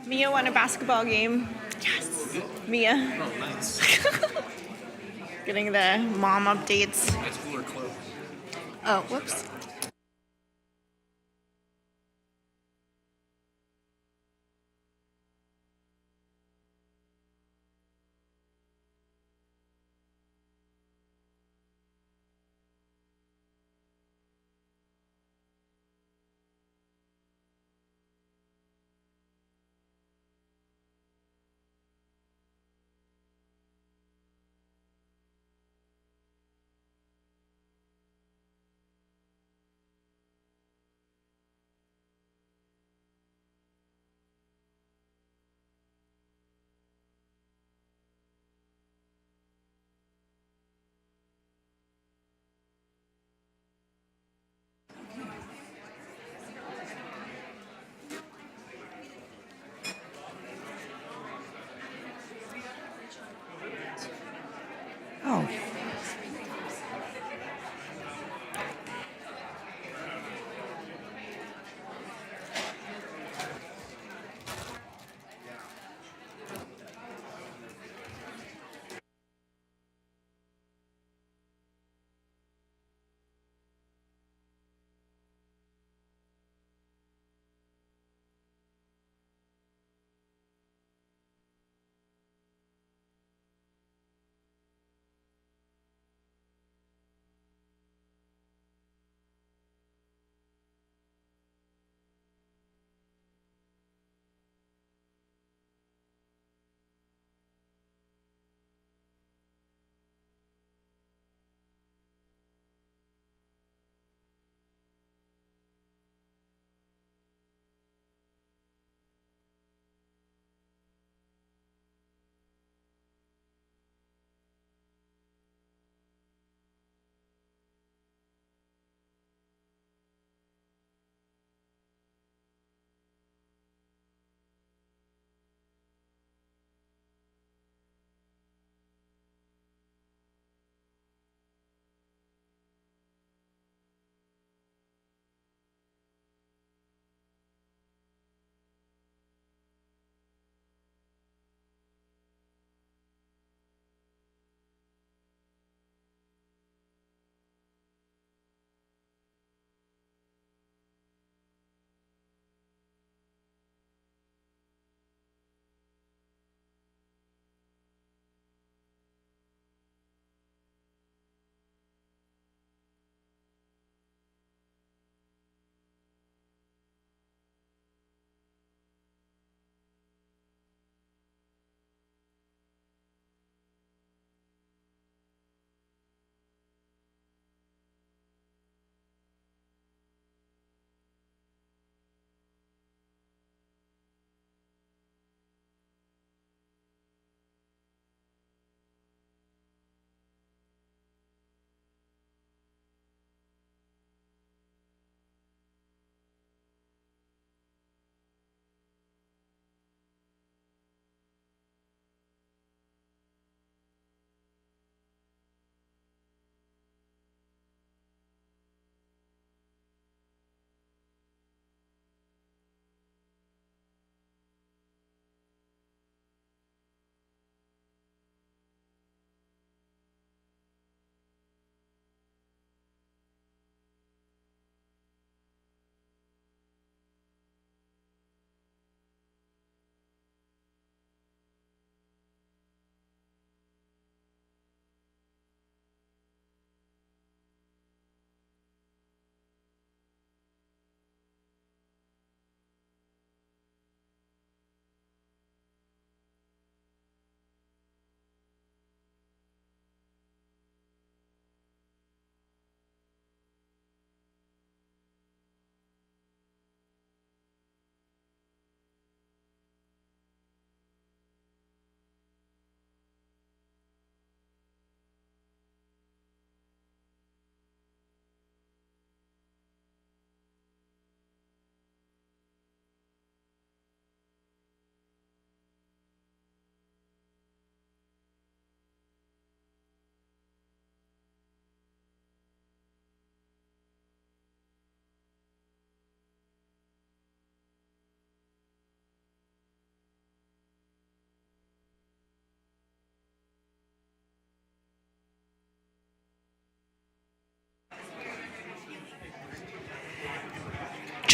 Mia won a basketball game. Yes. Mia. Oh, nice. Getting the mom updates. High school or club? Oh, whoops.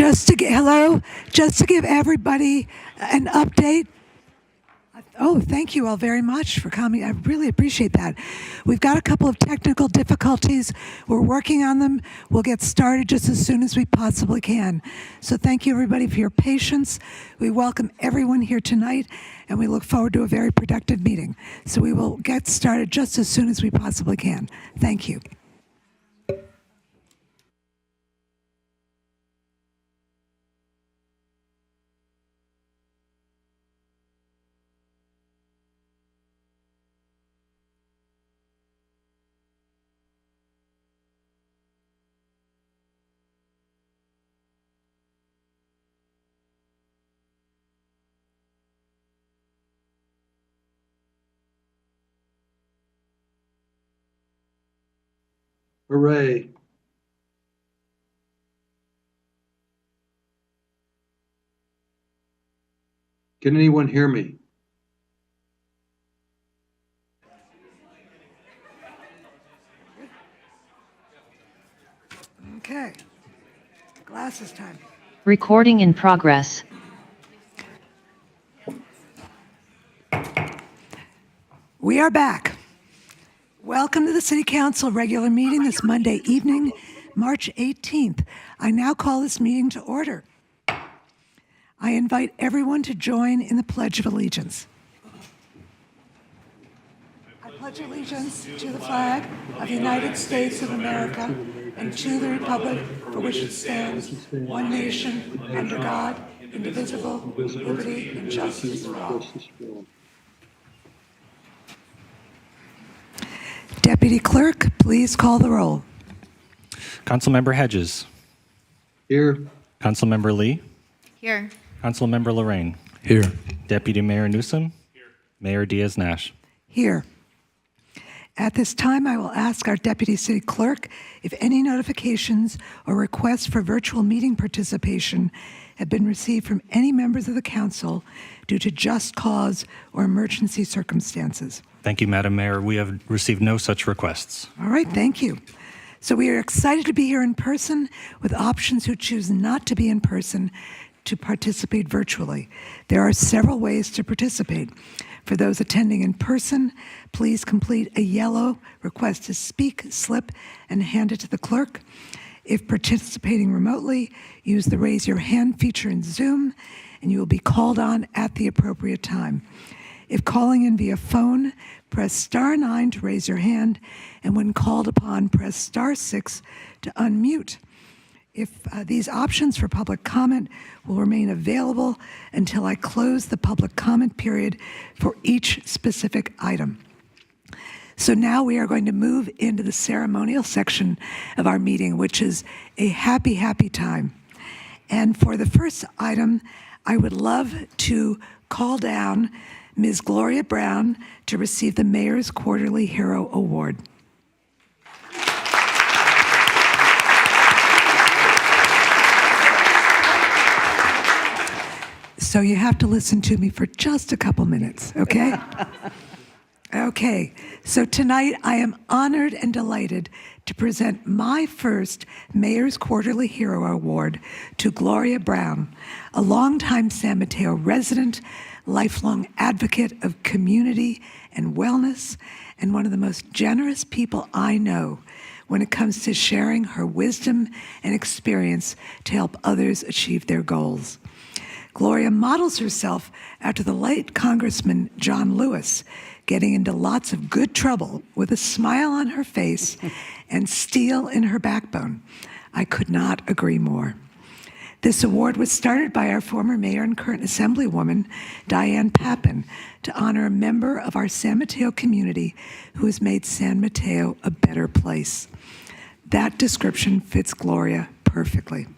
Just to give everybody an update. Oh, thank you all very much for coming. I really appreciate that. We've got a couple of technical difficulties. We're working on them. We'll get started just as soon as we possibly can. So thank you everybody for your patience. We welcome everyone here tonight, and we look forward to a very productive meeting. So we will get started just as soon as we possibly can. Thank you. Hooray. Can anyone hear me? Okay. Glasses time. Recording in progress. We are back. Welcome to the City Council regular meeting this Monday evening, March 18th. I now call this meeting to order. I invite everyone to join in the Pledge of Allegiance. I pledge allegiance to the flag of the United States of America and to the republic for which it stands, one nation, under God, indivisible, with liberty and justice for all. Deputy Clerk, please call the roll. Councilmember Hedges. Here. Councilmember Lee. Here. Councilmember Lorraine. Here. Deputy Mayor Newsom. Here. Mayor Diaz-Nash. Here. At this time, I will ask our Deputy City Clerk if any notifications or requests for virtual meeting participation have been received from any members of the Council due to just cause or emergency circumstances. Thank you, Madam Mayor. We have received no such requests. All right, thank you. So we are excited to be here in person with options who choose not to be in person to participate virtually. There are several ways to participate. For those attending in person, please complete a yellow request to speak slip and hand it to the clerk. If participating remotely, use the raise your hand feature in Zoom and you will be called on at the appropriate time. If calling in via phone, press *9 to raise your hand, and when called upon, press *6 to unmute. If these options for public comment will remain available until I close the public comment period for each specific item. So now we are going to move into the ceremonial section of our meeting, which is a happy, happy time. And for the first item, I would love to call down Ms. Gloria Brown to receive the Mayor's Quarterly Hero Award. So you have to listen to me for just a couple minutes, okay? Okay, so tonight I am honored and delighted to present my first Mayor's Quarterly Hero Award to Gloria Brown, a longtime San Mateo resident, lifelong advocate of community and wellness, and one of the most generous people I know when it comes to sharing her wisdom and experience to help others achieve their goals. Gloria models herself after the late Congressman John Lewis, getting into lots of good trouble with a smile on her face and steel in her backbone. I could not agree more. This award was started by our former mayor and current assemblywoman, Diane Pappin, to honor a member of our San Mateo community who has made San Mateo a better place. That description fits Gloria perfectly.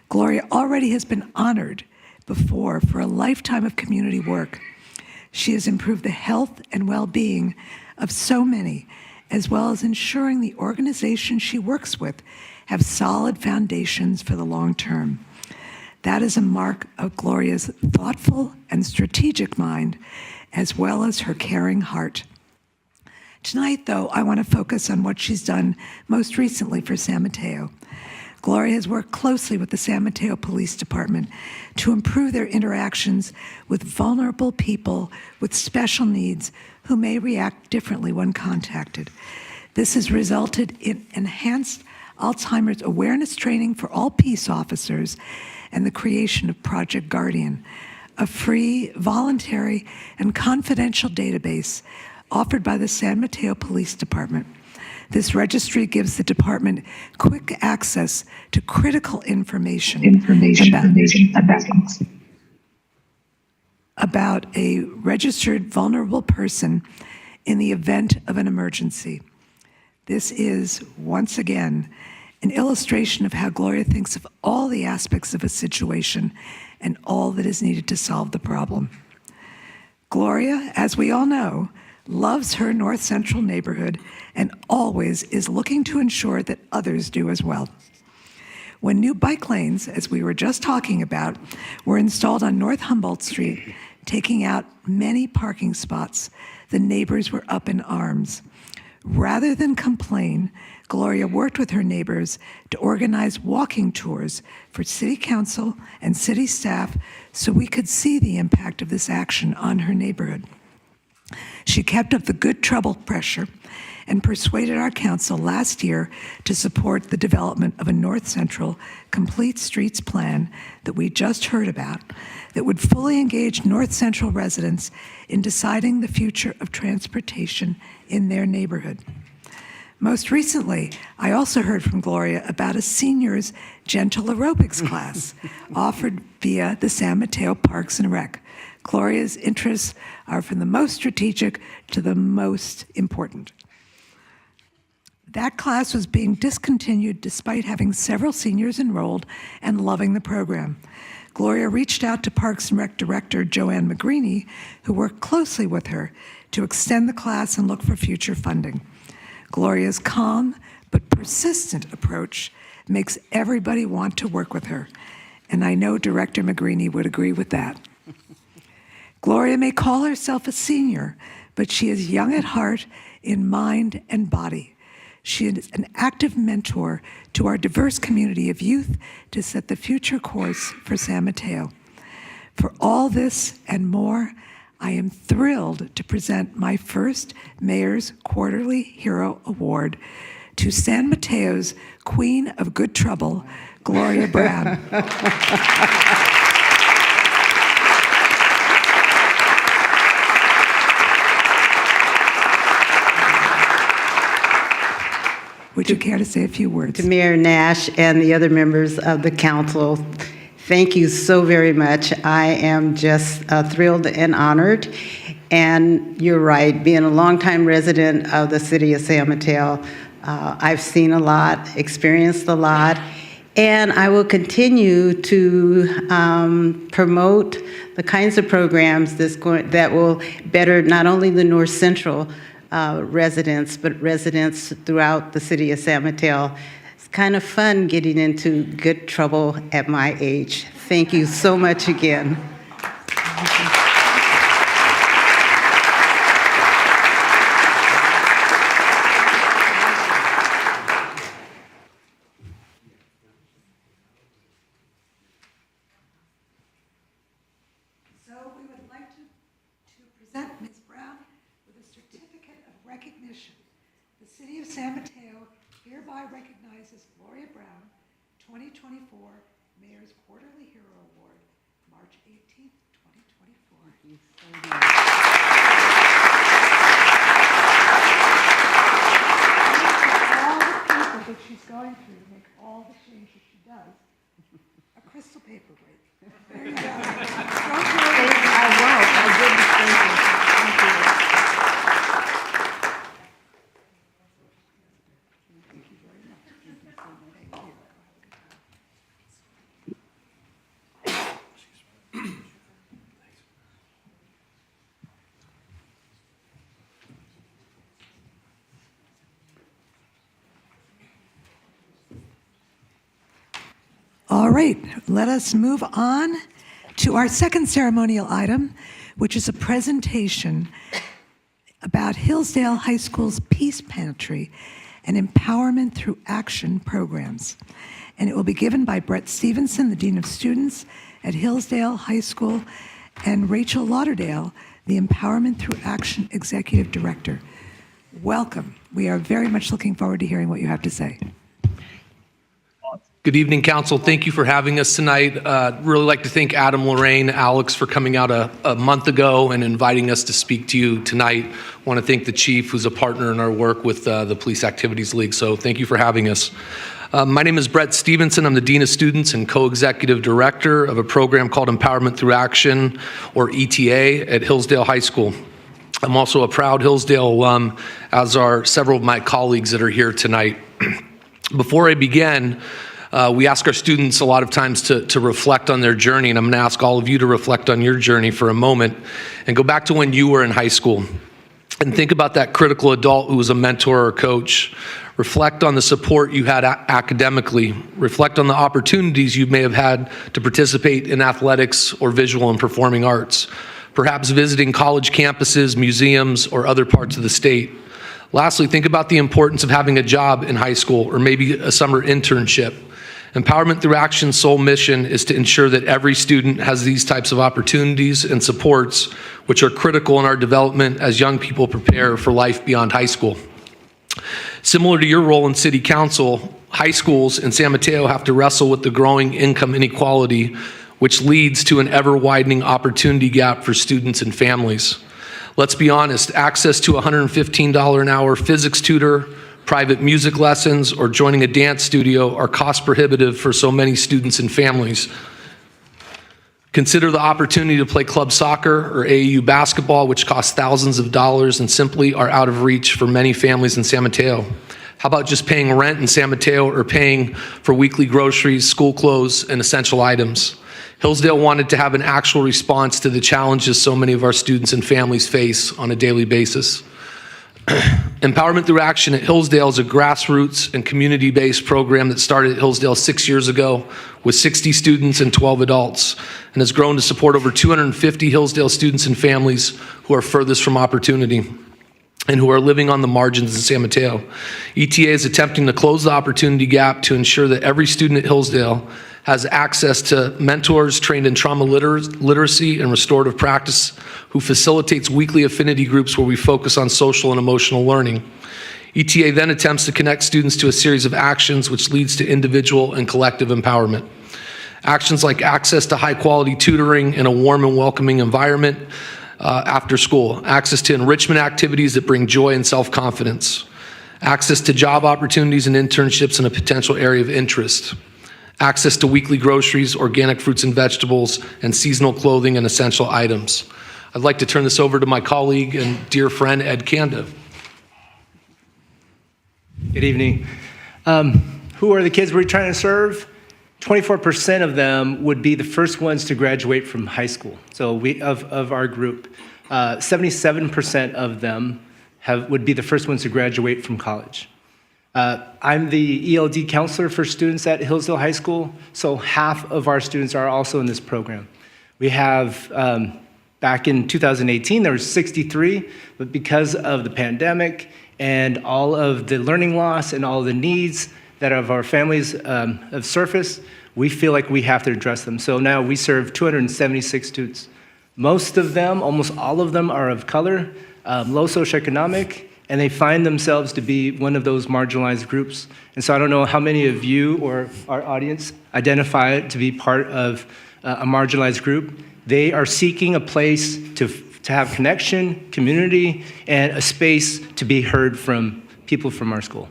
Gloria already has been honored before for a lifetime of community work. She has improved the health and well-being of so many, as well as ensuring the organizations she works with have solid foundations for the long term. That is a mark of Gloria's thoughtful and strategic mind, as well as her caring heart. Tonight, though, I want to focus on what she's done most recently for San Mateo. Gloria has worked closely with the San Mateo Police Department to improve their interactions with vulnerable people with special needs who may react differently when contacted. This has resulted in enhanced Alzheimer's awareness training for all peace officers and the creation of Project Guardian, a free, voluntary, and confidential database offered by the San Mateo Police Department. This registry gives the department quick access to critical information about a registered vulnerable person in the event of an emergency. This is, once again, an illustration of how Gloria thinks of all the aspects of a situation and all that is needed to solve the problem. Gloria, as we all know, loves her North Central neighborhood and always is looking to ensure that others do as well. When new bike lanes, as we were just talking about, were installed on North Humboldt Street, taking out many parking spots, the neighbors were up in arms. Rather than complain, Gloria worked with her neighbors to organize walking tours for City Council and city staff so we could see the impact of this action on her neighborhood. She kept up the good trouble pressure and persuaded our council last year to support the development of a North Central complete streets plan that we just heard about that would fully engage North Central residents in deciding the future of transportation in their neighborhood. Most recently, I also heard from Gloria about a seniors gentle aerobics class offered via the San Mateo Parks and Rec. Gloria's interests are from the most strategic to the most important. That class was being discontinued despite having several seniors enrolled and loving the program. Gloria reached out to Parks and Rec Director Joanne Magrini, who worked closely with her to extend the class and look for future funding. Gloria's calm but persistent approach makes everybody want to work with her, and I know Director Magrini would agree with that. Gloria may call herself a senior, but she is young at heart in mind and body. She is an active mentor to our diverse community of youth to set the future course for San Mateo. For all this and more, I am thrilled to present my first Mayor's Quarterly Hero Award to San Mateo's Queen of Good Trouble, Gloria Brown. Would you care to say a few words? To Mayor Nash and the other members of the council, thank you so very much. I am just thrilled and honored. And you're right, being a longtime resident of the city of San Mateo, I've seen a lot, experienced a lot, and I will continue to promote the kinds of programs that will better not only the North Central residents, but residents throughout the city of San Mateo. It's kind of fun getting into good trouble at my age. Thank you so much again. So we would like to present Ms. Brown with a certificate of recognition. The City of San Mateo hereby recognizes Gloria Brown, 2024 Mayor's Quarterly Hero Award, March 18th, 2024. All the people that she's going through to make all the changes she does. A crystal paper break. There you go. All right, let us move on to our second ceremonial item, which is a presentation about Hillsdale High School's Peace Pantry and Empowerment Through Action programs. And it will be given by Brett Stevenson, the Dean of Students at Hillsdale High School, and Rachel Lauderdale, the Empowerment Through Action Executive Director. Welcome. We are very much looking forward to hearing what you have to say. Good evening, Council. Thank you for having us tonight. Really like to thank Adam, Lorraine, Alex for coming out a month ago and inviting us to speak to you tonight. Want to thank the Chief, who's a partner in our work with the Police Activities League. So thank you for having us. My name is Brett Stevenson. I'm the Dean of Students and Co-Executive Director of a program called Empowerment Through Action, or ETA, at Hillsdale High School. I'm also a proud Hillsdale alum, as are several of my colleagues that are here tonight. Before I begin, we ask our students a lot of times to reflect on their journey, and I'm going to ask all of you to reflect on your journey for a moment and go back to when you were in high school and think about that critical adult who was a mentor or coach. Reflect on the support you had academically. Reflect on the opportunities you may have had to participate in athletics or visual and performing arts, perhaps visiting college campuses, museums, or other parts of the state. Lastly, think about the importance of having a job in high school or maybe a summer internship. Empowerment Through Action's sole mission is to ensure that every student has these types of opportunities and supports, which are critical in our development as young people prepare for life beyond high school. Similar to your role in City Council, high schools in San Mateo have to wrestle with the growing income inequality, which leads to an ever-widening opportunity gap for students and families. Let's be honest, access to a $115 an hour physics tutor, private music lessons, or joining a dance studio are cost prohibitive for so many students and families. Consider the opportunity to play club soccer or AAU basketball, which costs thousands of dollars and simply are out of reach for many families in San Mateo. How about just paying rent in San Mateo or paying for weekly groceries, school clothes, and essential items? Hillsdale wanted to have an actual response to the challenges so many of our students and families face on a daily basis. Empowerment Through Action at Hillsdale is a grassroots and community-based program that started at Hillsdale 6 years ago with 60 students and 12 adults and has grown to support over 250 Hillsdale students and families who are furthest from opportunity and who are living on the margins in San Mateo. ETA is attempting to close the opportunity gap to ensure that every student at Hillsdale has access to mentors trained in trauma literacy and restorative practice, who facilitates weekly affinity groups where we focus on social and emotional learning. ETA then attempts to connect students to a series of actions which leads to individual and collective empowerment. Actions like access to high-quality tutoring in a warm and welcoming environment after school, access to enrichment activities that bring joy and self-confidence, access to job opportunities and internships in a potential area of interest, access to weekly groceries, organic fruits and vegetables, and seasonal clothing and essential items. I'd like to turn this over to my colleague and dear friend, Ed Kanda. Good evening. Who are the kids we're trying to serve? 24% of them would be the first ones to graduate from high school. So of our group, 77% of them would be the first ones to graduate from college. I'm the ELD counselor for students at Hillsdale High School, so half of our students are also in this program. We have, back in 2018, there were 63, but because of the pandemic and all of the learning loss and all the needs that of our families have surfaced, we feel like we have to address them. So now we serve 276 students. Most of them, almost all of them, are of color, low socioeconomic, and they find themselves to be one of those marginalized groups. And so I don't know how many of you or our audience identify to be part of a marginalized group. They are seeking a place to have connection, community, and a space to be heard from people from our school.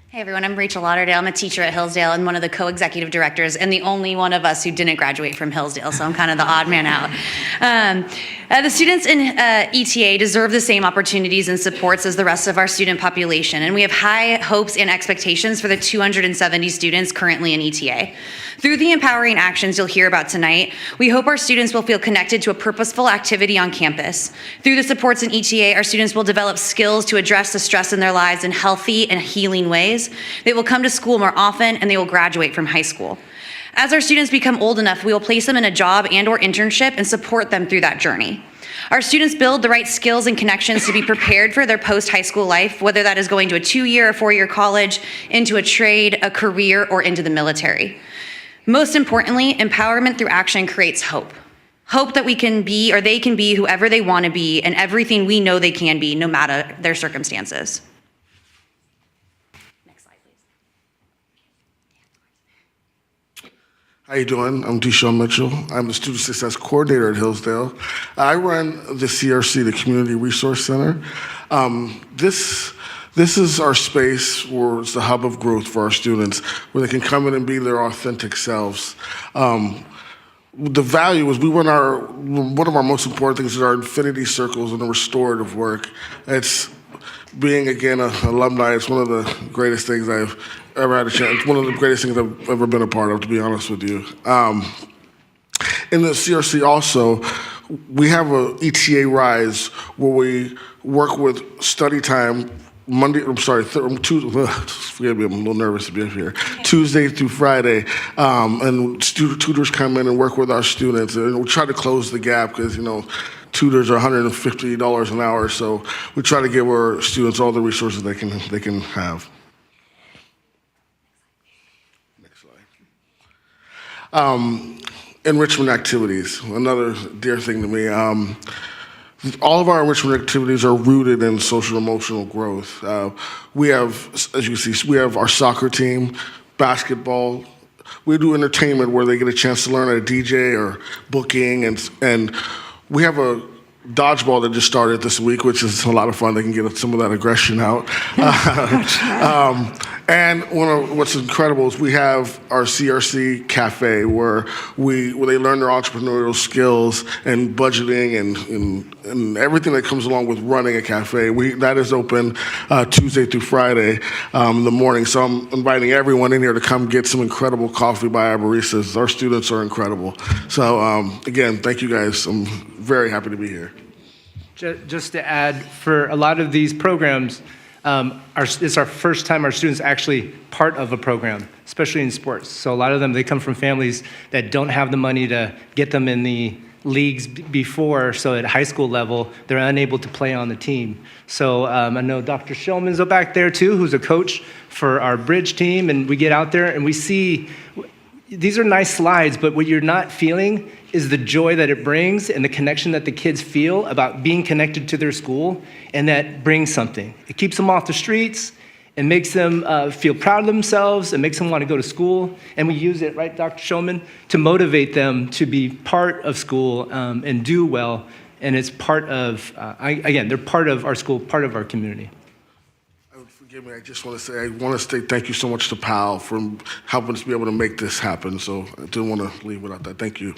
Hey everyone, I'm Rachel Lauderdale. I'm a teacher at Hillsdale and one of the co-executive directors and the only one of us who didn't graduate from Hillsdale, so I'm kind of the odd man out. The students in ETA deserve the same opportunities and supports as the rest of our student population, and we have high hopes and expectations for the 270 students currently in ETA. Through the empowering actions you'll hear about tonight, we hope our students will feel connected to a purposeful activity on campus. Through the supports in ETA, our students will develop skills to address the stress in their lives in healthy and healing ways. They will come to school more often, and they will graduate from high school. As our students become old enough, we will place them in a job and/or internship and support them through that journey. Our students build the right skills and connections to be prepared for their post-high school life, whether that is going to a 2-year or 4-year college, into a trade, a career, or into the military. Most importantly, empowerment through action creates hope. Hope that we can be, or they can be, whoever they want to be and everything we know they can be, no matter their circumstances. Next slide, please. How you doing? I'm Deshaun Mitchell. I'm the Student Success Coordinator at Hillsdale. I run the CRC, the Community Resource Center. This is our space where it's the hub of growth for our students, where they can come in and be their authentic selves. The value is one of our most important things is our infinity circles and the restorative work. It's being, again, an alumni. It's one of the greatest things I've ever had a chance. It's one of the greatest things I've ever been a part of, to be honest with you. In the CRC also, we have a ETA Rise where we work with study time forgive me, I'm a little nervous to be up here. Tuesday through Friday, and tutors come in and work with our students, and we try to close the gap because, tutors are $150 an hour, so we try to give our students all the resources they can have. Next slide. Enrichment activities, another dear thing to me. All of our enrichment activities are rooted in social and emotional growth. We have, as you see, we have our soccer team, basketball. We do entertainment where they get a chance to learn how to DJ or booking, and we have a dodgeball that just started this week, which is a lot of fun. They can get some of that aggression out. And what's incredible is we have our CRC Cafe where they learn their entrepreneurial skills and budgeting and everything that comes along with running a cafe. That is open Tuesday through Friday in the morning. So I'm inviting everyone in here to come get some incredible coffee by our baristas. Our students are incredible. So again, thank you guys. I'm very happy to be here. Just to add, for a lot of these programs, it's our first time our students actually part of a program, especially in sports. So a lot of them, they come from families that don't have the money to get them in the leagues before, so at high school level, they're unable to play on the team. So I know Dr. Shulman's back there too, who's a coach for our bridge team, and we get out there and we see, these are nice slides, but what you're not feeling is the joy that it brings and the connection that the kids feel about being connected to their school, and that brings something. It keeps them off the streets, and makes them feel proud of themselves, and makes them want to go to school, and we use it, right, Dr. Shulman, to motivate them to be part of school and do well, and it's part of, again, they're part of our school, part of our community. Forgive me, I want to say thank you so much to PAL for helping us be able to make this happen, so I didn't want to leave without that. Thank you.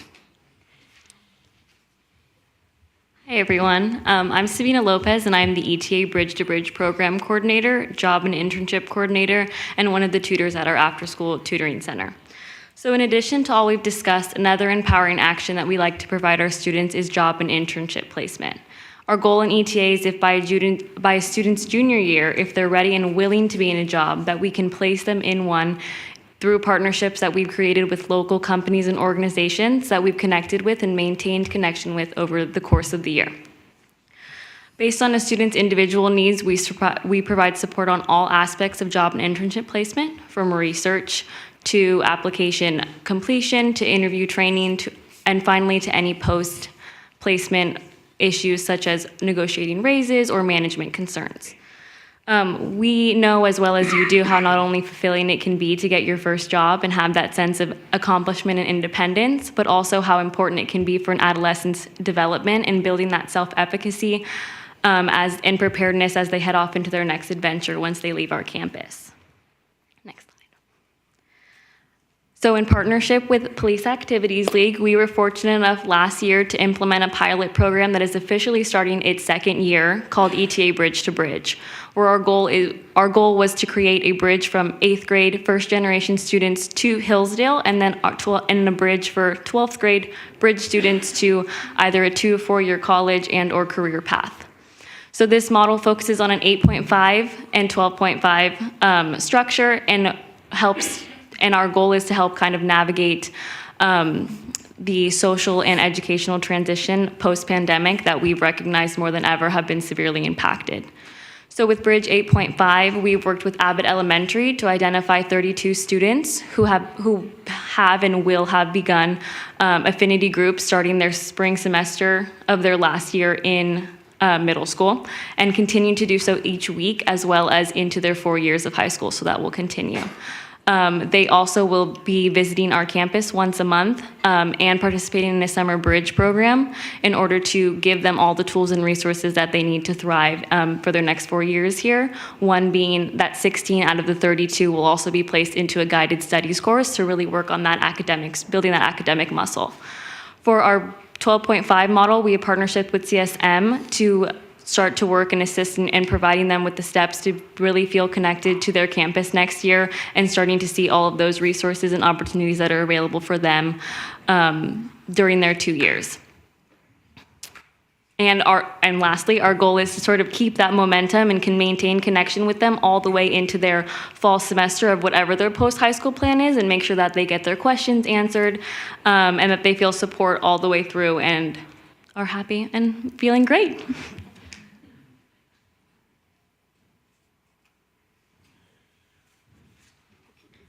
Hey everyone, I'm Savina Lopez and I'm the ETA Bridge to Bridge Program Coordinator, Job and Internship Coordinator, and one of the tutors at our after-school tutoring center. So in addition to all we've discussed, another empowering action that we like to provide our students is job and internship placement. Our goal in ETA is if by a student's junior year, if they're ready and willing to be in a job, that we can place them in one through partnerships that we've created with local companies and organizations that we've connected with and maintained connection with over the course of the year. Based on a student's individual needs, we provide support on all aspects of job and internship placement, from research to application completion to interview training and finally to any post-placement issues such as negotiating raises or management concerns. We know as well as you do how not only fulfilling it can be to get your first job and have that sense of accomplishment and independence, but also how important it can be for an adolescent's development and building that self-efficacy and preparedness as they head off into their next adventure once they leave our campus. Next slide. So in partnership with Police Activities League, we were fortunate enough last year to implement a pilot program that is officially starting its second year called ETA Bridge to Bridge, where our goal was to create a bridge from 8th grade first generation students to Hillsdale, and then a bridge for 12th grade bridge students to either a 2 or 4-year college and or career path. So this model focuses on an 8.5 and 12.5 structure and our goal is to help kind of navigate the social and educational transition post-pandemic that we've recognized more than ever have been severely impacted. So with Bridge 8.5, we've worked with Abbott Elementary to identify 32 students who have and will have begun affinity groups starting their spring semester of their last year in middle school, and continue to do so each week as well as into their 4 years of high school, so that will continue. They also will be visiting our campus once a month and participating in a summer bridge program in order to give them all the tools and resources that they need to thrive for their next 4 years here. One being that 16 out of the 32 will also be placed into a guided studies course to really work on that academics, building that academic muscle. For our 12.5 model, we have partnership with CSM to start to work and assist in providing them with the steps to really feel connected to their campus next year and starting to see all of those resources and opportunities that are available for them during their 2 years. And lastly, our goal is to sort of keep that momentum and can maintain connection with them all the way into their fall semester of whatever their post-high school plan is, and make sure that they get their questions answered and that they feel support all the way through and are happy and feeling great.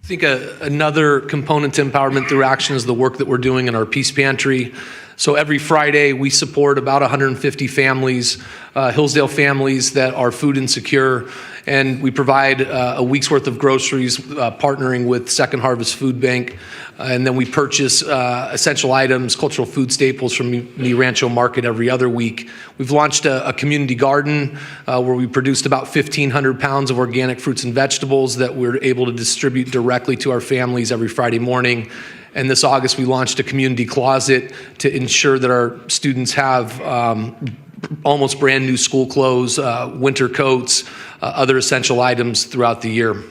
I think another component to Empowerment Through Action is the work that we're doing in our Peace Pantry. So every Friday, we support about 150 families, Hillsdale families that are food insecure, and we provide a week's worth of groceries, partnering with Second Harvest Food Bank. And then we purchase essential items, cultural food staples from Mi Rancho Market every other week. We've launched a community garden where we produced about 1,500 pounds of organic fruits and vegetables that we're able to distribute directly to our families every Friday morning. And this August, we launched a community closet to ensure that our students have almost brand new school clothes, winter coats, other essential items throughout the year.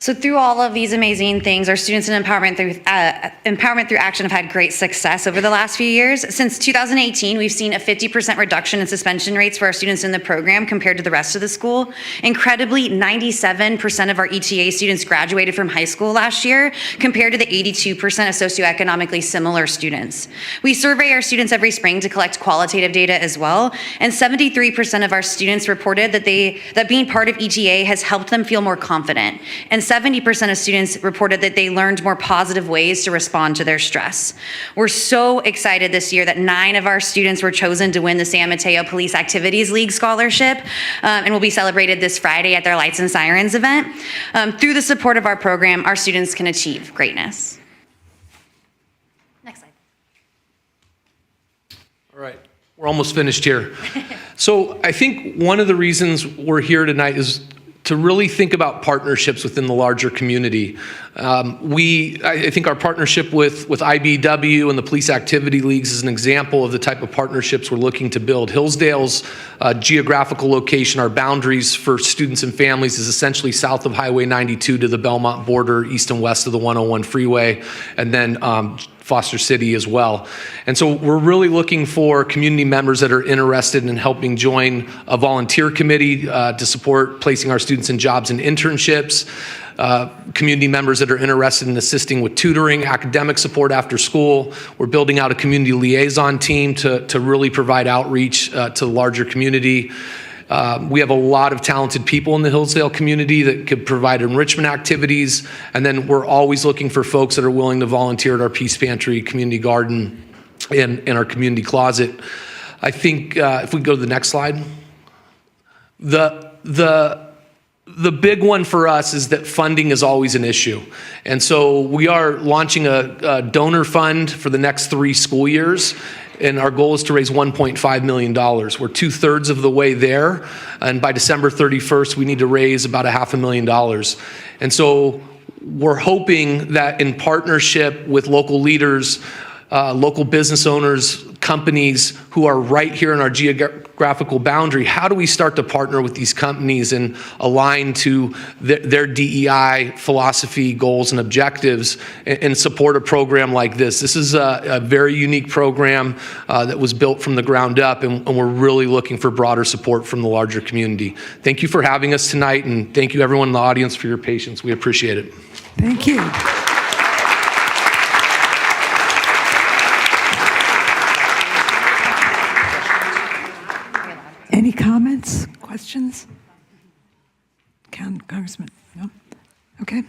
So through all of these amazing things, our students in Empowerment Through Action have had great success over the last few years. Since 2018, we've seen a 50% reduction in suspension rates for our students in the program compared to the rest of the school. Incredibly, 97% of our ETA students graduated from high school last year, compared to the 82% of socioeconomically similar students. We survey our students every spring to collect qualitative data as well, and 73% of our students reported that being part of ETA has helped them feel more confident. And 70% of students reported that they learned more positive ways to respond to their stress. We're so excited this year that 9 of our students were chosen to win the San Mateo Police Activities League scholarship and will be celebrated this Friday at their Lights and Sirens event. Through the support of our program, our students can achieve greatness. Next slide. All right, we're almost finished here. So I think one of the reasons we're here tonight is to really think about partnerships within the larger community. I think our partnership with IBEW and the Police Activity Leagues is an example of the type of partnerships we're looking to build. Hillsdale's geographical location, our boundaries for students and families, is essentially south of Highway 92 to the Belmont border, east and west of the 101 freeway, and then Foster City as well. And so we're really looking for community members that are interested in helping join a volunteer committee to support placing our students in jobs and internships, community members that are interested in assisting with tutoring, academic support after school. We're building out a community liaison team to really provide outreach to the larger community. We have a lot of talented people in the Hillsdale community that could provide enrichment activities. And then we're always looking for folks that are willing to volunteer at our Peace Pantry, community garden, and our community closet. I think if we go to the next slide, the big one for us is that funding is always an issue. And so we are launching a donor fund for the next 3 school years. And our goal is to raise $1.5 million. We're 2/3 of the way there. And by December 31st, we need to raise about $500,000. And so we're hoping that in partnership with local leaders, local business owners, companies who are right here in our geographical boundary, how do we start to partner with these companies and align to their DEI philosophy, goals, and objectives, and support a program like this? This is a very unique program that was built from the ground up, and we're really looking for broader support from the larger community. Thank you for having us tonight, and thank you everyone in the audience for your patience. We appreciate it. Thank you. Any comments, questions? Congressman? No? Okay.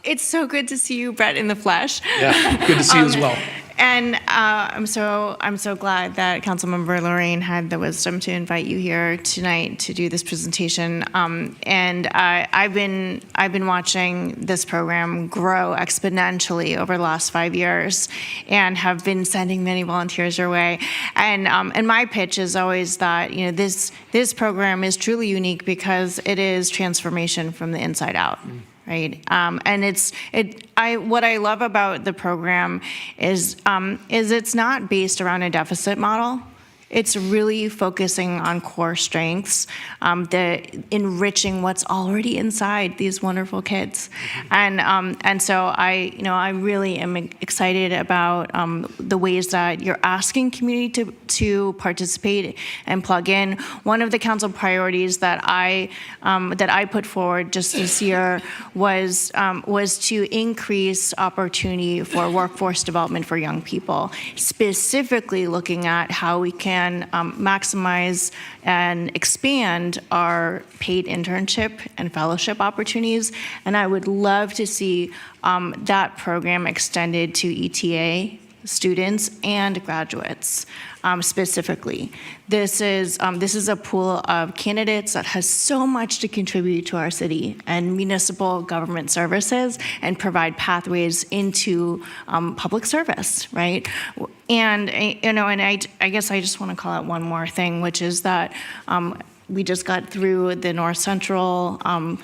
It's so good to see you, Brett, in the flesh. Yeah, good to see you as well. And I'm so glad that Councilmember Lorraine had the wisdom to invite you here tonight to do this presentation. And I've been watching this program grow exponentially over the last 5 years, and have been sending many volunteers your way. And my pitch is always that this program is truly unique because it is transformation from the inside out. Right, and what I love about the program is it's not based around a deficit model. It's really focusing on core strengths, enriching what's already inside these wonderful kids, and so I really am excited about the ways that you're asking community to participate and plug in. One of the council priorities that I put forward just this year was to increase opportunity for workforce development for young people, specifically looking at how we can maximize and expand our paid internship and fellowship opportunities. And I would love to see that program extended to ETA students and graduates specifically. This is a pool of candidates that has so much to contribute to our city and municipal government services, and provide pathways into public service, right? And I guess I just want to call out one more thing, which is that we just got through the North Central, our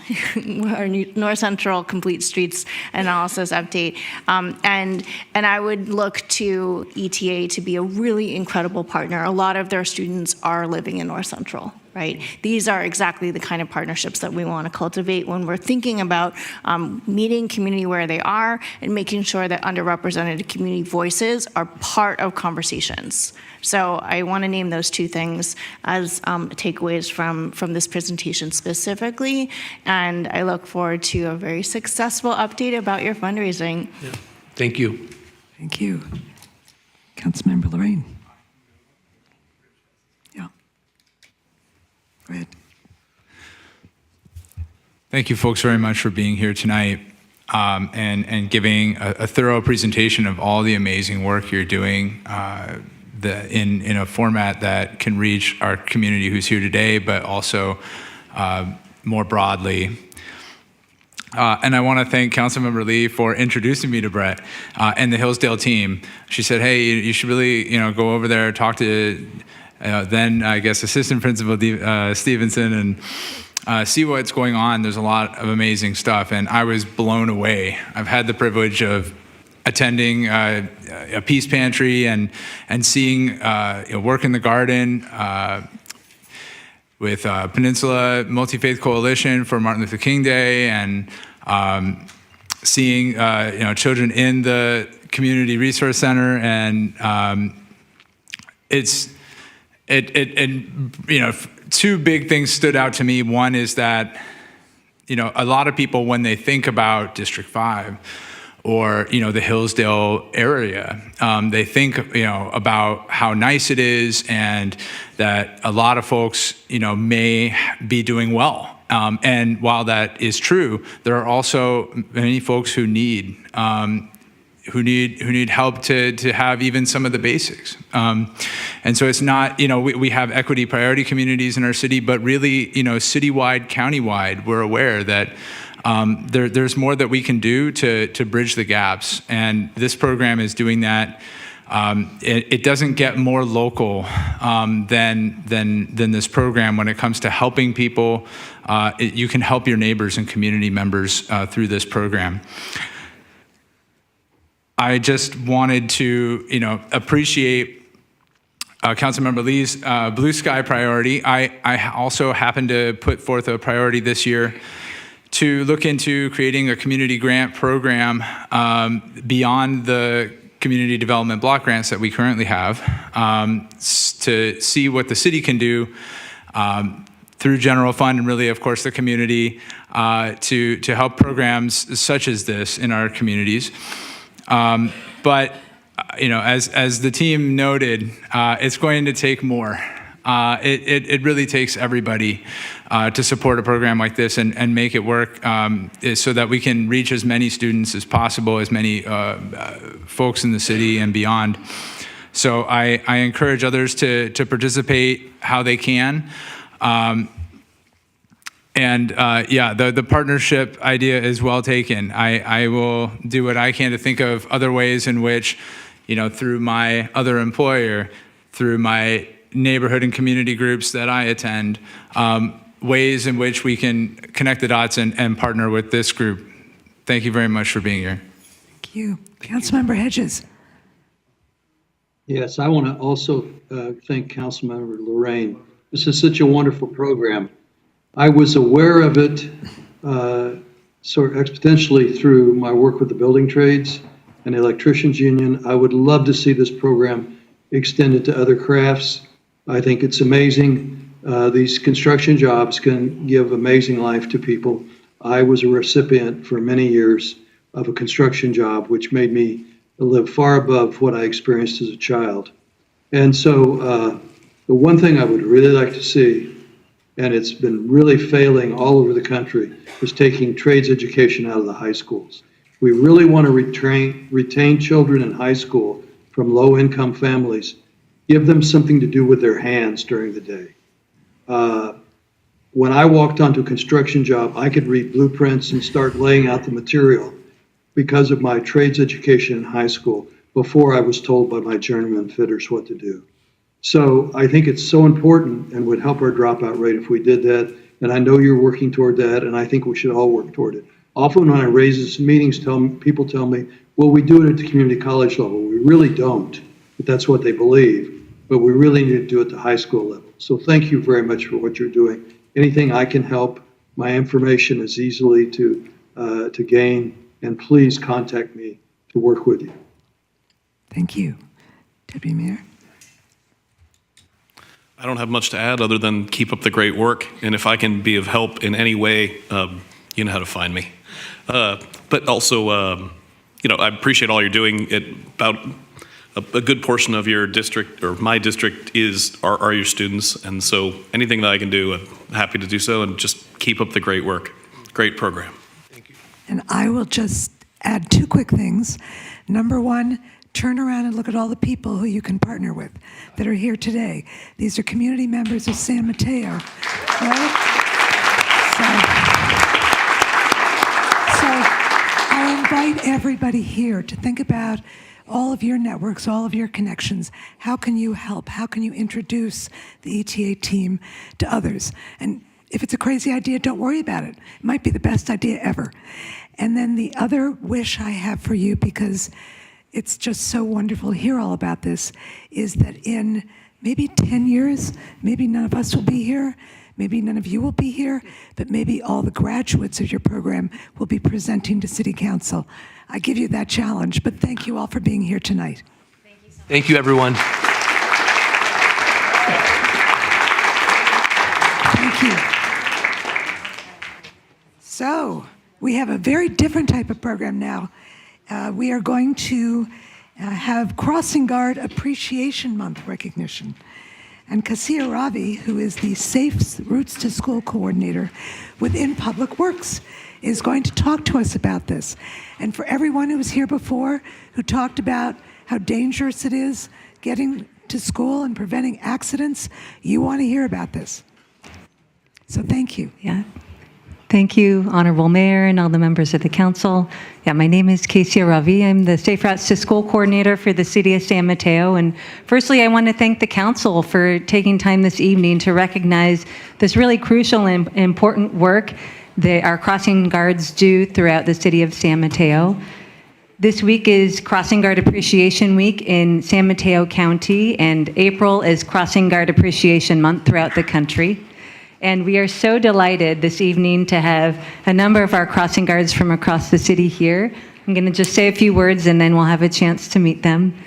North Central Complete Streets analysis update, and I would look to ETA to be a really incredible partner. A lot of their students are living in North Central, right? These are exactly the kind of partnerships that we want to cultivate when we're thinking about meeting community where they are and making sure that underrepresented community voices are part of conversations. So I want to name those two things as takeaways from this presentation specifically, and I look forward to a very successful update about your fundraising. Yeah. Thank you. Thank you. Councilmember Lorraine. Yeah. Go ahead. Thank you folks very much for being here tonight and giving a thorough presentation of all the amazing work you're doing in a format that can reach our community who's here today, but also more broadly. And I want to thank Councilmember Lee for introducing me to Brett and the Hillsdale team. She said, "Hey, you should really, go over there, talk to then I guess Assistant Principal Stevenson and see what's going on. There's a lot of amazing stuff." And I was blown away. I've had the privilege of attending a peace pantry and seeing work in the garden with Peninsula Multi-Faith Coalition for Martin Luther King Day, and seeing children in the Community Resource Center, and two big things stood out to me. One is that a lot of people, when they think about District 5 or the Hillsdale area, they think about how nice it is, and that a lot of folks may be doing well. And while that is true, there are also many folks who need help to have even some of the basics. And so it's not, we have equity priority communities in our city, but really, citywide, countywide, we're aware that there's more that we can do to bridge the gaps. And this program is doing that. It doesn't get more local than this program when it comes to helping people. You can help your neighbors and community members through this program. I just wanted to, appreciate Councilmember Lee's Blue Sky priority. I also happened to put forth a priority this year to look into creating a community grant program beyond the community development block grants that we currently have, to see what the city can do through general fund and really, of course, the community to help programs such as this in our communities. But as the team noted, it's going to take more. It really takes everybody to support a program like this and make it work so that we can reach as many students as possible, as many folks in the city and beyond. So I encourage others to participate how they can. The partnership idea is well taken. I will do what I can to think of other ways in which, through my other employer, through my neighborhood and community groups that I attend, ways in which we can connect the dots and partner with this group. Thank you very much for being here. Thank you. Councilmember Hedges. Yes, I want to also thank Councilmember Lorraine. This is such a wonderful program. I was aware of it sort of exponentially through my work with the building trades and the electricians union. I would love to see this program extended to other crafts. I think it's amazing. These construction jobs can give amazing life to people. I was a recipient for many years of a construction job, which made me live far above what I experienced as a child. And so the one thing I would really like to see, and it's been really failing all over the country, is taking trades education out of the high schools. We really want to retain children in high school from low-income families. Give them something to do with their hands during the day. When I walked onto a construction job, I could read blueprints and start laying out the material because of my trades education in high school before I was told by my journeyman fitters what to do. So I think it's so important and would help our dropout rate if we did that. And I know you're working toward that, and I think we should all work toward it. Often when I raise this in meetings, people tell me, well, we do it at the community college level. We really don't, but that's what they believe. But we really need to do it at the high school level. So thank you very much for what you're doing. Anything I can help, my information is easily to gain, and please contact me to work with you. Thank you. Deputy Mayor. I don't have much to add other than keep up the great work. And if I can be of help in any way, you know how to find me. But also, I appreciate all you're doing. About a good portion of your district, or my district, are your students. And so anything that I can do, I'm happy to do so. And just keep up the great work. Great program. Thank you. And I will just add two quick things. Number one, turn around and look at all the people who you can partner with that are here today. These are community members of San Mateo, right? So I invite everybody here to think about all of your networks, all of your connections. How can you help? How can you introduce the ETA team to others? And if it's a crazy idea, don't worry about it. It might be the best idea ever. And then the other wish I have for you, because it's just so wonderful to hear all about this, is that in maybe 10 years, maybe none of us will be here, maybe none of you will be here, but maybe all the graduates of your program will be presenting to City Council. I give you that challenge, but thank you all for being here tonight. Thank you, everyone. Thank you. So we have a very different type of program now. We are going to have Crossing Guard Appreciation Month recognition. And Kasia Ravi, who is the Safe Routes to School coordinator within Public Works, is going to talk to us about this. And for everyone who was here before, who talked about how dangerous it is getting to school and preventing accidents, you want to hear about this. So thank you. Yeah. Thank you, Honorable Mayor and all the members of the council. Yeah, my name is Kasia Ravi. I'm the Safe Routes to School coordinator for the City of San Mateo. And firstly, I want to thank the council for taking time this evening to recognize this really crucial and important work that our crossing guards do throughout the City of San Mateo. This week is Crossing Guard Appreciation Week in San Mateo County, and April is Crossing Guard Appreciation Month throughout the country. And we are so delighted this evening to have a number of our crossing guards from across the city here. I'm going to just say a few words and then we'll have a chance to meet them.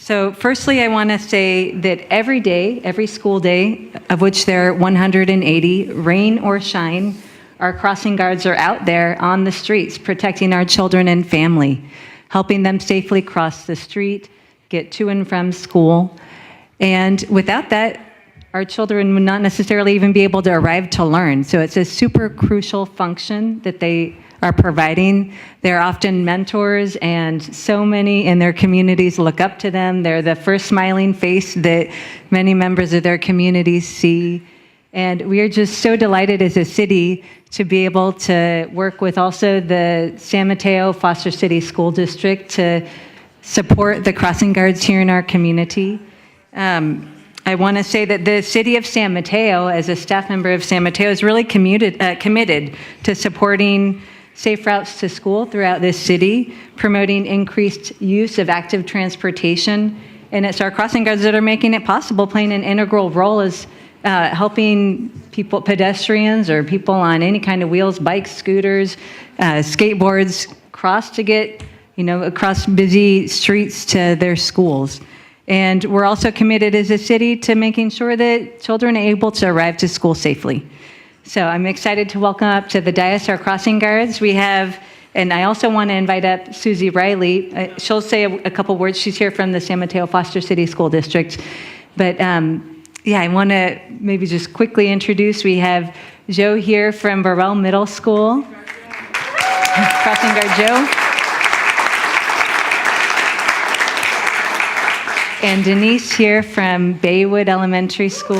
So firstly, I want to say that every day, every school day, of which there are 180, rain or shine, our crossing guards are out there on the streets protecting our children and family, helping them safely cross the street, get to and from school. And without that, our children would not necessarily even be able to arrive to learn. So it's a super crucial function that they are providing. They're often mentors, and so many in their communities look up to them. They're the first smiling face that many members of their communities see. And we are just so delighted as a city to be able to work with also the San Mateo Foster City School District to support the crossing guards here in our community. I want to say that the city of San Mateo, as a staff member of San Mateo, is really committed to supporting safe routes to school throughout this city, promoting increased use of active transportation. And it's our crossing guards that are making it possible, playing an integral role as helping people, pedestrians or people on any kind of wheels, bikes, scooters, skateboards, cross to get, across busy streets to their schools. And we're also committed as a city to making sure that children are able to arrive to school safely. So I'm excited to welcome up to the dais our crossing guards. We have, and I also want to invite up Susie Riley. She'll say a couple words. She's here from the San Mateo Foster City School District. But I want to maybe just quickly introduce. We have Joe here from Burrell Middle School. Crossing guard Joe. And Denise here from Baywood Elementary School,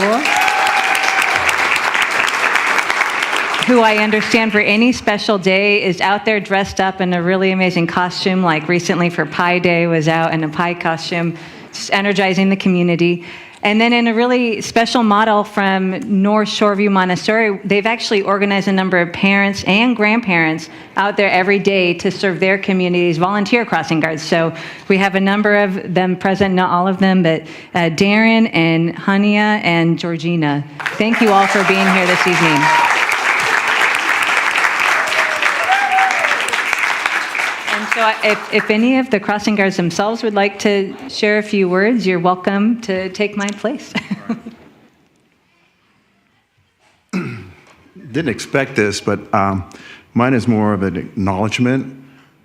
who I understand for any special day is out there dressed up in a really amazing costume, like recently for Pi Day was out in a pie costume, just energizing the community. And then in a really special model from North Shoreview Montessori, they've actually organized a number of parents and grandparents out there every day to serve their communities, volunteer crossing guards. So we have a number of them present, not all of them, but Darren and Hania and Georgina. Thank you all for being here this evening. So if any of the crossing guards themselves would like to share a few words, you're welcome to take my place. Didn't expect this, but mine is more of an acknowledgement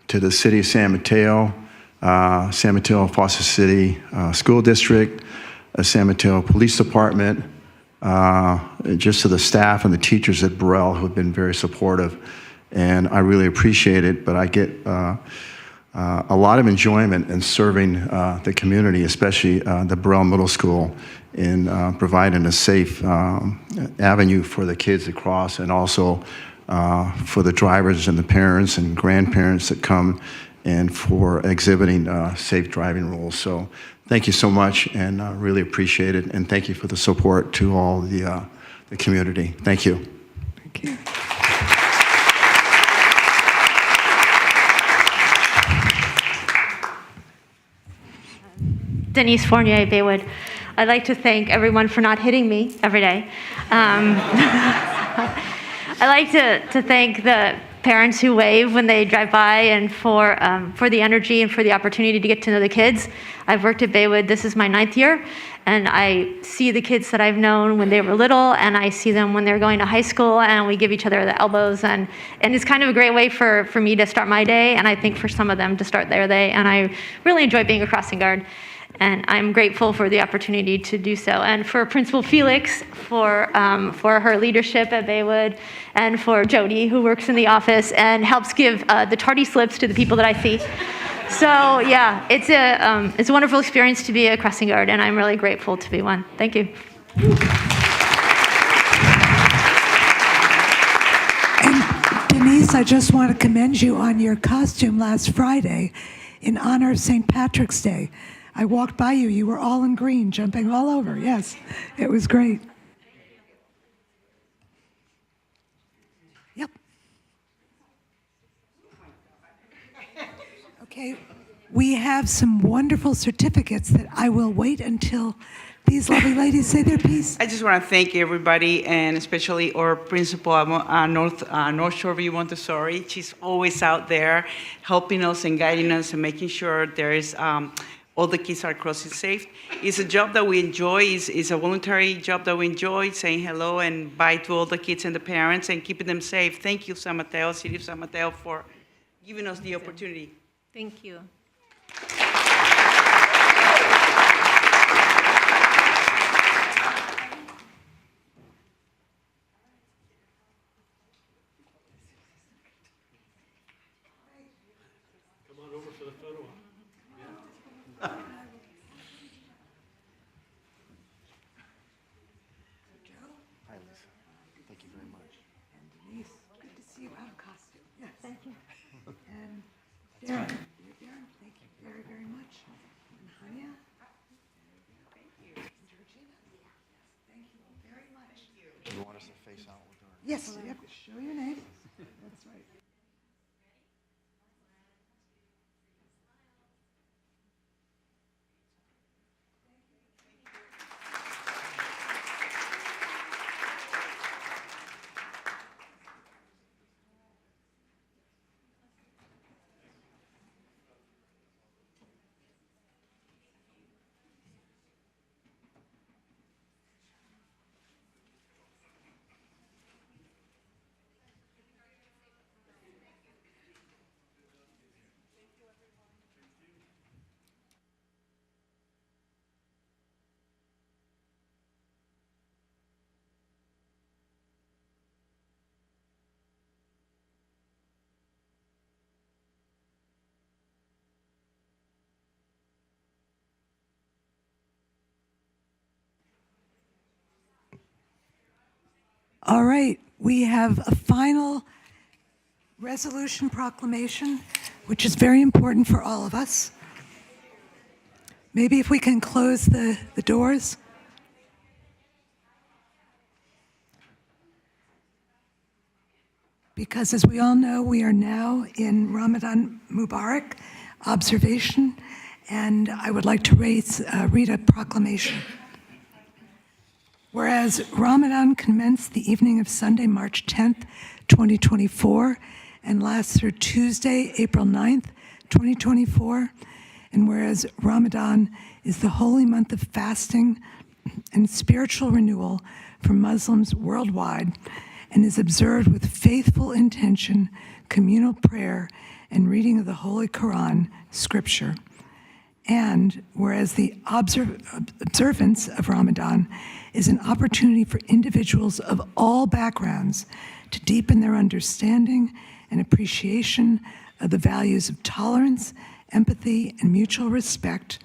to the city of San Mateo Foster City School District, San Mateo Police Department, just to the staff and the teachers at Burrell who have been very supportive. And I really appreciate it, but I get a lot of enjoyment in serving the community, especially the Burrell Middle School, in providing a safe avenue for the kids to cross, and also for the drivers and the parents and grandparents that come, and for exhibiting safe driving rules. So thank you so much, and really appreciate it. And thank you for the support to all the community. Thank you. Thank you. Denise Fournier, Baywood. I'd like to thank everyone for not hitting me every day. I'd like to thank the parents who wave when they drive by, and for the energy and for the opportunity to get to know the kids. I've worked at Baywood. This is my 9th year, and I see the kids that I've known when they were little, and I see them when they're going to high school, and we give each other the elbows, and it's kind of a great way for me to start my day, and I think for some of them to start their day, and I really enjoy being a crossing guard. And I'm grateful for the opportunity to do so. And for Principal Felix, for her leadership at Baywood, and for Jody, who works in the office and helps give the tardy slips to the people that I see. So yeah, it's a wonderful experience to be a crossing guard, and I'm really grateful to be one. Thank you. And Denise, I just want to commend you on your costume last Friday in honor of St. Patrick's Day. I walked by you. You were all in green, jumping all over. Yes, it was great. Yep. Okay, we have some wonderful certificates that I will wait until these lovely ladies say their piece. I just want to thank everybody, and especially our principal at North Shoreview Montessori. She's always out there helping us and guiding us and making sure there is all the kids are crossing safe. It's a job that we enjoy. It's a voluntary job that we enjoy, saying hello and bye to all the kids and the parents and keeping them safe. Thank you, San Mateo, City of San Mateo, for giving us the opportunity. Thank you. Thank you very much. And Denise, good to see you out of costume. Yes. Thank you. And Darren, thank you very, very much. And Hania. Thank you. Georgina. Thank you very much. Do you want us to face out with our? Yes, you have to show your name. That's right. All right, we have a final resolution proclamation, which is very important for all of us. Maybe if we can close the doors. Because as we all know, we are now in Ramadan Mubarak observation, and I would like to read a proclamation. Whereas Ramadan commenced the evening of Sunday, March 10th, 2024, and lasts through Tuesday, April 9th, 2024, and whereas Ramadan is the holy month of fasting and spiritual renewal for Muslims worldwide and is observed with faithful intention, communal prayer, and reading of the Holy Quran, scripture. And whereas the observance of Ramadan is an opportunity for individuals of all backgrounds to deepen their understanding and appreciation of the values of tolerance, empathy, and mutual respect.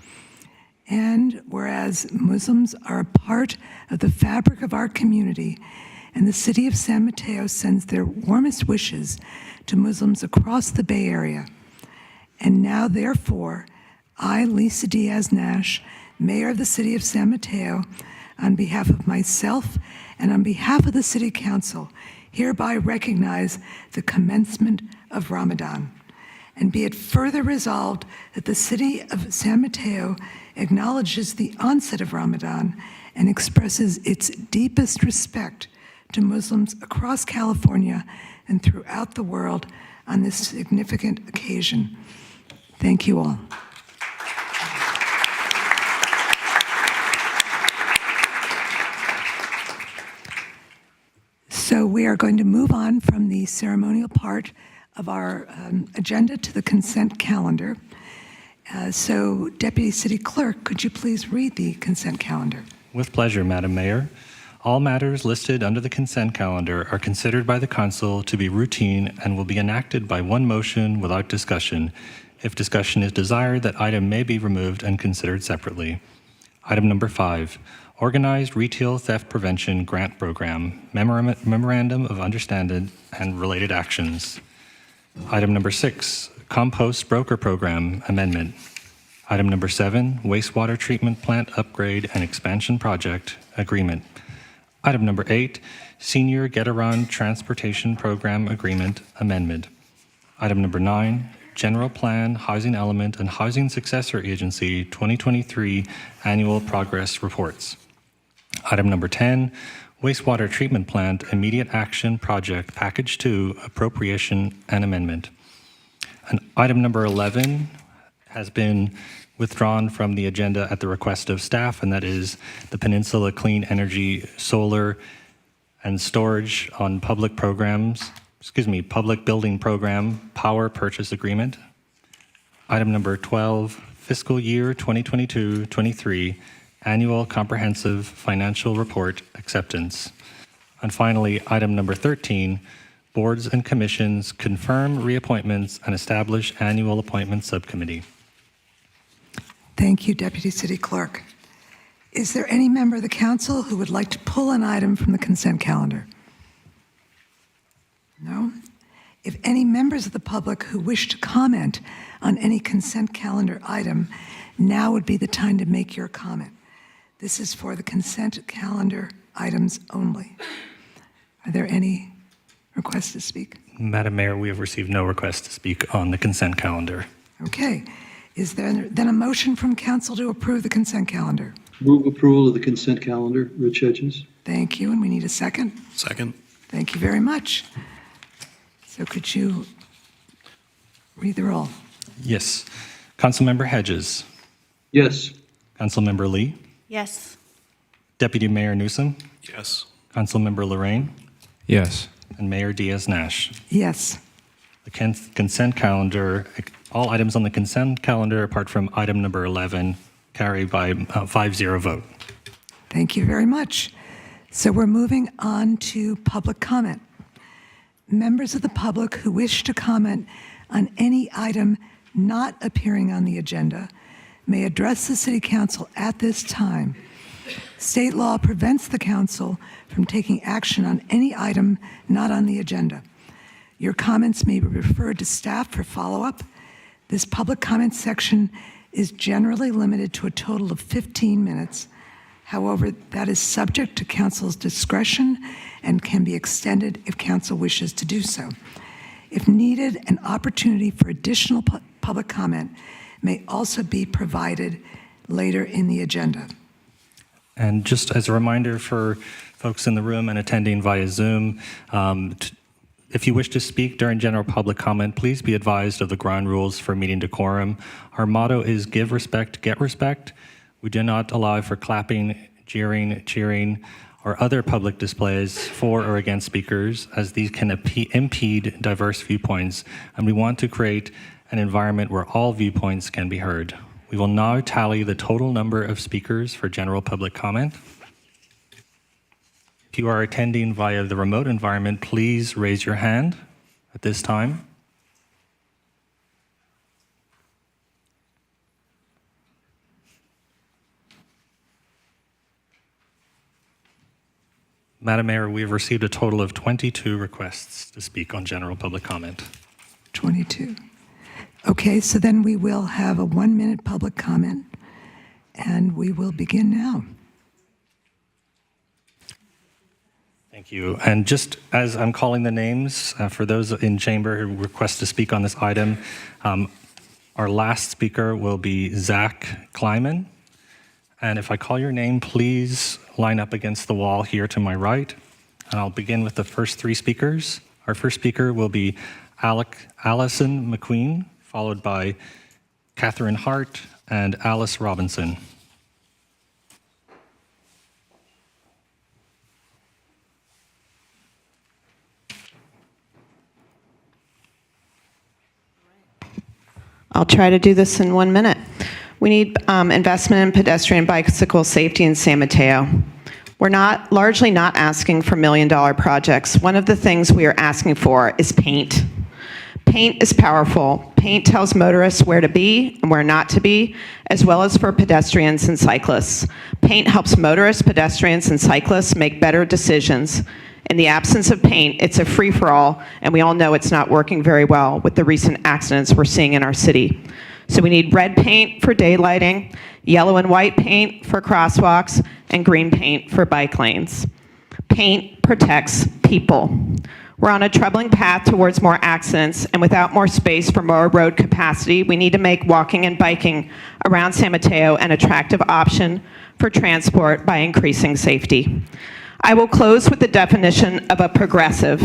And whereas Muslims are a part of the fabric of our community, and the city of San Mateo sends their warmest wishes to Muslims across the Bay Area. And now, therefore, I, Lisa Diaz-Nash, Mayor of the City of San Mateo, on behalf of myself and on behalf of the City Council, hereby recognize the commencement of Ramadan. And be it further resolved that the City of San Mateo acknowledges the onset of Ramadan and expresses its deepest respect to Muslims across California and throughout the world on this significant occasion. Thank you all. So we are going to move on from the ceremonial part of our agenda to the consent calendar. So Deputy City Clerk, could you please read the consent calendar? With pleasure, Madam Mayor. All matters listed under the consent calendar are considered by the Council to be routine and will be enacted by one motion without discussion. If discussion is desired, that item may be removed and considered separately. Item number 5, Organized Retail Theft Prevention Grant Program, Memorandum of Understanding and Related Actions. Item number 6, Compost Broker Program Amendment. Item number 7, Wastewater Treatment Plant Upgrade and Expansion Project Agreement. Item number 8, Senior Get-Around Transportation Program Agreement Amendment. Item number 9, General Plan, Housing Element, and Housing Successor Agency 2023 Annual Progress Reports. Item number 10, Wastewater Treatment Plant Immediate Action Project Package 2 Appropriation and Amendment. And item number 11, has been withdrawn from the agenda at the request of staff, and that is the Peninsula Clean Energy Solar and Storage on Public Building Program Power Purchase Agreement. Item number 12, Fiscal Year 2022-23 Annual Comprehensive Financial Report Acceptance. And finally, item number 13, Boards and Commissions confirm reappointments and establish annual appointment subcommittee. Thank you, Deputy City Clerk. Is there any member of the council who would like to pull an item from the consent calendar? No? If any members of the public who wish to comment on any consent calendar item, now would be the time to make your comment. This is for the consent calendar items only. Are there any requests to speak? Madam Mayor, we have received no requests to speak on the consent calendar. Okay. Is there then a motion from council to approve the consent calendar? Move approval of the consent calendar. Rich Hedges. Thank you, and we need a second. Second. Thank you very much. So could you read the roll? Yes. Councilmember Hedges. Yes. Councilmember Lee. Yes. Deputy Mayor Newsom. Yes. Councilmember Lorraine. Yes. And Mayor Diaz-Nash. Yes. The consent calendar, all items on the consent calendar apart from item number 11 carry by 5-0 vote. Thank you very much. So we're moving on to public comment. Members of the public who wish to comment on any item not appearing on the agenda may address the City Council at this time. State law prevents the council from taking action on any item not on the agenda. Your comments may be referred to staff for follow-up. This public comment section is generally limited to a total of 15 minutes. However, that is subject to council's discretion and can be extended if council wishes to do so. If needed, an opportunity for additional public comment may also be provided later in the agenda. And just as a reminder for folks in the room and attending via Zoom, if you wish to speak during general public comment, please be advised of the ground rules for meeting decorum. Our motto is give respect, get respect. We do not allow for clapping, jeering, cheering, or other public displays for or against speakers, as these can impede diverse viewpoints, and we want to create an environment where all viewpoints can be heard. We will now tally the total number of speakers for general public comment. If you are attending via the remote environment, please raise your hand at this time. Madam Mayor, we have received a total of 22 requests to speak on general public comment. 22. Okay, so then we will have a 1-minute public comment, and we will begin now. Thank you. And just as I'm calling the names, for those in chamber who request to speak on this item, our last speaker will be Zach Kleiman. And if I call your name, please line up against the wall here to my right. And I'll begin with the first 3 speakers. Our first speaker will be Allison McQueen, followed by Catherine Hart and Alice Robinson. I'll try to do this in 1 minute. We need investment in pedestrian bicycle safety in San Mateo. We're largely not asking for $1 million projects. One of the things we are asking for is paint. Paint is powerful. Paint tells motorists where to be and where not to be, as well as for pedestrians and cyclists. Paint helps motorists, pedestrians, and cyclists make better decisions. In the absence of paint, it's a free-for-all, and we all know it's not working very well with the recent accidents we're seeing in our city. So we need red paint for daylighting, yellow and white paint for crosswalks, and green paint for bike lanes. Paint protects people. We're on a troubling path towards more accidents, and without more space for more road capacity, we need to make walking and biking around San Mateo an attractive option for transport by increasing safety. I will close with the definition of a progressive.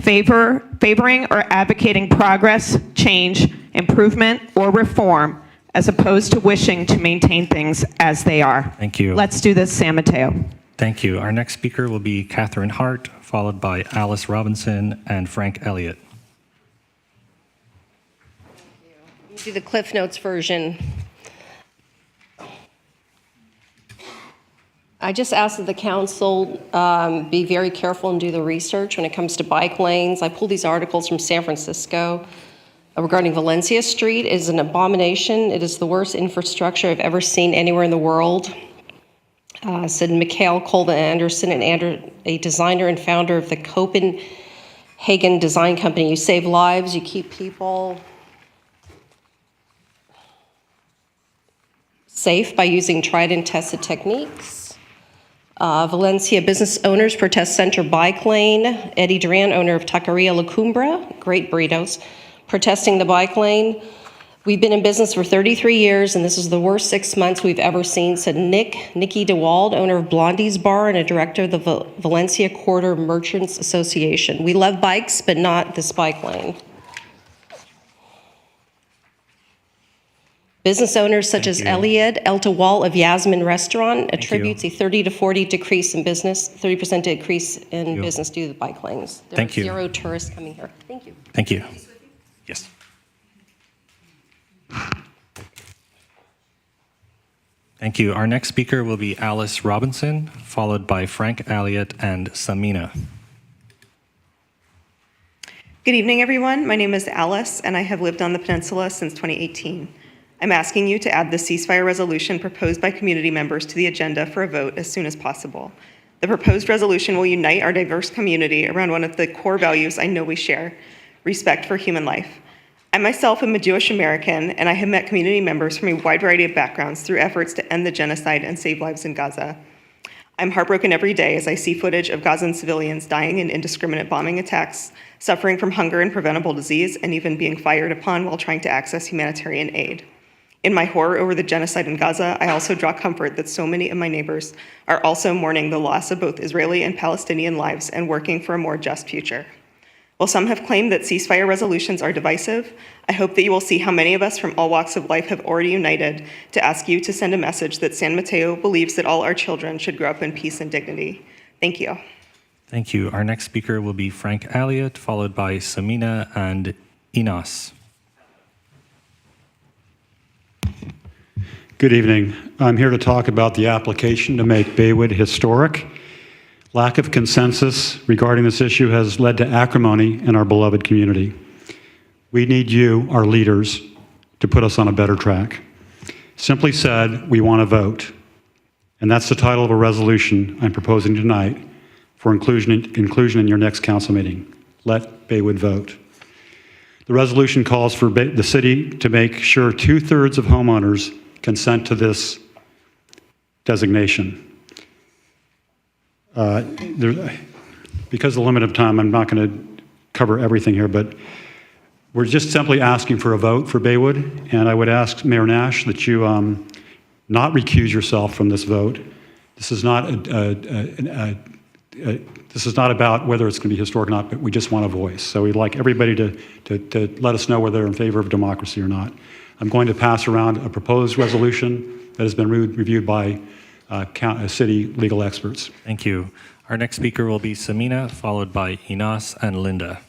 favoring or advocating progress, change, improvement, or reform, as opposed to wishing to maintain things as they are. Thank you. Let's do this, San Mateo. Thank you. Our next speaker will be Catherine Hart, followed by Alice Robinson and Frank Elliott. Do the Cliff Notes version. I just ask that the council be very careful and do the research when it comes to bike lanes. I pulled these articles from San Francisco regarding Valencia Street. It is an abomination. It is the worst infrastructure I've ever seen anywhere in the world. Said Mikhail Colvin Anderson, a designer and founder of the Copenhagen Design Company. You save lives, you keep people safe by using tried and tested techniques. Valencia business owners protest center bike lane. Eddie Duran, owner of Taqueria La Cumbra, great burritos, protesting the bike lane. We've been in business for 33 years, and this is the worst 6 months we've ever seen, said Nikki DeWald, owner of Blondie's Bar and a director of the Valencia Quarter Merchants Association. We love bikes, but not this bike lane. Business owners such as Elliot Eltawal of Yasmin Restaurant attributes a 30 to 40% decrease in business business due to the bike lanes. There Thank are you. 0 tourists coming here. Thank you. Thank you. Yes. Thank you. Our next speaker will be Alice Robinson, followed by Frank Elliott and Samina. Good evening, everyone. My name is Alice, and I have lived on the peninsula since 2018. I'm asking you to add the ceasefire resolution proposed by community members to the agenda for a vote as soon as possible. The proposed resolution will unite our diverse community around one of the core values I know we share, respect for human life. I myself am a Jewish American, and I have met community members from a wide variety of backgrounds through efforts to end the genocide and save lives in Gaza. I'm heartbroken every day as I see footage of Gazan civilians dying in indiscriminate bombing attacks, suffering from hunger and preventable disease, and even being fired upon while trying to access humanitarian aid. In my horror over the genocide in Gaza, I also draw comfort that so many of my neighbors are also mourning the loss of both Israeli and Palestinian lives and working for a more just future. While some have claimed that ceasefire resolutions are divisive, I hope that you will see how many of us from all walks of life have already united to ask you to send a message that San Mateo believes that all our children should grow up in peace and dignity. Thank you. Thank you. Our next speaker will be Frank Elliott, followed by Samina and Inas. Good evening. I'm here to talk about the application to make Baywood historic. Lack of consensus regarding this issue has led to acrimony in our beloved community. We need you, our leaders, to put us on a better track. Simply said, we want to vote. And that's the title of a resolution I'm proposing tonight for inclusion in your next council meeting. Let Baywood vote. The resolution calls for the city to make sure 2/3 of homeowners consent to this designation. Because of the limit of time, I'm not going to cover everything here, but we're just simply asking for a vote for Baywood, and I would ask Mayor Nash that you not recuse yourself from this vote. This is not this is not about whether it's going to be historic or not, but we just want a voice. So we'd like everybody to let us know whether they're in favor of democracy or not. I'm going to pass around a proposed resolution that has been reviewed by city legal experts. Thank you. Our next speaker will be Samina, followed by Inas and Linda.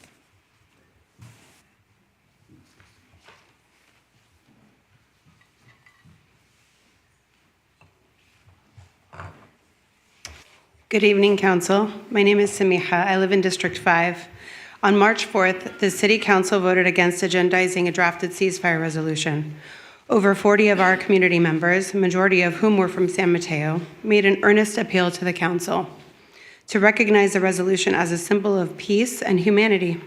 Good evening, Council. My name is Samiha. I live in District 5. On March 4th, the City Council voted against agendizing a drafted ceasefire resolution. Over 40 of our community members, majority of whom were from San Mateo, made an earnest appeal to the Council to recognize the resolution as a symbol of peace and humanity.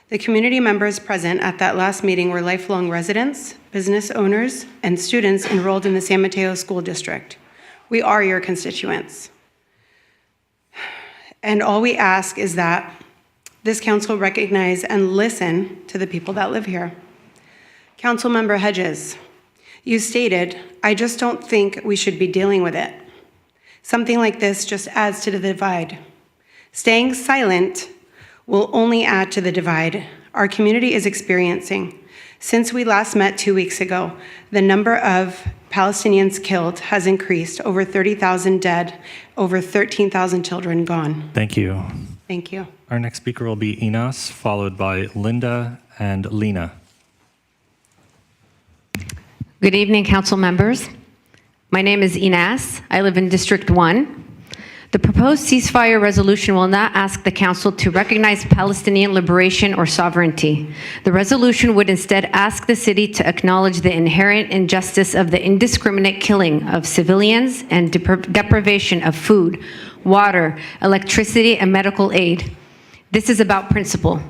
The community members present at that last meeting were lifelong residents, business owners, and students enrolled in the San Mateo School District. We are your constituents. And all we ask is that this council recognize and listen to the people that live here. Councilmember Hedges, you stated, "I just don't think we should be dealing with it. Something like this just adds to the divide. Staying silent will only add to the divide our community is experiencing. Since we last met 2 weeks ago, the number of Palestinians killed has increased, over 30,000 dead, over 13,000 children gone. Thank you. Thank you. Our next speaker will be Inas, followed by Linda and Lena. Good evening, council members. My name is Inas. I live in District 1. The proposed ceasefire resolution will not ask the council to recognize Palestinian liberation or sovereignty. The resolution would instead ask the city to acknowledge the inherent injustice of the indiscriminate killing of civilians and deprivation of food, water, electricity, and medical aid. This is about principle.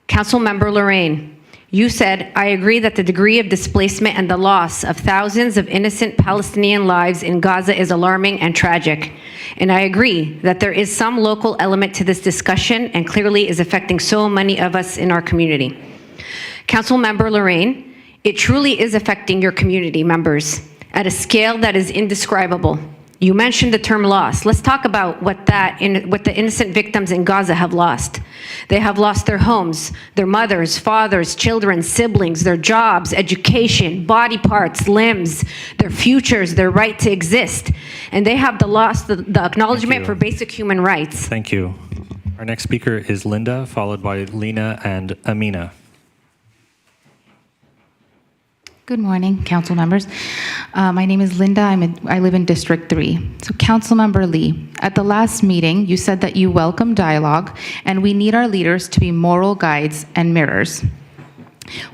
Councilmember Lorraine, you said, I agree that the degree of displacement and the loss of thousands of innocent Palestinian lives in Gaza is alarming and tragic. And I agree that there is some local element to this discussion and clearly is affecting so many of us in our community. Councilmember Lorraine, it truly is affecting your community members at a scale that is indescribable. You mentioned the term loss. Let's talk about what the innocent victims in Gaza have lost. They have lost their homes, their mothers, fathers, children, siblings, their jobs, education, body parts, limbs, their futures, their right to exist. And they have lost the acknowledgement for basic human rights. Thank you. Our next speaker is Linda, followed by Lena and Amina. Good morning, council members. My name is Linda. I live in District 3. So, Councilmember Lee, at the last meeting, you said that you welcome dialogue and we need our leaders to be moral guides and mirrors.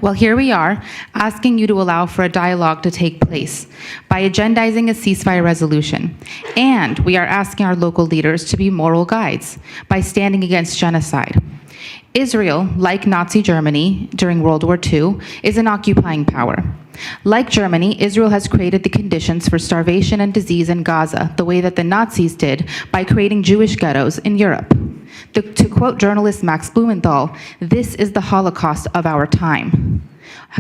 Well, here we are, asking you to allow for a dialogue to take place by agendizing a ceasefire resolution. And we are asking our local leaders to be moral guides by standing against genocide. Israel, like Nazi Germany during World War II, is an occupying power. Like Germany, Israel has created the conditions for starvation and disease in Gaza the way that the Nazis did by creating Jewish ghettos in Europe. To quote journalist Max Blumenthal, this is the Holocaust of our time.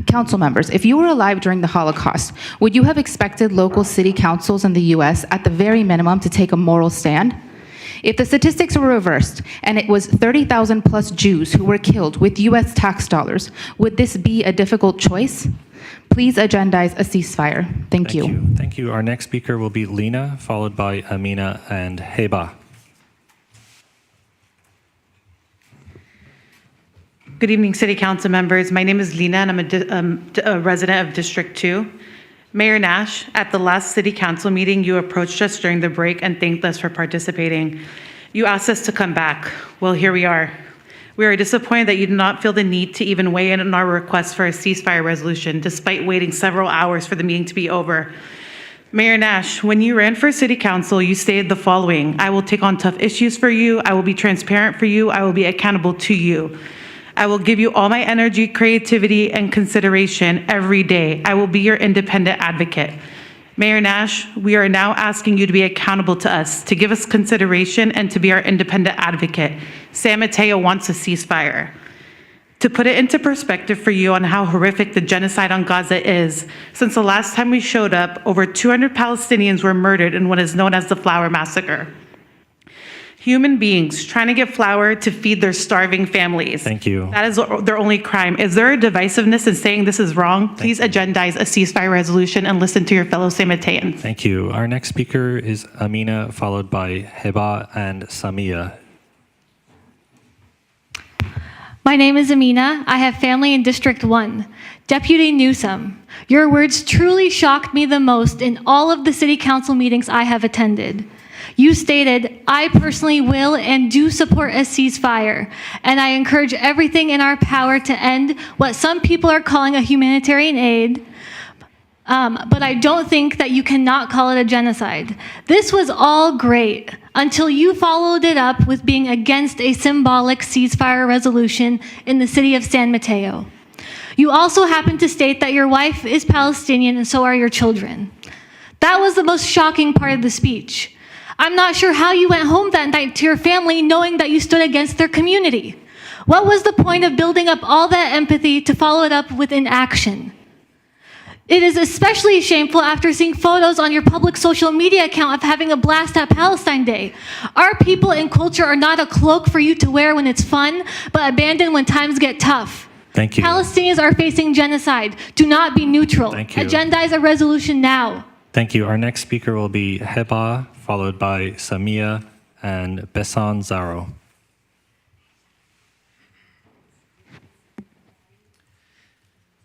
Council members, if you were alive during the Holocaust, would you have expected local city councils in the US at the very minimum to take a moral stand? If the statistics were reversed and it was 30,000 plus Jews who were killed with US tax dollars, would this be a difficult choice? Please agendize a ceasefire. Thank you. Thank you. Our next speaker will be Lena, followed by Amina and Heba. Good evening, City Council members. My name is Lena, and I'm a resident of District 2. Mayor Nash, at the last City Council meeting, you approached us during the break and thanked us for participating. You asked us to come back. Well, here we are. We are disappointed that you did not feel the need to even weigh in on our request for a ceasefire resolution, despite waiting several hours for the meeting to be over. Mayor Nash, when you ran for City Council, you stated the following: I will take on tough issues for you, I will be transparent for you, I will be accountable to you. I will give you all my energy, creativity, and consideration every day. I will be your independent advocate. Mayor Nash, we are now asking you to be accountable to us, to give us consideration, and to be our independent advocate. San Mateo wants a ceasefire. To put it into perspective for you on how horrific the genocide on Gaza is, since the last time we showed up, over 200 Palestinians were murdered in what is known as the Flower Massacre. Human beings trying to get flour to feed their starving families. Thank you. That is their only crime. Is there a divisiveness in saying this is wrong? Please agendize a ceasefire resolution and listen to your fellow San Mateans. Thank you. Our next speaker is Amina, followed by Heba and Samia. My name is Amina. I have family in District 1. Deputy Newsom, your words truly shocked me the most in all of the city council meetings I have attended. You stated, I personally will and do support a ceasefire, and I encourage everything in our power to end what some people are calling a humanitarian aid, but I don't think that you cannot call it a genocide. This was all great until you followed it up with being against a symbolic ceasefire resolution in the city of San Mateo. You also happen to state that your wife is Palestinian and so are your children. That was the most shocking part of the speech. I'm not sure how you went home that night to your family knowing that you stood against their community. What was the point of building up all that empathy to follow it up with inaction? It is especially shameful after seeing photos on your public social media account of having a blast at Palestine Day. Our people and culture are not a cloak for you to wear when it's fun, but abandoned when times get tough. Thank you. Palestinians are facing genocide. Do not be neutral. Thank you. Agendize a resolution now. Thank you. Our next speaker will be Heba, followed by Samia and Besan Zaro.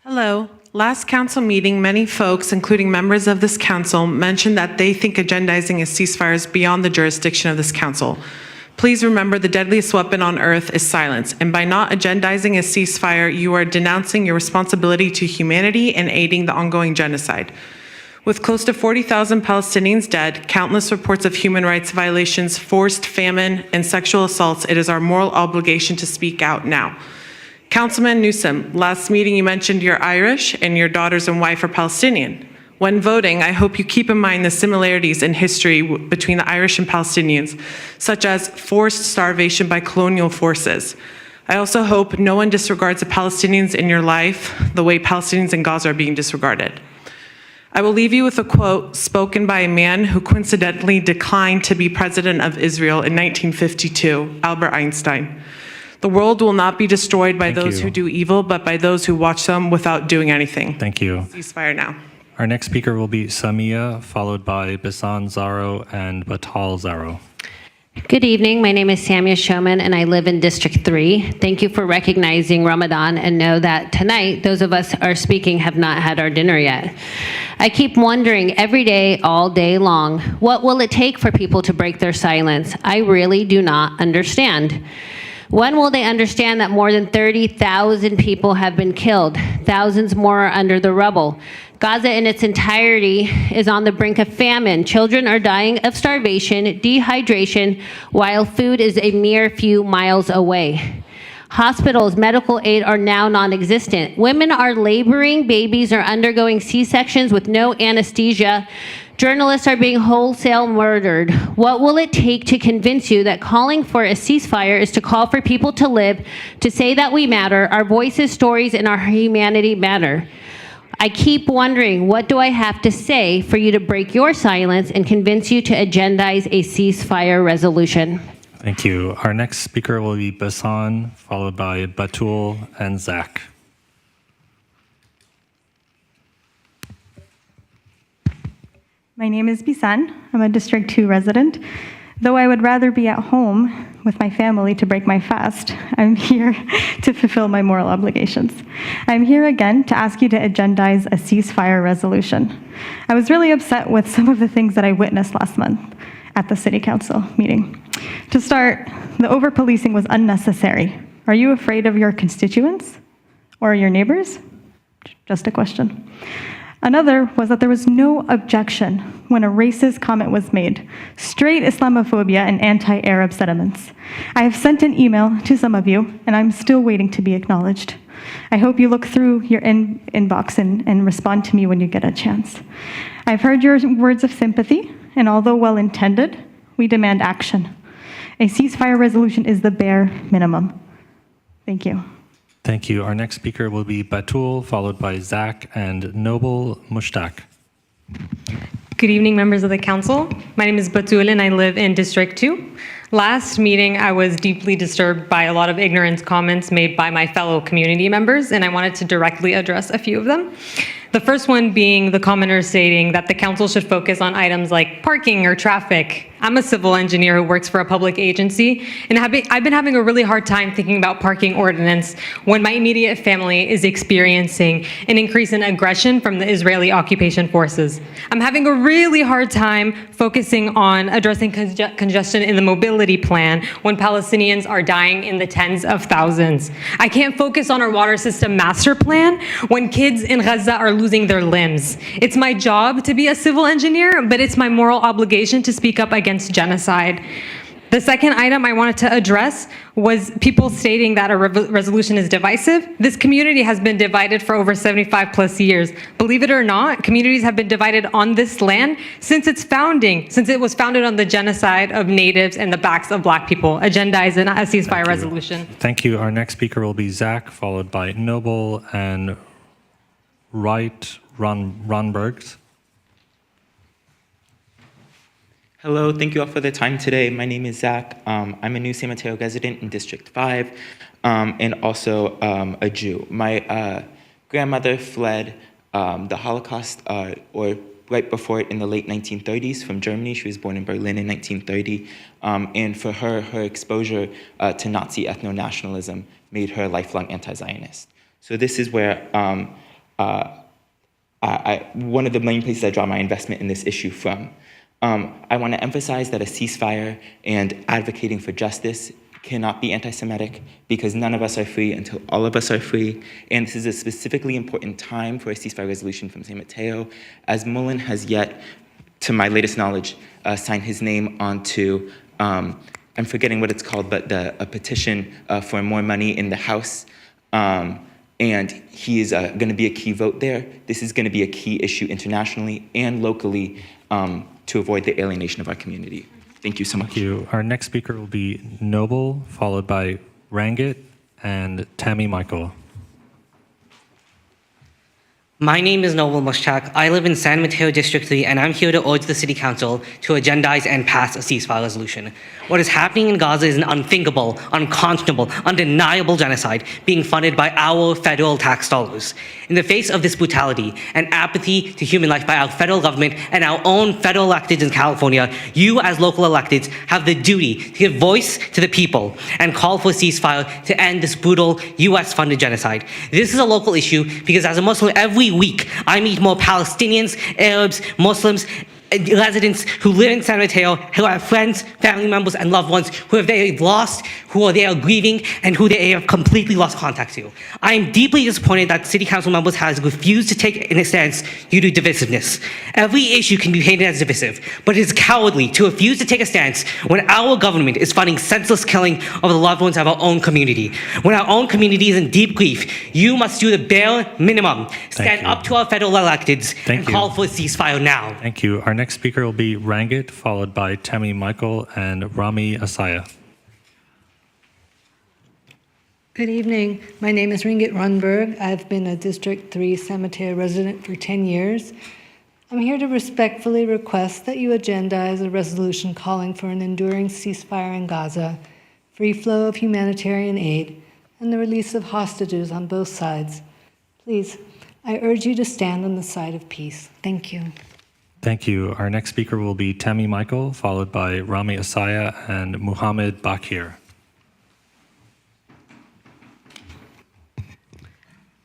Hello. Last council meeting, many folks, including members of this council, mentioned that they think agendizing a ceasefire is beyond the jurisdiction of this council. Please remember the deadliest weapon on earth is silence, and by not agendizing a ceasefire, you are denouncing your responsibility to humanity and aiding the ongoing genocide. With close to 40,000 Palestinians dead, countless reports of human rights violations, forced famine, and sexual assaults, it is our moral obligation to speak out now. Councilman Newsom, last meeting you mentioned you're Irish and your daughters and wife are Palestinian. When voting, I hope you keep in mind the similarities in history between the Irish and Palestinians, such as forced starvation by colonial forces. I also hope no one disregards the Palestinians in your life the way Palestinians in Gaza are being disregarded. I will leave you with a quote spoken by a man who coincidentally declined to be president of Israel in 1952, Albert Einstein. The world will not be destroyed by those who do evil, but by those who watch them without doing anything. Thank you. Ceasefire now. Our next speaker will be Samia, followed by Besan Zaro and Batal Zaro. Good evening. My name is Samia Showman, and I live in District 3. Thank you for recognizing Ramadan, and know that tonight, those of us are speaking have not had our dinner yet. I keep wondering every day, all day long, what will it take for people to break their silence? I really do not understand. When will they understand that more than 30,000 people have been killed? Thousands more are under the rubble. Gaza in its entirety is on the brink of famine. Children are dying of starvation, dehydration, while food is a mere few miles away. Hospitals, medical aid are now non-existent. Women are laboring, babies are undergoing C-sections with no anesthesia. Journalists are being wholesale murdered. What will it take to convince you that calling for a ceasefire is to call for people to live, to say that we matter, our voices, stories, and our humanity matter? I keep wondering, what do I have to say for you to break your silence and convince you to agendize a ceasefire resolution? Thank you. Our next speaker will be Besan, followed by Batul and Zach. My name is Bisan. I'm a District 2 resident. Though I would rather be at home with my family to break my fast, I'm here to fulfill my moral obligations. I'm here again to ask you to agendize a ceasefire resolution. I was really upset with some of the things that I witnessed last month at the City Council meeting. To start, the over-policing was unnecessary. Are you afraid of your constituents or your neighbors? Just a question. Another was that there was no objection when a racist comment was made. Straight Islamophobia and anti-Arab sentiments. I have sent an email to some of you, and I'm still waiting to be acknowledged. I hope you look through your inbox and respond to me when you get a chance. I've heard your words of sympathy, and although well-intended, we demand action. A ceasefire resolution is the bare minimum. Thank you. Thank you. Our next speaker will be Batul, followed by Zach and Noble Mushtaq. Good evening, members of the council. My name is Batul, and I live in District 2. Last meeting, I was deeply disturbed by a lot of ignorant comments made by my fellow community members, and I wanted to directly address a few of them. The first one being the commenters stating that the council should focus on items like parking or traffic. I'm a civil engineer who works for a public agency, and I've been having a really hard time thinking about parking ordinance when my immediate family is experiencing an increase in aggression from the Israeli occupation forces. I'm having a really hard time focusing on addressing congestion in the mobility plan when Palestinians are dying in the tens of thousands. I can't focus on our water system master plan when kids in Gaza are losing their limbs. It's my job to be a civil engineer, but it's my moral obligation to speak up against genocide. The second item I wanted to address was people stating that a resolution is divisive. This community has been divided for over 75 plus years. Believe it or not, communities have been divided on this land since its founding, since it was founded on the genocide of natives and the backs of Black people. Agendize a ceasefire resolution. Thank you. Our next speaker will be Zach, followed by Noble and Ronbergs. Hello, thank you all for the time today. My name is Zach. I'm a new San Mateo resident in District 5 and also a Jew. My grandmother fled the Holocaust or right before it in the late 1930s from Germany. She was born in Berlin in 1930. And for her, her exposure to Nazi ethno-nationalism made her a lifelong anti-Zionist. So this is where one of the main places I draw my investment in this issue from. I want to emphasize that a ceasefire and advocating for justice cannot be anti-Semitic because none of us are free until all of us are free. And this is a specifically important time for a ceasefire resolution from San Mateo, as Mullen has yet, to my latest knowledge, signed his name onto, I'm forgetting what it's called, but a petition for more money in the House. And he is going to be a key vote there. This is going to be a key issue internationally and locally to avoid the alienation of our community. Thank you so much. Thank you. Our next speaker will be Noble, followed by Rangit and Tammy Michael. My name is Noble Mushtak. I live in San Mateo District 3, and I'm here to urge the City Council to agendize and pass a ceasefire resolution. What is happening in Gaza is an unthinkable, unconscionable, undeniable genocide being funded by our federal tax dollars. In the face of this brutality and apathy to human life by our federal government and our own federal electeds in California, you as local electeds have the duty to give voice to the people and call for a ceasefire to end this brutal US-funded genocide. This is a local issue because as a Muslim, every week I meet more Palestinians, Arabs, Muslims, residents who live in San Mateo, who have friends, family members, and loved ones who they have lost, who they are grieving, and who they have completely lost contact to. I am deeply disappointed that City Council members has refused to take a stance due to divisiveness. Every issue can be painted as divisive, but it is cowardly to refuse to take a stance when our government is funding senseless killing of the loved ones of our own community. When our own community is in deep grief, you must do the bare minimum. Stand up to our federal electeds and call for a ceasefire now. Thank you. Our next speaker will be Rangit, followed by Tammy Michael and Rami Asaya. Good evening. My name is Ringit Runberg. I've been a District 3 San Mateo resident for 10 years. I'm here to respectfully request that you agendize a resolution calling for an enduring ceasefire in Gaza, free flow of humanitarian aid, and the release of hostages on both sides. Please, I urge you to stand on the side of peace. Thank you. Thank you. Our next speaker will be Tammy Michael, followed by Rami Asaya and Muhammad Bakir.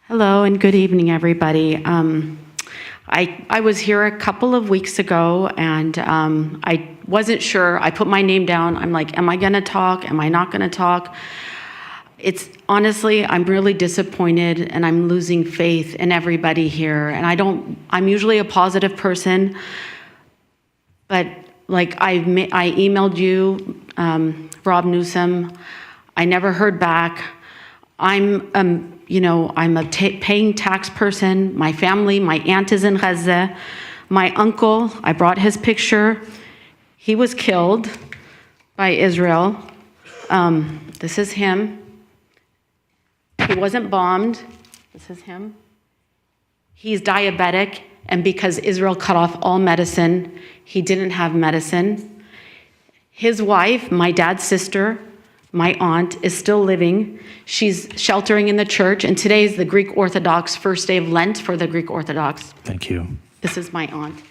Hello and good evening, everybody. I was here a couple of weeks ago and I wasn't sure. I put my name down. I'm like, am I going to talk? Am I not going to talk? It's honestly, I'm really disappointed and I'm losing faith in everybody here. And I'm usually a positive person, but like I emailed you, Rob Newsom. I never heard back. I'm a paying tax person. My family, my aunt is in Gaza. My uncle, I brought his picture. He was killed by Israel. This is him. He wasn't bombed. This is him. He's diabetic, and because Israel cut off all medicine, he didn't have medicine. His wife, my dad's sister, my aunt, is still living. She's sheltering in the church, and today is the Greek Orthodox first day of Lent for the Greek Orthodox. Thank you. This is my aunt.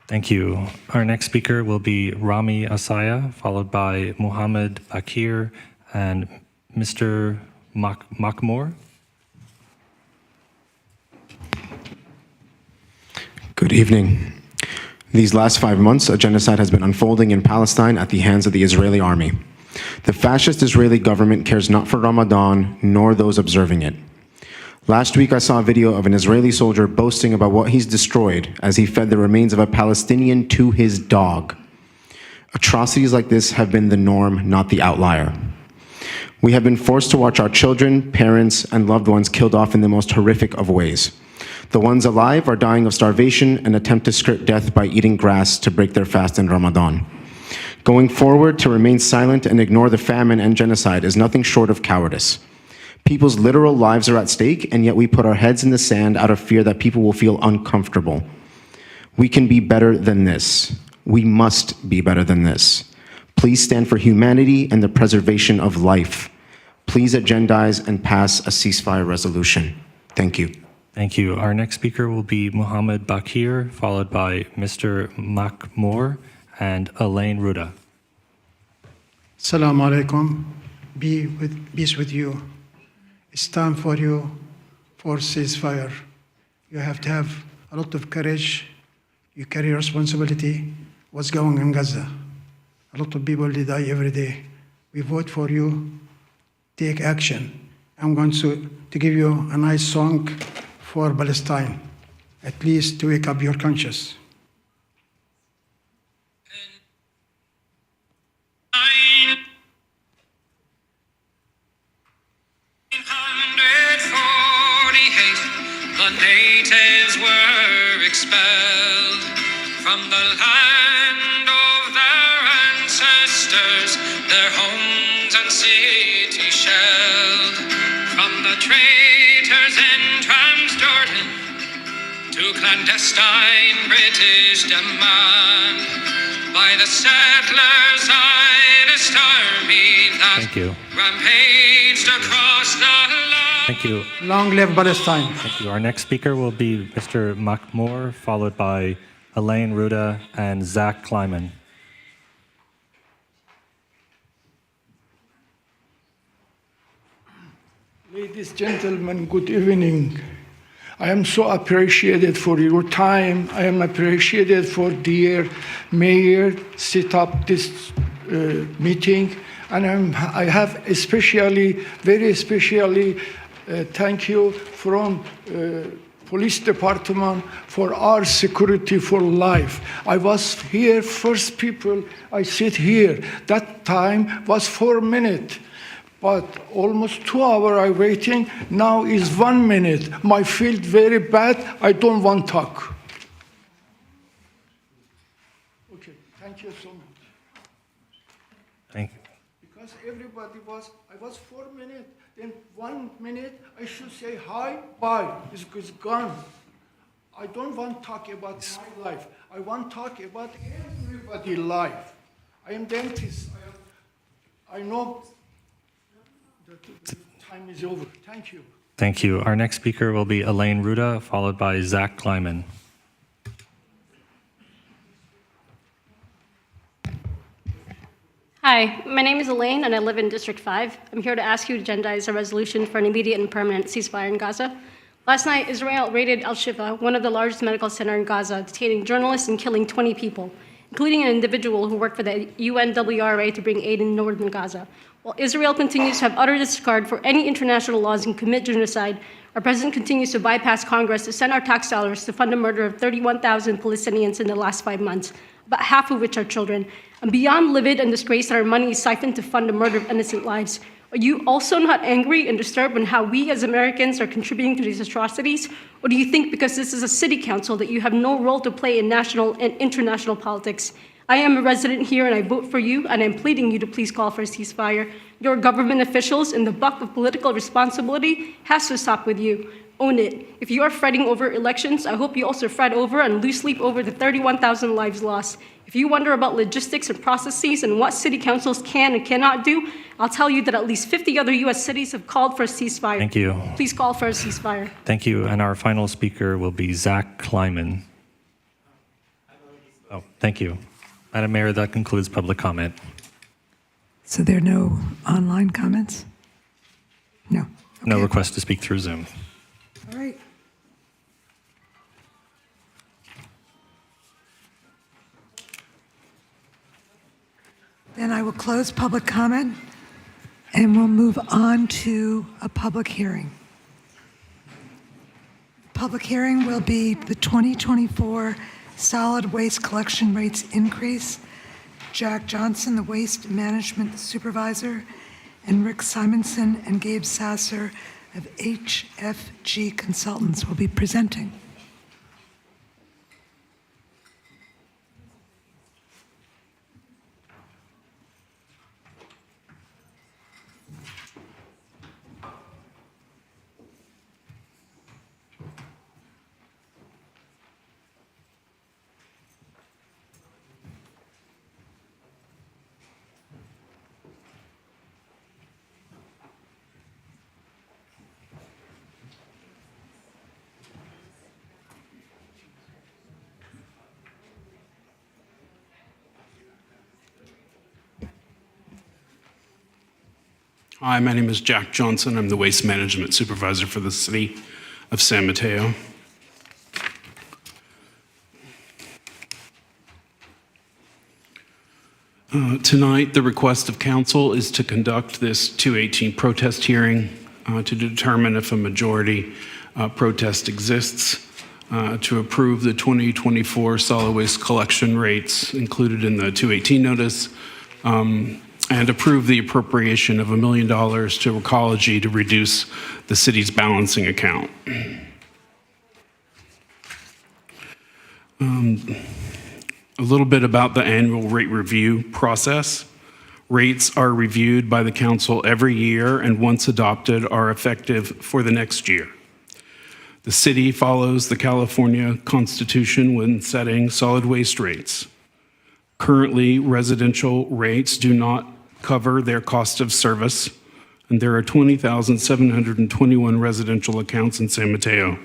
Thank you. Our next speaker will be Rami Asaya, followed by Muhammad Bakir and Mr. Makmour. Good evening. These last 5 months, a genocide has been unfolding in Palestine at the hands of the Israeli army. The fascist Israeli government cares not for Ramadan nor those observing it. Last week, I saw a video of an Israeli soldier boasting about what he's destroyed as he fed the remains of a Palestinian to his dog. Atrocities like this have been the norm, not the outlier. We have been forced to watch our children, parents, and loved ones killed off in the most horrific of ways. The ones alive are dying of starvation and attempt to skirt death by eating grass to break their fast in Ramadan. Going forward, to remain silent and ignore the famine and genocide is nothing short of cowardice. People's literal lives are at stake, and yet we put our heads in the sand out of fear that people will feel uncomfortable. We can be better than this. We must be better than this. Please stand for humanity and the preservation of life. Please agendize and pass a ceasefire resolution. Thank you. Thank you. Our next speaker will be Mohammed Bakir, followed by Mr. Makmour and Elaine Ruda. Assalamu alaikum. Peace with you. It's time for you for ceasefire. You have to have a lot of courage. You carry responsibility. What's going on in Gaza? A lot of people they die every day. We vote for you. Take action. I'm going to give you a nice song for Palestine, at least to wake up your conscience. The natives were expelled from the land of their ancestors, their homes and cities shelled. From the traitors in Transjordan to clandestine British demand by the settlers' Zionist army that rampaged across the land. Thank you. Long live Palestine. Thank you. Our next speaker will be Mr. Makmour, followed by Elaine Ruda and Zach Kleiman. Ladies, gentlemen, good evening. I am so appreciated for your time. I am appreciated for dear mayor set up this meeting. And I have very especially, thank you from police department for our security for life. I was here, first people, I sit here. That time was 4 minutes, but almost 2 hours I waiting. Now is 1 minute. My feel very bad. I don't want to talk. Okay, thank you so much. Thank you. Because everybody I was 4 minutes, then 1 minute, I should say hi, bye, it's gone. I don't want to talk about my life. I want to talk about everybody's life. I am dentist. I know that the time is over. Thank you. Thank you. Our next speaker will be Elaine Ruda, followed by Zach Kleiman. Hi, my name is Elaine, and I live in District 5. I'm here to ask you to agendize a resolution for an immediate and permanent ceasefire in Gaza. Last night, Israel raided Al-Shifa, one of the largest medical centers in Gaza, detaining journalists and killing 20 people, including an individual who worked for the UNWRA to bring aid in northern Gaza. While Israel continues to have utter disregard for any international laws and commit genocide, our president continues to bypass Congress to send our tax dollars to fund the murder of 31,000 Palestinians in the last 5 months, about half of which are children. And beyond livid and disgraced that our money is siphoned to fund the murder of innocent lives, are you also not angry and disturbed on how we as Americans are contributing to these atrocities? Or do you think because this is a city council that you have no role to play in national and international politics? I am a resident here and I vote for you, and I'm pleading you to please call for a ceasefire. Your government officials and the buck of political responsibility has to stop with you. Own it. If you are fretting over elections, I hope you also fret over and lose sleep over the 31,000 lives lost. If you wonder about logistics and processes and what city councils can and cannot do, I'll tell you that at least 50 other U.S. cities have called for a ceasefire. Thank you. Please call for a ceasefire. Thank you. And our final speaker will be Zach Kleiman. Oh, thank you. Madam Mayor, that concludes public comment. So there are no online comments? No. No request to speak through Zoom. All right. Then I will close public comment and we'll move on to a public hearing. Public hearing will be the 2024 solid waste collection rates increase. Jack Johnson, the waste management supervisor, and Rick Simonson and Gabe Sasser of HFG Consultants will be presenting. Hi, my name is Jack Johnson. I'm the Waste Management Supervisor for the City of San Mateo. Tonight, the request of council is to conduct this 218 protest hearing to determine if a majority protest exists, to approve the 2024 solid waste collection rates included in the 218 notice, and approve the appropriation of $1 million to Recology to reduce the city's balancing account. A little bit about the annual rate review process. Rates are reviewed by the council every year, and once adopted are effective for the next year. The city follows the California Constitution when setting solid waste rates. Currently, residential rates do not cover their cost of service, and there are 20,721 residential accounts in San Mateo.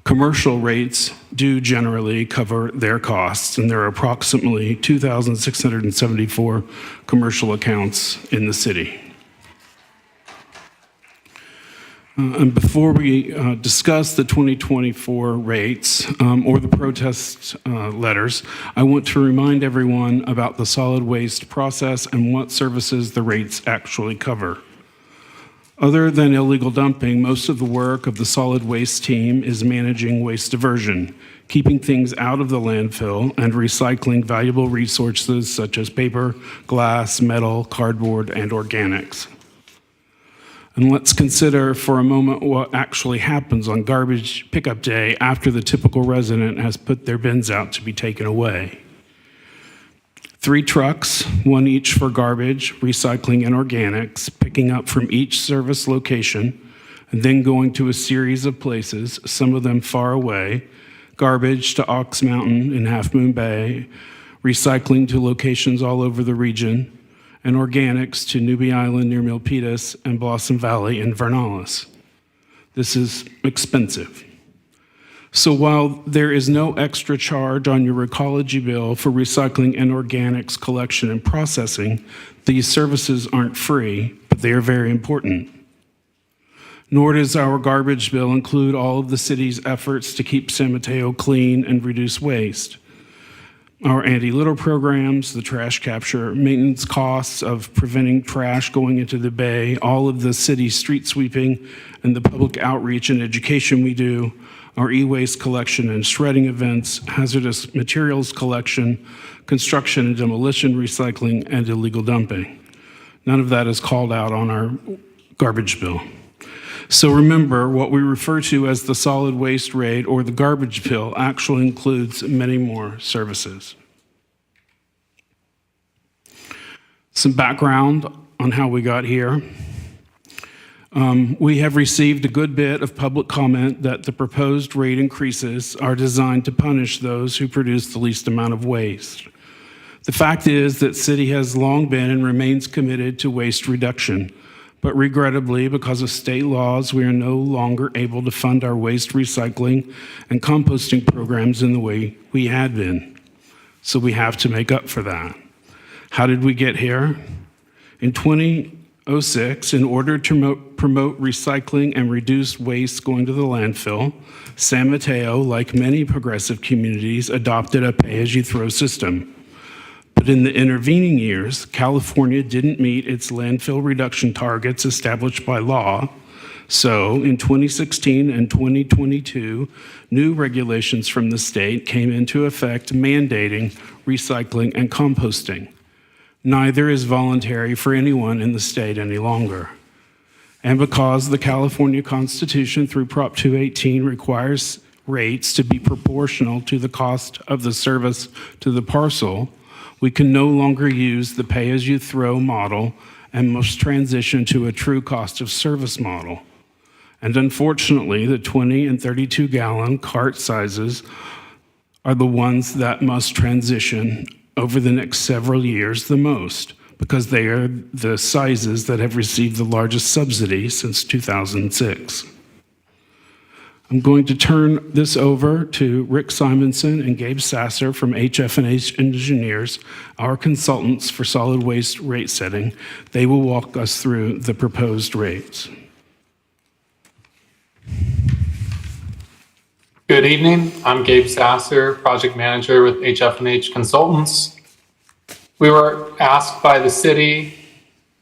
Commercial rates do generally cover their costs, and there are approximately 2,674 commercial accounts in the city. And before we discuss the 2024 rates or the protest letters, I want to remind everyone about the solid waste process and what services the rates actually cover. Other than illegal dumping, most of the work of the solid waste team is managing waste diversion, keeping things out of the landfill, and recycling valuable resources such as paper, glass, metal, cardboard, and organics. And let's consider for a moment what actually happens on garbage pickup day after the typical resident has put their bins out to be taken away. 3 trucks, 1 each for garbage, recycling, and organics, picking up from each service location, and then going to a series of places, some of them far away, garbage to Ox Mountain in Half Moon Bay, recycling to locations all over the region, and organics to Newbie Island near Milpitas and Blossom Valley in Vernalis. This is expensive. So while there is no extra charge on your Recology bill for recycling and organics collection and processing, these services aren't free, but they are very important. Nor does our garbage bill include all of the city's efforts to keep San Mateo clean and reduce waste. Our anti-litter programs, the trash capture, maintenance costs of preventing trash going into the bay, all of the city street sweeping, and the public outreach and education we do, our e-waste collection and shredding events, hazardous materials collection, construction and demolition recycling, and illegal dumping. None of that is called out on our garbage bill. So remember, what we refer to as the solid waste rate or the garbage bill actually includes many more services. Some background on how we got here. We have received a good bit of public comment that the proposed rate increases are designed to punish those who produce the least amount of waste. The fact is that city has long been and remains committed to waste reduction, but regrettably, because of state laws, we are no longer able to fund our waste recycling and composting programs in the way we had been. So we have to make up for that. How did we get here? In 2006, in order to promote recycling and reduce waste going to the landfill, San Mateo, like many progressive communities, adopted a pay-as-you-throw system. But in the intervening years, California didn't meet its landfill reduction targets established by law. So in 2016 and 2022, new regulations from the state came into effect mandating recycling and composting. Neither is voluntary for anyone in the state any longer. And because the California Constitution through Prop 218 requires rates to be proportional to the cost of the service to the parcel, we can no longer use the pay-as-you-throw model and must transition to a true cost of service model. And unfortunately, the 20 and 32-gallon cart sizes are the ones that must transition over the next several years the most, because they are the sizes that have received the largest subsidy since 2006. I'm going to turn this over to Rick Simonson and Gabe Sasser from HF&H Engineers, our consultants for solid waste rate setting. They will walk us through the proposed rates. Good evening. I'm Gabe Sasser, project manager with HF&H Consultants. We were asked by the city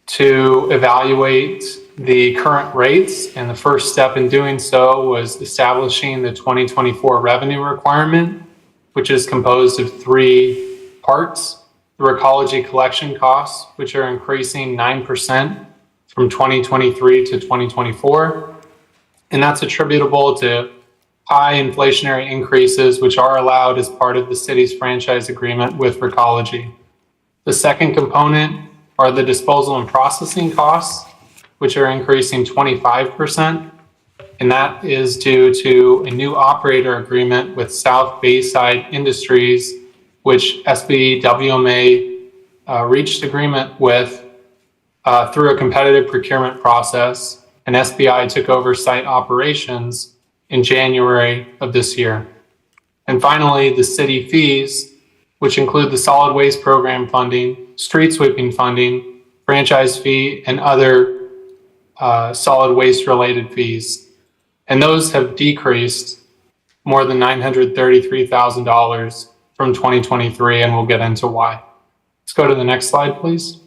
to evaluate the current rates, and the first step in doing so was establishing the 2024 revenue requirement, which is composed of 3 parts. The Recology collection costs, which are increasing 9% from 2023 to 2024, and that's attributable to high inflationary increases, which are allowed as part of the city's franchise agreement with Recology. The second component are the disposal and processing costs, which are increasing 25%, and that is due to a new operator agreement with South Bayside Industries, which SBWMA reached agreement with through a competitive procurement process, and SBI took over site operations in January of this year. And finally, the city fees, which include the solid waste program funding, street sweeping funding, franchise fee, and other solid waste related fees. And those have decreased more than $933,000 from 2023, and we'll get into why. Let's go to the next slide, please.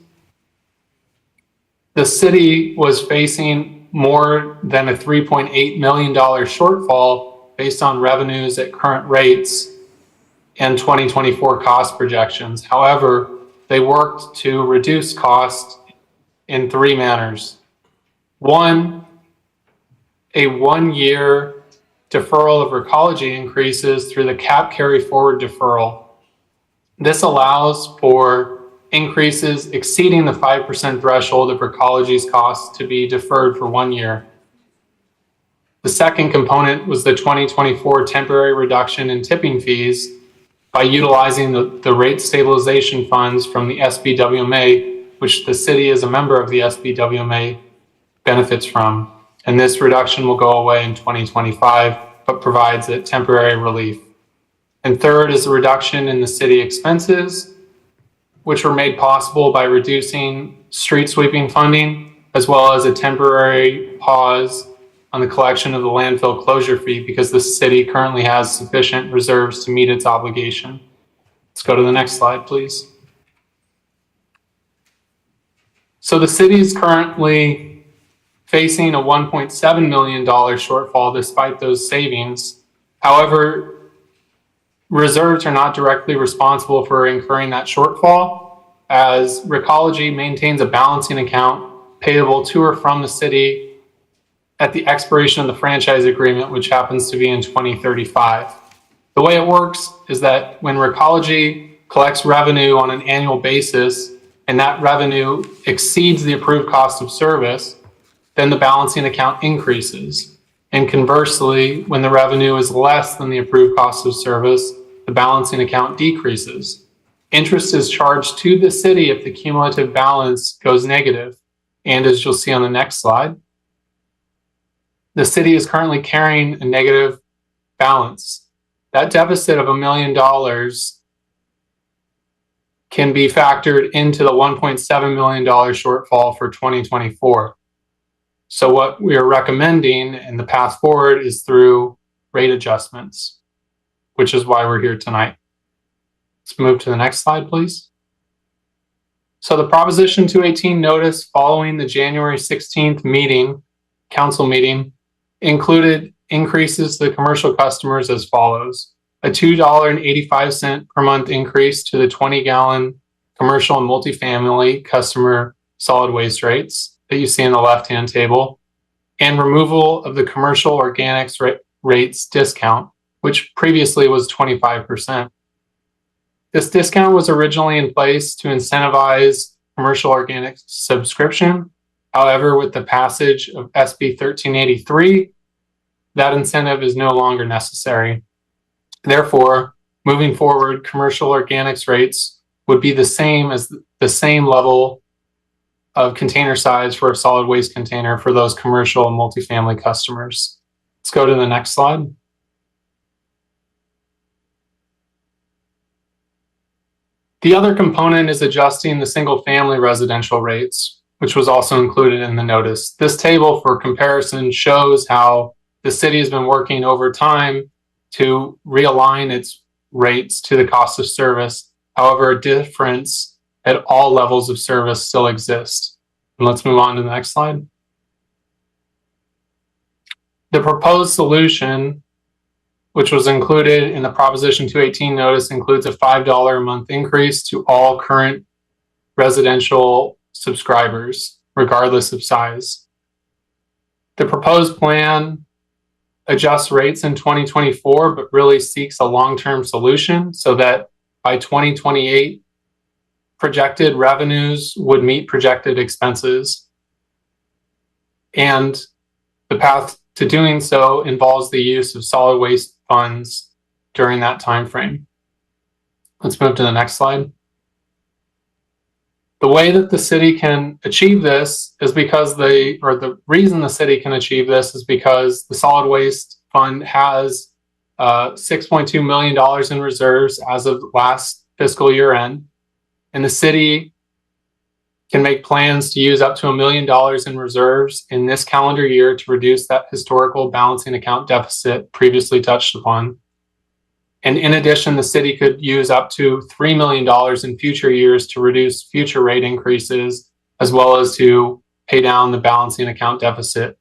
The city was facing more than a $3.8 million shortfall based on revenues at current rates and 2024 cost projections. However, they worked to reduce costs in 3 manners. 1, a 1-year deferral of Recology increases through the cap carry forward deferral. This allows for increases exceeding the 5% threshold of Recology's costs to be deferred for 1 year. The second component was the 2024 temporary reduction in tipping fees by utilizing the rate stabilization funds from the SBWMA, which the city is a member of the SBWMA, benefits from. And this reduction will go away in 2025, but provides a temporary relief. And third is a reduction in the city expenses, which were made possible by reducing street sweeping funding, as well as a temporary pause on the collection of the landfill closure fee because the city currently has sufficient reserves to meet its obligation. Let's go to the next slide, please. So the city is currently facing a $1.7 million shortfall despite those savings. However, reserves are not directly responsible for incurring that shortfall, as Recology maintains a balancing account payable to or from the city at the expiration of the franchise agreement, which happens to be in 2035. The way it works is that when Recology collects revenue on an annual basis and that revenue exceeds the approved cost of service, then the balancing account increases. And conversely, when the revenue is less than the approved cost of service, the balancing account decreases. Interest is charged to the city if the cumulative balance goes negative. And as you'll see on the next slide, the city is currently carrying a negative balance. That deficit of $1 million can be factored into the $1.7 million shortfall for 2024. So what we are recommending in the path forward is through rate adjustments, which is why we're here tonight. Let's move to the next slide, please. So the Proposition 218 notice following the January 16th meeting, council meeting, included increases to the commercial customers as follows. A $2.85 per month increase to the 20-gallon commercial and multifamily customer solid waste rates that you see in the left-hand table, and removal of the commercial organics rates discount, which previously was 25%. This discount was originally in place to incentivize commercial organic subscription. However, with the passage of SB 1383, that incentive is no longer necessary. Therefore, moving forward, commercial organics rates would be the same as the same level of container size for a solid waste container for those commercial and multifamily customers. Let's go to the next slide. The other component is adjusting the single-family residential rates, which was also included in the notice. This table for comparison shows how the city has been working over time to realign its rates to the cost of service. However, a difference at all levels of service still exists. And let's move on to the next slide. The proposed solution, which was included in the Proposition 218 notice, includes a $5 a month increase to all current residential subscribers, regardless of size. The proposed plan adjusts rates in 2024, but really seeks a long-term solution so that by 2028, projected revenues would meet projected expenses. And the path to doing so involves the use of solid waste funds during that time frame. Let's move to the next slide. The way that the city can achieve this is because the reason the city can achieve this is because the solid waste fund has $6.2 million in reserves as of last fiscal year end, and the city can make plans to use up to $1 million in reserves in this calendar year to reduce that historical balancing account deficit previously touched upon. And in addition, the city could use up to $3 million in future years to reduce future rate increases, as well as to pay down the balancing account deficit.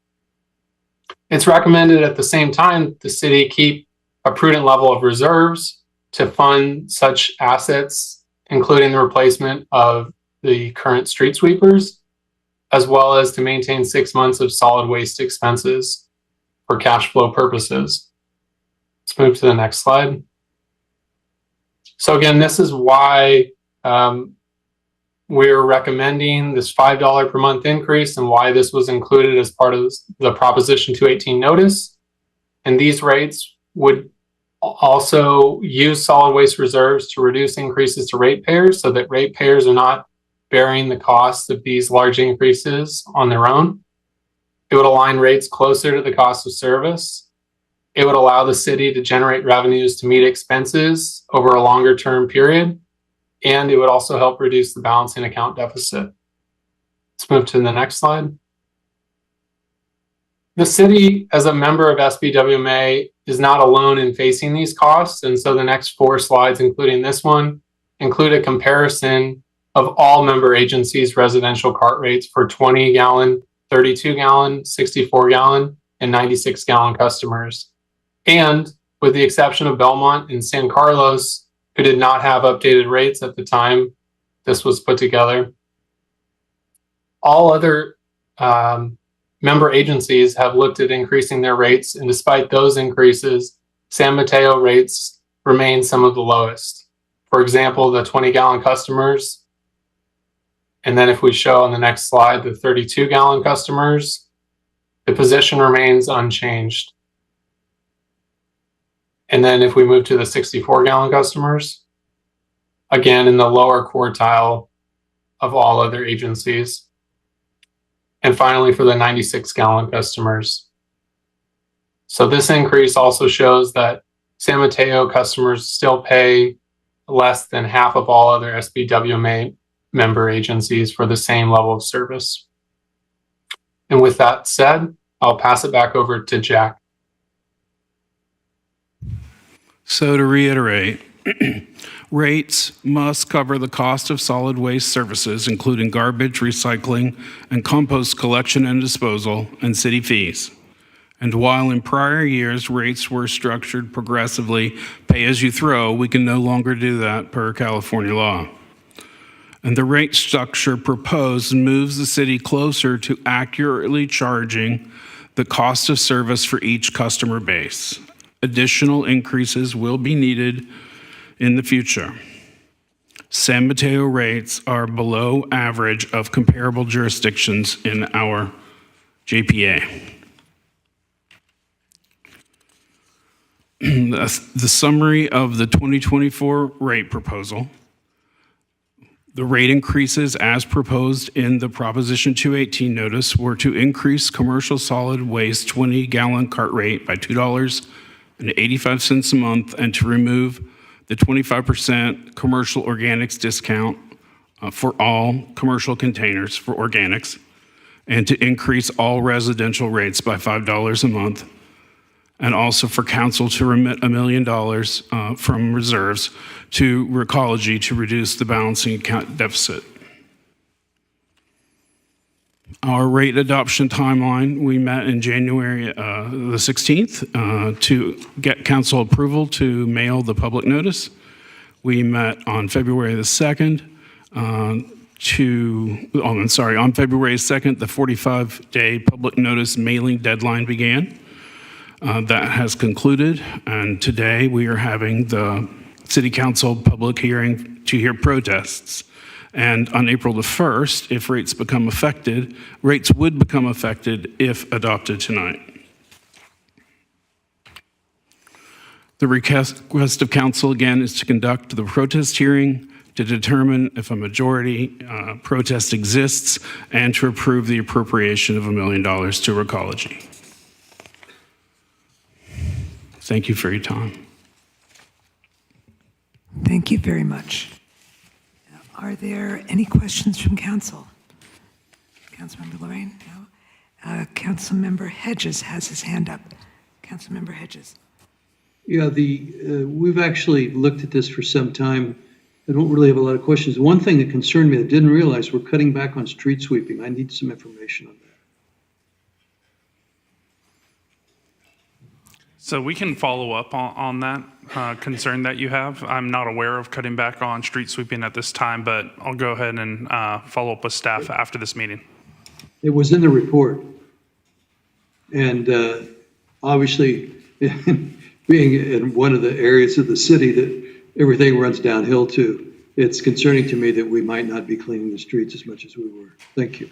It's recommended at the same time the city keep a prudent level of reserves to fund such assets, including the replacement of the current street sweepers, as well as to maintain 6 months of solid waste expenses for cash flow purposes. Let's move to the next slide. So again, this is why we're recommending this $5 per month increase and why this was included as part of the Proposition 218 notice. And these rates would also use solid waste reserves to reduce increases to ratepayers so that ratepayers are not bearing the cost of these large increases on their own. It would align rates closer to the cost of service. It would allow the city to generate revenues to meet expenses over a longer term period. And it would also help reduce the balancing account deficit. Let's move to the next slide. The city, as a member of SBWMA, is not alone in facing these costs. And so the next 4 slides, including this one, include a comparison of all member agencies' residential cart rates for 20-gallon, 32-gallon, 64-gallon, and 96-gallon customers. And with the exception of Belmont and San Carlos, who did not have updated rates at the time this was put together, all other member agencies have looked at increasing their rates, and despite those increases, San Mateo rates remain some of the lowest. For example, the 20-gallon customers, and then if we show on the next slide the 32-gallon customers, the position remains unchanged. And then if we move to the 64-gallon customers, again in the lower quartile of all other agencies. And finally, for the 96-gallon customers. So this increase also shows that San Mateo customers still pay less than half of all other SBWMA member agencies for the same level of service. And with that said, I'll pass it back over to Jack. So to reiterate, rates must cover the cost of solid waste services, including garbage, recycling, and compost collection and disposal, and city fees. And while in prior years rates were structured progressively pay as you throw, we can no longer do that per California law. And the rate structure proposed moves the city closer to accurately charging the cost of service for each customer base. Additional increases will be needed in the future. San Mateo rates are below average of comparable jurisdictions in our JPA. The summary of the 2024 rate proposal. The rate increases as proposed in the Proposition 218 notice were to increase commercial solid waste 20-gallon cart rate by $2.85 a month and to remove the 25% commercial organics discount for all commercial containers for organics, and to increase all residential rates by $5 a month, and also for council to remit $1 million from reserves to Recology to reduce the balancing account deficit. Our rate adoption timeline, we met in January the 16th to get council approval to mail the public notice. We met on February the 2nd on February 2nd, the 45-day public notice mailing deadline began. That has concluded, and today we are having the City Council public hearing to hear protests. And on April the 1st, if rates would become affected if adopted tonight. The request of council again is to conduct the protest hearing to determine if a majority protest exists and to approve the appropriation of $1 million to Recology. Thank you for your time. Thank you very much. Are there any questions from council? Councilmember Lorraine? No. Councilmember Hedges has his hand up. Councilmember Hedges. Yeah, we've actually looked at this for some time. I don't really have a lot of questions. One thing that concerned me, I didn't realize, we're cutting back on street sweeping. I need some information on that. So we can follow up on that concern that you have. I'm not aware of cutting back on street sweeping at this time, but I'll go ahead and follow up with staff after this meeting. It was in the report. And obviously, being in one of the areas of the city that everything runs downhill to, it's concerning to me that we might not be cleaning the streets as much as we were. Thank you.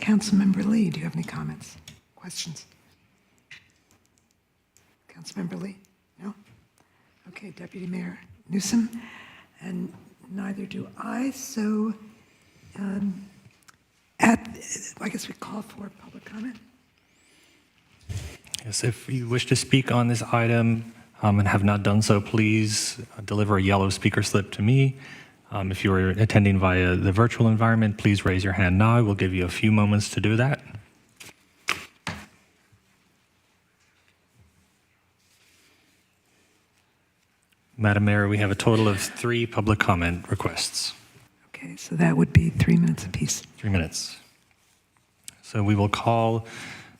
Councilmember Lee, do you have any comments, questions? Councilmember Lee? No? Okay, Deputy Mayor Newsom? And neither do I, so I guess we call for public comment. Yes, if you wish to speak on this item and have not done so, please deliver a yellow speaker slip to me. If you are attending via the virtual environment, please raise your hand now. We'll give you a few moments to do that. Madam Mayor, we have a total of 3 public comment requests. Okay, so that would be 3 minutes apiece. 3 minutes. So we will call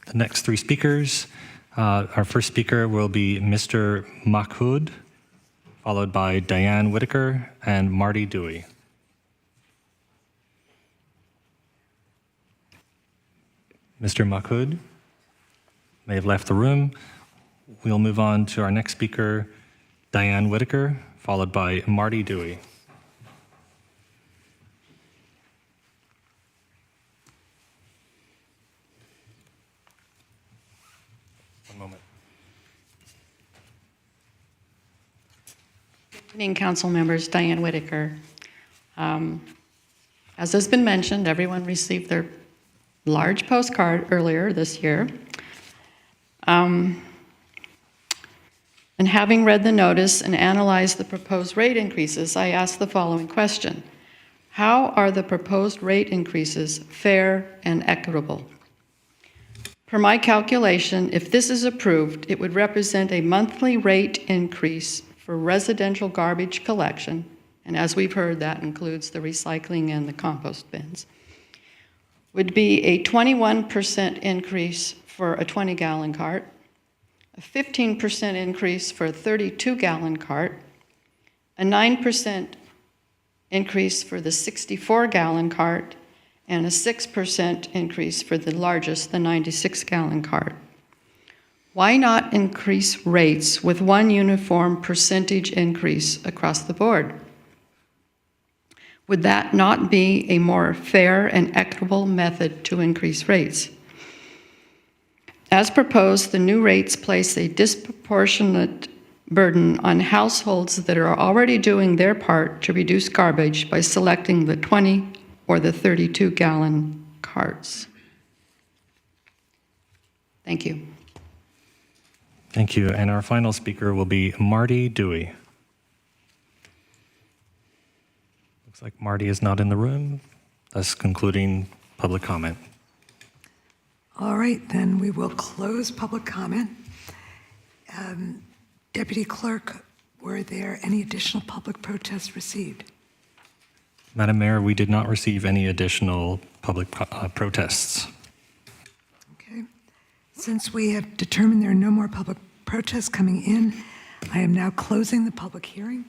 the next 3 speakers. Our first speaker will be Mr. Mahkood, followed by Diane Whitaker and Marty Dewey. Mr. Mahkood may have left the room. We'll move on to our next speaker, Diane Whitaker, followed by Marty Dewey. One moment. Good evening, council members. Diane Whitaker. As has been mentioned, everyone received their large postcard earlier this year. And having read the notice and analyzed the proposed rate increases, I ask the following question. How are the proposed rate increases fair and equitable? Per my calculation, if this is approved, it would represent a monthly rate increase for residential garbage collection, and as we've heard, that includes the recycling and the compost bins, would be a 21% increase for a 20-gallon cart, a 15% increase for a 32-gallon cart, a 9% increase for the 64-gallon cart, and a 6% increase for the largest, the 96-gallon cart. Why not increase rates with one uniform percentage increase across the board? Would that not be a more fair and equitable method to increase rates? As proposed, the new rates place a disproportionate burden on households that are already doing their part to reduce garbage by selecting the 20 or the 32-gallon carts. Thank you. Thank you. And our final speaker will be Marty Dewey. Looks like Marty is not in the room, thus concluding public comment. All right, then we will close public comment. Deputy Clerk, were there any additional public protests received? Madam Mayor, we did not receive any additional public protests. Okay. Since we have determined there are no more public protests coming in, I am now closing the public hearing.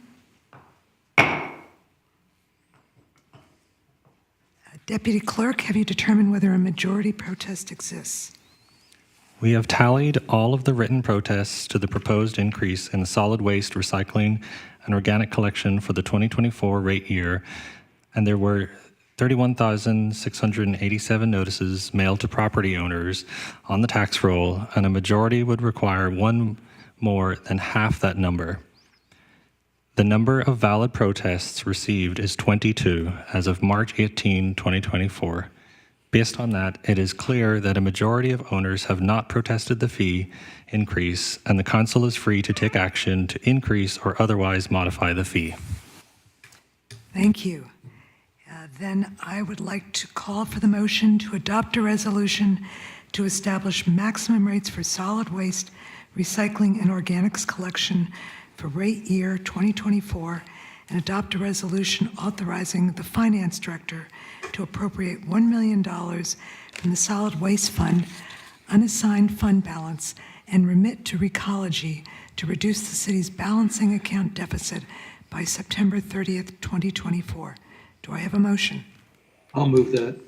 Deputy Clerk, have you determined whether a majority protest exists? We have tallied all of the written protests to the proposed increase in the solid waste recycling and organic collection for the 2024 rate year, and there were 31,687 notices mailed to property owners on the tax roll, and a majority would require one more than half that number. The number of valid protests received is 22 as of March 18, 2024. Based on that, it is clear that a majority of owners have not protested the fee increase, and the council is free to take action to increase or otherwise modify the fee. Thank you. Then I would like to call for the motion to adopt a resolution to establish maximum rates for solid waste, recycling, and organics collection for rate year 2024, and adopt a resolution authorizing the finance director to appropriate $1 million from the Solid Waste Fund unassigned fund balance and remit to Recology to reduce the city's balancing account deficit by September 30th, 2024. Do I have a motion? I'll move that.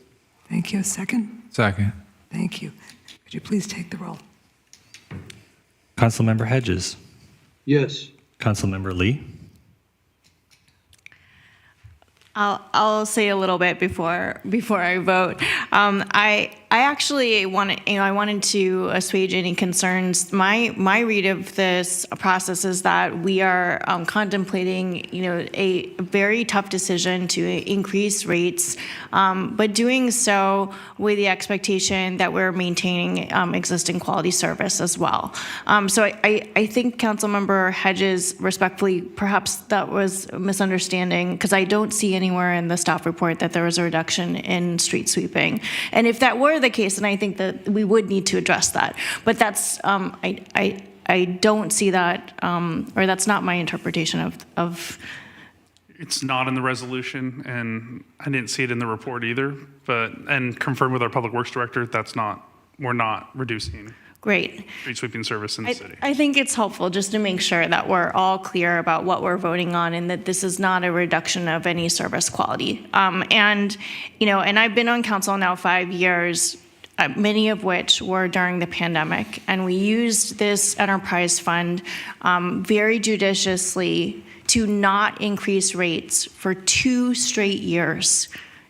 Thank you. A second? Second. Thank you. Could you please take the roll? Councilmember Hedges. Yes. Councilmember Lee. I'll say a little bit before I vote. I actually wanted to assuage any concerns. My read of this process is that we are contemplating, a very tough decision to increase rates, but doing so with the expectation that we're maintaining existing quality service as well. So I think Councilmember Hedges, respectfully, perhaps that was a misunderstanding, because I don't see anywhere in the staff report that there was a reduction in street sweeping. And if that were the case, then I think that we would need to address that. But that's, I don't see that, or that's not my interpretation of. It's not in the resolution, and I didn't see it in the report either, and confirmed with our public works director, we're not reducing Great. street sweeping service in the city. I think it's helpful just to make sure that we're all clear about what we're voting on and that this is not a reduction of any service quality. And I've been on council now 5 years, many of which were during the pandemic. And we used this enterprise fund very judiciously to not increase rates for 2 straight years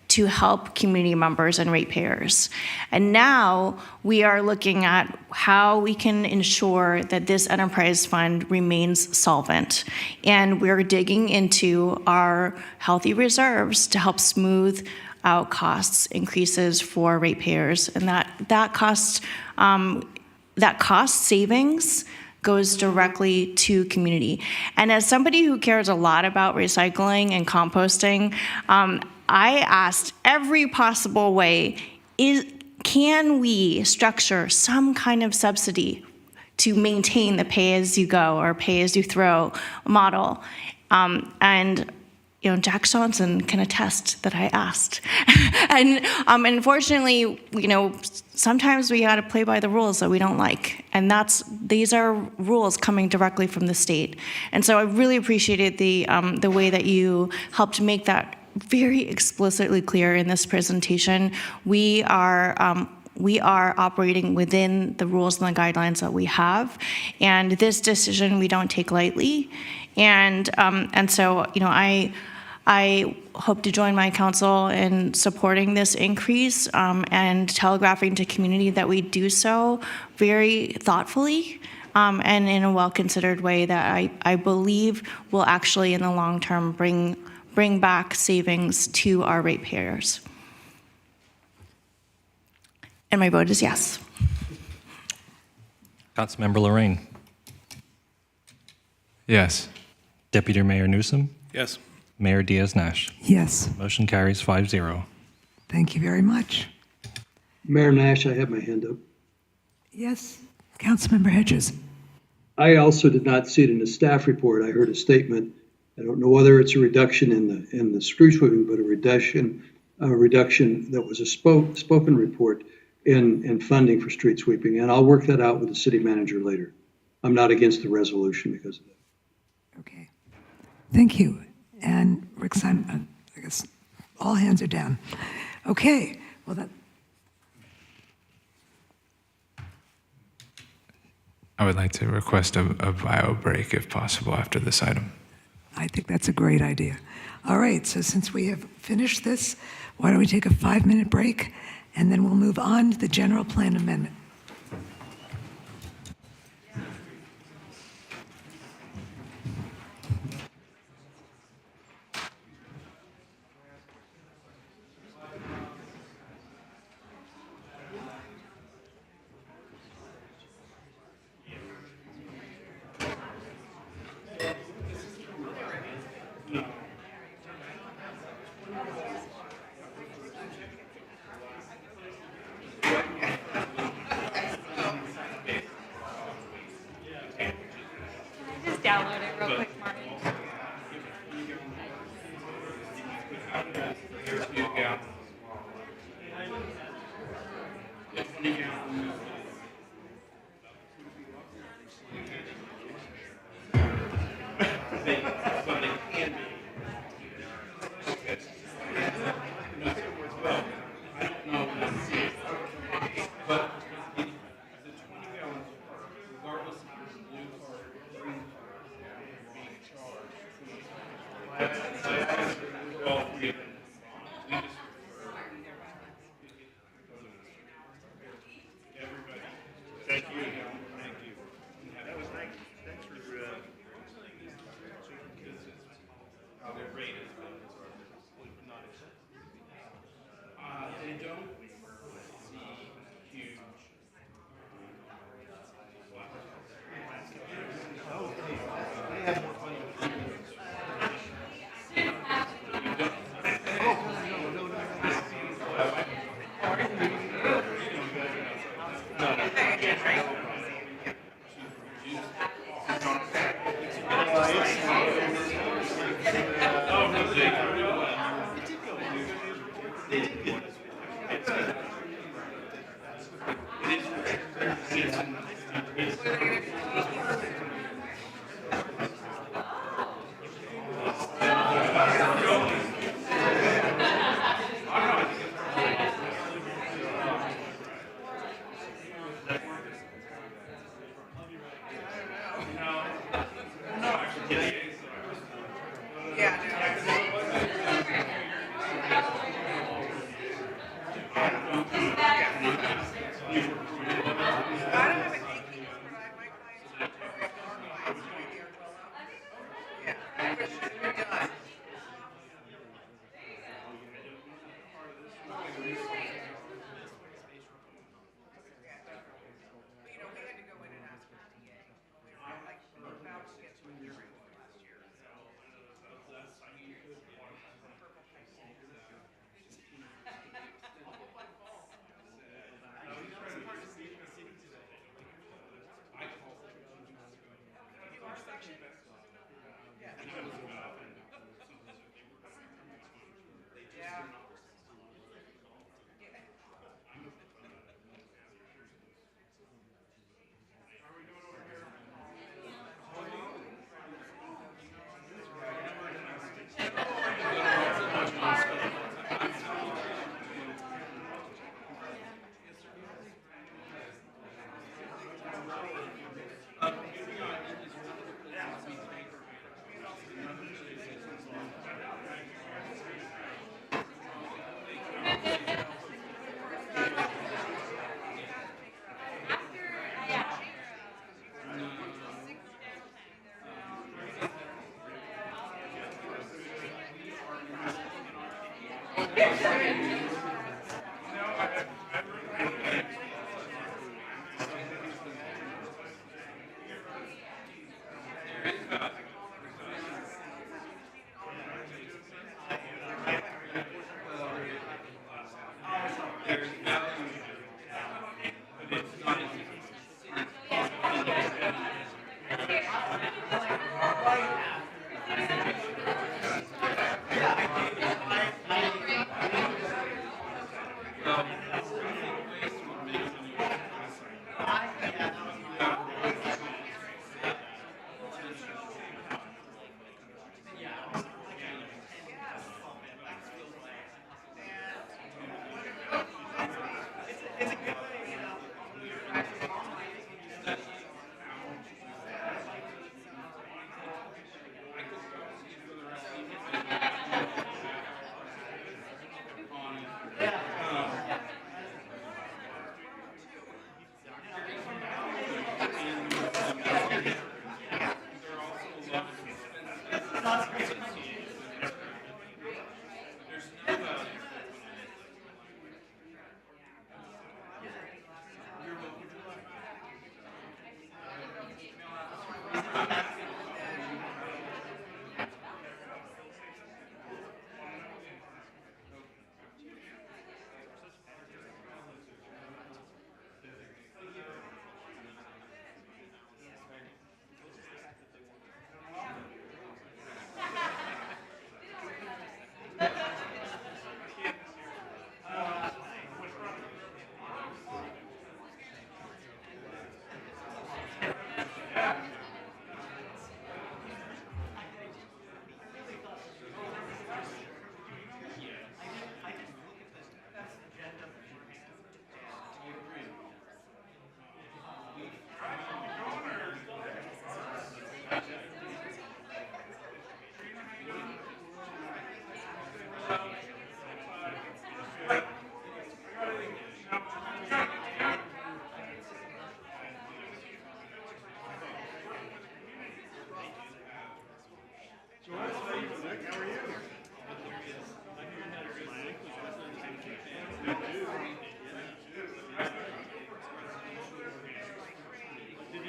to help community members and ratepayers. And now we are looking at how we can ensure that this enterprise fund remains solvent. And we're digging into our healthy reserves to help smooth out costs increases for ratepayers. And that cost savings goes directly to community. And as somebody who cares a lot about recycling and composting, I asked every possible way, can we structure some kind of subsidy to maintain the pay-as-you-go or pay-as-you-throw model? And Jack Johnson can attest that I asked. And unfortunately, sometimes we got to play by the rules that we don't like. And these are rules coming directly from the state. And so I really appreciated the way that you helped make that very explicitly clear in this presentation. We are operating within the rules and the guidelines that we have, and this decision we don't take lightly. And so I hope to join my council in supporting this increase and telegraphing to community that we do so very thoughtfully and in a well-considered way that I believe will actually, in the long term, bring back savings to our ratepayers. And my vote is yes. Councilmember Lorraine. Yes. Deputy Mayor Newsom. Yes. Mayor Diaz-Nash. Yes. Motion carries 5-0. Thank you very much. Mayor Nash, I have my hand up. Yes. Councilmember Hedges. I also did not see it in the staff report. I heard a statement. I don't know whether it's a reduction in the street sweeping, but a reduction that was a spoken report in funding for street sweeping. And I'll work that out with the city manager later. I'm not against the resolution because of that. Okay. Thank you. And Rick Simon, I guess all hands are down. Okay. Well, that. I would like to request a bio break if possible after this item. I think that's a great idea. All right, so since we have finished this, why don't we take a 5-minute break, and then we'll move on to the general plan amendment. Just download it real quick, Marty.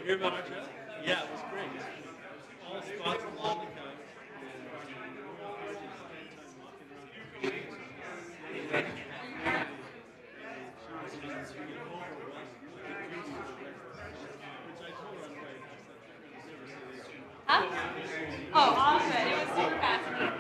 hear about our trip? Yeah, it was great. All spots along the coast. Oh, awesome. It was super fascinating.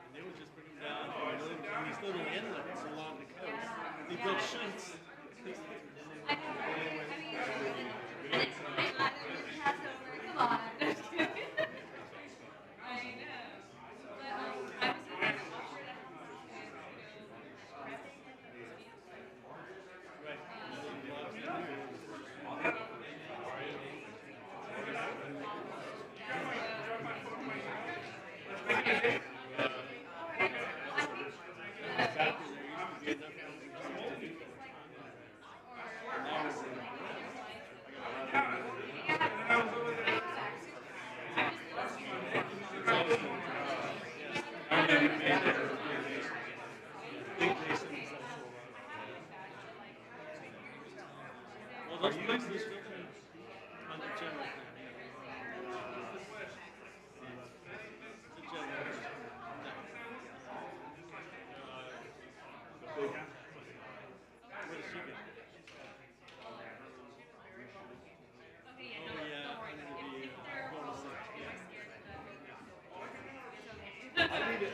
And they would just bring them down and these little inlets along the coast. They built chutes. Come on. I know. But I was Well, those places on the general plan. The general. Where does she get? Oh, yeah, I'm gonna be bonus. I need it.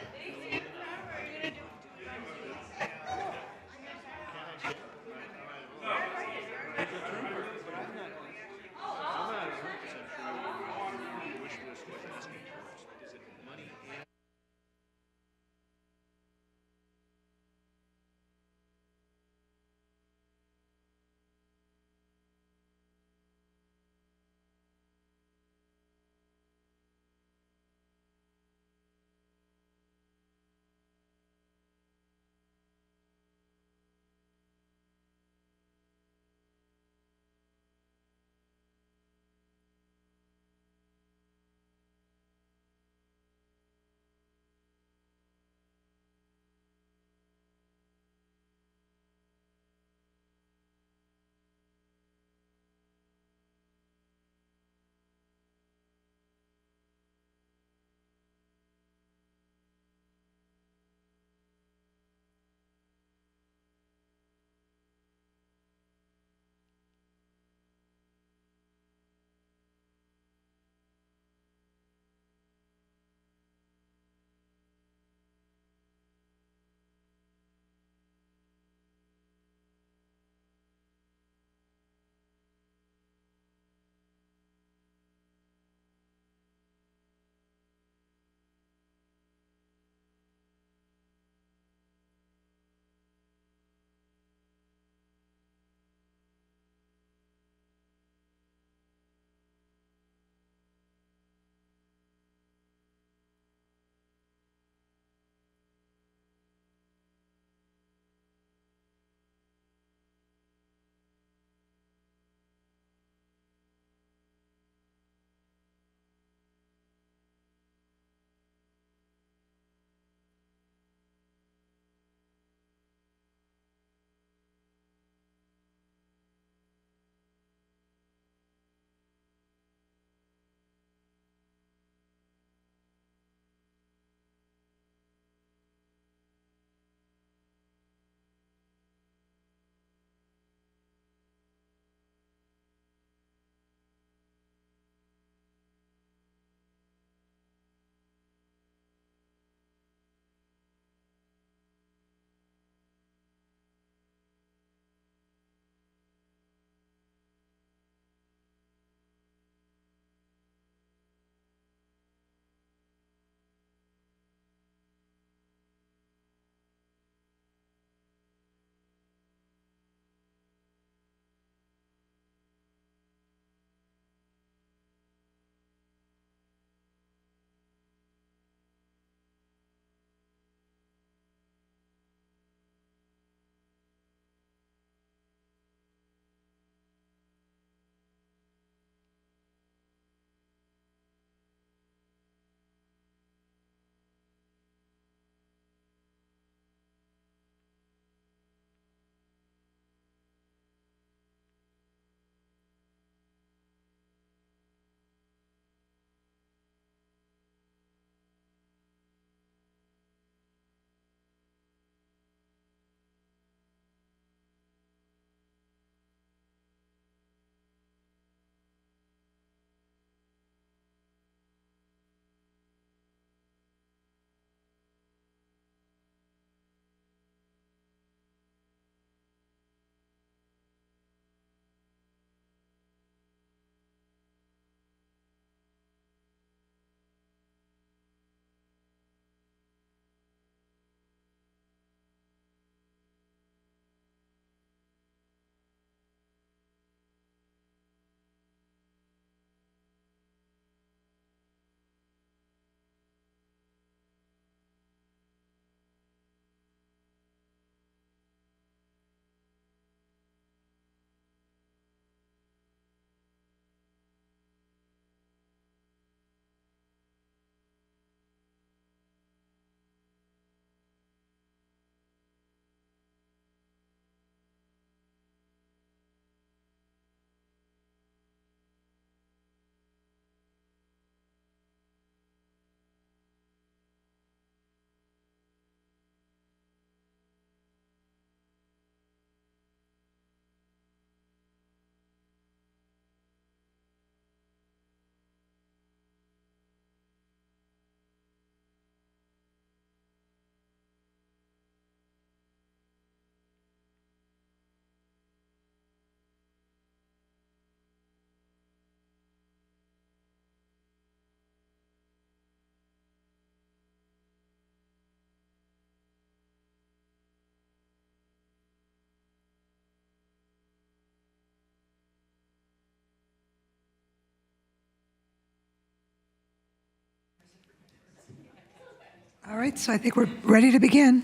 All right, so I think we're ready to begin.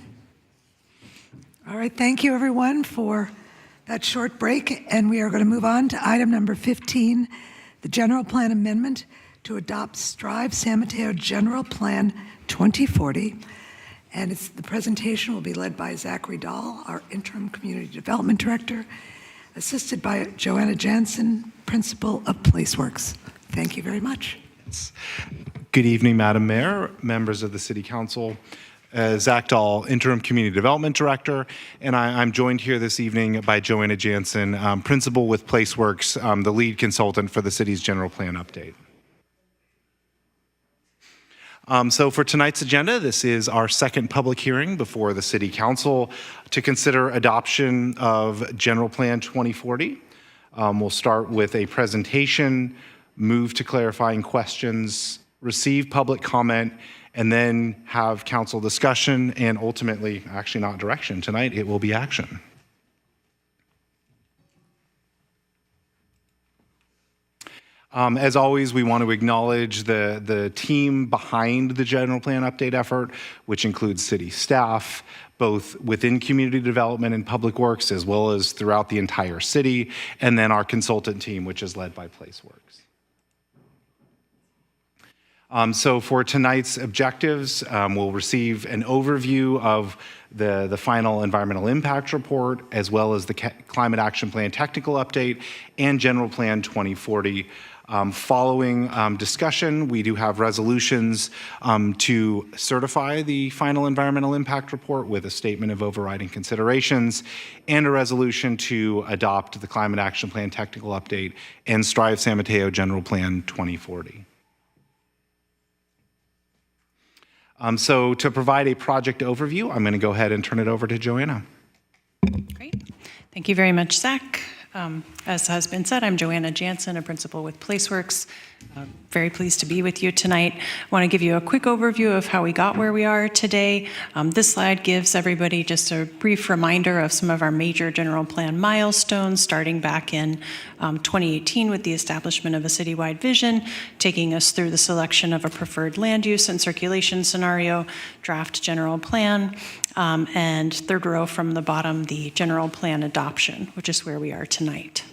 All right, thank you everyone for that short break, and we are going to move on to item number 15, the General Plan Amendment to adopt Strive San Mateo General Plan 2040. And the presentation will be led by Zachary Dahl, our Interim Community Development Director, assisted by Joanna Jansen, Principal of PlaceWorks. Thank you very much. Good evening, Madam Mayor, members of the City Council. Zach Dahl, Interim Community Development Director, and I'm joined here this evening by Joanna Jansen, Principal with PlaceWorks, the lead consultant for the city's general plan update. So for tonight's agenda, this is our second public hearing before the City Council to consider adoption of General Plan 2040. We'll start with a presentation, move to clarifying questions, receive public comment, and then have council discussion and ultimately, actually not direction tonight, it will be action. As always, we want to acknowledge the team behind the general plan update effort, which includes city staff, both within community development and public works, as well as throughout the entire city, and then our consultant team, which is led by PlaceWorks. So for tonight's objectives, we'll receive an overview of the final environmental impact report, as well as the Climate Action Plan technical update and General Plan 2040. Following discussion, we do have resolutions to certify the final environmental impact report with a statement of overriding considerations and a resolution to adopt the Climate Action Plan technical update and Strive San Mateo General Plan 2040. So to provide a project overview, I'm going to go ahead and turn it over to Joanna. Great. Thank you very much, Zach. As has been said, I'm Joanna Jansen, a principal with PlaceWorks. Very pleased to be with you tonight. I want to give you a quick overview of how we got where we are today. This slide gives everybody just a brief reminder of some of our major general plan milestones, starting back in 2018 with the establishment of a citywide vision, taking us through the selection of a preferred land use and circulation scenario, draft general plan, and third row from the bottom, the general plan adoption, which is where we are tonight.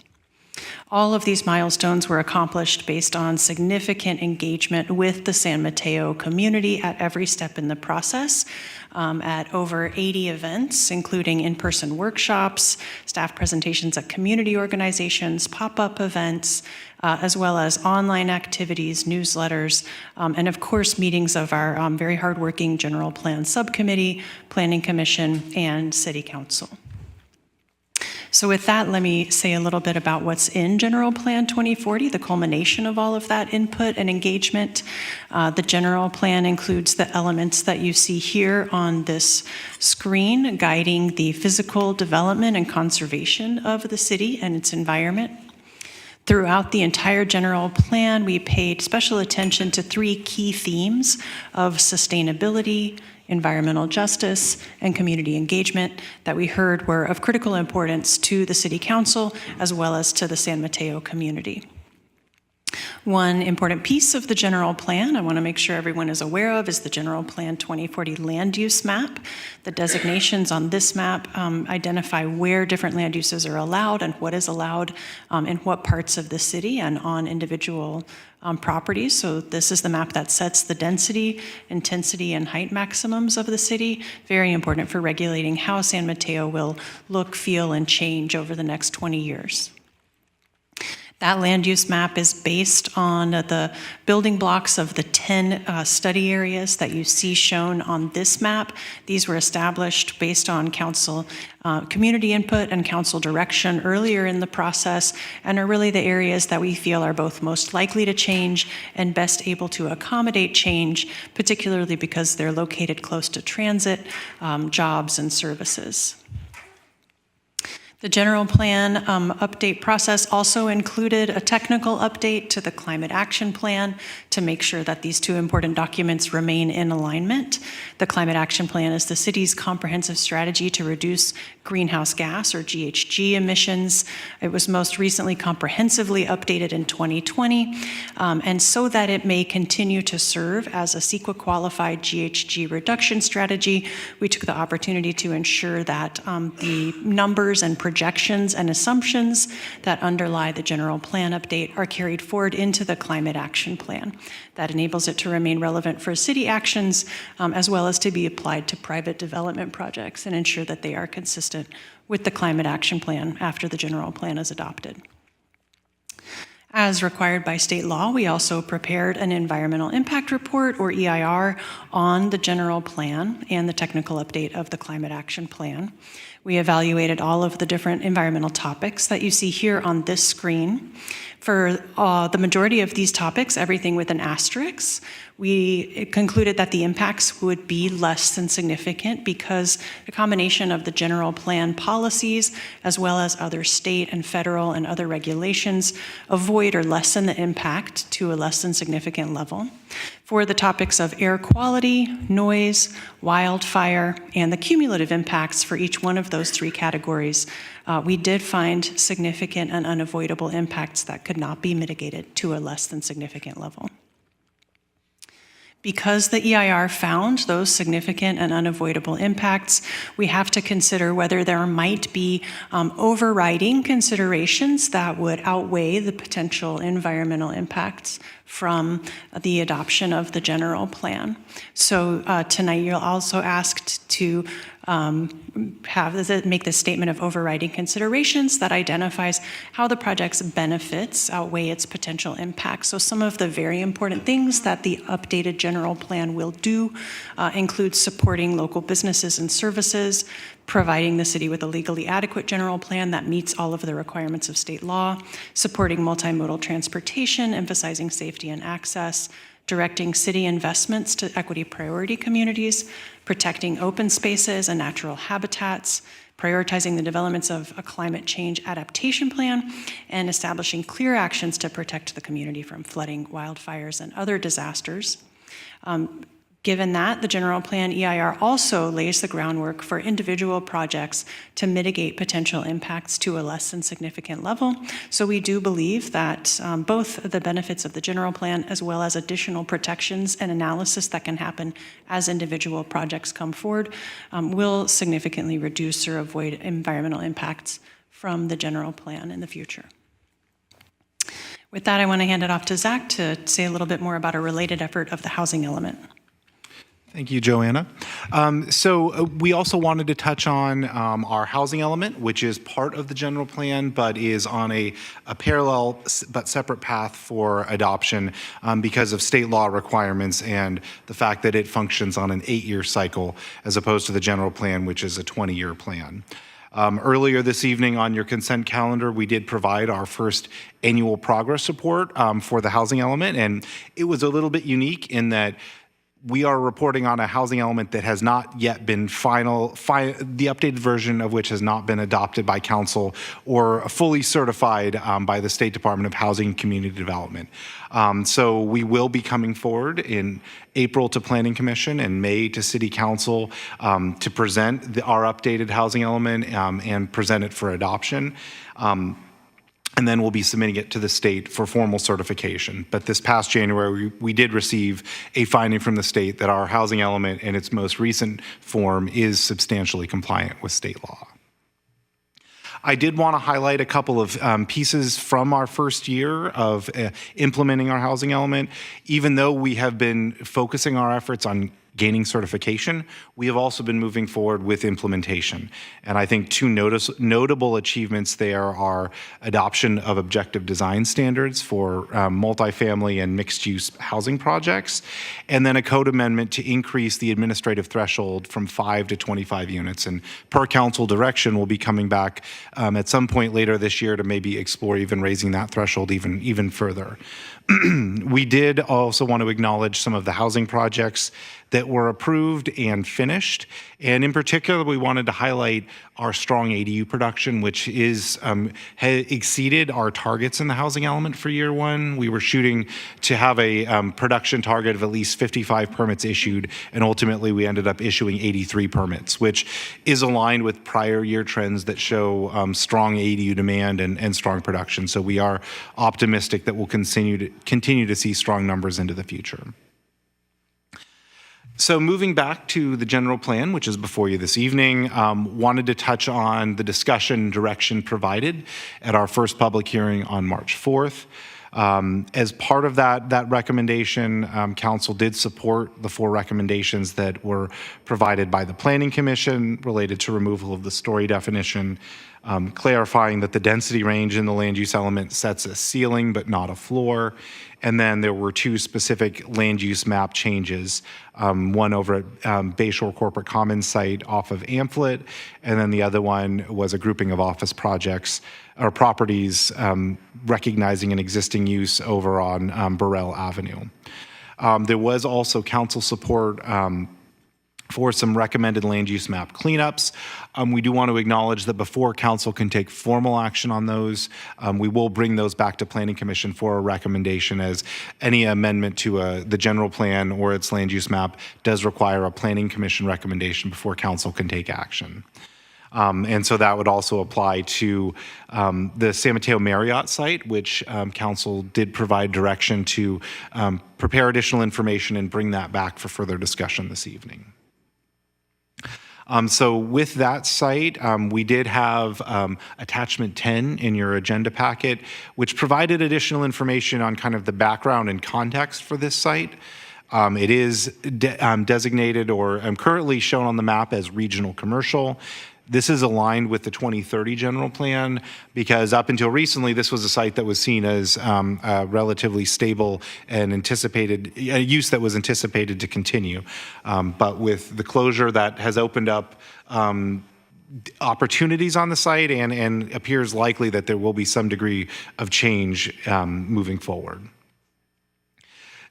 All of these milestones were accomplished based on significant engagement with the San Mateo community at every step in the process, at over 80 events, including in-person workshops, staff presentations at community organizations, pop-up events, as well as online activities, newsletters, and of course meetings of our very hardworking General Plan Subcommittee, Planning Commission, and City Council. So with that, let me say a little bit about what's in General Plan 2040, the culmination of all of that input and engagement. The general plan includes the elements that you see here on this screen, guiding the physical development and conservation of the city and its environment. Throughout the entire general plan, we paid special attention to three key themes of sustainability, environmental justice, and community engagement that we heard were of critical importance to the City Council as well as to the San Mateo community. One important piece of the general plan I want to make sure everyone is aware of is the General Plan 2040 land use map. The designations on this map identify where different land uses are allowed and what is allowed in what parts of the city and on individual properties. So this is the map that sets the density, intensity, and height maximums of the city. Very important for regulating how San Mateo will look, feel, and change over the next 20 years. That land use map is based on the building blocks of the 10 study areas that you see shown on this map. These were established based on council community input and council direction earlier in the process, and are really the areas that we feel are both most likely to change and best able to accommodate change, particularly because they're located close to transit, jobs, and services. The general plan update process also included a technical update to the climate action plan to make sure that these two important documents remain in alignment. The climate action plan is the city's comprehensive strategy to reduce greenhouse gas or GHG emissions. It was most recently comprehensively updated in 2020, and so that it may continue to serve as a CEQA qualified GHG reduction strategy, we took the opportunity to ensure that the numbers and projections and assumptions that underlie the general plan update are carried forward into the climate action plan. That enables it to remain relevant for city actions as well as to be applied to private development projects and ensure that they are consistent with the climate action plan after the general plan is adopted. As required by state law, we also prepared an environmental impact report, or EIR, on the general plan and the technical update of the climate action plan. We evaluated all of the different environmental topics that you see here on this screen. For the majority of these topics, everything with an asterisk, we concluded that the impacts would be less than significant because the combination of the general plan policies, as well as other state and federal and other regulations, avoid or lessen the impact to a less than significant level. For the topics of air quality, noise, wildfire, and the cumulative impacts for each one of those three categories, we did find significant and unavoidable impacts that could not be mitigated to a less than significant level. Because the EIR found those significant and unavoidable impacts, we have to consider whether there might be overriding considerations that would outweigh the potential environmental impacts from the adoption of the general plan. So tonight you're also asked to make this statement of overriding considerations that identifies how the project's benefits outweigh its potential impacts. So some of the very important things that the updated general plan will do include supporting local businesses and services, providing the city with a legally adequate general plan that meets all of the requirements of state law, supporting multimodal transportation, emphasizing safety and access, directing city investments to equity priority communities, protecting open spaces and natural habitats, prioritizing the developments of a climate change adaptation plan, and establishing clear actions to protect the community from flooding, wildfires, and other disasters. Given that, the general plan EIR also lays the groundwork for individual projects to mitigate potential impacts to a less than significant level. So we do believe that both the benefits of the general plan as well as additional protections and analysis that can happen as individual projects come forward will significantly reduce or avoid environmental impacts from the general plan in the future. With that, I want to hand it off to Zach to say a little bit more about a related effort of the housing element. Thank you, Joanna. So we also wanted to touch on our housing element, which is part of the general plan, but is on a parallel but separate path for adoption because of state law requirements and the fact that it functions on an 8-year cycle as opposed to the general plan, which is a 20-year plan. Earlier this evening on your consent calendar, we did provide our first annual progress report for the housing element, and it was a little bit unique in that we are reporting on a housing element that has not yet been the updated version of which has not been adopted by council or fully certified by the State Department of Housing and Community Development. So we will be coming forward in April to Planning Commission and May to City Council to present our updated housing element and present it for adoption. And then we'll be submitting it to the state for formal certification. But this past January, we did receive a finding from the state that our housing element in its most recent form is substantially compliant with state law. I did want to highlight a couple of pieces from our first year of implementing our housing element. Even though we have been focusing our efforts on gaining certification, we have also been moving forward with implementation. And I think two notable achievements there are adoption of objective design standards for multifamily and mixed-use housing projects, and then a code amendment to increase the administrative threshold from 5 to 25 units. And per council direction, we'll be coming back at some point later this year to maybe explore even raising that threshold even further. We did also want to acknowledge some of the housing projects that were approved and finished. And in particular, we wanted to highlight our strong ADU production, which is exceeded our targets in the housing element for year one. We were shooting to have a production target of at least 55 permits issued, and ultimately we ended up issuing 83 permits, which is aligned with prior year trends that show strong ADU demand and strong production. So we are optimistic that we'll continue to see strong numbers into the future. So moving back to the general plan, which is before you this evening, wanted to touch on the discussion direction provided at our first public hearing on March 4th. As part of that recommendation, Council did support the 4 recommendations that were provided by the Planning Commission related to removal of the story definition, clarifying that the density range in the land use element sets a ceiling but not a floor. And then there were 2 specific land use map changes, one over at Bayshore Corporate Commons site off of Amplet, and then the other one was a grouping of office projects or properties recognizing an existing use over on Burrell Avenue. There was also council support for some recommended land use map cleanups. We do want to acknowledge that before council can take formal action on those, we will bring those back to Planning Commission for a recommendation, as any amendment to the general plan or its land use map does require a Planning Commission recommendation before council can take action. And so that would also apply to the San Mateo Marriott site, which council did provide direction to prepare additional information and bring that back for further discussion this evening. So with that site, we did have attachment 10 in your agenda packet, which provided additional information on kind of the background and context for this site. It is designated or currently shown on the map as regional commercial. This is aligned with the 2030 general plan because up until recently, this was a site that was seen as a relatively stable and anticipated use that was anticipated to continue. But with the closure, that has opened up opportunities on the site and appears likely that there will be some degree of change moving forward.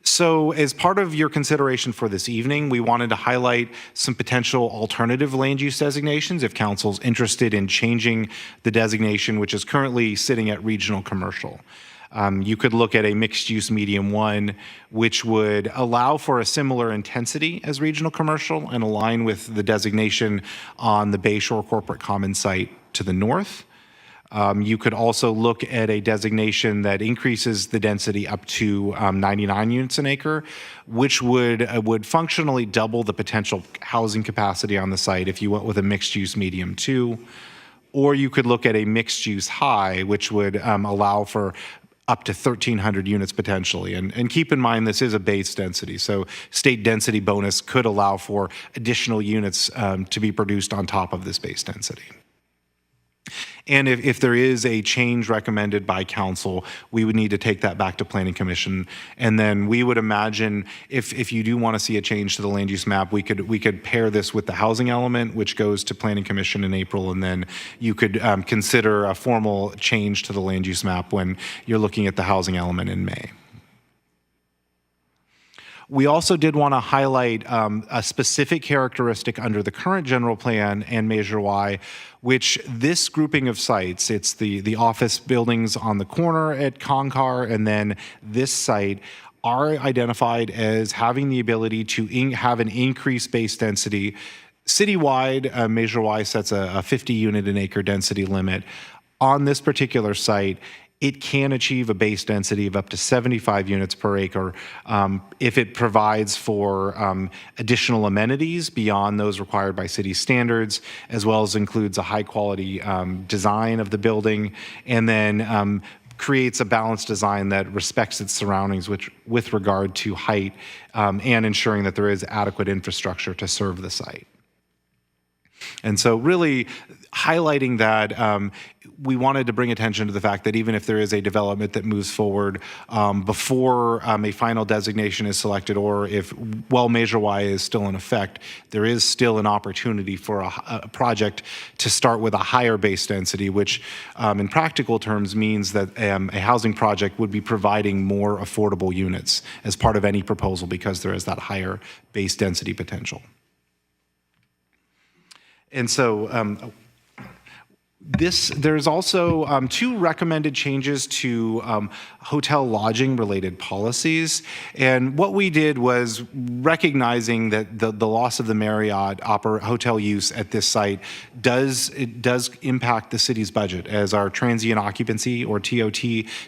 So as part of your consideration for this evening, we wanted to highlight some potential alternative land use designations if council's interested in changing the designation, which is currently sitting at regional commercial. You could look at a mixed use medium 1, which would allow for a similar intensity as regional commercial and align with the designation on the Bayshore Corporate Commons site to the north. You could also look at a designation that increases the density up to 99 units an acre, which would functionally double the potential housing capacity on the site if you went with a mixed-use medium 2. Or you could look at a mixed-use high, which would allow for up to 1,300 units potentially. And keep in mind, this is a base density, so state density bonus could allow for additional units to be produced on top of this base density. And if there is a change recommended by council, we would need to take that back to Planning Commission. And then we would imagine if you do want to see a change to the land use map, we could pair this with the housing element, which goes to Planning Commission in April. And then you could consider a formal change to the land use map when you're looking at the housing element in May. We also did want to highlight a specific characteristic under the current general plan and Measure Y, which this grouping of sites, it's the office buildings on the corner at Concar, and then this site are identified as having the ability to have an increased base density. Citywide, Measure Y sets a 50 unit an acre density limit. On this particular site, it can achieve a base density of up to 75 units per acre if it provides for additional amenities beyond those required by city standards, as well as includes a high quality design of the building, and then creates a balanced design that respects its surroundings with regard to height and ensuring that there is adequate infrastructure to serve the site. And so really highlighting that we wanted to bring attention to the fact that even if there is a development that moves forward before a final designation is selected, or if Measure Y is still in effect, there is still an opportunity for a project to start with a higher base density, which in practical terms means that a housing project would be providing more affordable units as part of any proposal because there is that higher base density potential. And so there's also two recommended changes to hotel lodging related policies. And what we did was recognizing that the loss of the Marriott hotel use at this site does impact the city's budget, as our transient occupancy or TOT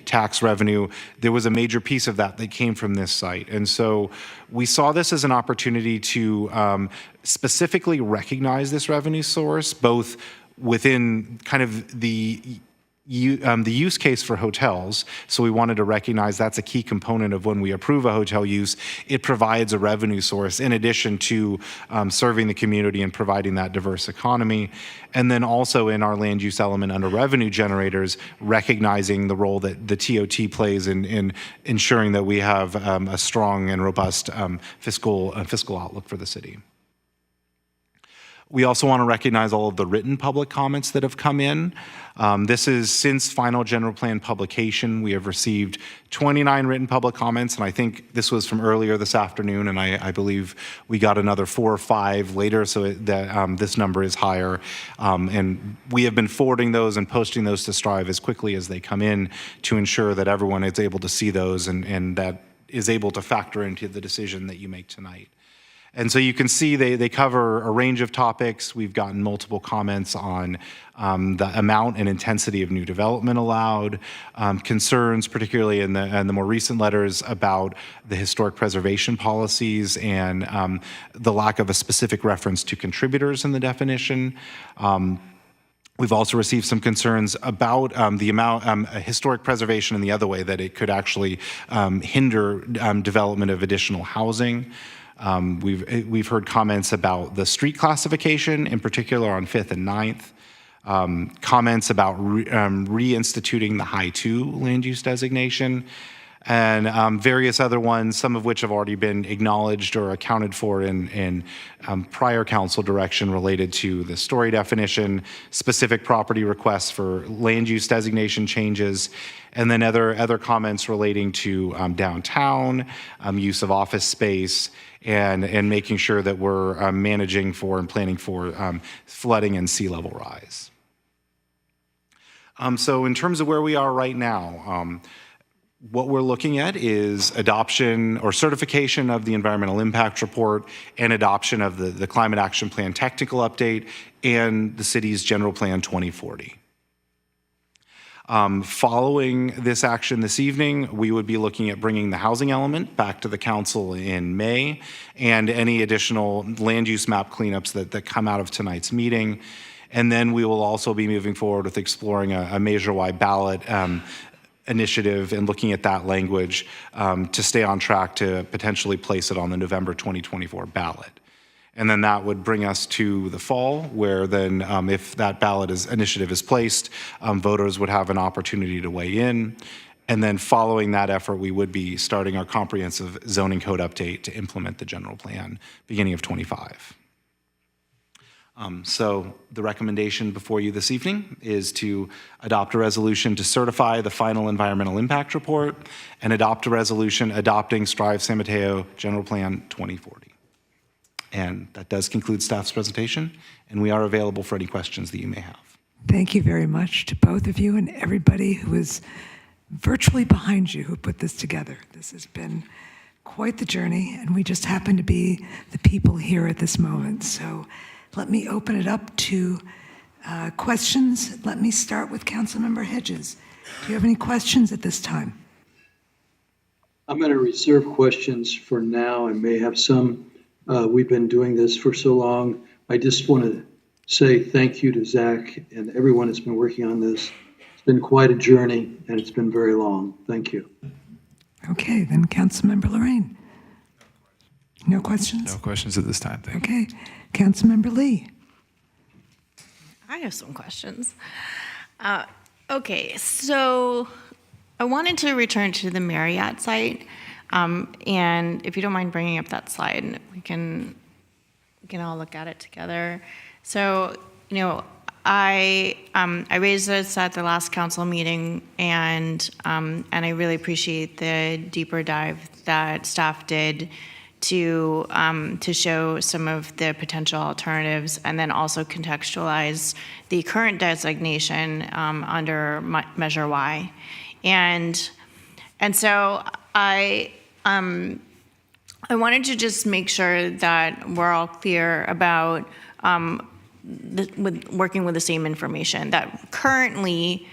tax revenue, there was a major piece of that came from this site. And so we saw this as an opportunity to specifically recognize this revenue source, both within kind of the use case for hotels. So we wanted to recognize that's a key component of when we approve a hotel use. It provides a revenue source in addition to serving the community and providing that diverse economy. And then also in our land use element under revenue generators, recognizing the role that the TOT plays in ensuring that we have a strong and robust fiscal outlook for the city. We also want to recognize all of the written public comments that have come in. This is since final general plan publication. We have received 29 written public comments, and I think this was from earlier this afternoon, and I believe we got another 4 or 5 later, so this number is higher. And we have been forwarding those and posting those to Strive as quickly as they come in to ensure that everyone is able to see those and that is able to factor into the decision that you make tonight. And so you can see they cover a range of topics. We've gotten multiple comments on the amount and intensity of new development allowed, concerns, particularly in the more recent letters, about the historic preservation policies and the lack of a specific reference to contributors in the definition. We've also received some concerns about the amount historic preservation in the other way, that it could actually hinder development of additional housing. We've heard comments about the street classification, in particular on 5th and 9th, comments about reinstituting the High 2 land use designation, and various other ones, some of which have already been acknowledged or accounted for in prior council direction related to the story definition, specific property requests for land use designation changes, and then other comments relating to downtown, use of office space, and making sure that we're managing for and planning for flooding and sea level rise. So in terms of where we are right now, what we're looking at is adoption or certification of the environmental impact report and adoption of the climate action plan technical update and the city's general plan 2040. Following this action this evening, we would be looking at bringing the housing element back to the council in May and any additional land use map cleanups that come out of tonight's meeting. And then we will also be moving forward with exploring a Measure Y ballot initiative and looking at that language to stay on track to potentially place it on the November 2024 ballot. And then that would bring us to the fall, where then if that ballot initiative is placed, voters would have an opportunity to weigh in. And then following that effort, we would be starting our comprehensive zoning code update to implement the general plan beginning of 25. So the recommendation before you this evening is to adopt a resolution to certify the final environmental impact report and adopt a resolution adopting Strive San Mateo General Plan 2040. And that does conclude staff's presentation, and we are available for any questions that you may have. Thank you very much to both of you and everybody who is virtually behind you who put this together. This has been quite the journey, and we just happen to be the people here at this moment. So let me open it up to questions. Let me start with Councilmember Hedges. Do you have any questions at this time? I'm going to reserve questions for now. I may have some. We've been doing this for so long. I just want to say thank you to Zach and everyone that's been working on this. It's been quite a journey, and it's been very long. Thank you. Okay, then Councilmember Lorraine. No questions? No questions at this time. Thank you. Okay. Councilmember Lee. I have some questions. Okay, so I wanted to return to the Marriott site, and if you don't mind bringing up that slide, we can all look at it together. So, I raised this at the last council meeting, and I really appreciate the deeper dive that staff did to show some of the potential alternatives, and then also contextualize the current designation under Measure Y, and so I wanted to just make sure that we're all clear about with working with the same information, that currently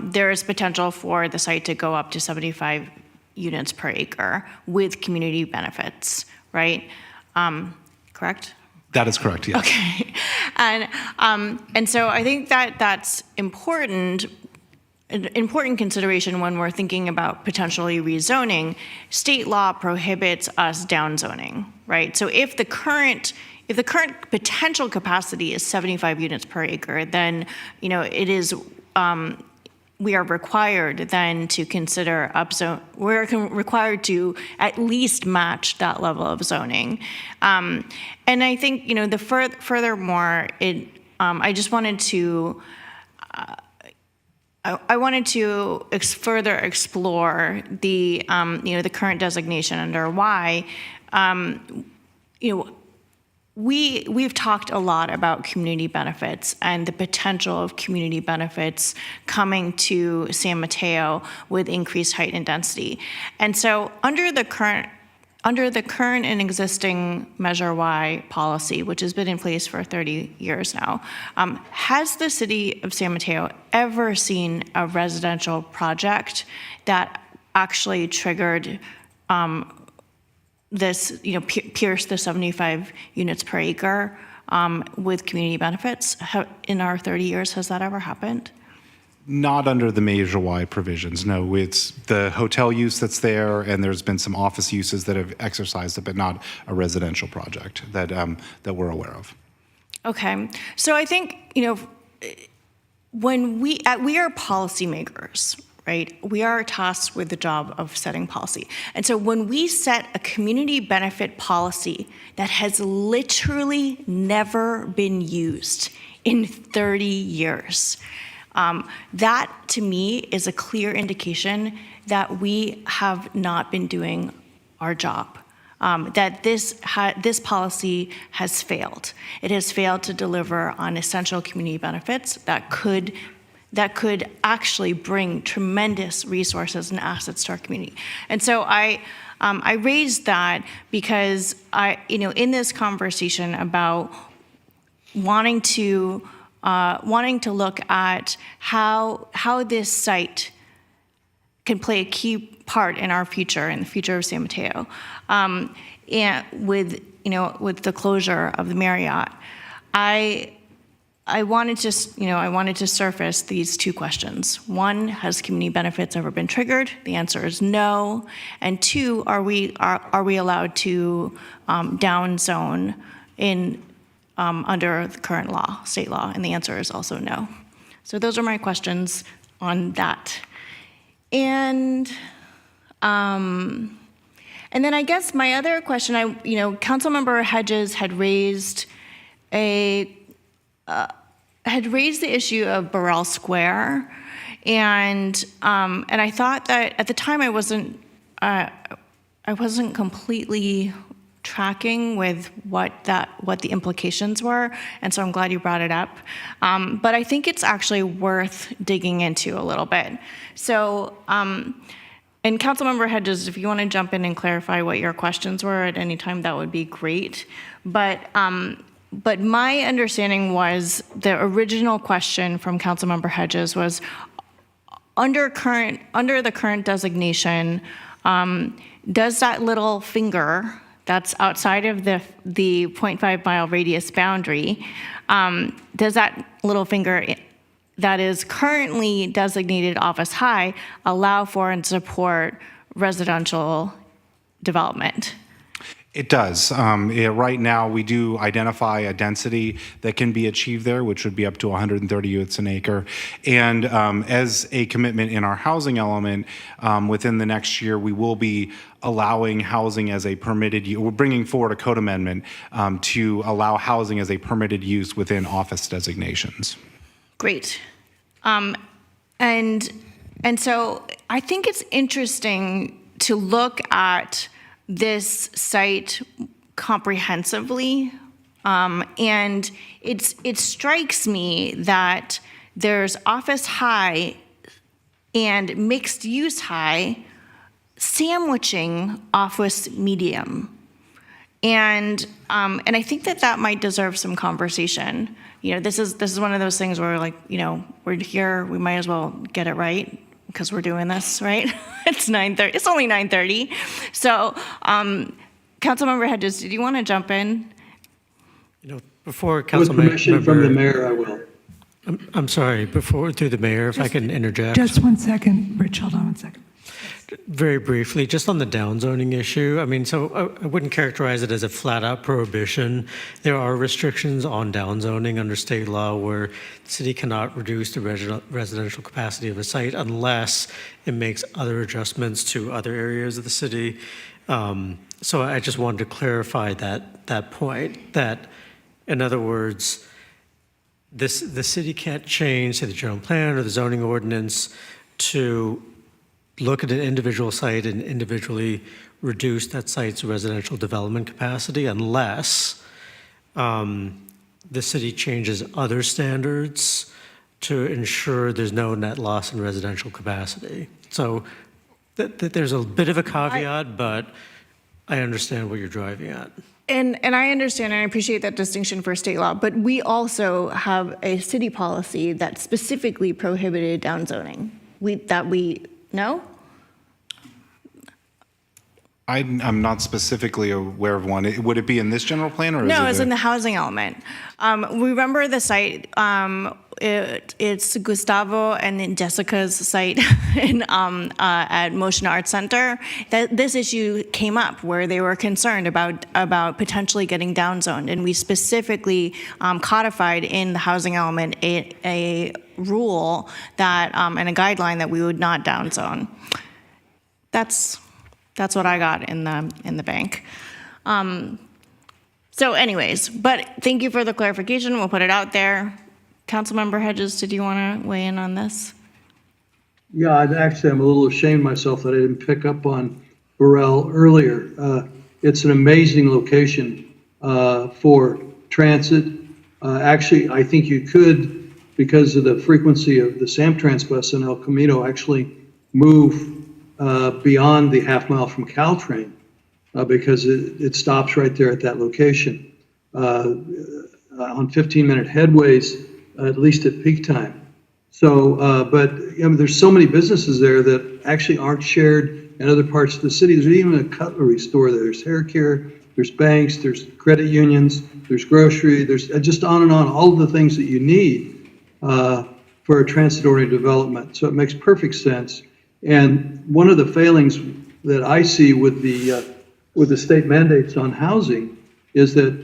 there is potential for the site to go up to 75 units per acre with community benefits, right? Correct? That is correct, yes. Okay. And so I think that that's important, an important consideration when we're thinking about potentially rezoning. State law prohibits us downzoning, right? So if the current potential capacity is 75 units per acre, then it is we are required then to consider upzone. We're required to at least match that level of zoning, and I think the furthermore, I just wanted to. I wanted to further explore the the current designation under Y. We've talked a lot about community benefits and the potential of community benefits coming to San Mateo with increased height and density. And so under the current and existing Measure Y policy, which has been in place for 30 years now, has the city of San Mateo ever seen a residential project that actually triggered this, pierce the 75 units per acre with community benefits? In our 30 years, has that ever happened? Not under the Measure Y provisions, no. It's the hotel use that's there, and there's been some office uses that have exercised it, but not a residential project that we're aware of. Okay, so I think when we are policymakers, right? We are tasked with the job of setting policy. And so when we set a community benefit policy that has literally never been used in 30 years, that to me is a clear indication that we have not been doing our job. That this policy has failed. It has failed to deliver on essential community benefits that could actually bring tremendous resources and assets to our community. And so I raised that because in this conversation about wanting to look at how this site can play a key part in our future, in the future of San Mateo, and with the closure of the Marriott, I wanted to surface these two questions. One, has community benefits ever been triggered? The answer is no. And two, are we allowed to downzone under the current law, state law? And the answer is also no. So those are my questions on that. And then I guess my other question, Councilmember Hedges had raised the issue of Burrell Square, and I thought that at the time I wasn't completely tracking with what the implications were, and so I'm glad you brought it up. But I think it's actually worth digging into a little bit. So, and Councilmember Hedges, if you want to jump in and clarify what your questions were at any time, that would be great. But my understanding was the original question from Councilmember Hedges was under the current designation, does that little finger that's outside of the 0.5 mile radius boundary, does that little finger that is currently designated Office High allow for and support residential development? It does. Right now, we do identify a density that can be achieved there, which would be up to 130 units an acre. And as a commitment in our housing element, within the next year, we will be allowing housing as a permitted use. We're bringing forward a code amendment to allow housing as a permitted use within office designations. Great. And so I think it's interesting to look at this site comprehensively. And it strikes me that there's office high and mixed use high sandwiching office medium. And I think that might deserve some conversation. This is one of those things where, like, we're here, we might as well get it right because we're doing this, right? It's 9:30. It's only 9:30. So, Councilmember Hedges, did you want to jump in? Before With Councilmember, permission from the mayor, I will. I'm sorry. Before through the mayor, if I can interject. Just 1 second, Rich. Hold on 1 second. Very briefly, just on the downzoning issue, so I wouldn't characterize it as a flat-out prohibition. There are restrictions on downzoning under state law where the city cannot reduce the residential capacity of a site unless it makes other adjustments to other areas of the city. So I just wanted to clarify that point, that, in other words, the city can't change, say, the general plan or the zoning ordinance to look at an individual site and individually reduce that site's residential development capacity unless the city changes other standards to ensure there's no net loss in residential capacity. So there's a bit of a caveat, but I understand what you're driving at. And I understand and I appreciate that distinction for state law, but we also have a city policy that specifically prohibited downzoning. No? I'm not specifically aware of one. Would it be in this general plan or? No, is it's in the housing element. Remember the site, it's Gustavo and then Jessica's site at Motion Arts Center. This issue came up where they were concerned about potentially getting downzoned. And we specifically codified in the housing element a rule that and a guideline that we would not downzone. That's what I got in the bank. So anyways, but thank you for the clarification. We'll put it out there. Councilmember Hedges, did you want to weigh in on this? Yeah, I'm a little ashamed myself that I didn't pick up on Burrell earlier. It's an amazing location for transit. Actually, I think you could, because of the frequency of the Samtrans bus in El Camino, actually move beyond the half mile from Caltrain because it stops right there at that location on 15-minute headways, at least at peak time. So, but there's so many businesses there that actually aren't shared in other parts of the city. There's even a cutlery store there. There's hair care, there's banks, there's credit unions, there's grocery, there's just on and on, all of the things that you need for a transit-oriented development. So it makes perfect sense. And one of the failings that I see with the state mandates on housing is that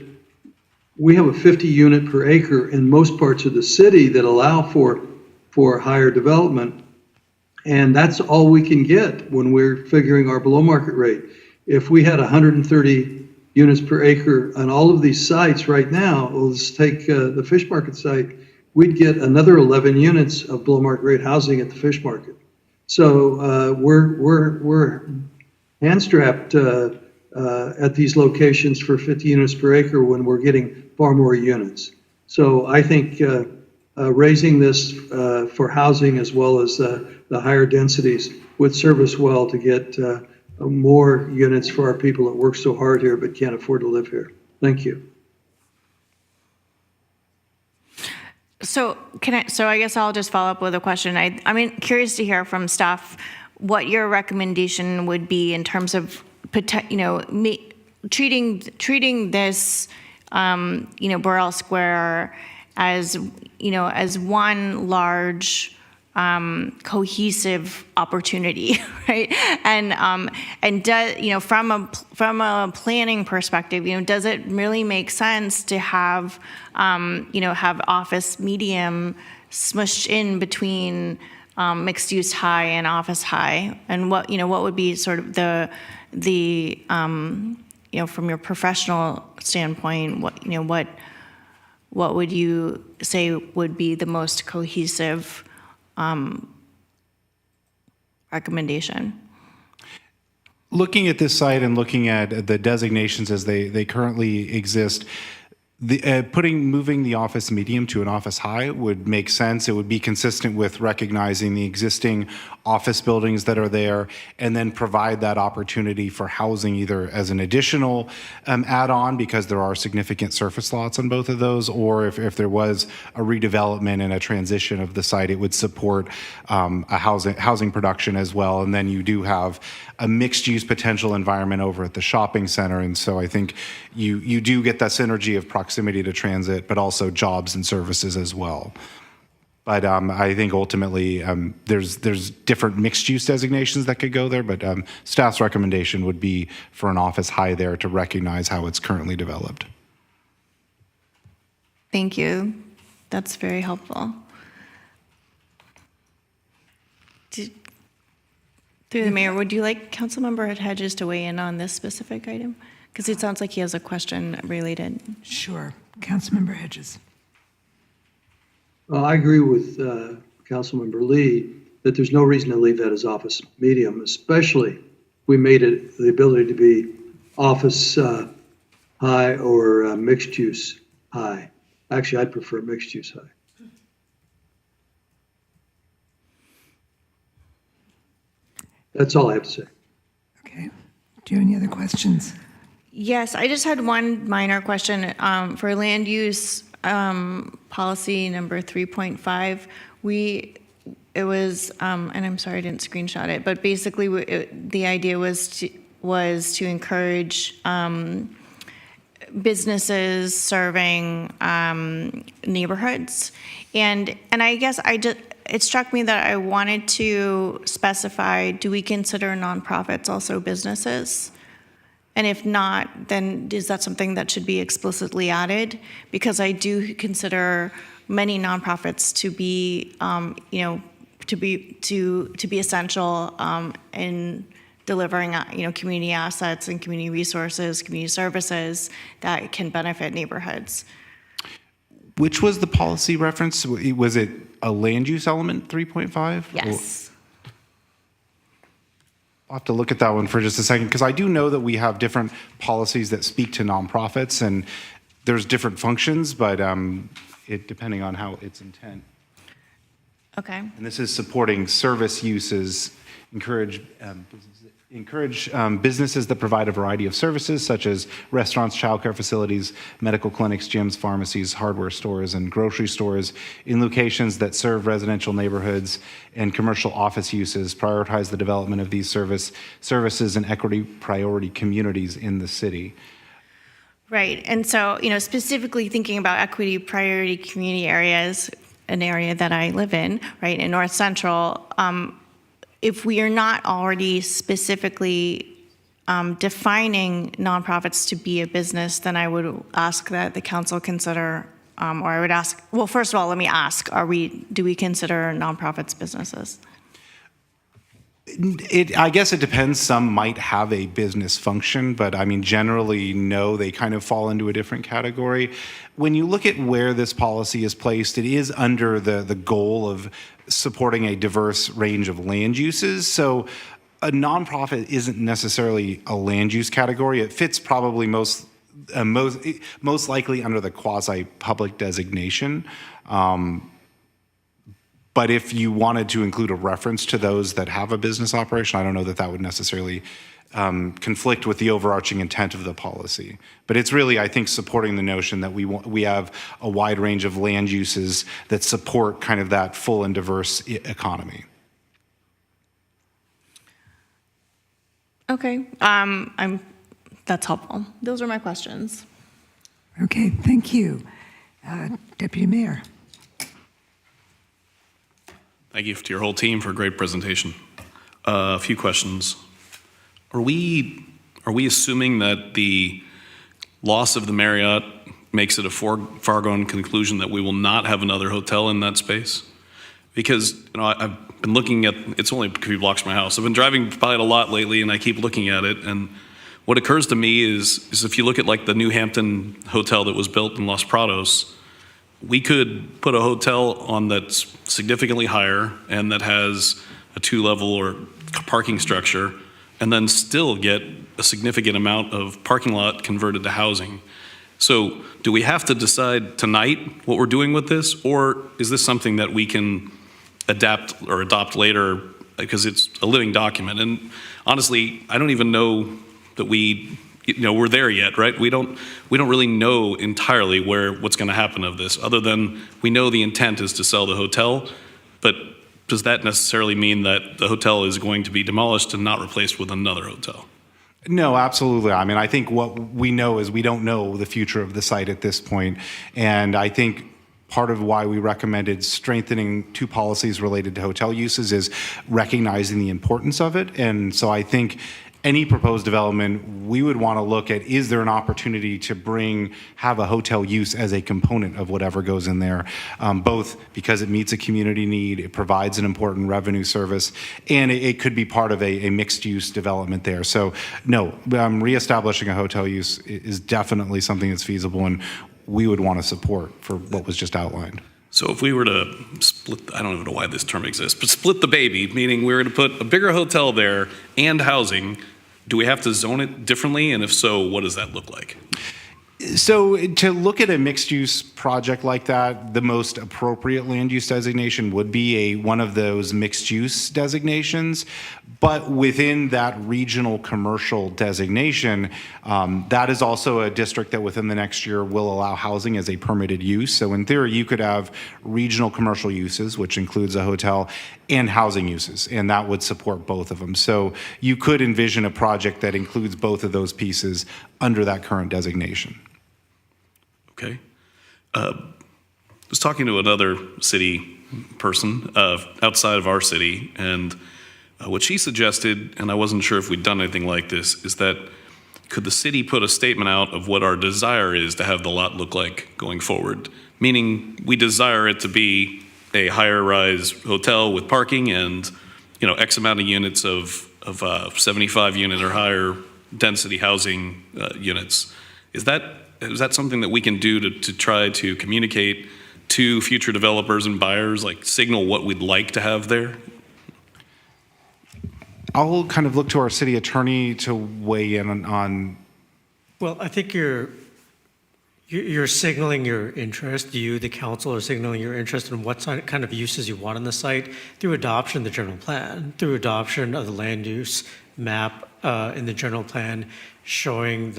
we have a 50 unit per acre in most parts of the city that allow for higher development. And that's all we can get when we're figuring our below market rate. If we had 130 units per acre on all of these sites right now, let's take the fish market site, we'd get another 11 units of below market rate housing at the fish market. So we're hand-strapped at these locations for 50 units per acre when we're getting far more units. So I think raising this for housing as well as the higher densities would serve us well to get more units for our people that work so hard here but can't afford to live here. Thank you. So I guess I'll just follow up with a question. I'm curious to hear from staff what your recommendation would be in terms of treating this Burrell Square as one large cohesive opportunity, right? And from a planning perspective, does it really make sense to have have office medium smushed in between mixed use high and office high? And what would be sort of the from your professional standpoint, what would you say would be the most cohesive recommendation? Looking at this site and looking at the designations as they currently exist, moving the office medium to an office high would make sense. It would be consistent with recognizing the existing office buildings that are there, and then provide that opportunity for housing either as an additional add-on, because there are significant surface lots on both of those, or if there was a redevelopment and a transition of the site, it would support a housing production as well. And then you do have a mixed-use potential environment over at the shopping center. And so I think you do get that synergy of proximity to transit, but also jobs and services as well. But I think ultimately there's different mixed-use designations that could go there, but staff's recommendation would be for an office high there to recognize how it's currently developed. Thank you. That's very helpful. Through the mayor, would you like Councilmember Hedges to weigh in on this specific item? Because it sounds like he has a question related. Sure. Councilmember Hedges. I agree with Councilmember Lee that there's no reason to leave that as office medium, especially we made it the ability to be office high or mixed use high. Actually, I'd prefer mixed use high. That's all I have to say. Okay. Do you have any other questions? Yes, I just had one minor question. For land use policy number 3.5, it was, and I'm sorry I didn't screenshot it, but basically the idea was to encourage businesses serving neighborhoods, and I guess it struck me that I wanted to specify: do we consider nonprofits also businesses? And if not, then is that something that should be explicitly added? Because I do consider many nonprofits to be, to be essential in delivering, community assets and community resources, community services that can benefit neighborhoods. Which was the policy reference? Was it a land use element 3.5? Yes. I'll have to look at that one for just a second, because I do know that we have different policies that speak to nonprofits, and there's different functions, but it depending on how its intent. Okay. And this is supporting service uses, encourage businesses that provide a variety of services, such as restaurants, childcare facilities, medical clinics, gyms, pharmacies, hardware stores, and grocery stores in locations that serve residential neighborhoods and commercial office uses, prioritize the development of these services and equity priority communities in the city. Right. And so, specifically thinking about equity priority community areas, an area that I live in, right, in North Central, if we are not already specifically defining nonprofits to be a business, then I would ask that the council consider, or I would ask, well, first of all, let me ask, do we consider nonprofits businesses? I guess it depends. Some might have a business function, but I mean, generally, no, they kind of fall into a different category. When you look at where this policy is placed, it is under the goal of supporting a diverse range of land uses. So a nonprofit isn't necessarily a land use category. It fits probably most likely under the quasi-public designation. But if you wanted to include a reference to those that have a business operation, I don't know that would necessarily conflict with the overarching intent of the policy. But it's really, I think, supporting the notion that we have a wide range of land uses that support kind of that full and diverse economy. Okay, that's helpful. Those are my questions. Okay, thank you. Deputy Mayor. Thank you to your whole team for a great presentation. A few questions. Are we assuming that the loss of the Marriott makes it a foregone conclusion that we will not have another hotel in that space? Because I've been looking at, it's only a few blocks from my house. I've been driving by it a lot lately, and I keep looking at it. And what occurs to me is if you look at like the New Hampton hotel that was built in Los Prados, we could put a hotel on that's significantly higher and that has a 2-level or parking structure, and then still get a significant amount of parking lot converted to housing. So do we have to decide tonight what we're doing with this, or is this something that we can adapt or adopt later because it's a living document? And honestly, I don't even know that we're there yet, right? We don't really know entirely what's going to happen of this, other than we know the intent is to sell the hotel, but does that necessarily mean that the hotel is going to be demolished and not replaced with another hotel? No, absolutely. I mean, I think what we know is we don't know the future of the site at this point. And I think part of why we recommended strengthening 2 policies related to hotel uses is recognizing the importance of it. And so I think any proposed development, we would want to look at, is there an opportunity to have a hotel use as a component of whatever goes in there, both because it meets a community need, it provides an important revenue service, and it could be part of a mixed use development there. So no, reestablishing a hotel use is definitely something that's feasible and we would want to support for what was just outlined. So if we were to split, I don't even know why this term exists, but split the baby, meaning we were to put a bigger hotel there and housing, do we have to zone it differently? And if so, what does that look like? So to look at a mixed-use project like that, the most appropriate land use designation would be one of those mixed-use designations. But within that regional commercial designation, that is also a district that within the next year will allow housing as a permitted use. So in theory, you could have regional commercial uses, which includes a hotel, and housing uses, and that would support both of them. So you could envision a project that includes both of those pieces under that current designation. Okay. I was talking to another city person outside of our city, and what she suggested, and I wasn't sure if we'd done anything like this, is that could the city put a statement out of what our desire is to have the lot look like going forward? Meaning we desire it to be a higher rise hotel with parking and, X amount of units of 75 unit or higher density housing units. Is that something that we can do to try to communicate to future developers and buyers, like signal what we'd like to have there? I'll kind of look to our city attorney to weigh in on. Well, I think you're signaling your interest. You, the council, are signaling your interest in what kind of uses you want on the site through adoption of the general plan, through adoption of the land use map in the general plan, showing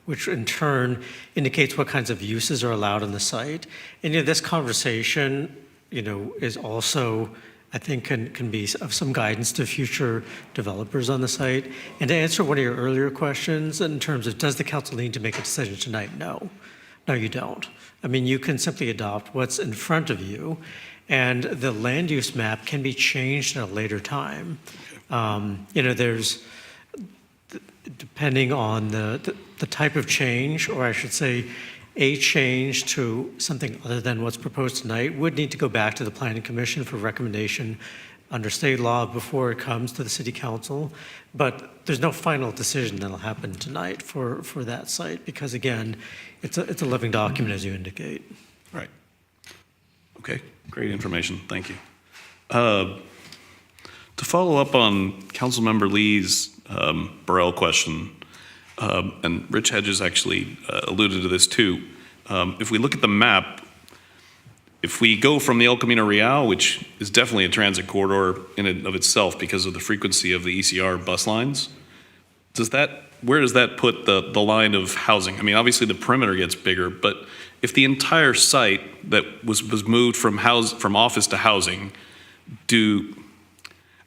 which in turn indicates what kinds of uses are allowed on the site. And this conversation, is also, I think, can be of some guidance to future developers on the site. And to answer one of your earlier questions in terms of does the council need to make a decision tonight? No, you don't. I mean, you can simply adopt what's in front of you, and the land use map can be changed at a later time. There's, depending on the type of change, or I should say, a change to something other than what's proposed tonight would need to go back to the Planning Commission for recommendation under state law before it comes to the City Council. But there's no final decision that'll happen tonight for that site because, again, it's a living document, as you indicate. Right. Okay, great information. Thank you. To follow up on Councilmember Lee's Burrell question, and Rich Hedges actually alluded to this too. If we look at the map, if we go from the El Camino Real, which is definitely a transit corridor in and of itself because of the frequency of the ECR bus lines, where does that put the line of housing? I mean, obviously the perimeter gets bigger, but if the entire site that was moved from office to housing,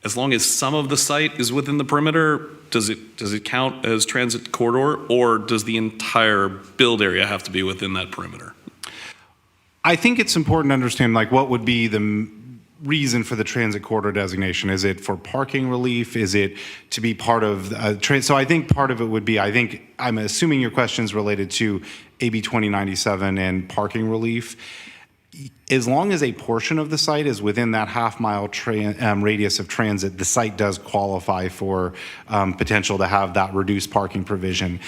as long as some of the site is within the perimeter, does it count as transit corridor, or does the entire build area have to be within that perimeter? I think it's important to understand what would be reason for the transit corridor designation? Is it for parking relief? Is it to be part of so I think part of it would be, I'm assuming your question's related to AB 2097 and parking relief. As long as a portion of the site is within that half-mile radius of transit, the site does qualify for potential to have that reduced parking provision.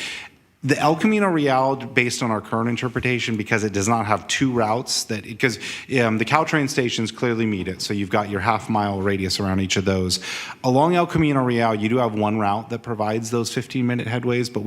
The El Camino Real, based on our current interpretation, because it does not have two routes, because the Caltrain stations clearly meet it, so you've got your half-mile radius around each of those. Along El Camino Real, you do have one route that provides those 15-minute headways, but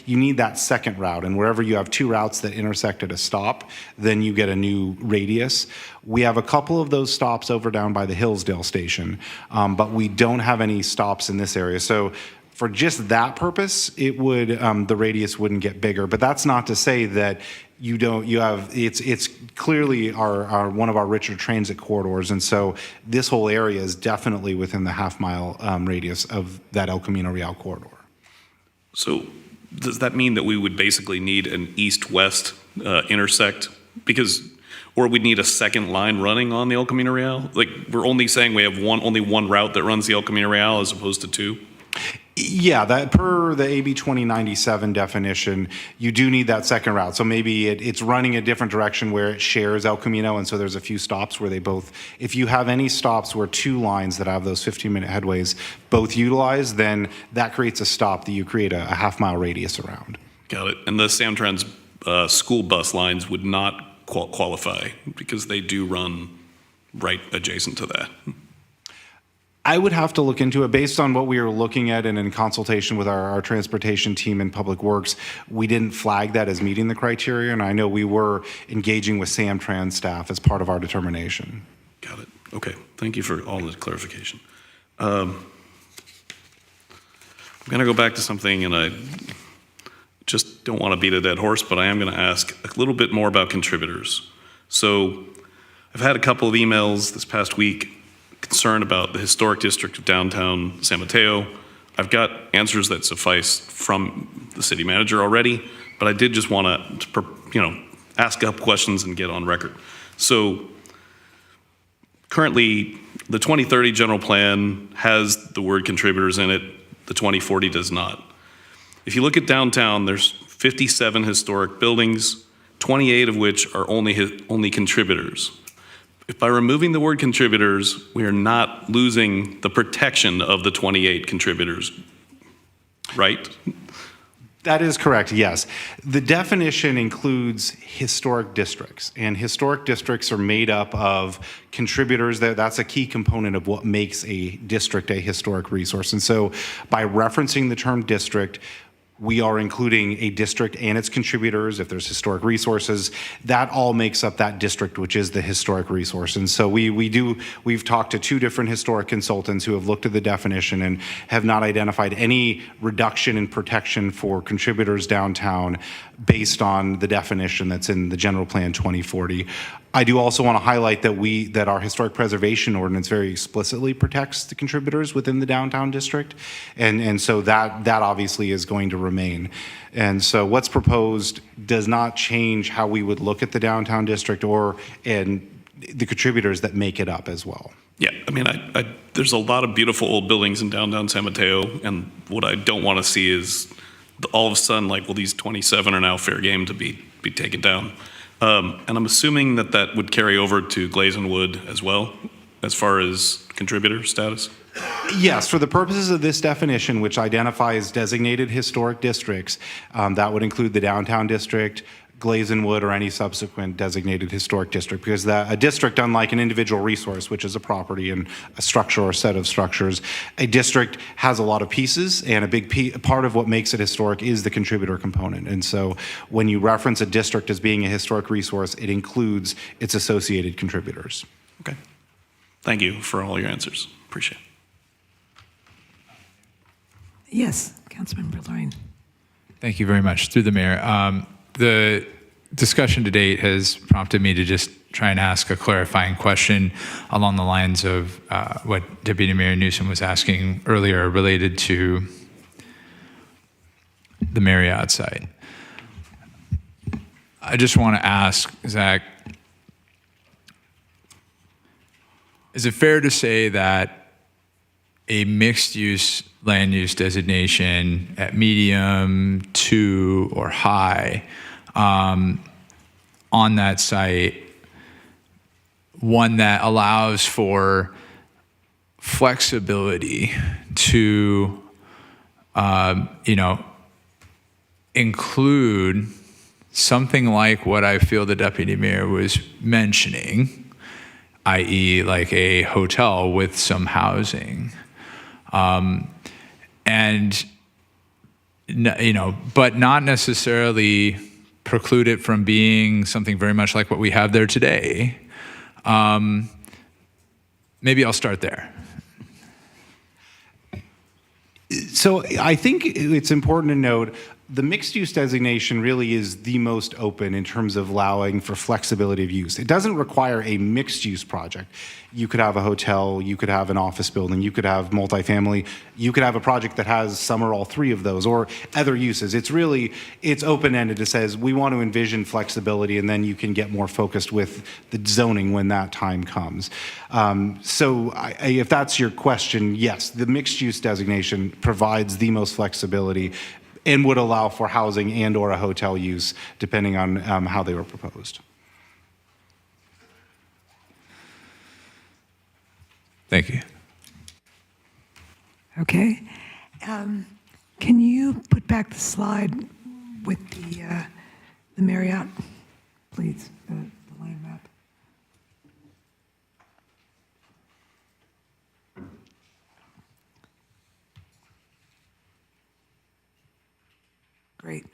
you need that second route, and wherever you have two routes that intersect at a stop, then you get a new radius. We have a couple of those stops over down by the Hillsdale station, but we don't have any stops in this area. So for just that purpose, it would the radius wouldn't get bigger. But that's not to say that it's clearly our one of our richer transit corridors, and so this whole area is definitely within the half-mile radius of that El Camino Real corridor. So does that mean that we would basically need an east-west intersect? Or we'd need a second line running on the El Camino Real? Like, we're only saying we have only one route that runs the El Camino Real as opposed to two? Yeah, that per the AB 2097 definition, you do need that second route. So maybe it's running a different direction where it shares El Camino, and so there's a few stops where they both, if you have any stops where two lines that have those 15-minute headways both utilize, then that creates a stop that you create a half-mile radius around. Got it. And the Samtrans school bus lines would not qualify because they do run right adjacent to that. I would have to look into it. Based on what we were looking at and in consultation with our transportation team in Public Works, we didn't flag that as meeting the criteria, and I know we were engaging with Samtrans staff as part of our determination. Got it. Okay. Thank you for all the clarification. I'm going to go back to something, and I just don't want to beat a dead horse, but I am going to ask a little bit more about contributors. So I've had a couple of emails this past week concerned about the historic district of downtown San Mateo. I've got answers that suffice from the city manager already, but I did just want to, ask up questions and get on record. So currently, the 2030 general plan has the word contributors in it. The 2040 does not. If you look at downtown, there's 57 historic buildings, 28 of which are only contributors. If by removing the word contributors, we are not losing the protection of the 28 contributors, right? That is correct, yes. The definition includes historic districts, and historic districts are made up of contributors. That's a key component of what makes a district a historic resource. And so by referencing the term district, we are including a district and its contributors. If there's historic resources, that all makes up that district, which is the historic resource. And so we've talked to two different historic consultants who have looked at the definition and have not identified any reduction in protection for contributors downtown based on the definition that's in the General Plan 2040. I do also want to highlight that our historic preservation ordinance very explicitly protects the contributors within the downtown district, and so that obviously is going to remain. And so what's proposed does not change how we would look at the downtown district and the contributors that make it up as well. Yeah, I mean, there's a lot of beautiful old buildings in downtown San Mateo, and what I don't want to see is all of a sudden, these 27 are now fair game to be taken down. And I'm assuming that would carry over to Glazenwood as well, as far as contributor status? Yes, for the purposes of this definition, which identifies designated historic districts, that would include the downtown district, Glazenwood, or any subsequent designated historic district, because a district, unlike an individual resource, which is a property and a structure or a set of structures, a district has a lot of pieces, and a big part of what makes it historic is the contributor component. And so when you reference a district as being a historic resource, it includes its associated contributors. Okay. Thank you for all your answers. Appreciate it. Yes, Councilmember Lorraine. Thank you very much. Through the mayor. The discussion to date has prompted me to just try and ask a clarifying question along the lines of what Deputy Mayor Newsom was asking earlier related to the Marriott site. I just want to ask, Zach, is it fair to say that a mixed-use land use designation at medium, 2, or high on that site, one that allows for flexibility to, include something like what I feel the deputy mayor was mentioning, i.e., like a hotel with some housing, but not necessarily preclude it from being something very much like what we have there today. Maybe I'll start there. So I think it's important to note the mixed use designation really is the most open in terms of allowing for flexibility of use. It doesn't require a mixed use project. You could have a hotel, you could have an office building, you could have multifamily, you could have a project that has some or all three of those or other uses. It's open-ended. It says we want to envision flexibility, and then you can get more focused with the zoning when that time comes. If that's your question, yes, the mixed use designation provides the most flexibility and would allow for housing and or a hotel use depending on how they were proposed. Thank you. Okay. Can you put back the slide with the Marriott, please, the line map? Great.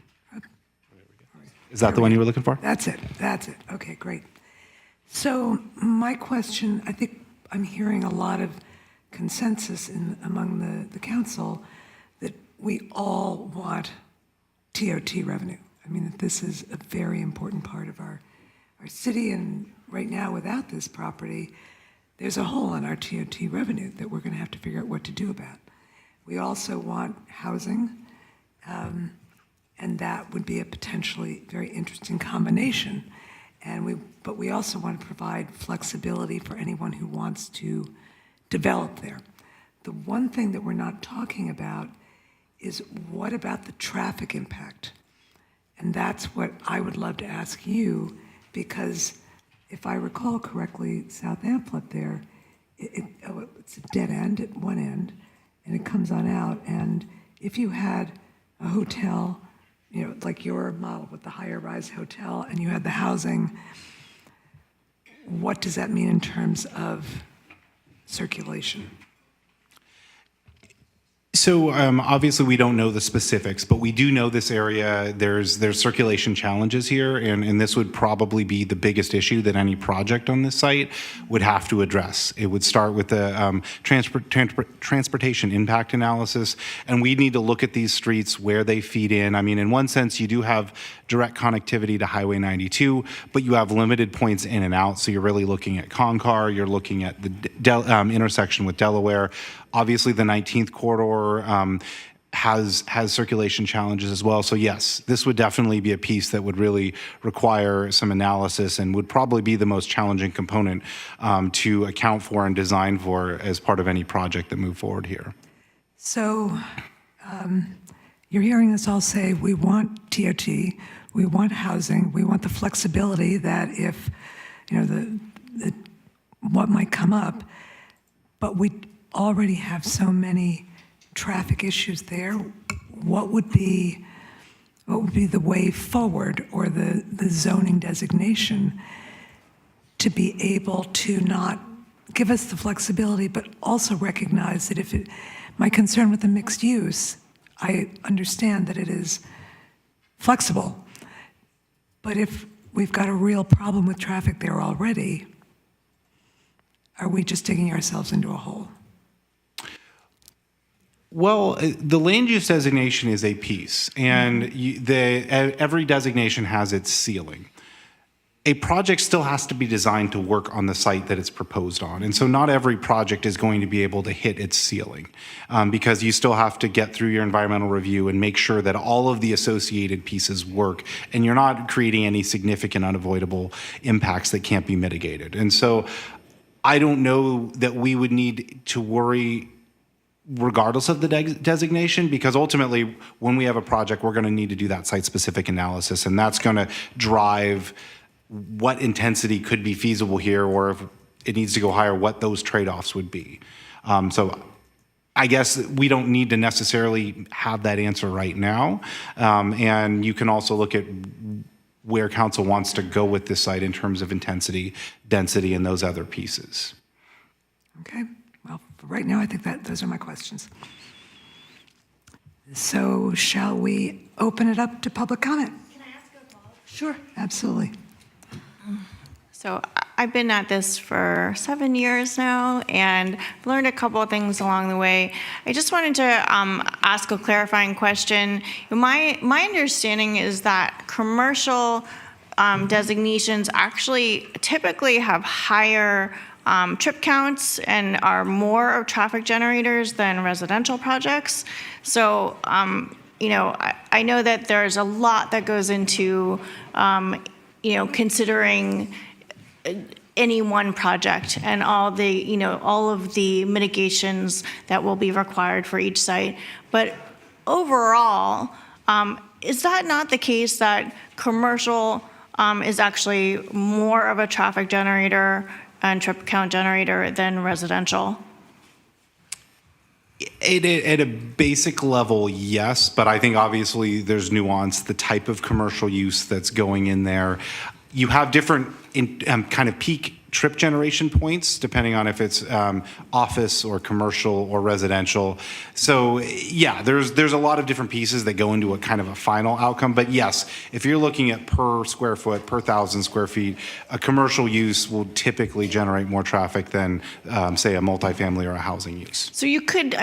Is that the one you were looking for? That's it. Okay, great. So my question, I think I'm hearing a lot of consensus among the council that we all want TOT revenue. I mean, that this is a very important part of our city, and right now without this property, there's a hole in our TOT revenue that we're going to have to figure out what to do about. We also want housing, and that would be a potentially very interesting combination. But we also want to provide flexibility for anyone who wants to develop there. The one thing that we're not talking about is what about the traffic impact? And that's what I would love to ask you, because if I recall correctly, South Amplet there, it's a dead end at one end, and it comes on out. And if you had a hotel, like your model with the higher rise hotel, and you had the housing, what does that mean in terms of circulation? So obviously we don't know the specifics, but we do know this area, there's circulation challenges here, and this would probably be the biggest issue that any project on this site would have to address. It would start with the transportation impact analysis, and we need to look at these streets, where they feed in. I mean, in one sense, you do have direct connectivity to Highway 92, but you have limited points in and out, so you're really looking at Concar, you're looking at the intersection with Delaware. Obviously, the 19th corridor has circulation challenges as well. So yes, this would definitely be a piece that would really require some analysis and would probably be the most challenging component to account for and design for as part of any project that move forward here. So you're hearing us all say we want TOT, we want housing, we want the flexibility that if, what might come up, but we already have so many traffic issues there. What would be the way forward, or the zoning designation, to be able to not give us the flexibility, but also recognize that my concern with the mixed use, I understand that it is flexible, but if we've got a real problem with traffic there already, are we just digging ourselves into a hole? Well, the land use designation is a piece, and every designation has its ceiling. A project still has to be designed to work on the site that it's proposed on, and so not every project is going to be able to hit its ceiling, because you still have to get through your environmental review and make sure that all of the associated pieces work, and you're not creating any significant unavoidable impacts that can't be mitigated. And so I don't know that we would need to worry regardless of the designation, because ultimately when we have a project, we're going to need to do that site-specific analysis, and that's going to drive what intensity could be feasible here, or if it needs to go higher, what those trade-offs would be. So I guess we don't need to necessarily have that answer right now. And you can also look at where council wants to go with this site in terms of intensity, density, and those other pieces. Okay, well, for right now, I think that those are my questions. So shall we open it up to public comment? Can I ask a follow-up? Sure, absolutely. So I've been at this for 7 years now and learned a couple of things along the way. I just wanted to ask a clarifying question. My understanding is that commercial designations actually typically have higher trip counts and are more of traffic generators than residential projects. So, I know that there's a lot that goes into, considering any one project and all of the mitigations that will be required for each site. But overall, is that not the case that commercial is actually more of a traffic generator and trip count generator than residential? At a basic level, yes, but I think obviously there's nuance, the type of commercial use that's going in there. You have different kind of peak trip generation points, depending on if it's office or commercial or residential. So yeah, there's a lot of different pieces that go into a kind of a final outcome. But yes, if you're looking at per square foot, per 1,000 square feet, a commercial use will typically generate more traffic than, say, a multifamily or a housing use. So you could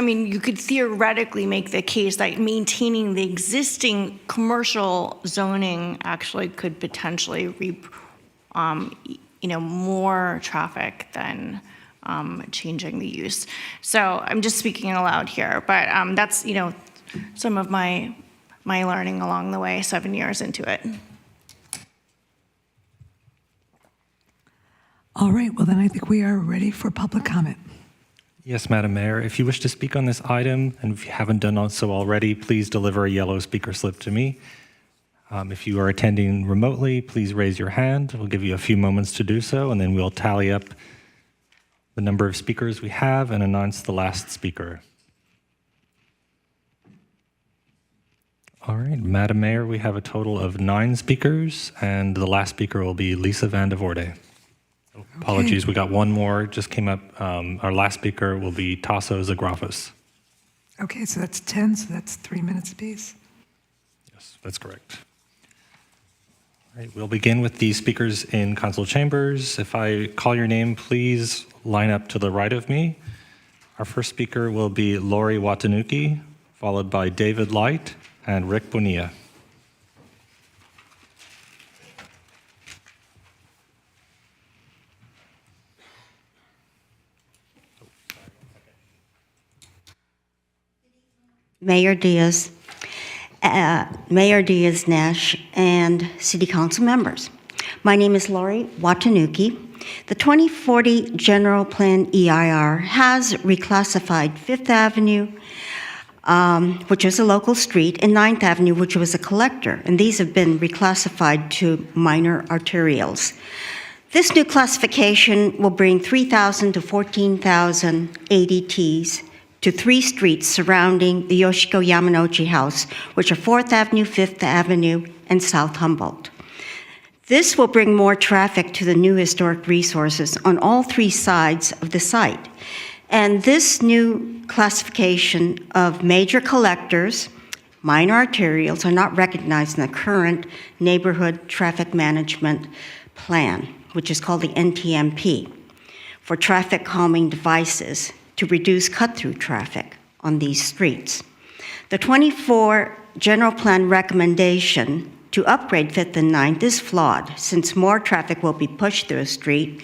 theoretically make the case that maintaining the existing commercial zoning actually could potentially reap more traffic than changing the use. So I'm just speaking aloud here, but that's, some of my learning along the way, 7 years into it. All right, well then I think we are ready for public comment. Yes, Madam Mayor. If you wish to speak on this item, and if you haven't done so already, please deliver a yellow speaker slip to me. If you are attending remotely, please raise your hand. We'll give you a few moments to do so, and then we'll tally up the number of speakers we have and announce the last speaker. All right, Madam Mayor, we have a total of 9 speakers, and the last speaker will be Lisa Van de Voorde. Apologies, we got one more, just came up. Our last speaker will be Tasso Zagrafos. Okay, so that's 10, so that's 3 minutes apiece. Yes, that's correct. All right, we'll begin with the speakers in council chambers. If I call your name, please line up to the right of me. Our first speaker will be Lori Watanuki, followed by David Light and Rick Bonilla. Mayor Diaz-Nash, and City Council members. My name is Lori Watanuki. The 2040 General Plan EIR has reclassified 5th Avenue, which was a local street, and 9th Avenue, which was a collector, and these have been reclassified to minor arterials. This new classification will bring 3,000 to 14,000 ADTs to 3 streets surrounding the Yoshiko Yamanouchi House, which are 4th Avenue, 5th Avenue, and South Humboldt. This will bring more traffic to the new historic resources on all 3 sides of the site. And this new classification of major collectors, minor arterials, are not recognized in the current Neighborhood Traffic Management Plan, which is called the NTMP, for traffic calming devices to reduce cut-through traffic on these streets. The 24 General Plan recommendation to upgrade 5th and 9th is flawed, since more traffic will be pushed through a street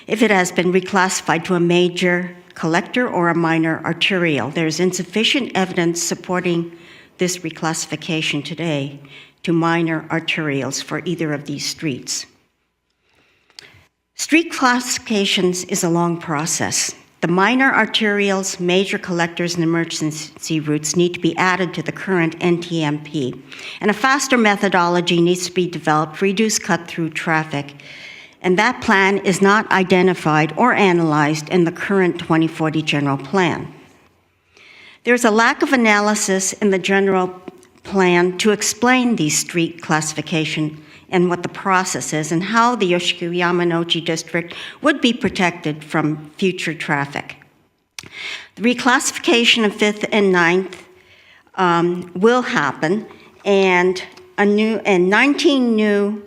if it has been reclassified to a major collector or a minor arterial. There's insufficient evidence supporting this reclassification today to minor arterials for either of these streets. Street classifications is a long process. The minor arterials, major collectors, and emergency routes need to be added to the current NTMP, and a faster methodology needs to be developed to reduce cut-through traffic, and that plan is not identified or analyzed in the current 2040 general plan. There's a lack of analysis in the general plan to explain these street classification and what the process is and how the Yoshiko-Yamanochi district would be protected from future traffic. The reclassification of 5th and 9th will happen, and 19 new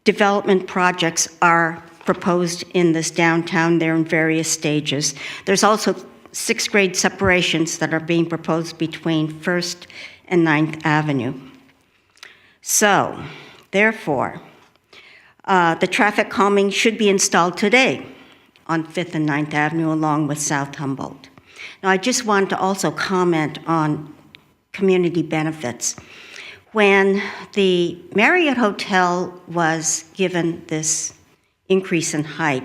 development projects are proposed in this downtown. They're in various stages. There's also 6th grade separations that are being proposed between 1st and 9th Avenue. So, therefore, the traffic calming should be installed today on 5th and 9th Avenue along with South Humboldt. Now, I just want to also comment on community benefits. When the Marriott Hotel was given this increase in height,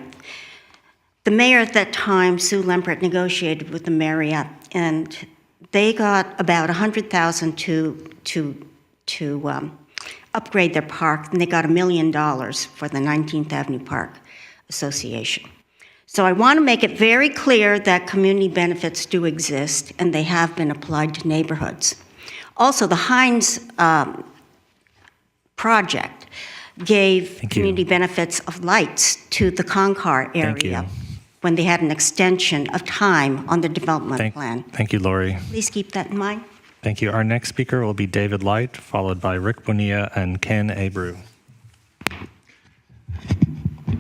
the mayor at that time, Sue Lempert, negotiated with the Marriott, and they got about $100,000 to upgrade their park, and they got $1 million for the 19th Avenue Park Association. So I want to make it very clear that community benefits do exist, and they have been applied to neighborhoods. Also, the Hines project gave community benefits of lights to the Concar area when they had an extension of time on the development plan. Thank you, Lori. Please keep that in mind. Thank you. Our next speaker will be David Light, followed by Rick Bonilla and Ken Abreu.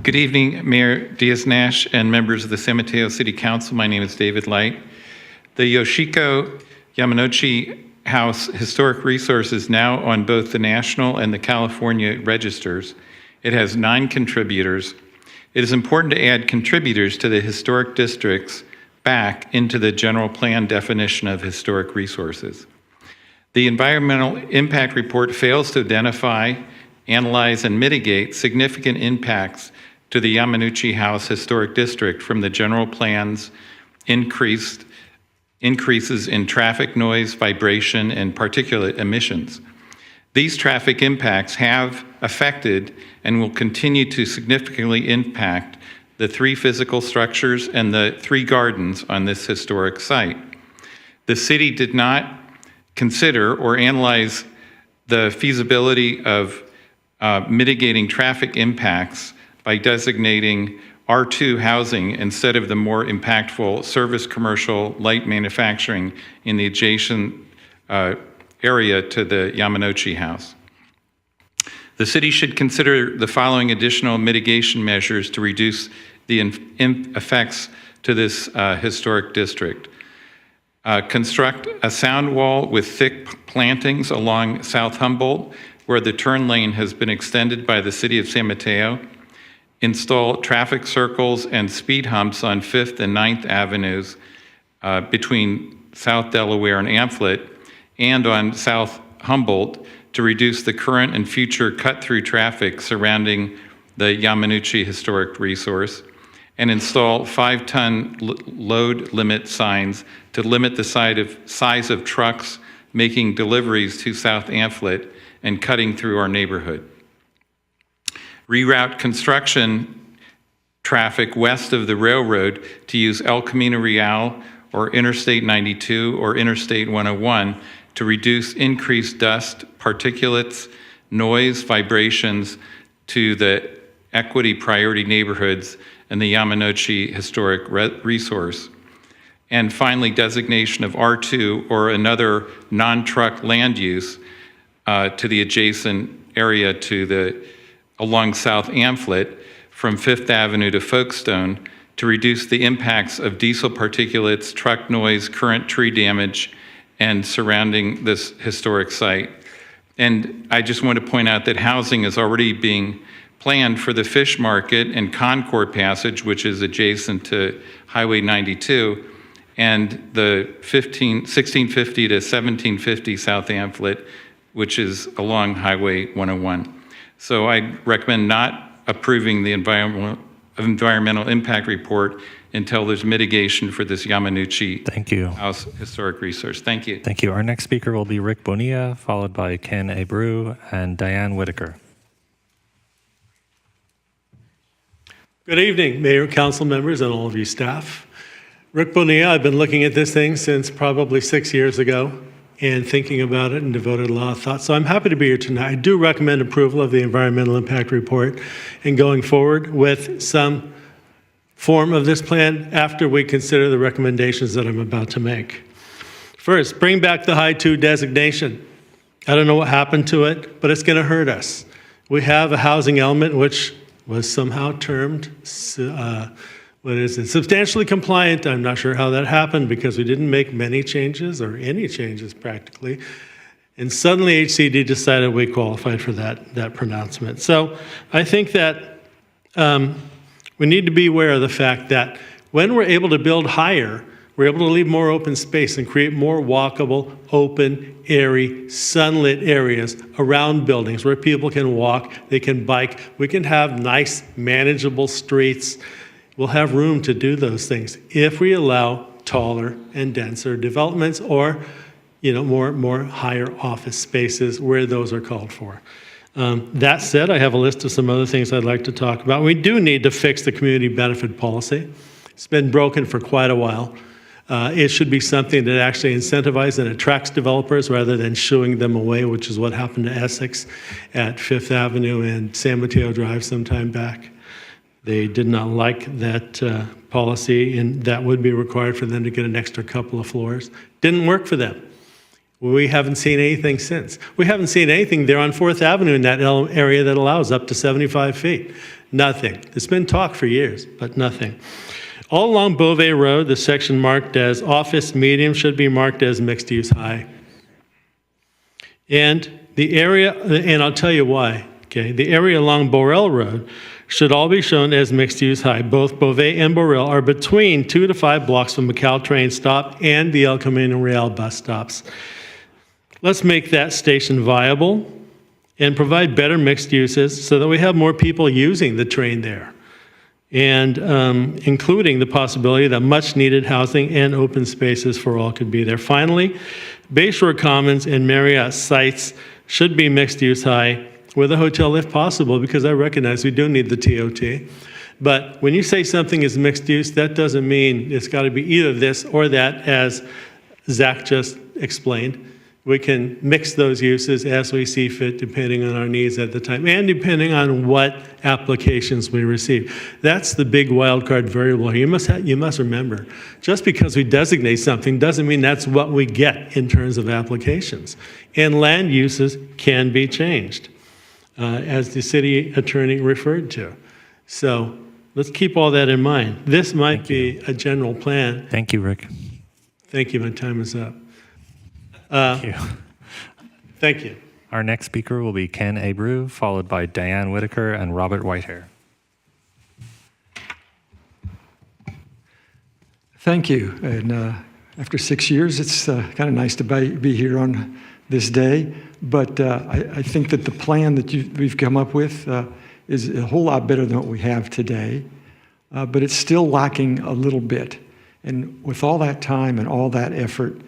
Good evening, Mayor Diaz-Nash and members of the San Mateo City Council. My name is David Light. The Yoshiko Yamanochi House Historic Resource is now on both the national and the California registers. It has 9 contributors. It is important to add contributors to the historic districts back into the general plan definition of historic resources. The environmental impact report fails to identify, analyze, and mitigate significant impacts to the Yamanochi House Historic District from the general plan's increases in traffic noise, vibration, and particulate emissions. These traffic impacts have affected and will continue to significantly impact the 3 physical structures and the 3 gardens on this historic site. The city did not consider or analyze the feasibility of mitigating traffic impacts by designating R2 housing instead of the more impactful service commercial light manufacturing in the adjacent area to the Yamanochi House. The city should consider the following additional mitigation measures to reduce the effects to this historic district. Construct a sound wall with thick plantings along South Humboldt, where the turn lane has been extended by the city of San Mateo. Install traffic circles and speed humps on 5th and 9th Avenues between South Delaware and Amplet, and on South Humboldt to reduce the current and future cut-through traffic surrounding the Yamanochi Historic Resource, and install 5-ton load limit signs to limit the size of trucks making deliveries to South Amplet and cutting through our neighborhood. Reroute construction traffic west of the railroad to use El Camino Real or Interstate 92 or Interstate 101 to reduce increased dust, particulates, noise, vibrations to the equity priority neighborhoods and the Yamanochi Historic Resource. And finally, designation of R2 or another non-truck land use to the adjacent area along South Amplet from 5th Avenue to Folkestone to reduce the impacts of diesel particulates, truck noise, current tree damage, and surrounding this historic site. And I just want to point out that housing is already being planned for the Fish Market and Concord Passage, which is adjacent to Highway 92, and the 1650 to 1750 South Amplet, which is along Highway 101. So I recommend not approving the of environmental impact report until there's mitigation for this Yamanouchi House historic resource. Thank you. Thank you. Our next speaker will be Rick Bonilla, followed by Ken Abreu and Diane Whitaker. Good evening, Mayor, Council members, and all of you staff. Rick Bonilla, I've been looking at this thing since probably 6 years ago and thinking about it and devoted a lot of thought. So I'm happy to be here tonight. I do recommend approval of the environmental impact report and going forward with some form of this plan after we consider the recommendations that I'm about to make. First, bring back the High 2 designation. I don't know what happened to it, but it's going to hurt us. We have a housing element which was somehow termed, substantially compliant. I'm not sure how that happened because we didn't make many changes or any changes practically. And suddenly HCD decided we qualified for that pronouncement. So I think that we need to be aware of the fact that when we're able to build higher, we're able to leave more open space and create more walkable, open, airy, sunlit areas around buildings where people can walk, they can bike. We can have nice, manageable streets. We'll have room to do those things if we allow taller and denser developments or, more higher office spaces where those are called for. That said, I have a list of some other things I'd like to talk about. We do need to fix the community benefit policy. It's been broken for quite a while. It should be something that actually incentivizes and attracts developers rather than shooing them away, which is what happened to Essex at Fifth Avenue and San Mateo Drive some time back. They did not like that policy, and that would be required for them to get an extra couple of floors. Didn't work for them. We haven't seen anything since. We haven't seen anything there on 4th Avenue in that area that allows up to 75 feet. Nothing. It's been talk for years, but nothing. All along Beauvais Road, the section marked as office medium should be marked as mixed use high. And the area, and I'll tell you why, okay? The area along Borel Road should all be shown as mixed use high. Both Beauvais and Borel are between 2 to 5 blocks from McCall train stop and the El Camino Real bus stops. Let's make that station viable and provide better mixed uses so that we have more people using the train there. And including the possibility that much needed housing and open spaces for all could be there. Finally, Bayshore Commons and Marriott sites should be mixed use high with a hotel if possible, because I recognize we do need the TOT. But when you say something is mixed use, that doesn't mean it's got to be either this or that, as Zach just explained. We can mix those uses as we see fit, depending on our needs at the time and depending on what applications we receive. That's the big wild card variable here. You must remember, just because we designate something doesn't mean that's what we get in terms of applications. And land uses can be changed, as the city attorney referred to. So let's keep all that in mind. This might be a general plan. Thank you, Rick. Thank you. My time is up. Thank you. Thank you. Our next speaker will be Ken Abreu, followed by Diane Whitaker and Robert Whitehair. Thank you. And after 6 years, it's kind of nice to be here on this day. But I think that the plan that we've come up with is a whole lot better than what we have today. But it's still lacking a little bit. And with all that time and all that effort,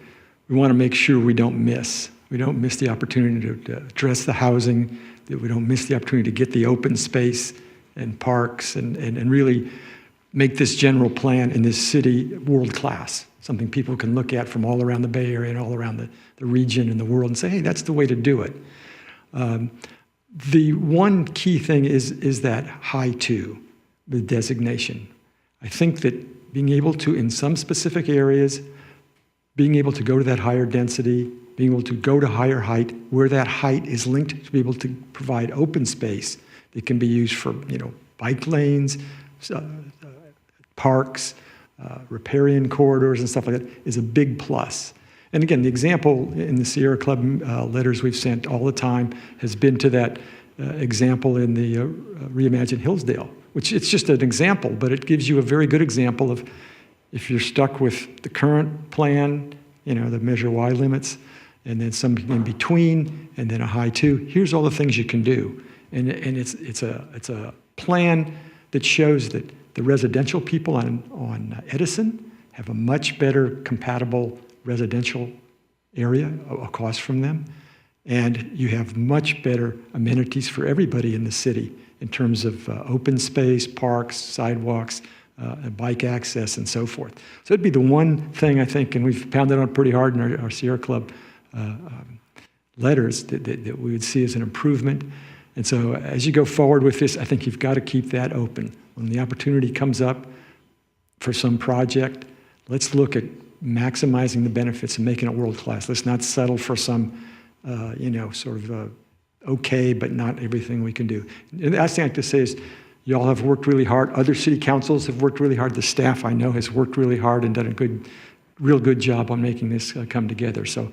we want to make sure we don't miss. We don't miss the opportunity to address the housing, that we don't miss the opportunity to get the open space and parks and really make this general plan in this city world-class, something people can look at from all around the Bay Area and all around the region and the world and say, hey, that's the way to do it. The one key thing is that high 2, the designation. I think that being able to, in some specific areas, being able to go to that higher density, being able to go to higher height, where that height is linked to be able to provide open space that can be used for, bike lanes, parks, riparian corridors and stuff like that, is a big plus. And again, the example in the Sierra Club letters we've sent all the time has been to that example in the Reimagine Hillsdale, which it's just an example, but it gives you a very good example of if you're stuck with the current plan, the Measure Y limits, and then something in between, and then a high 2, here's all the things you can do. And it's a plan that shows that the residential people on Edison have a much better compatible residential area across from them. And you have much better amenities for everybody in the city in terms of open space, parks, sidewalks, bike access, and so forth. So it'd be the one thing I think, and we've pounded on pretty hard in our Sierra Club letters, that we would see as an improvement. And so as you go forward with this, I think you've got to keep that open. When the opportunity comes up for some project, let's look at maximizing the benefits and making it world-class. Let's not settle for some, okay, but not everything we can do. And the last thing I have to say is, you all have worked really hard. Other city councils have worked really hard. The staff, I know, has worked really hard and done a real good job on making this come together. So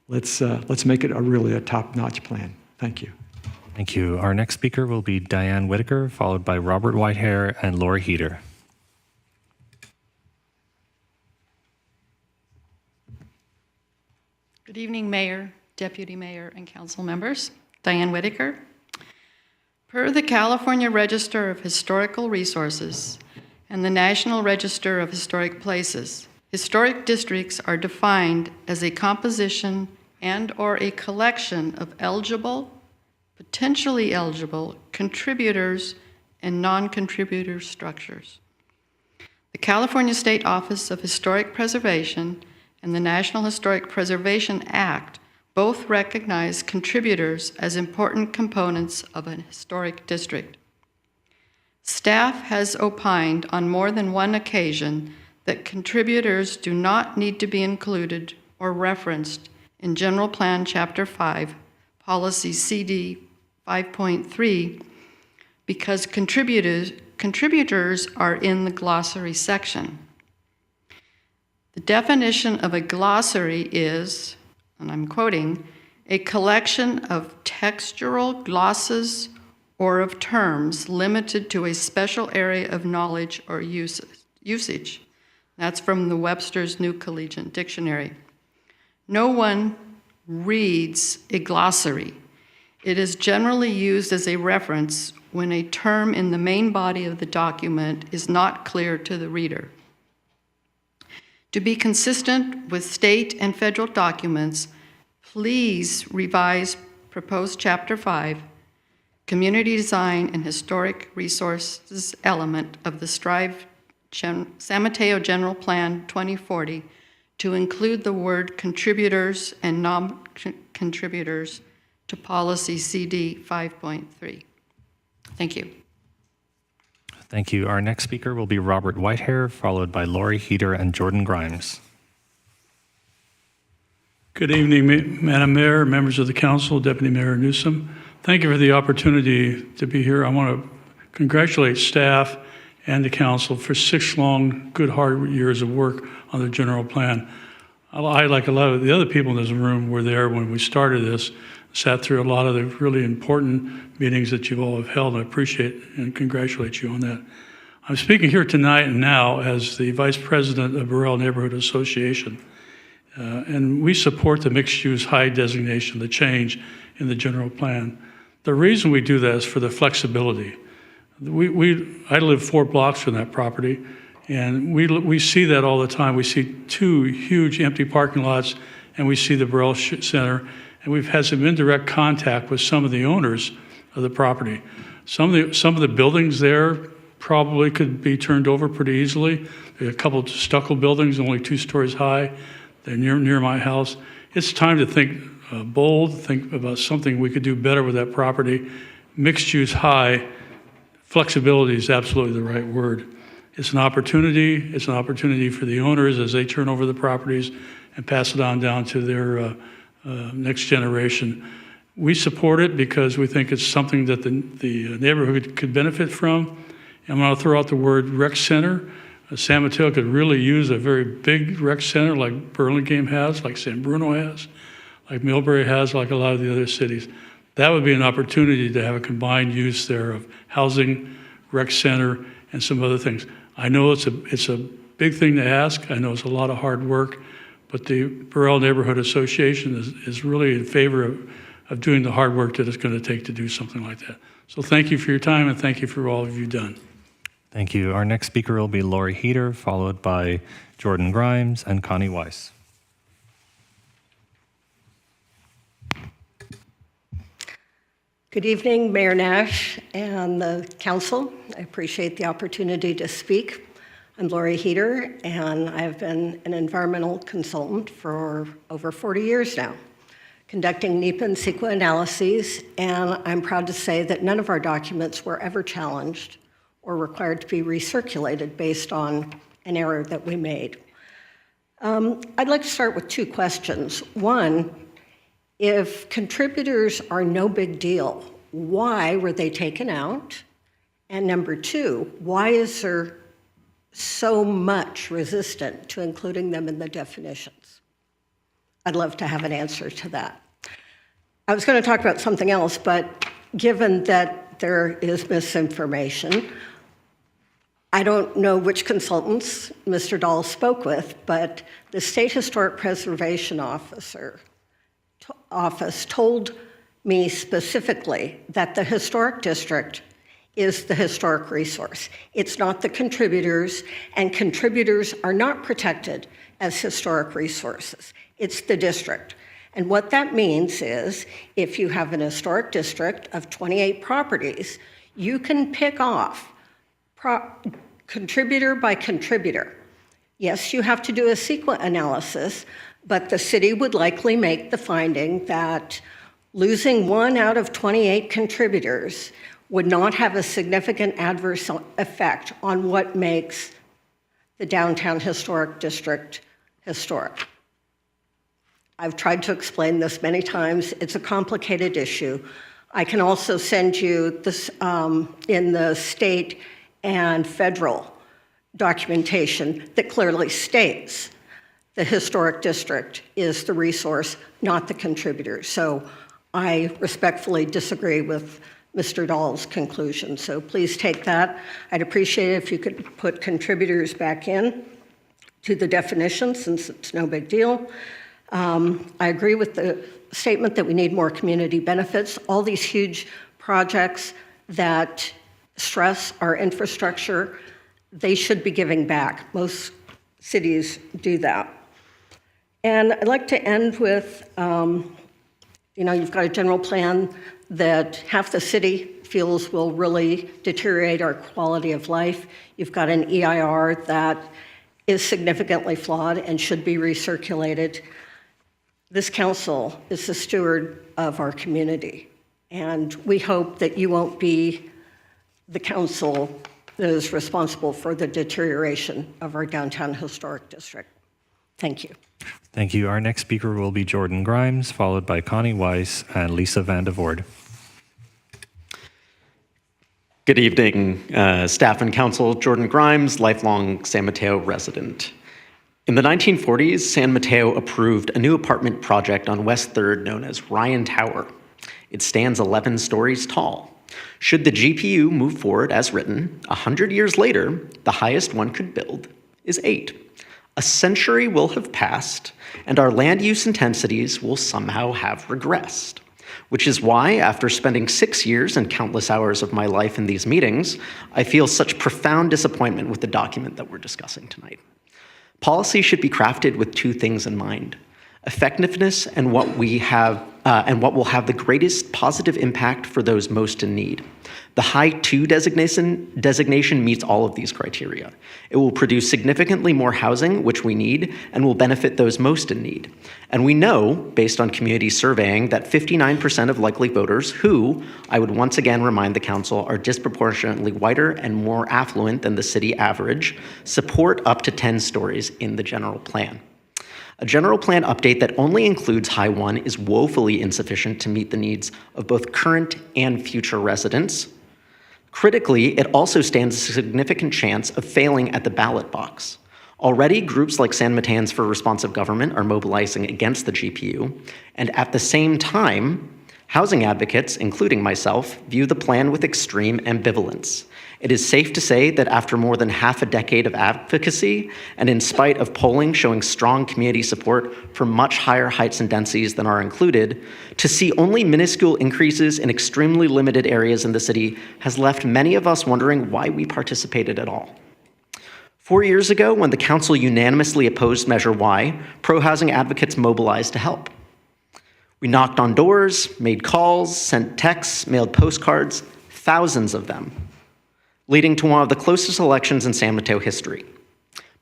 let's make it a top-notch plan. Thank you. Thank you. Our next speaker will be Diane Whitaker, followed by Robert Whitehair and Lori Heater. Good evening, Mayor, Deputy Mayor, and council members. Diane Whitaker. Per the California Register of Historical Resources and the National Register of Historic Places, historic districts are defined as a composition and/or a collection of eligible, potentially eligible contributors and non-contributor structures. The California State Office of Historic Preservation and the National Historic Preservation Act both recognize contributors as important components of an historic district. Staff has opined on more than one occasion that contributors do not need to be included or referenced in General Plan Chapter 5, Policy CD 5.3, because contributors are in the glossary section. The definition of a glossary is, and I'm quoting, a collection of textual glosses or of terms limited to a special area of knowledge or usage. That's from the Webster's New Collegiate Dictionary. No one reads a glossary. It is generally used as a reference when a term in the main body of the document is not clear to the reader. To be consistent with state and federal documents, please revise proposed Chapter 5, Community Design and Historic Resources element of the Strive San Mateo General Plan 2040 to include the word contributors and non-contributors to Policy CD 5.3. Thank you. Thank you. Our next speaker will be Robert Whitehair, followed by Lori Heater and Jordan Grimes. Good evening, Madam Mayor, members of the council, Deputy Mayor Newsom. Thank you for the opportunity to be here. I want to congratulate staff and the council for 6 long, good, hard years of work on the general plan. I, like a lot of the other people in this room, were there when we started this, sat through a lot of the really important meetings that you all have held. I appreciate and congratulate you on that. I'm speaking here tonight and now as the Vice President of Burrell Neighborhood Association. And we support the mixed-use high designation, the change in the general plan. The reason we do that is for the flexibility. I live 4 blocks from that property, and we see that all the time. We see 2 huge empty parking lots, and we see the Burrell Center, and we've had some indirect contact with some of the owners of the property. Some of the buildings there probably could be turned over pretty easily. There are a couple of stucco buildings, only 2 stories high. They're near my house. It's time to think bold, think about something we could do better with that property. Mixed use high, flexibility is absolutely the right word. It's an opportunity. It's an opportunity for the owners as they turn over the properties and pass it on down to their next generation. We support it because we think it's something that the neighborhood could benefit from. I'm going to throw out the word rec center. San Mateo could really use a very big rec center like Burlingame has, like San Bruno has, like Millbrae has, like a lot of the other cities. That would be an opportunity to have a combined use there of housing, rec center, and some other things. I know it's a big thing to ask. I know it's a lot of hard work, but the Burrell Neighborhood Association is really in favor of doing the hard work that it's going to take to do something like that. So thank you for your time, and thank you for all of you've done. Thank you. Our next speaker will be Lori Heater, followed by Jordan Grimes and Connie Weiss. Good evening, Mayor Nash and the council. I appreciate the opportunity to speak. I'm Lori Heater, and I've been an environmental consultant for over 40 years now, conducting NEPA and CEQA analyses, and I'm proud to say that none of our documents were ever challenged or required to be recirculated based on an error that we made. I'd like to start with two questions. One, if contributors are no big deal, why were they taken out? And number two, why is there so much resistance to including them in the definitions? I'd love to have an answer to that. I was going to talk about something else, but given that there is misinformation, I don't know which consultants Mr. Dahl spoke with, but the State Historic Preservation Office told me specifically that the historic district is the historic resource. It's not the contributors, and contributors are not protected as historic resources. It's the district. And what that means is if you have an historic district of 28 properties, you can pick off contributor by contributor. Yes, you have to do a CEQA analysis, but the city would likely make the finding that losing 1 out of 28 contributors would not have a significant adverse effect on what makes the downtown historic district historic. I've tried to explain this many times. It's a complicated issue. I can also send you this in the state and federal documentation that clearly states the historic district is the resource, not the contributors. So I respectfully disagree with Mr. Dahl's conclusion. So please take that. I'd appreciate it if you could put contributors back in to the definition, since it's no big deal. I agree with the statement that we need more community benefits. All these huge projects that stress our infrastructure, they should be giving back. Most cities do that. And I'd like to end with, you've got a general plan that half the city feels will really deteriorate our quality of life. You've got an EIR that is significantly flawed and should be recirculated. This council is the steward of our community, and we hope that you won't be the council that is responsible for the deterioration of our downtown historic district. Thank you. Thank you. Our next speaker will be Jordan Grimes, followed by Connie Weiss and Lisa Van de Voorde. Good evening, staff and council. Jordan Grimes, lifelong San Mateo resident. In the 1940s, San Mateo approved a new apartment project on West 3rd known as Ryan Tower. It stands 11 stories tall. Should the GPU move forward as written, 100 years later, the highest one could build is 8. A century will have passed, and our land use intensities will somehow have regressed. Which is why, after spending 6 years and countless hours of my life in these meetings, I feel such profound disappointment with the document that we're discussing tonight. Policy should be crafted with two things in mind: effectiveness and what will have the greatest positive impact for those most in need. The High 2 designation meets all of these criteria. It will produce significantly more housing, which we need, and will benefit those most in need. And we know, based on community surveying, that 59% of likely voters who, I would once again remind the council, are disproportionately whiter and more affluent than the city average, support up to 10 stories in the general plan. A general plan update that only includes High 1 is woefully insufficient to meet the needs of both current and future residents. Critically, it also stands a significant chance of failing at the ballot box. Already, groups like San Mateans for Responsive Government are mobilizing against the GPU, and at the same time, Housing advocates, including myself, view the plan with extreme ambivalence. It is safe to say that after more than half a decade of advocacy, and in spite of polling showing strong community support for much higher heights and densities than are included, to see only minuscule increases in extremely limited areas in the city has left many of us wondering why we participated at all. 4 years ago, when the council unanimously opposed Measure Y, pro-housing advocates mobilized to help. We knocked on doors, made calls, sent texts, mailed postcards, thousands of them, leading to one of the closest elections in San Mateo history.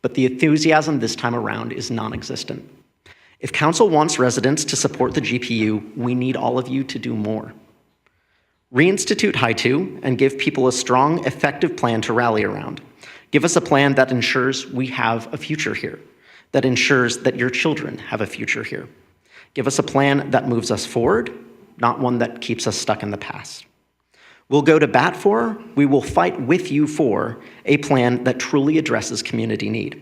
But the enthusiasm this time around is non-existent. If council wants residents to support the GPU, we need all of you to do more. Reinstitute HI-2 and give people a strong, effective plan to rally around. Give us a plan that ensures we have a future here, that ensures that your children have a future here. Give us a plan that moves us forward, not one that keeps us stuck in the past. We'll go to bat for, we will fight with you for, a plan that truly addresses community need.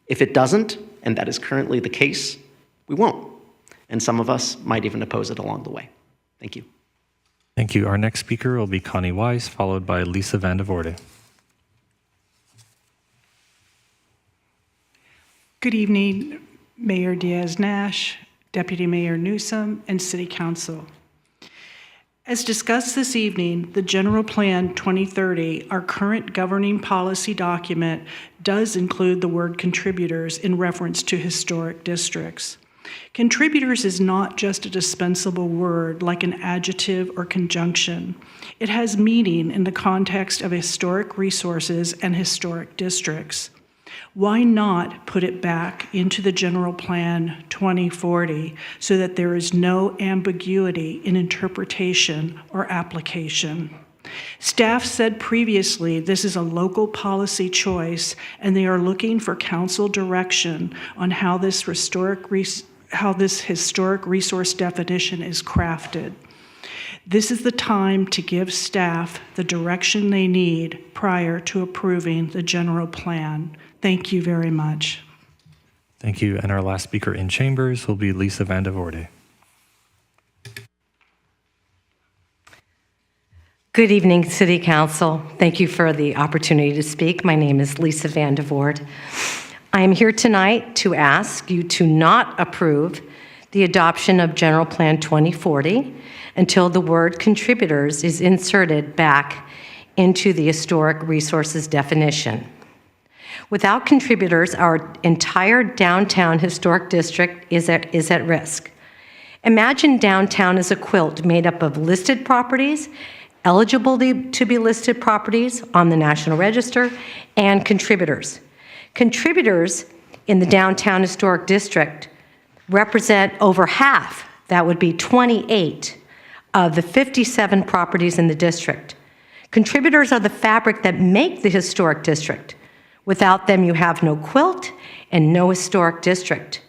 If it doesn't, and that is currently the case, we won't. And some of us might even oppose it along the way. Thank you. Thank you. Our next speaker will be Connie Weiss, followed by Lisa Van de Voorde. Good evening, Mayor Diaz-Nash, Deputy Mayor Newsom, and City Council. As discussed this evening, the General Plan 2030, our current governing policy document, does include the word contributors in reference to historic districts. Contributors is not just a dispensable word like an adjective or conjunction. It has meaning in the context of historic resources and historic districts. Why not put it back into the General Plan 2040 so that there is no ambiguity in interpretation or application? Staff said previously this is a local policy choice, and they are looking for council direction on how this historic resource definition is crafted. This is the time to give staff the direction they need prior to approving the general plan. Thank you very much. Thank you. And our last speaker in chambers will be Lisa Van de Voorde. Good evening, City Council. Thank you for the opportunity to speak. My name is Lisa Van de Voorde. I am here tonight to ask you to not approve the adoption of General Plan 2040 until the word contributors is inserted back into the historic resources definition. Without contributors, our entire downtown historic district is at risk. Imagine downtown as a quilt made up of listed properties, eligible to be listed properties on the National Register, and contributors. Contributors in the downtown historic district represent over half, that would be 28, of the 57 properties in the district. Contributors are the fabric that make the historic district. Without them, you have no quilt and no historic district.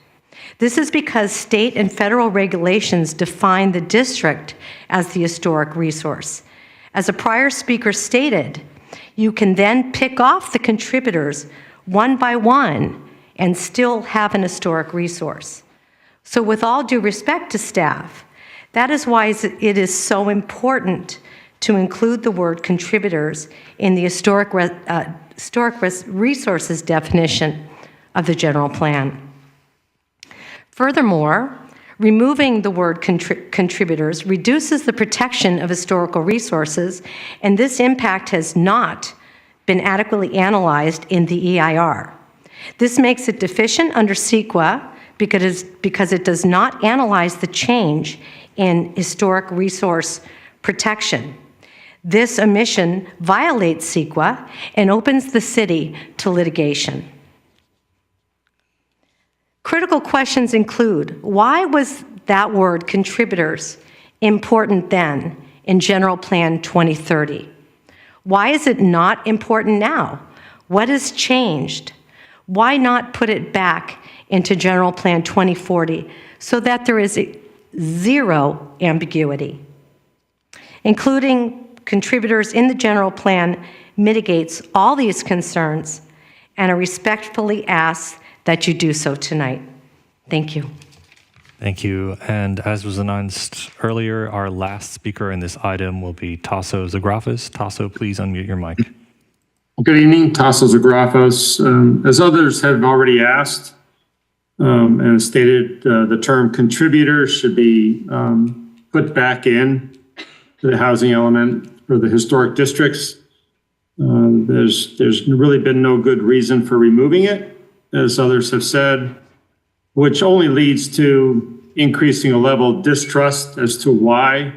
This is because state and federal regulations define the district as the historic resource. As a prior speaker stated, you can then pick off the contributors one by one and still have an historic resource. So with all due respect to staff, that is why it is so important to include the word contributors in the historic resources definition of the general plan. Furthermore, removing the word contributors reduces the protection of historical resources, and this impact has not been adequately analyzed in the EIR. This makes it deficient under CEQA because it does not analyze the change in historic resource protection. This omission violates CEQA and opens the city to litigation. Critical questions include, why was that word contributors important then in General Plan 2030? Why is it not important now? What has changed? Why not put it back into General Plan 2040 so that there is zero ambiguity? Including contributors in the general plan mitigates all these concerns, and I respectfully ask that you do so tonight. Thank you. Thank you. And as was announced earlier, our last speaker in this item will be Tasso Zagrafos. Tasso, please unmute your mic. Good evening, Tasso Zagrafos. As others have already asked and stated, the term contributor should be put back in to the housing element for the historic districts. There's really been no good reason for removing it, as others have said, which only leads to increasing a level of distrust as to why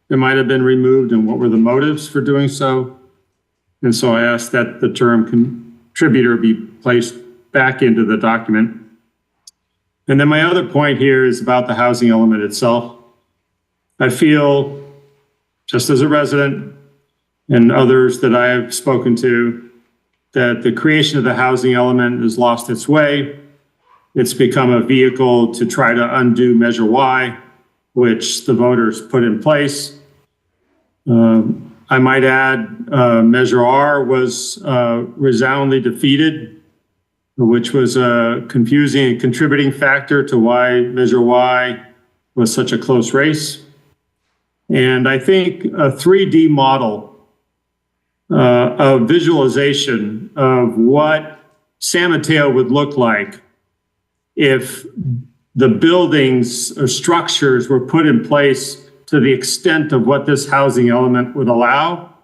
it might have been removed and what were the motives for doing so. And so I ask that the term contributor be placed back into the document. And then my other point here is about the housing element itself. I feel, just as a resident and others that I have spoken to, that the creation of the housing element has lost its way. It's become a vehicle to try to undo Measure Y, which the voters put in place. I might add, Measure R was resoundingly defeated, which was a confusing and contributing factor to why Measure Y was such a close race. And I think a 3D model of visualization of what San Mateo would look like if the buildings or structures were put in place to the extent of what this housing element would allow,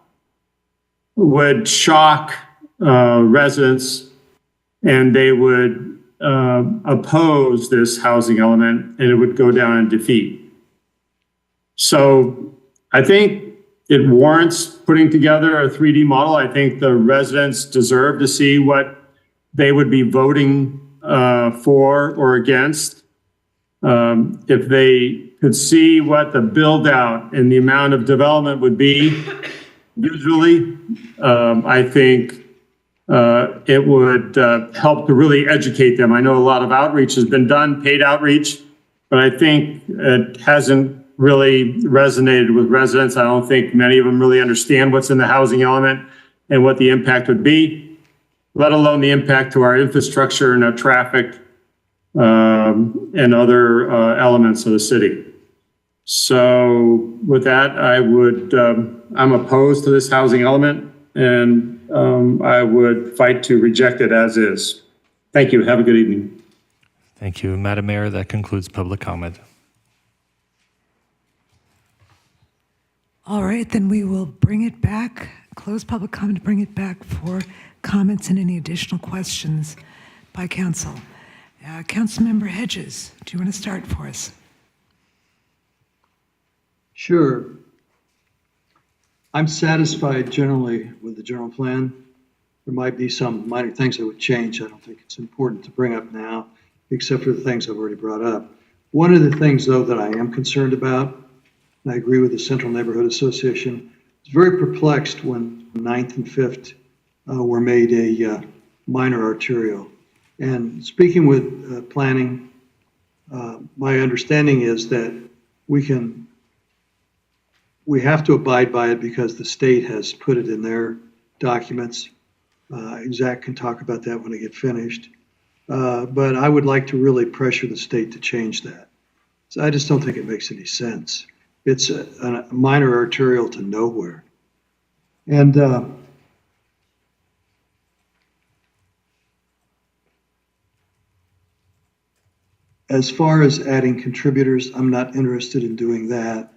would shock residents, and they would oppose this housing element, and it would go down in defeat. So I think it warrants putting together a 3D model. I think the residents deserve to see what they would be voting for or against. If they could see what the build out and the amount of development would be visually, I think it would help to really educate them. I know a lot of outreach has been done, paid outreach, but I think it hasn't really resonated with residents. I don't think many of them really understand what's in the housing element and what the impact would be, let alone the impact to our infrastructure and our traffic and other elements of the city. So with that, I'm opposed to this housing element, and I would fight to reject it as is. Thank you. Have a good evening. Thank you. Madam Mayor, that concludes public comment. All right, then we will bring it back, close public comment, bring it back for comments and any additional questions by council. Councilmember Hedges, do you want to start for us? Sure. I'm satisfied generally with the general plan. There might be some minor things that would change. I don't think it's important to bring up now, except for the things I've already brought up. One of the things, though, that I am concerned about, and I agree with the Central Neighborhood Association, I was very perplexed when 9th and 5th were made a minor arterial. And speaking with planning, my understanding is that we have to abide by it because the state has put it in their documents. Zach can talk about that when I get finished. But I would like to really pressure the state to change that. So I just don't think it makes any sense. It's a minor arterial to nowhere. And as far as adding contributors, I'm not interested in doing that.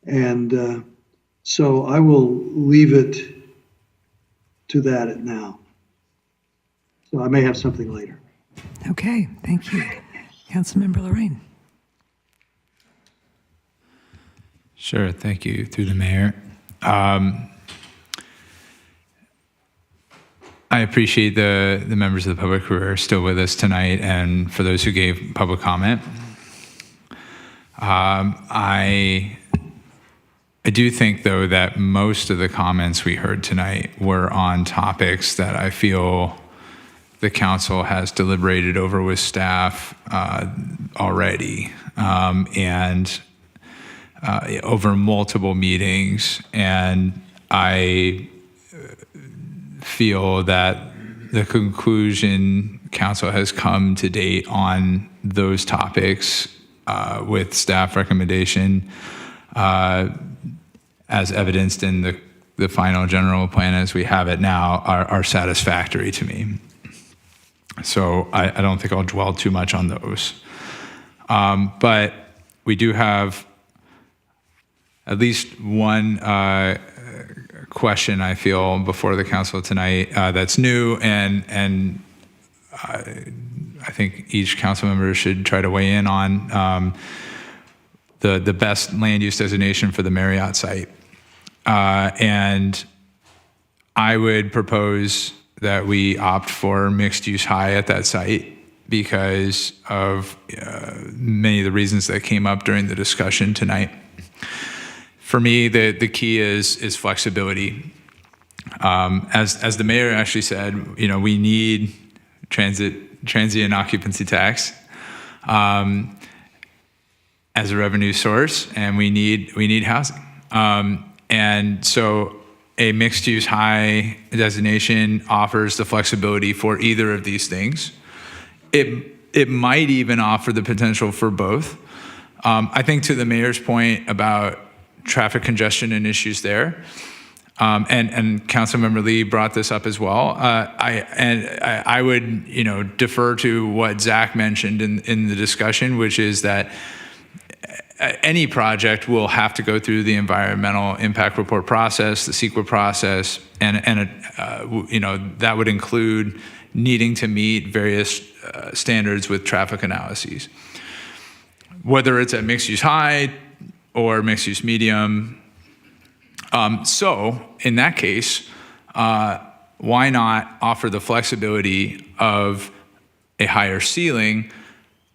And so I will leave it to that now. So I may have something later. Okay, thank you. Councilmember Lorraine. Sure, thank you, through the mayor. I appreciate the members of the public who are still with us tonight, and for those who gave public comment. I do think, though, that most of the comments we heard tonight were on topics that I feel the council has deliberated over with staff already, and over multiple meetings. And I feel that the conclusion council has come to date on those topics with staff recommendation as evidenced in the final general plan as we have it now are satisfactory to me. So I don't think I'll dwell too much on those. But we do have at least one question, I feel, before the council tonight that's new, and I think each council member should try to weigh in on the best land use designation for the Marriott site. And I would propose that we opt for mixed use high at that site because of many of the reasons that came up during the discussion tonight. For me, the key is flexibility. As the mayor actually said, we need transient occupancy tax as a revenue source, and we need housing. And so a mixed-use high designation offers the flexibility for either of these things. It might even offer the potential for both. I think to the mayor's point about traffic congestion and issues there, and Councilmember Lee brought this up as well. I would defer to what Zach mentioned in the discussion, which is that any project will have to go through the environmental impact report process, the CEQA process, and that would include needing to meet various standards with traffic analyses. Whether it's at mixed use high or mixed use medium. So in that case, why not offer the flexibility of a higher ceiling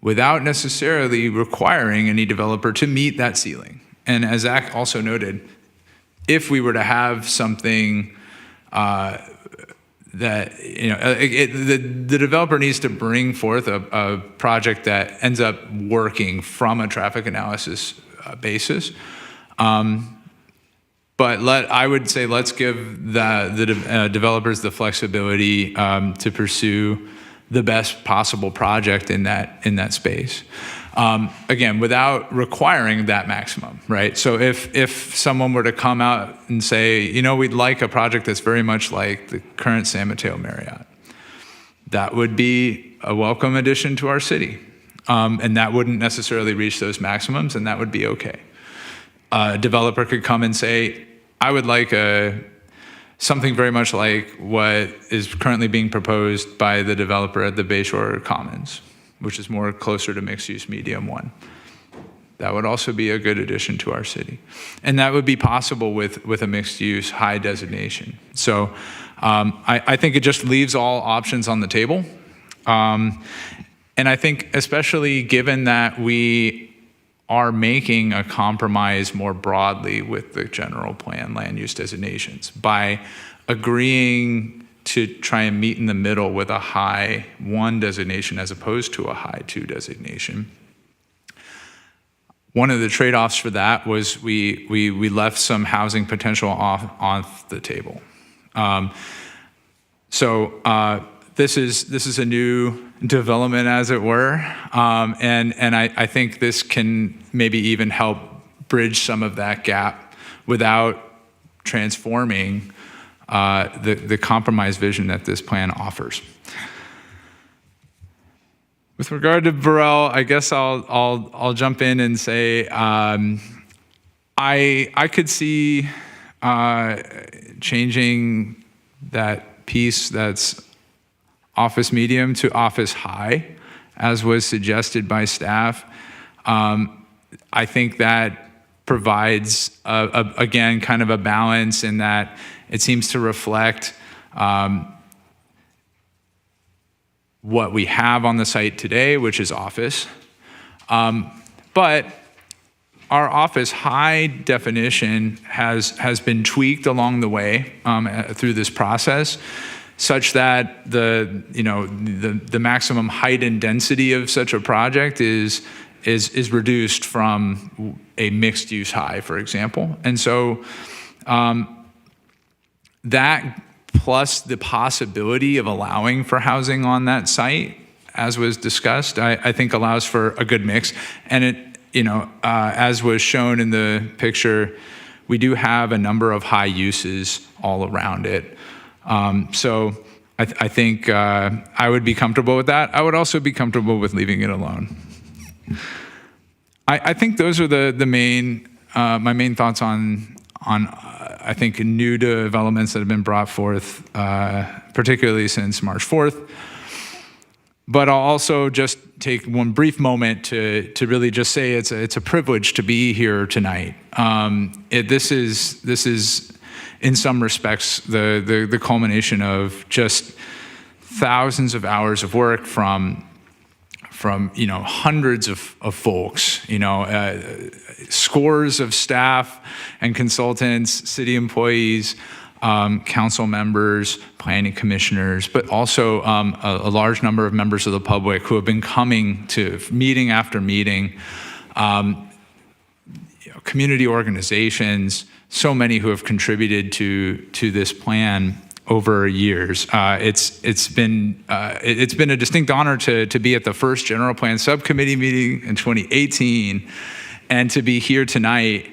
without necessarily requiring any developer to meet that ceiling? And as Zach also noted, if we were to have something that, the developer needs to bring forth a project that ends up working from a traffic analysis basis. But I would say let's give the developers the flexibility to pursue the best possible project in that space. Again, without requiring that maximum, right? So if someone were to come out and say, we'd like a project that's very much like the current San Mateo Marriott, that would be a welcome addition to our city. And that wouldn't necessarily reach those maximums, and that would be okay. A developer could come and say, I would like something very much like what is currently being proposed by the developer at the Bayshore Commons, which is more closer to mixed-use medium 1. That would also be a good addition to our city. And that would be possible with a mixed-use high designation. So I think it just leaves all options on the table. And I think especially given that we are making a compromise more broadly with the general plan land use designations by agreeing to try and meet in the middle with a high 1 designation as opposed to a high 2 designation. One of the trade-offs for that was we left some housing potential off the table. This is a new development, as it were, and I think this can maybe even help bridge some of that gap without transforming the compromise vision that this plan offers. With regard to Burrell, I guess I'll jump in and say I could see changing that piece that's office medium to office high, as was suggested by staff. I think that provides, again, kind of a balance in that it seems to reflect what we have on the site today, which is office. But our office high definition has been tweaked along the way through this process, such that the maximum height and density of such a project is reduced from a mixed use high, for example. And so that plus the possibility of allowing for housing on that site as was discussed, I think allows for a good mix. And it, as was shown in the picture, we do have a number of high uses all around it. So I think I would be comfortable with that. I would also be comfortable with leaving it alone. I think those are the main, my main thoughts on I think new developments that have been brought forth, particularly since March 4th. But I'll also just take one brief moment to really just say it's a privilege to be here tonight. This is in some respects the culmination of just thousands of hours of work from hundreds of folks, scores of staff and consultants, city employees, council members, planning commissioners, but also a large number of members of the public who have been coming to meeting after meeting, community organizations, so many who have contributed to this plan over years. It's been a distinct honor to be at the first general plan subcommittee meeting in 2018 and to be here tonight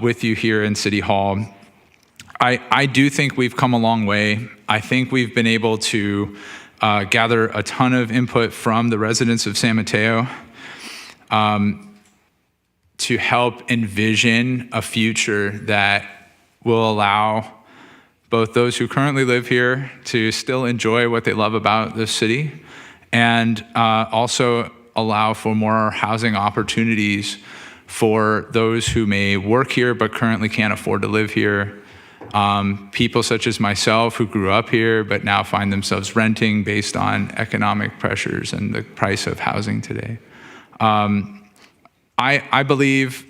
with you here in City Hall. I do think we've come a long way. I think we've been able to gather a ton of input from the residents of San Mateo to help envision a future that will allow both those who currently live here to still enjoy what they love about the city and also allow for more housing opportunities for those who may work here but currently can't afford to live here. People such as myself who grew up here but now find themselves renting based on economic pressures and the price of housing today. I believe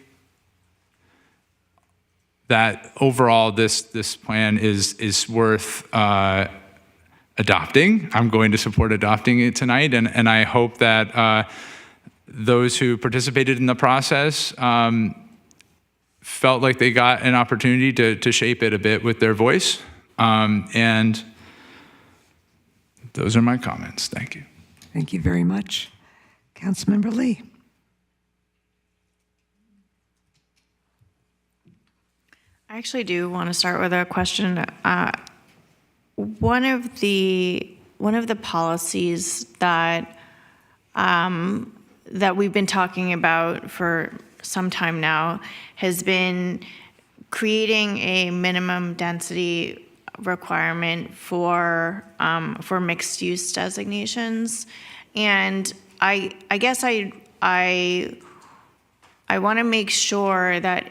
that overall this plan is worth adopting. I'm going to support adopting it tonight, and I hope that those who participated in the process felt like they got an opportunity to shape it a bit with their voice. And those are my comments. Thank you. Thank you very much. Councilmember Lee. I actually do want to start with a question. One of the policies that that we've been talking about for some time now has been creating a minimum density requirement for mixed use designations, and I guess I want to make sure that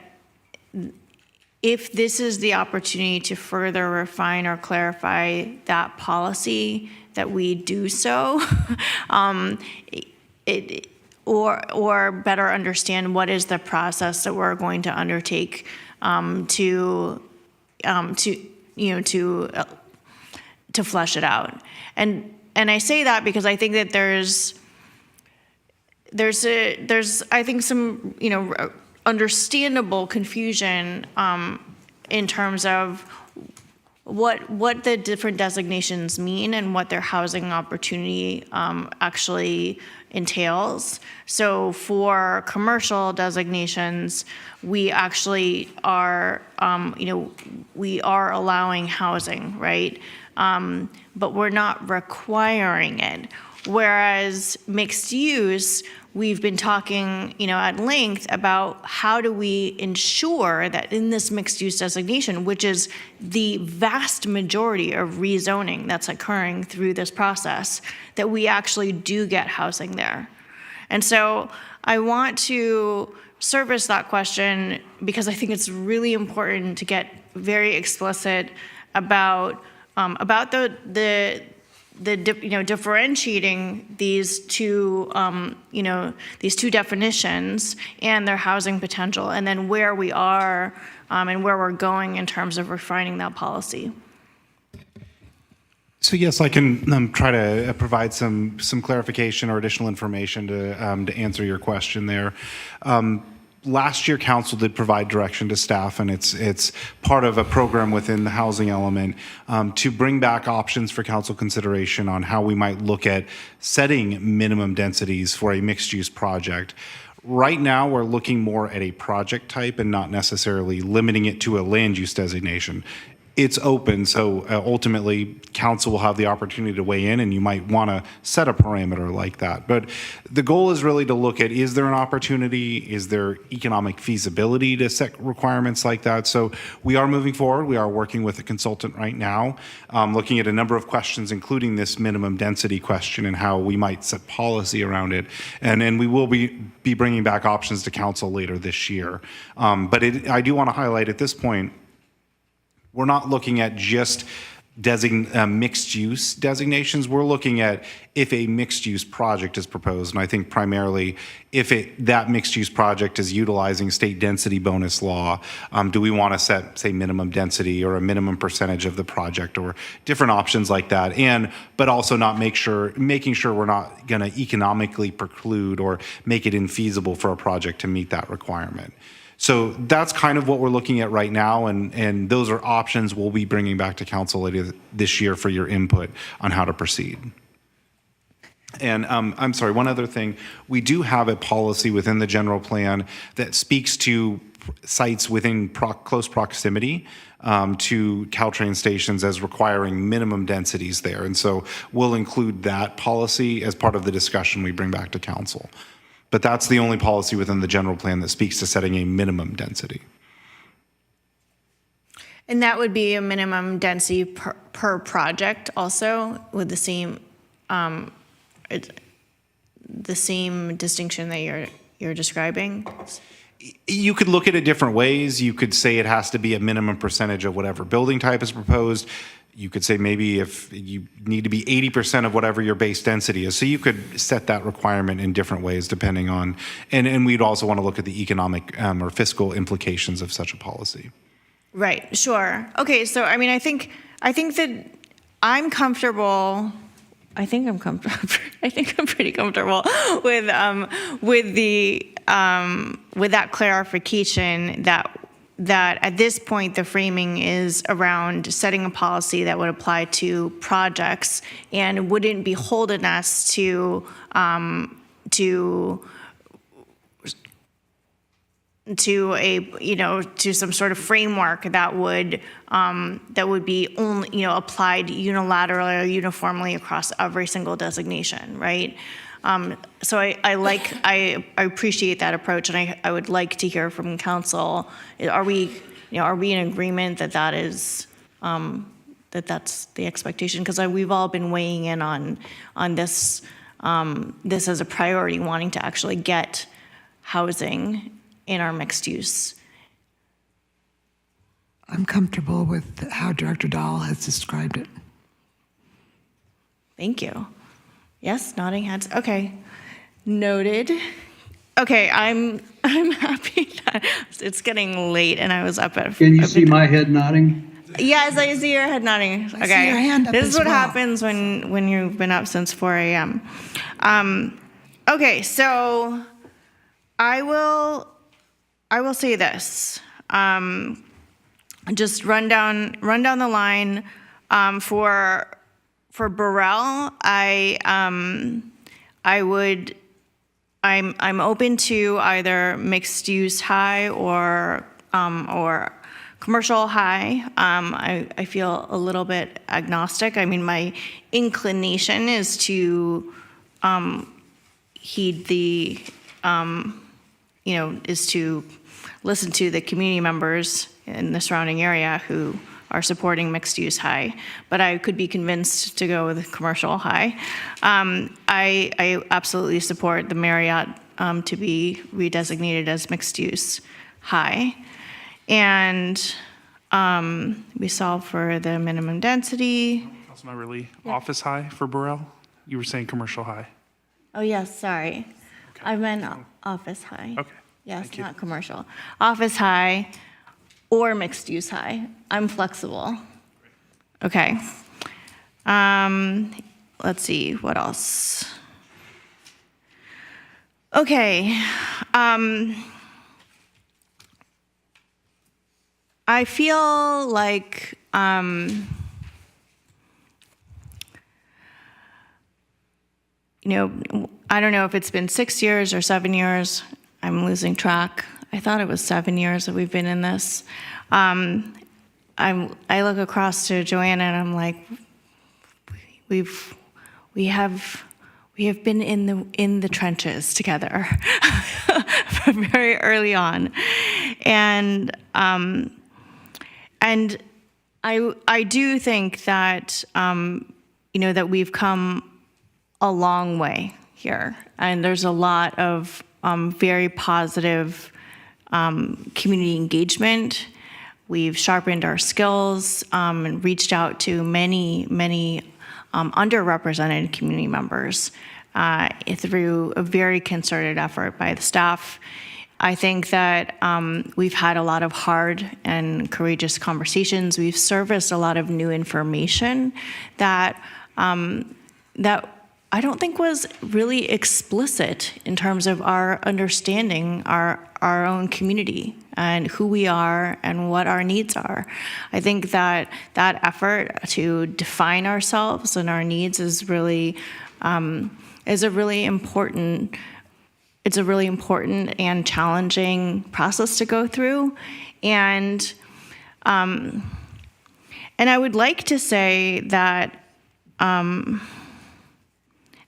if this is the opportunity to further refine or clarify that policy, that we do so, or better understand what is the process that we're going to undertake to flesh it out. And I say that because I think that there's I think some understandable confusion in terms of what the different designations mean and what their housing opportunity actually entails. So for commercial designations, we actually are, we are allowing housing, right? But we're not requiring it. Whereas mixed use, we've been talking, at length about how do we ensure that in this mixed use designation, which is the vast majority of rezoning that's occurring through this process, that we actually do get housing there. And so I want to service that question because I think it's really important to get very explicit about differentiating these two, these two definitions and their housing potential, and then where we are and where we're going in terms of refining that policy. So yes, I can try to provide some clarification or additional information to answer your question there. last year, council did provide direction to staff, and it's part of a program within the housing element to bring back options for council consideration on how we might look at setting minimum densities for a mixed-use project. Right now, we're looking more at a project type and not necessarily limiting it to a land use designation. It's open, so ultimately, council will have the opportunity to weigh in, and you might want to set a parameter like that. But the goal is really to look at, is there an opportunity? Is there economic feasibility to set requirements like that? So we are moving forward. We are working with a consultant right now, looking at a number of questions, including this minimum density question and how we might set policy around it. And we will be bringing back options to council later this year. But I do want to highlight at this point, we're not looking at just mixed-use designations. We're looking at if a mixed-use project is proposed, and I think primarily if that mixed-use project is utilizing state density bonus law, do we want to set, say, minimum density or a minimum percentage of the project or different options like that, but also not making sure we're not going to economically preclude or make it infeasible for a project to meet that requirement. So that's kind of what we're looking at right now, and those are options we'll be bringing back to council later this year for your input on how to proceed. And I'm sorry, one other thing. We do have a policy within the general plan that speaks to sites within close proximity to Caltrain stations as requiring minimum densities there. And so we'll include that policy as part of the discussion we bring back to council. But that's the only policy within the general plan that speaks to setting a minimum density. And that would be a minimum density per project also with the same distinction that you're describing? You could look at it different ways. You could say it has to be a minimum percentage of whatever building type is proposed. You could say maybe if you need to be 80% of whatever your base density is. So you could set that requirement in different ways depending on, and we'd also want to look at the economic or fiscal implications of such a policy. Right, sure. Okay, so I mean, I think that I'm comfortable. I think I'm pretty comfortable with that clarification that at this point the framing is around setting a policy that would apply to projects and wouldn't beholden us to some sort of framework that would be only applied unilaterally or uniformly across every single designation, right? So I appreciate that approach, and I would like to hear from council. Are we in agreement that that's the expectation? Because we've all been weighing in on this as a priority, wanting to actually get housing in our mixed use. I'm comfortable with how Director Dahl has described it. Thank you. Yes, nodding heads. Okay, noted. Okay, I'm happy that it's getting late and I was up at. Can you see my head nodding? Yes, I see your head nodding. Okay, I see your hand up this is as what well. happens when you've been up since 4 a.m. Okay, so I will say this. Just run down the line for Burrell. I'm open to either mixed use high or commercial high. I feel a little bit agnostic. I mean, my inclination is to heed the is to listen to the community members in the surrounding area who are supporting mixed use high, but I could be convinced to go with commercial high. I absolutely support the Marriott to be redesignated as mixed use high. And we solve for the minimum density. Councilmember Lee, office high for Burrell? You were saying commercial high. Oh, yes, sorry. I meant office high. Okay. Yes, not commercial. Office high or mixed use high. I'm flexible. Okay. Let's see, what else? Okay. I feel like I don't know if it's been 6 years or 7 years. I'm losing track. I thought it was 7 years that we've been in this. I look across to Joanna and I'm like, we have been in the trenches together very early on, and I do think that that we've come a long way here, and there's a lot of very positive community engagement. We've sharpened our skills and reached out to many underrepresented community members through a very concerted effort by the staff. I think that we've had a lot of hard and courageous conversations. We've surfaced a lot of new information that I don't think was really explicit in terms of our understanding our own community and who we are and what our needs are. I think that effort to define ourselves and our needs is really a really important and challenging process to go through. And I would like to say that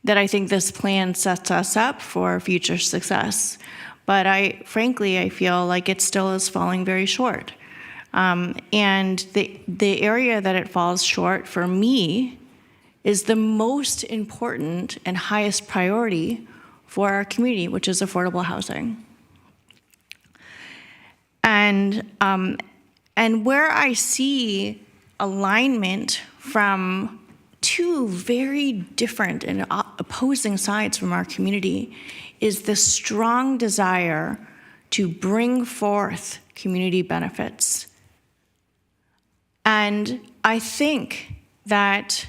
that I think this plan sets us up for future success. But frankly, I feel like it still is falling very short. And the area that it falls short for me is the most important and highest priority for our community, which is affordable housing. And where I see alignment from two very different and opposing sides from our community is the strong desire to bring forth community benefits. And I think that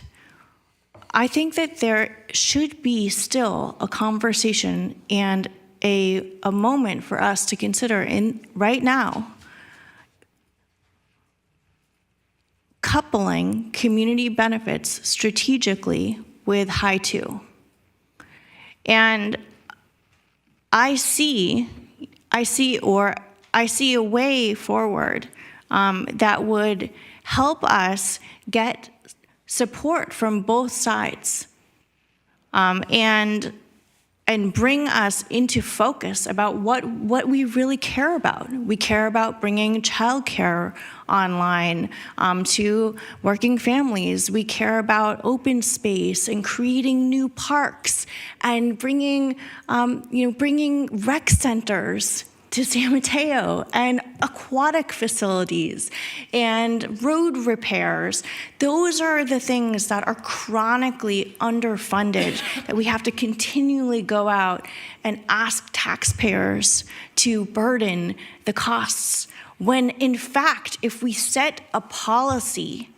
there should be still a conversation and a moment for us to consider right now coupling community benefits strategically with High 2. And I see a way forward that would help us get support from both sides and bring us into focus about what we really care about. We care about bringing childcare online to working families. We care about open space and creating new parks and bringing rec centers to San Mateo and aquatic facilities and road repairs. Those are the things that are chronically underfunded that we have to continually go out and ask taxpayers to burden the costs. When in fact, if we set a policy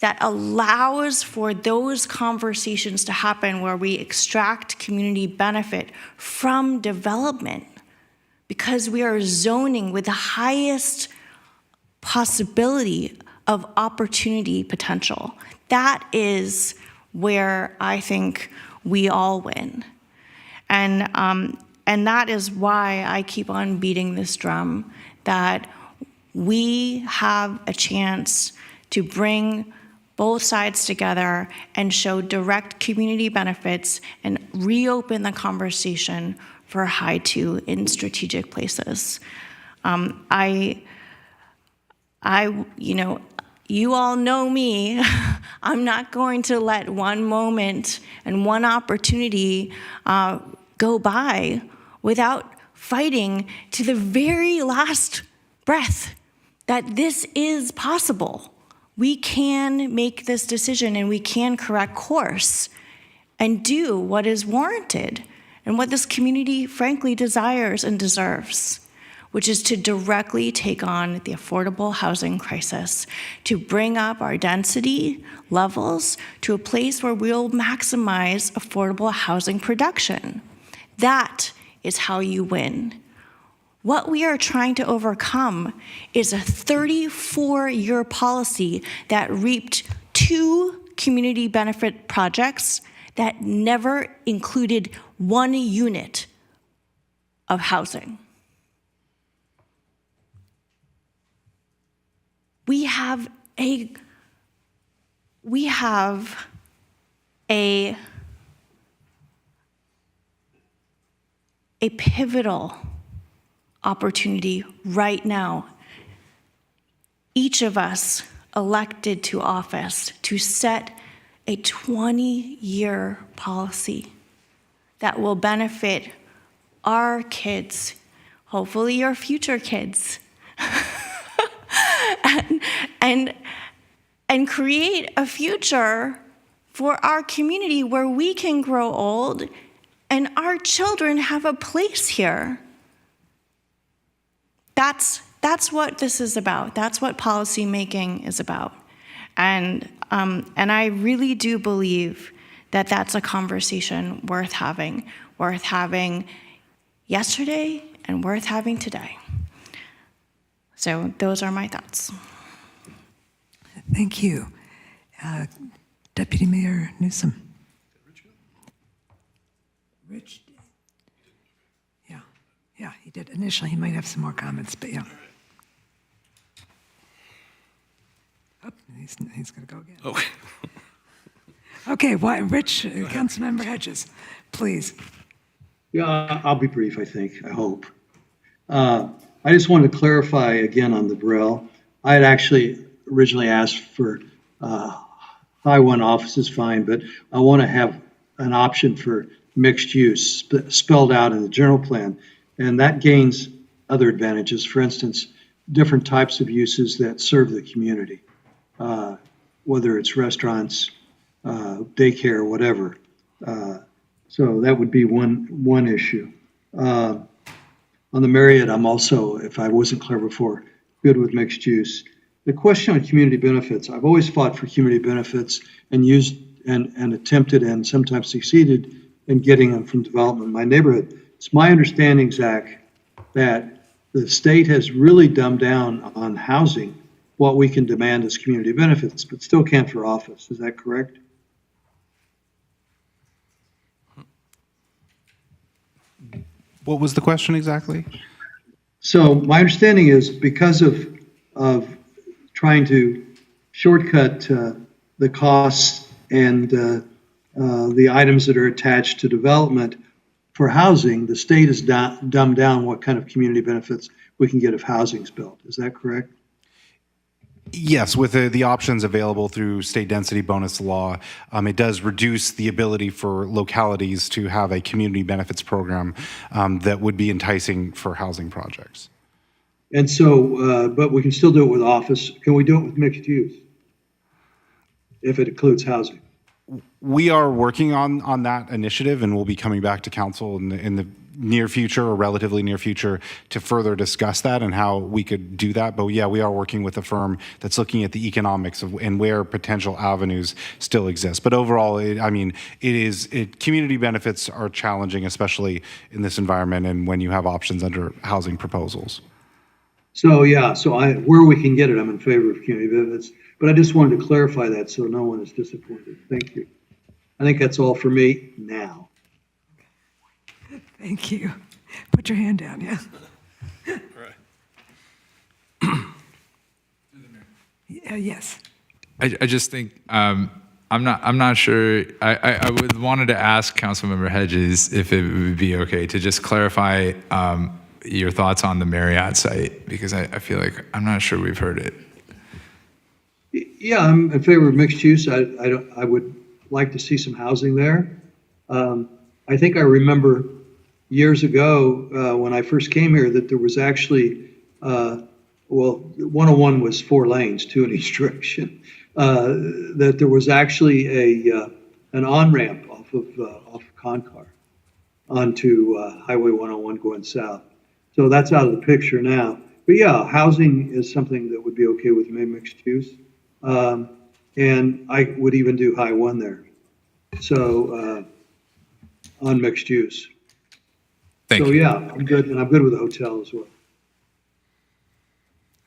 that allows for those conversations to happen where we extract community benefit from development, because we are zoning with the highest possibility of opportunity potential. That is where I think we all win. And that is why I keep on beating this drum, that we have a chance to bring both sides together and show direct community benefits and reopen the conversation for High 2 in strategic places. You all know me. I'm not going to let one moment and one opportunity go by without fighting to the very last breath that this is possible. We can make this decision and we can correct course and do what is warranted and what this community frankly desires and deserves, which is to directly take on the affordable housing crisis, to bring up our density levels to a place where we'll maximize affordable housing production. That is how you win. What we are trying to overcome is a 34-year policy that reaped 2 community benefit projects that never included 1 unit of housing. We have a pivotal opportunity right now. Each of us elected to office to set a 20-year policy that will benefit our kids, hopefully your future kids, and create a future for our community where we can grow old and our children have a place here. That's what this is about. That's what policy making is about. And I really do believe that that's a conversation worth having yesterday and worth having today. So those are my thoughts. Thank you. Deputy Mayor Newsom. Rich did. Yeah, he did. Initially, he might have some more comments, but yeah. Oh, he's going to go again. Okay. Okay, Rich, Councilmember Hedges, please. Yeah, I'll be brief, I think, I hope. I just wanted to clarify again on the Burrell. I had actually originally asked for High 1 office is fine, but I want to have an option for mixed use spelled out in the general plan. And that gains other advantages. For instance, different types of uses that serve the community, whether it's restaurants, daycare, whatever. So that would be one issue. On the Marriott, I'm also, if I wasn't clear before, good with mixed use. The question on community benefits, I've always fought for community benefits and used and attempted and sometimes succeeded in getting them from development in my neighborhood. It's my understanding, Zach, that the state has really dumbed down on housing what we can demand as community benefits, but still can't for office. Is that correct? What was the question exactly? So my understanding is because of trying to shortcut the costs and the items that are attached to development for housing, the state has dumbed down what kind of community benefits we can get if housing's built. Is that correct? Yes, with the options available through state density bonus law, it does reduce the ability for localities to have a community benefits program that would be enticing for housing projects. And so, but we can still do it with office. Can we do it with mixed use if it includes housing? We are working on that initiative, and we'll be coming back to council in the near future or relatively near future to further discuss that and how we could do that. But yeah, we are working with a firm that's looking at the economics of and where potential avenues still exist. But overall, community benefits are challenging, especially in this environment and when you have options under housing proposals. So yeah, where we can get it, I'm in favor of community benefits. But I just wanted to clarify that so no one is disappointed. Thank you. I think that's all for me now. Thank you. Put your hand down, yeah. Yes. I just think I'm not sure. I would wanted to ask Councilmember Hedges if it would be okay to just clarify your thoughts on the Marriott site, because I feel like I'm not sure we've heard it. Yeah, I'm in favor of mixed use. I would like to see some housing there. I think I remember years ago when I first came here that there was actually, 101 was 4 lanes, 2 in each direction. That there was actually an on-ramp off of Concar onto Highway 101 going south. So that's out of the picture now. But yeah, housing is something that would be okay with me, mixed use. And I would even do High 1 there. So on mixed use. Thank So you. yeah, I'm good, and I'm good with the hotel as well.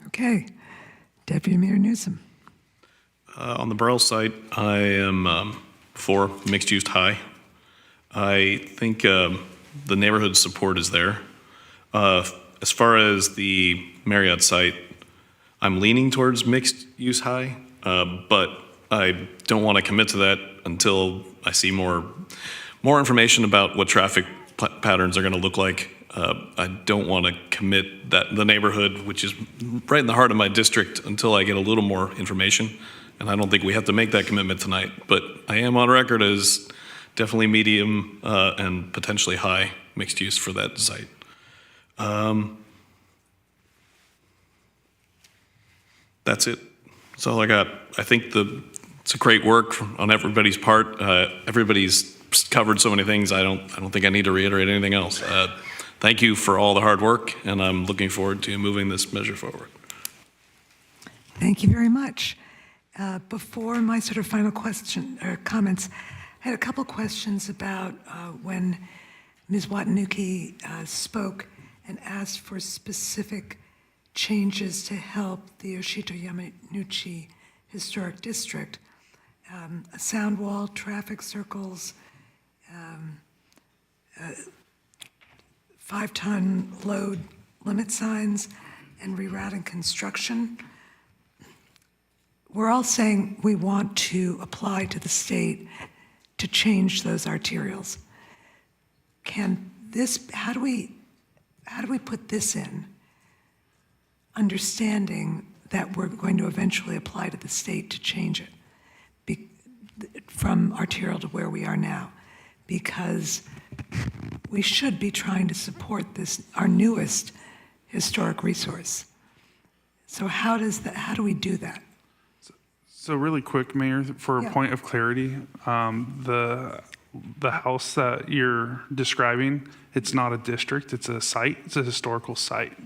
Okay. Deputy Mayor Newsom. On the Burrell site, I am for mixed-use high. I think the neighborhood support is there. As far as the Marriott site, I'm leaning towards mixed-use high, but I don't want to commit to that until I see more information about what traffic patterns are going to look like. I don't want to commit that the neighborhood, which is right in the heart of my district, until I get a little more information. And I don't think we have to make that commitment tonight. But I am on record as definitely medium and potentially high mixed use for that site. That's it. That's all I got. I think it's a great work on everybody's part. Everybody's covered so many things. I don't think I need to reiterate anything else. Thank you for all the hard work, and I'm looking forward to moving this measure forward. Thank you very much. Before my sort of final question or comments, I had a couple questions about when Ms. Watanuki spoke and asked for specific changes to help the Yoshito Yamanouchi Historic District. A sound wall, traffic circles, 5-ton load limit signs, and rerouting construction. We're all saying we want to apply to the state to change those arterials. How do we put this in, understanding that we're going to eventually apply to the state to change it from arterial to where we are now? Because we should be trying to support this, our newest historic resource. So how do we do that? So really quick, Mayor, for a point of clarity, the house that you're describing, it's not a district, it's a site, it's a historical site.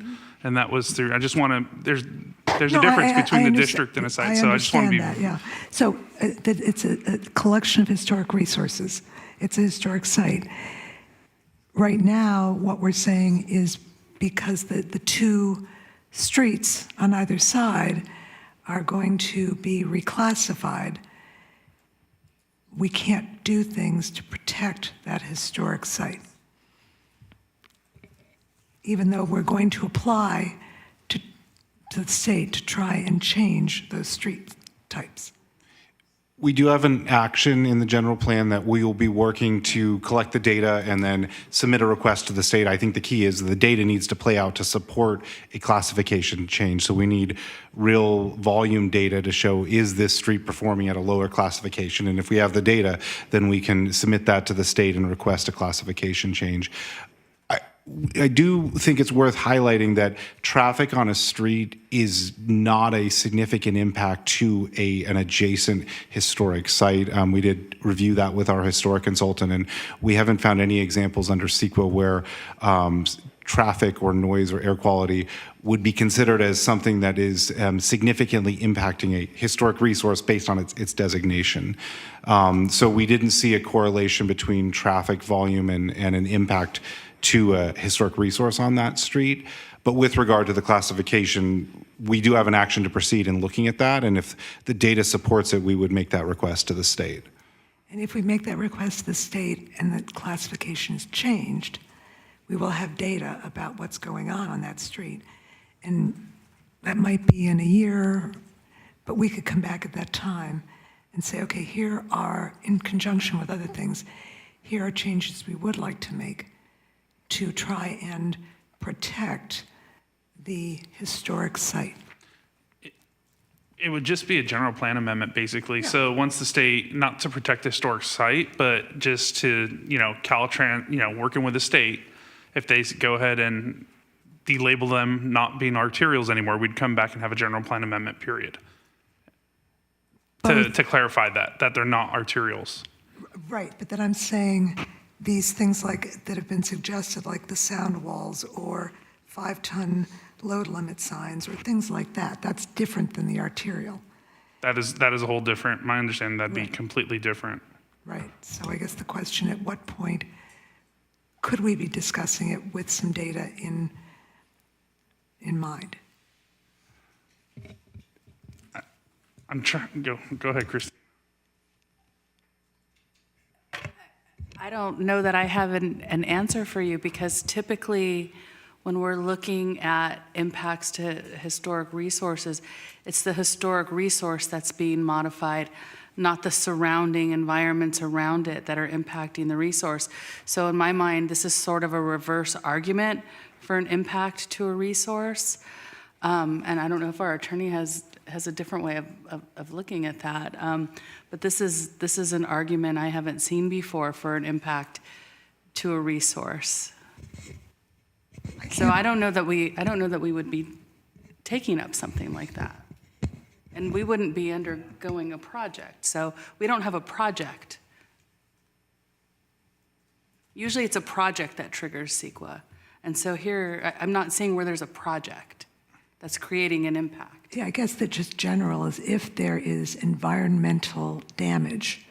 And that was through, I just want to, there's a difference between the district and a site, so I just want to be. That, yeah. So it's a collection of historic resources. It's a historic site. Right now, what we're saying is because the two streets on either side are going to be reclassified, we can't do things to protect that historic site, even though we're going to apply to the state to try and change those street types. We do have an action in the general plan that we will be working to collect the data and then submit a request to the state. I think the key is the data needs to play out to support a classification change. So we need real volume data to show, is this street performing at a lower classification? And if we have the data, then we can submit that to the state and request a classification change. I do think it's worth highlighting that traffic on a street is not a significant impact to an adjacent historic site. We did review that with our historic consultant, and we haven't found any examples under CEQA where traffic or noise or air quality would be considered as something that is significantly impacting a historic resource based on its designation. So we didn't see a correlation between traffic volume and an impact to a historic resource on that street. But with regard to the classification, we do have an action to proceed in looking at that. And if the data supports it, we would make that request to the state. And if we make that request to the state and the classification is changed, we will have data about what's going on that street. And that might be in a year, but we could come back at that time and say, okay, here are, in conjunction with other things, here are changes we would like to make to try and protect the historic site. It would just be a general plan amendment, basically. Yeah. So once the state, not to protect the historic site, but just to, Caltrans, working with the state, if they go ahead and delabel them not being arterials anymore, we'd come back and have a general plan amendment, period. To clarify that they're not arterials. Right, but then I'm saying these things that have been suggested, like the sound walls or 5-ton load limit signs or things like that, that's different than the arterial. That is a whole different, my understanding, that'd be completely different. Right, so I guess the question, at what point could we be discussing it with some data in mind? I'm trying, go ahead, Christine. I don't know that I have an answer for you, because typically when we're looking at impacts to historic resources, it's the historic resource that's being modified, not the surrounding environments around it that are impacting the resource. So in my mind, this is sort of a reverse argument for an impact to a resource. And I don't know if our attorney has a different way of looking at that. But this is an argument I haven't seen before for an impact to a resource. So I don't know that we would be taking up something like that. And we wouldn't be undergoing a project. So we don't have a project. Usually it's a project that triggers CEQA. And so here, I'm not seeing where there's a project that's creating an impact. Yeah, I guess that just general is if there is environmental damage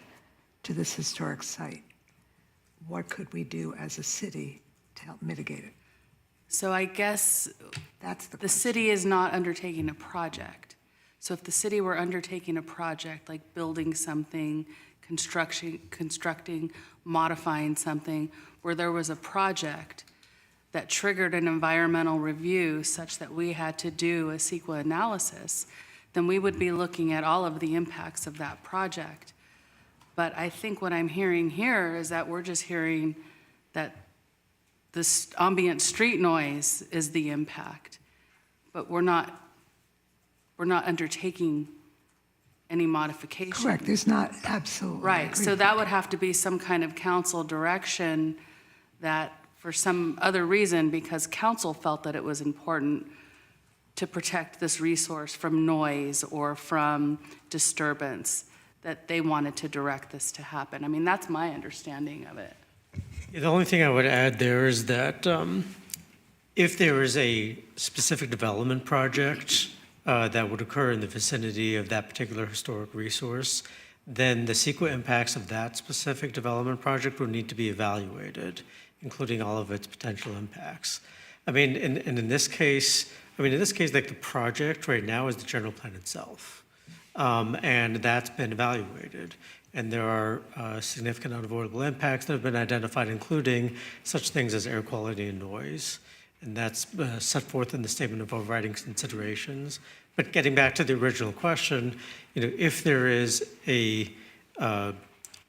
to this historic site, what could we do as a city to help mitigate it? So I guess that's the city is not undertaking a project. So if the city were undertaking a project like building something, constructing, modifying something, where there was a project that triggered an environmental review such that we had to do a CEQA analysis, then we would be looking at all of the impacts of that project. But I think what I'm hearing here is that we're just hearing that this ambient street noise is the impact, but we're not undertaking any modification. Correct, there's not absolutely. Right, so that would have to be some kind of council direction that for some other reason, because council felt that it was important to protect this resource from noise or from disturbance, that they wanted to direct this to happen. I mean, that's my understanding of it. Yeah, the only thing I would add there is that if there is a specific development project that would occur in the vicinity of that particular historic resource, then the CEQA impacts of that specific development project would need to be evaluated, including all of its potential impacts. I mean, in this case, like the project right now is the general plan itself. And that's been evaluated. And there are significant unavoidable impacts that have been identified, including such things as air quality and noise. And that's set forth in the statement of overriding considerations. But getting back to the original question, if there is a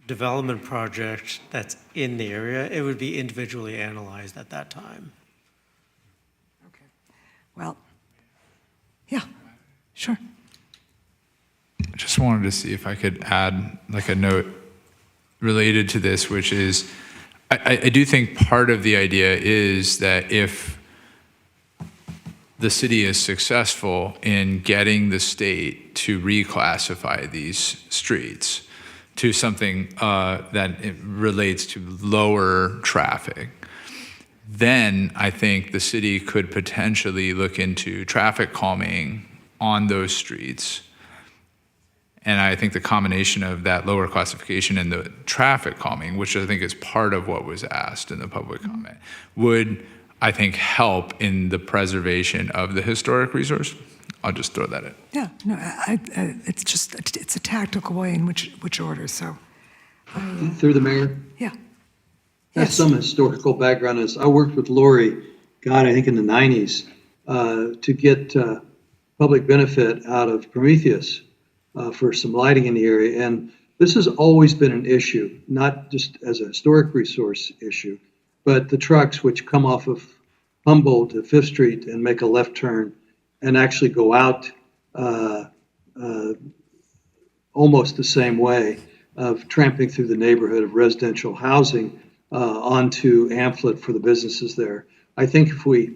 development project that's in the area, it would be individually analyzed at that time. Okay. Well, yeah, sure. I just wanted to see if I could add like a note related to this, which is I do think part of the idea is that if the city is successful in getting the state to reclassify these streets to something that it relates to lower traffic, then I think the city could potentially look into traffic calming on those streets. And I think the combination of that lower classification and the traffic calming, which I think is part of what was asked in the public comment, would, I think, help in the preservation of the historic resource. I'll just throw that in. Yeah, no, it's a tactical way in which order, so. Through the mayor? Yeah. That's some historical background. Is I worked with Lori, I think in the 90s, to get public benefit out of Prometheus for some lighting in the area. And this has always been an issue, not just as a historic resource issue, but the trucks which come off of Humboldt to 5th Street and make a left turn and actually go out almost the same way of tramping through the neighborhood of residential housing onto Amplet for the businesses there. I think if we,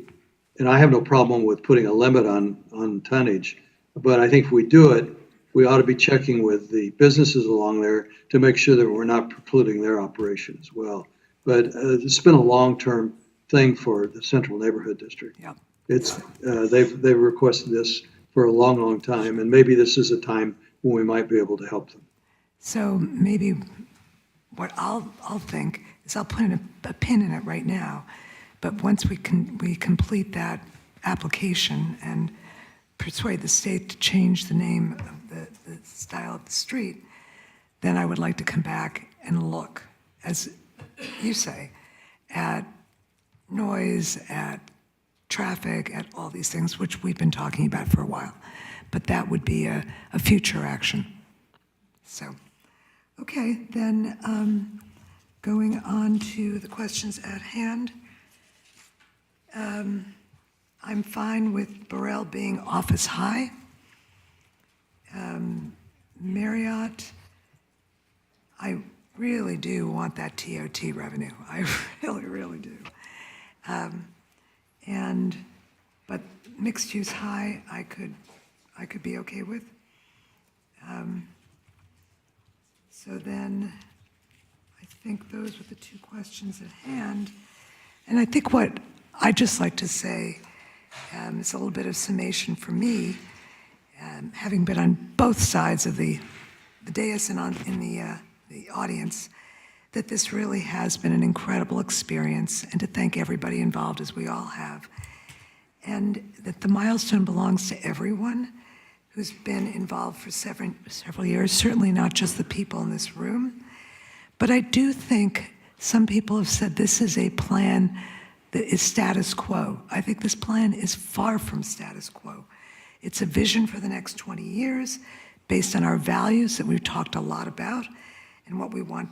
and I have no problem with putting a limit on tonnage, but I think if we do it, we ought to be checking with the businesses along there to make sure that we're not precluding their operation as well. But it's been a long-term thing for the Central Neighborhood District. Yeah. It's they've requested this for a long, long time, and maybe this is a time when we might be able to help them. So maybe what I'll think is I'll put a pin in it right now, but once we complete that application and persuade the state to change the name of the style of the street, then I would like to come back and look, as you say, at noise, at traffic, at all these things, which we've been talking about for a while. But that would be a future action. So, okay, then going on to the questions at hand. I'm fine with Burrell being office high. Marriott, I really do want that TOT revenue. I really, really do. But mixed use high, I could be okay with. So then, I think those were the two questions at hand. And I think what I'd just like to say is a little bit of summation for me, having been on both sides of the dais and in the audience, that this really has been an incredible experience, and to thank everybody involved, as we all have. And that the milestone belongs to everyone who's been involved for several years, certainly not just the people in this room. But I do think some people have said this is a plan that is status quo. I think this plan is far from status quo. It's a vision for the next 20 years based on our values that we've talked a lot about and what we want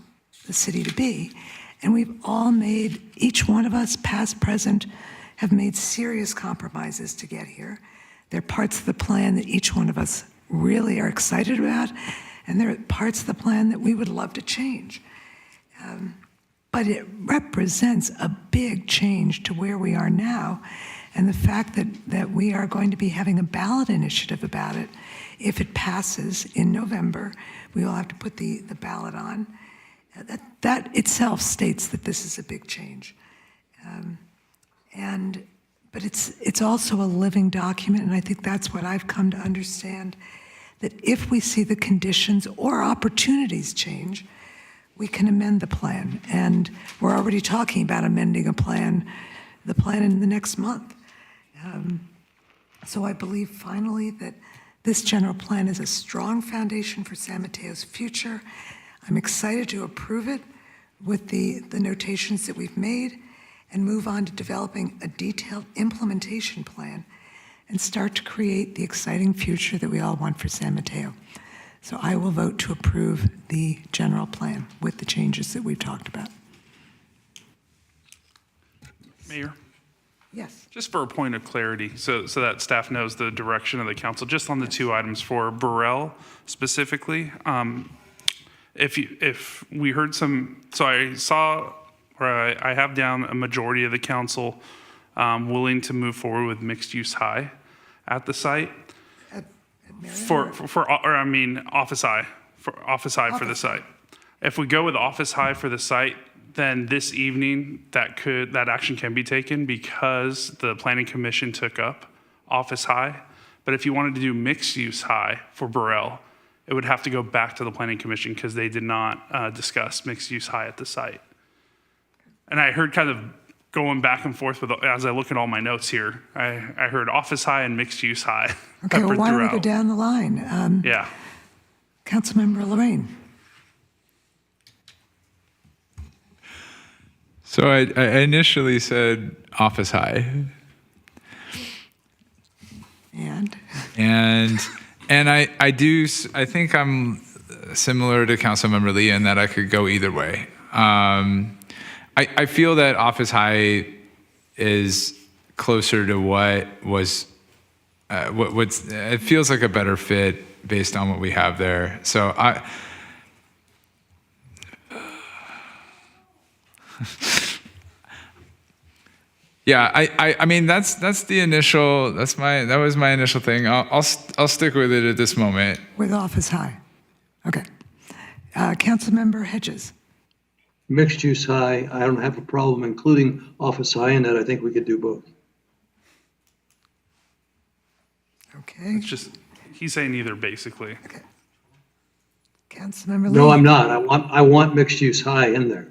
the city to be. And we've all made, each one of us, past, present, have made serious compromises to get here. There are parts of the plan that each one of us really are excited about, and there are parts of the plan that we would love to change. But it represents a big change to where we are now, and the fact that we are going to be having a ballot initiative about it, if it passes in November, we will have to put the ballot on. That itself states that this is a big change. But it's also a living document, and I think that's what I've come to understand, that if we see the conditions or opportunities change, we can amend the plan. And we're already talking about amending the plan in the next month. So I believe finally that this general plan is a strong foundation for San Mateo's future. I'm excited to approve it with the notations that we've made and move on to developing a detailed implementation plan and start to create the exciting future that we all want for San Mateo. So I will vote to approve the general plan with the changes that we've talked about. Mayor? Yes. Just for a point of clarity, so that staff knows the direction of the council, just on the two items for Burrell specifically, if we heard some, so I saw, or I have down a majority of the council willing to move forward with mixed use high at the site. Office high, for the site. If we go with office high for the site, then this evening that action can be taken because the planning commission took up office high. But if you wanted to do mixed use high for Burrell, it would have to go back to the planning commission because they did not discuss mixed use high at the site. And I heard kind of going back and forth as I look at all my notes here, I heard office high and mixed use high. Okay, well, why don't we go down the line? Yeah. Councilmember Lorraine. So I initially said office high. And I think I'm similar to Councilmember Lee in that I could go either way. I feel that office high is closer to what was it feels like a better fit based on what we have there. So yeah, I mean that was my initial thing. I'll stick with it at this moment. With office high. Okay. Councilmember Hedges. Mixed use high, I don't have a problem including office high in that. I think we could do both. Okay. It's just, he's saying either basically. Okay. Councilmember Lee. No, I'm not. I want mixed use high in there.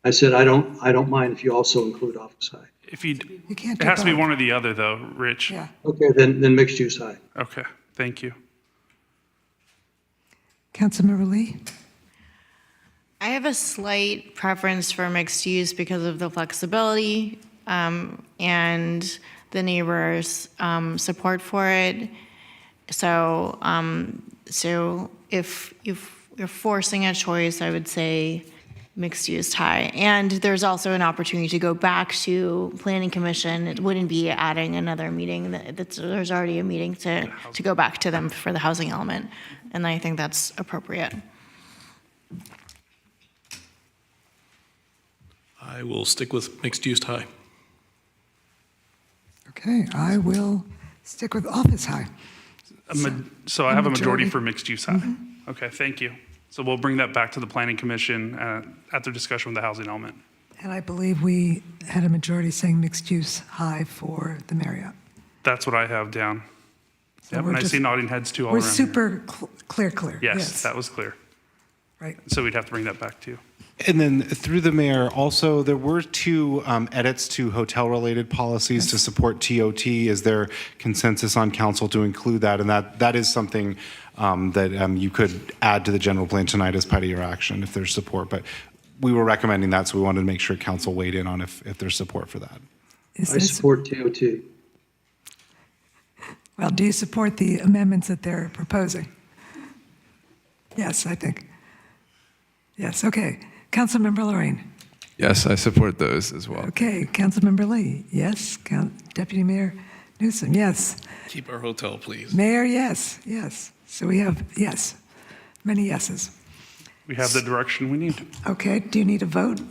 I said, I don't mind if you also include office high. If you, You can't it do has to be both. one or the other, though, Rich. Yeah. Okay, then mixed use high. Okay, thank you. Councilmember Lee? I have a slight preference for mixed use because of the flexibility and the neighbors' support for it. So, so if you're forcing a choice, I would say mixed use high. And there's also an opportunity to go back to planning commission. It wouldn't be adding another meeting. There's already a meeting to go back to them for the housing element. And I think that's appropriate. I will stick with mixed use high. Okay, I will stick with office high. So I have a majority majority. for mixed use high. Okay, thank you. So we'll bring that back to the planning commission at their discussion with the housing element. And I believe we had a majority saying mixed use high for the Marriott. That's what I have down. So Yep, we're and I just- see nodding heads too all We're around here. super clear. Yes, that was clear. Right. So we'd have to bring that back to you. And then through the mayor, also, there were two edits to hotel-related policies to support TOT. Is there consensus on council to include that? And that is something that you could add to the general plan tonight as part of your action if there's support. But we were recommending that, so we wanted to make sure council weighed in on if there's support for that. I support TOT. Well, do you support the amendments that they're proposing? Yes, I think. Yes, okay. Councilmember Lorraine? Yes, I support those as well. Okay. Councilmember Lee? Yes. Deputy Mayor Newsom? Yes. Keep our hotel, please. Mayor? Yes. Yes. So we have yes. Many yeses. We have the direction we need. Okay. Do you need a vote?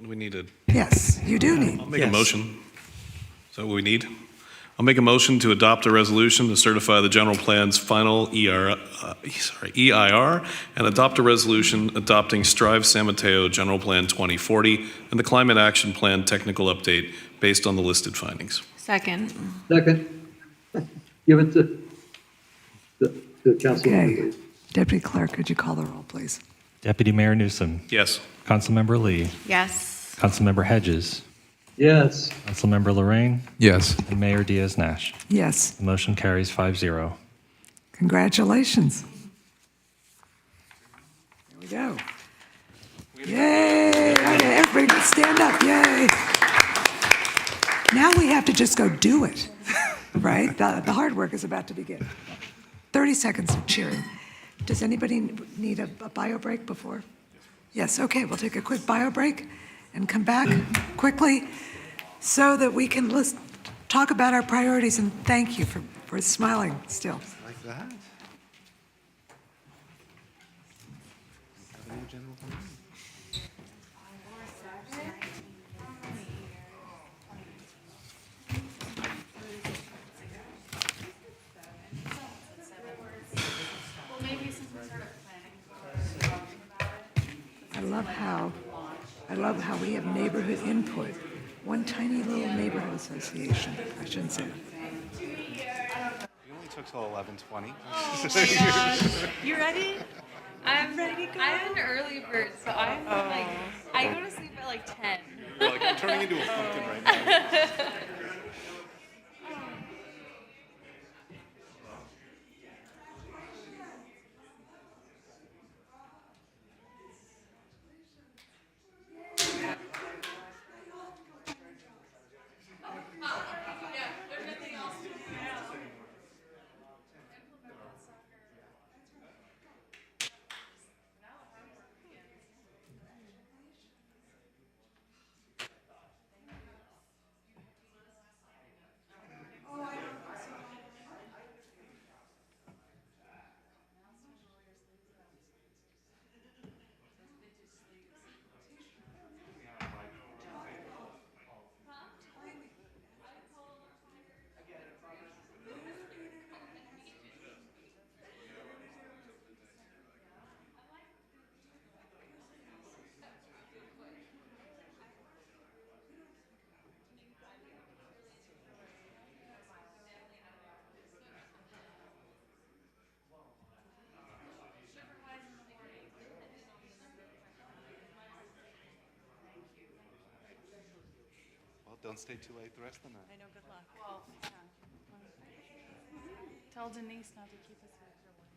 We need a, Yes, you do need. I'll make a motion. Is that what we need? I'll make a motion to adopt a resolution to certify the general plan's final EIR and adopt a resolution adopting Strive San Mateo General Plan 2040 and the Climate Action Plan technical update based on the listed findings. Second. Second. Give it to Councilmember Okay. Lee. Deputy Clerk, could you call the roll, please? Deputy Mayor Newsom. Yes. Councilmember Lee. Yes. Councilmember Hedges. Yes. Councilmember Lorraine. Yes. And Mayor Diaz-Nash. Yes. The motion carries 5-0. Congratulations. Here we go. Yay! Okay, everybody go stand up. Yay! Now we have to just go do it, right? The hard work is about to begin. 30 seconds of cheering. Does anybody need a bio break before? Yes, okay, we'll take a quick bio break and come back quickly so that we can talk about our priorities, and thank you for smiling still. Like that? I love how we have neighborhood input. One tiny little neighborhood association, I shouldn't say that. It only took till 11:20. You ready? I'm ready to go. I'm an early bird, so I'm like, I go to sleep at like 10. Like, I'm turning into a pumpkin right now. Don't stay too late the rest of the night. I know, good luck. Well, yeah. Tell Denise not to keep us here for one.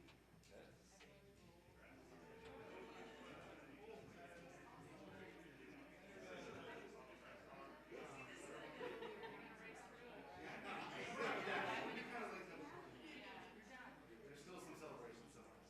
There's still some celebration somewhere.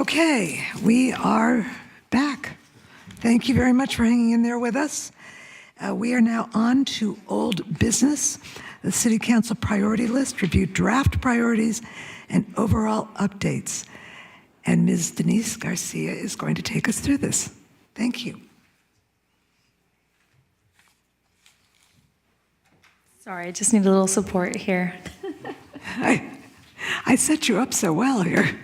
Okay, we are back. Thank you very much for hanging in there with us. We are now on to old business, the City Council priority list, review draft priorities, and overall updates. And Ms. Denise Garcia is going to take us through this. Thank you. Sorry, I just need a little support here. I set you up so well here.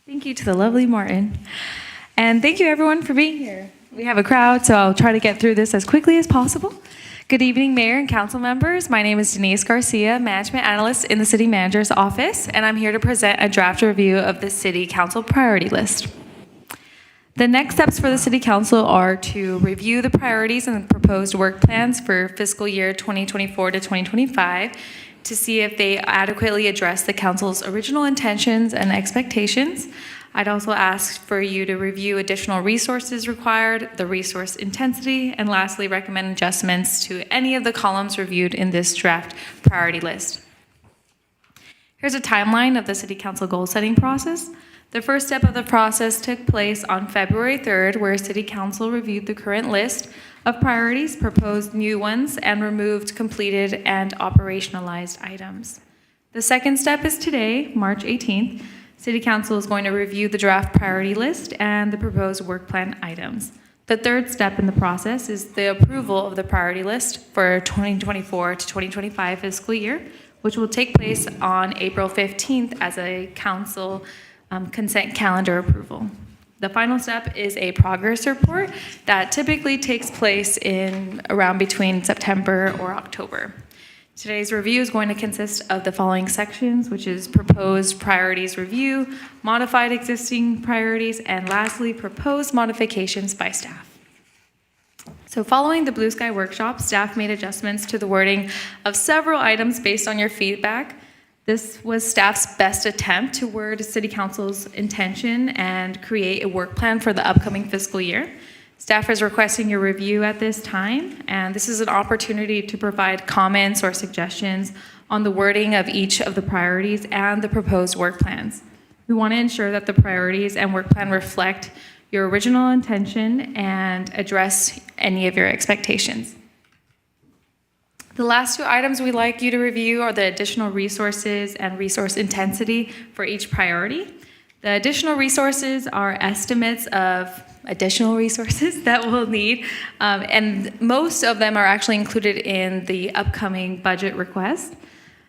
Thank you to the lovely Martin. And thank you everyone for being here. We have a crowd, so I'll try to get through this as quickly as possible. Good evening, Mayor and Council members. My name is Denise Garcia, Management Analyst in the City Manager's Office, and I'm here to present a draft review of the City Council priority list. The next steps for the City Council are to review the priorities and the proposed work plans for fiscal year 2024 to 2025 to see if they adequately address the Council's original intentions and expectations. I'd also ask for you to review additional resources required, the resource intensity, and lastly, recommend adjustments to any of the columns reviewed in this draft priority list. Here's a timeline of the City Council goal setting process. The first step of the process took place on February 3rd, where City Council reviewed the current list of priorities, proposed new ones, and removed completed and operationalized items. The second step is today, March 18th. City Council is going to review the draft priority list and the proposed work plan items. The third step in the process is the approval of the priority list for 2024 to 2025 fiscal year, which will take place on April 15th as a council consent calendar approval. The final step is a progress report that typically takes place in around between September or October. Today's review is going to consist of the following sections, which is proposed priorities review, modified existing priorities, and lastly, proposed modifications by staff. So following the Blue Sky workshop, staff made adjustments to the wording of several items based on your feedback. This was staff's best attempt to word City Council's intention and create a work plan for the upcoming fiscal year. Staff is requesting your review at this time, and this is an opportunity to provide comments or suggestions on the wording of each of the priorities and the proposed work plans. We want to ensure that the priorities and work plan reflect your original intention and address any of your expectations. The last two items we'd like you to review are the additional resources and resource intensity for each priority. The additional resources are estimates of additional resources that we'll need, and most of them are actually included in the upcoming budget request.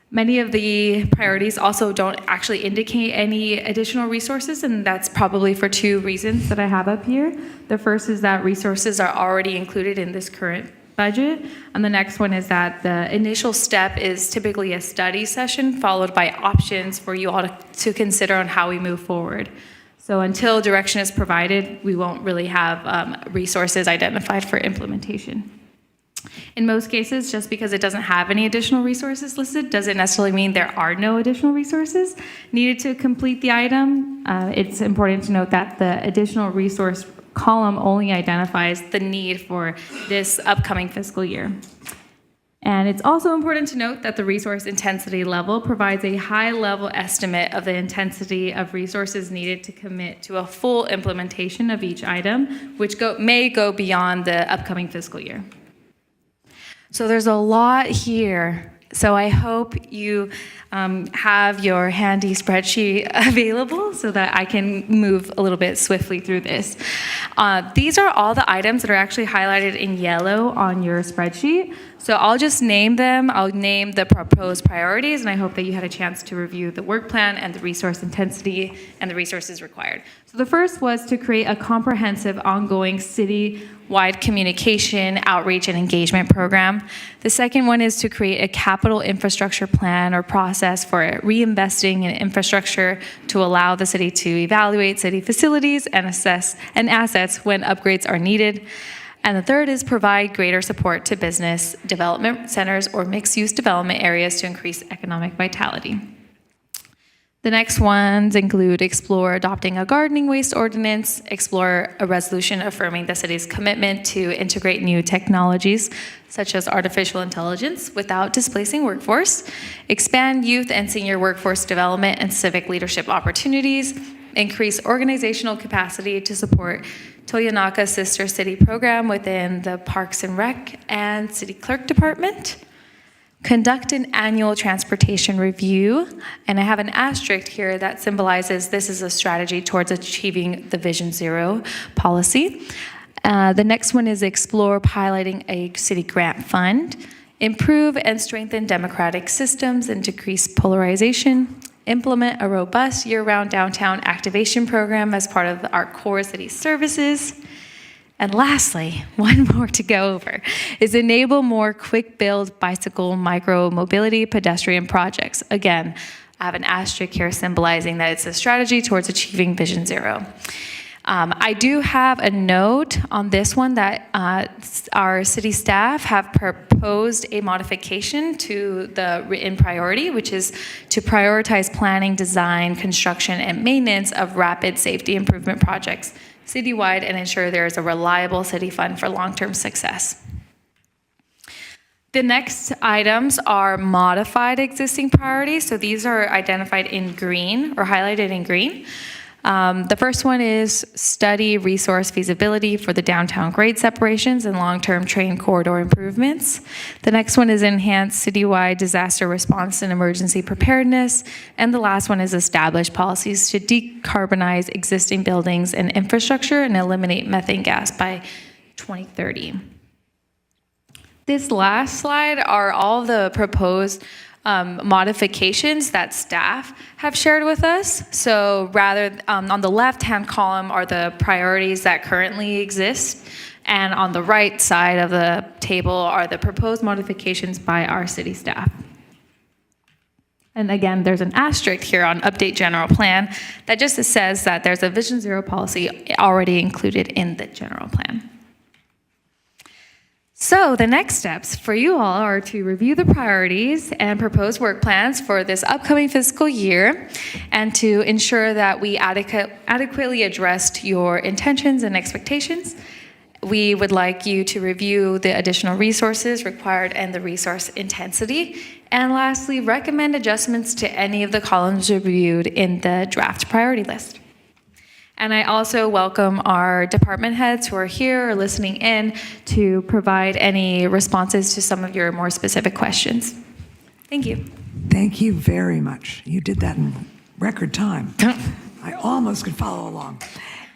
Many of the priorities also don't actually indicate any additional resources, and that's probably for two reasons that I have up here. The first is that resources are already included in this current budget, and the next one is that the initial step is typically a study session followed by options for you all to consider on how we move forward. So until direction is provided, we won't really have resources identified for implementation. In most cases, just because it doesn't have any additional resources listed doesn't necessarily mean there are no additional resources needed to complete the item. It's important to note that the additional resource column only identifies the need for this upcoming fiscal year. And it's also important to note that the resource intensity level provides a high-level estimate of the intensity of resources needed to commit to a full implementation of each item, which may go beyond the upcoming fiscal year. So there's a lot here. So I hope you have your handy spreadsheet available so that I can move a little bit swiftly through this. These are all the items that are actually highlighted in yellow on your spreadsheet. So I'll just name them. I'll name the proposed priorities, and I hope that you had a chance to review the work plan and the resource intensity and the resources required. So the first was to create a comprehensive, ongoing city-wide communication, outreach, and engagement program. The second one is to create a capital infrastructure plan or process for reinvesting in infrastructure to allow the city to evaluate city facilities and assess and assets when upgrades are needed. And the third is provide greater support to business development centers or mixed-use development areas to increase economic vitality. The next ones include explore adopting a gardening waste ordinance, explore a resolution affirming the city's commitment to integrate new technologies such as artificial intelligence without displacing workforce, expand youth and senior workforce development and civic leadership opportunities, increase organizational capacity to support Toyonaka Sister City program within the Parks and Rec and City Clerk Department, conduct an annual transportation review, and I have an asterisk here that symbolizes this is a strategy towards achieving the Vision Zero policy. The next one is explore piloting a city grant fund, improve and strengthen democratic systems and decrease polarization, implement a robust year-round downtown activation program as part of our core city services. And lastly, one more to go over, is enable more quick-build bicycle micro-mobility pedestrian projects. Again, I have an asterisk here symbolizing that it's a strategy towards achieving Vision Zero. I do have a note on this one that our city staff have proposed a modification to the written priority, which is to prioritize planning, design, construction, and maintenance of rapid safety improvement projects citywide and ensure there is a reliable city fund for long-term success. The next items are modified existing priorities. So these are identified in green or highlighted in green. The first one is study resource feasibility for the downtown grade separations and long-term train corridor improvements. The next one is enhance citywide disaster response and emergency preparedness. And the last one is establish policies to decarbonize existing buildings and infrastructure and eliminate methane gas by 2030. This last slide are all the proposed modifications that staff have shared with us. So rather, on the left-hand column are the priorities that currently exist, and on the right side of the table are the proposed modifications by our city staff. And again, there's an asterisk here on update general plan that just says that there's a Vision Zero policy already included in the general plan. So the next steps for you all are to review the priorities and propose work plans for this upcoming fiscal year and to ensure that we adequately addressed your intentions and expectations. We would like you to review the additional resources required and the resource intensity. And lastly, recommend adjustments to any of the columns reviewed in the draft priority list. And I also welcome our department heads who are here or listening in to provide any responses to some of your more specific questions. Thank you. Thank you very much. You did that in record time. I almost could follow along.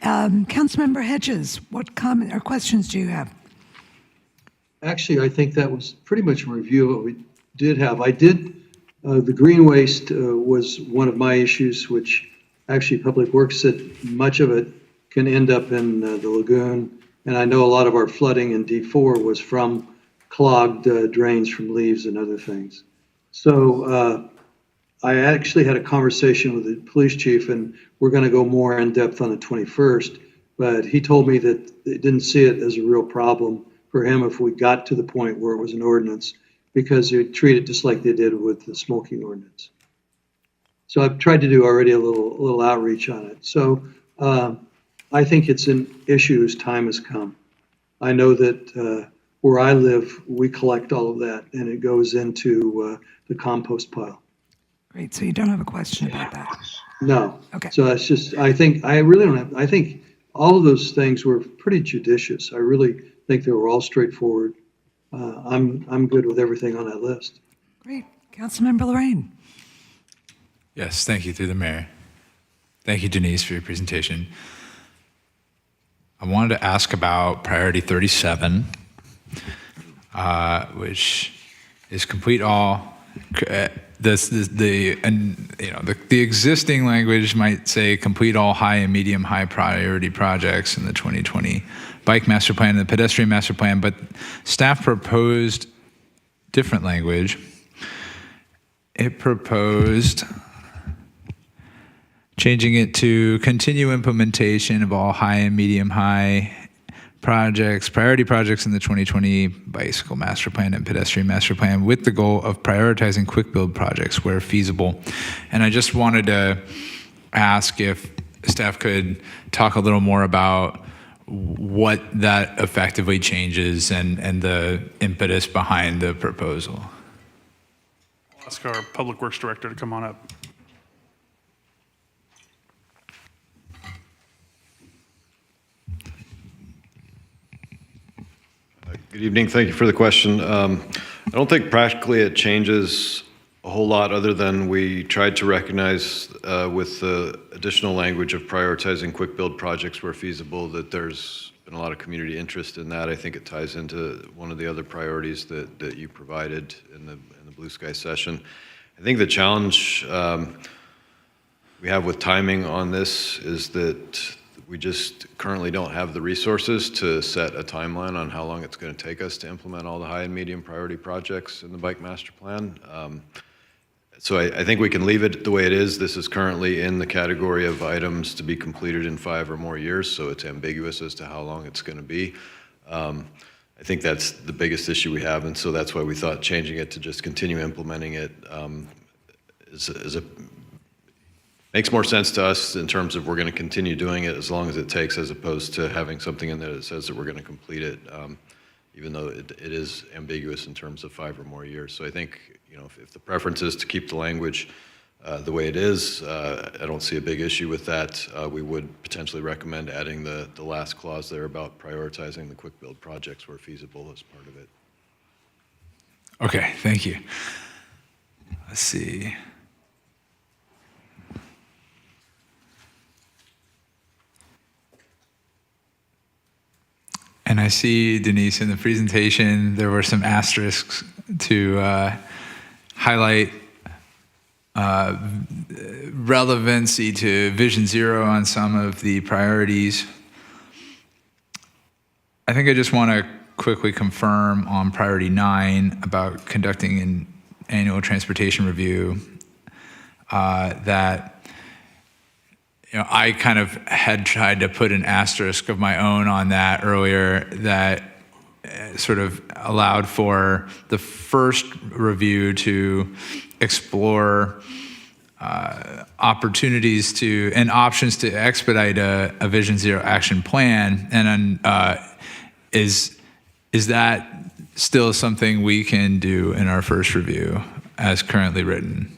Councilmember Hedges, what comment or questions do you have? Actually, I think that was pretty much a review of what we did have. The green waste was one of my issues, which actually Public Works said much of it can end up in the lagoon. And I know a lot of our flooding in D4 was from clogged drains from leaves and other things. So I actually had a conversation with the police chief, and we're going to go more in depth on the 21st. But he told me that they didn't see it as a real problem for him if we got to the point where it was an ordinance, because they treat it just like they did with the smoking ordinance. So I've tried to do already a little outreach on it. So I think it's an issue as time has come. I know that where I live, we collect all of that and it goes into the compost pile. Great, so you don't have a question about that? No. Okay. So that's just, I think all of those things were pretty judicious. I really think they were all straightforward. I'm good with everything on that list. Great. Councilmember Lorraine. Yes, thank you, through the mayor. Thank you, Denise, for your presentation. I wanted to ask about priority 37, which is complete all. The existing language might say complete all high and medium high priority projects in the 2020 bike master plan and the pedestrian master plan, but staff proposed different language. It proposed changing it to continue implementation of all high and medium high projects, priority projects in the 2020 bicycle master plan and pedestrian master plan with the goal of prioritizing quick build projects where feasible. And I just wanted to ask if staff could talk a little more about what that effectively changes and the impetus behind the proposal. I'll ask our Public Works Director to come on up. Good evening. Thank you for the question. I don't think practically it changes a whole lot other than we tried to recognize with the additional language of prioritizing quick build projects where feasible that there's been a lot of community interest in that. I think it ties into one of the other priorities that you provided in the Blue Sky session. I think the challenge we have with timing on this is that we just currently don't have the resources to set a timeline on how long it's going to take us to implement all the high and medium priority projects in the bike master plan. So I think we can leave it the way it is. This is currently in the category of items to be completed in 5 or more years, so it's ambiguous as to how long it's going to be. I think that's the biggest issue we have, and so that's why we thought changing it to just continue implementing it makes more sense to us in terms of we're going to continue doing it as long as it takes, as opposed to having something in there that says that we're going to complete it, even though it is ambiguous in terms of 5 or more years. So I think, if the preference is to keep the language the way it is, I don't see a big issue with that. We would potentially recommend adding the last clause there about prioritizing the quick build projects where feasible as part of it. Okay, thank you. Let's see. And I see, Denise, in the presentation, there were some asterisks to highlight relevancy to Vision Zero on some of the priorities. I think I just want to quickly confirm on priority 9 about conducting an annual transportation review that I kind of had tried to put an asterisk of my own on that earlier that sort of allowed for the first review to explore opportunities and options to expedite a Vision Zero action plan. And is that still something we can do in our first review as currently written?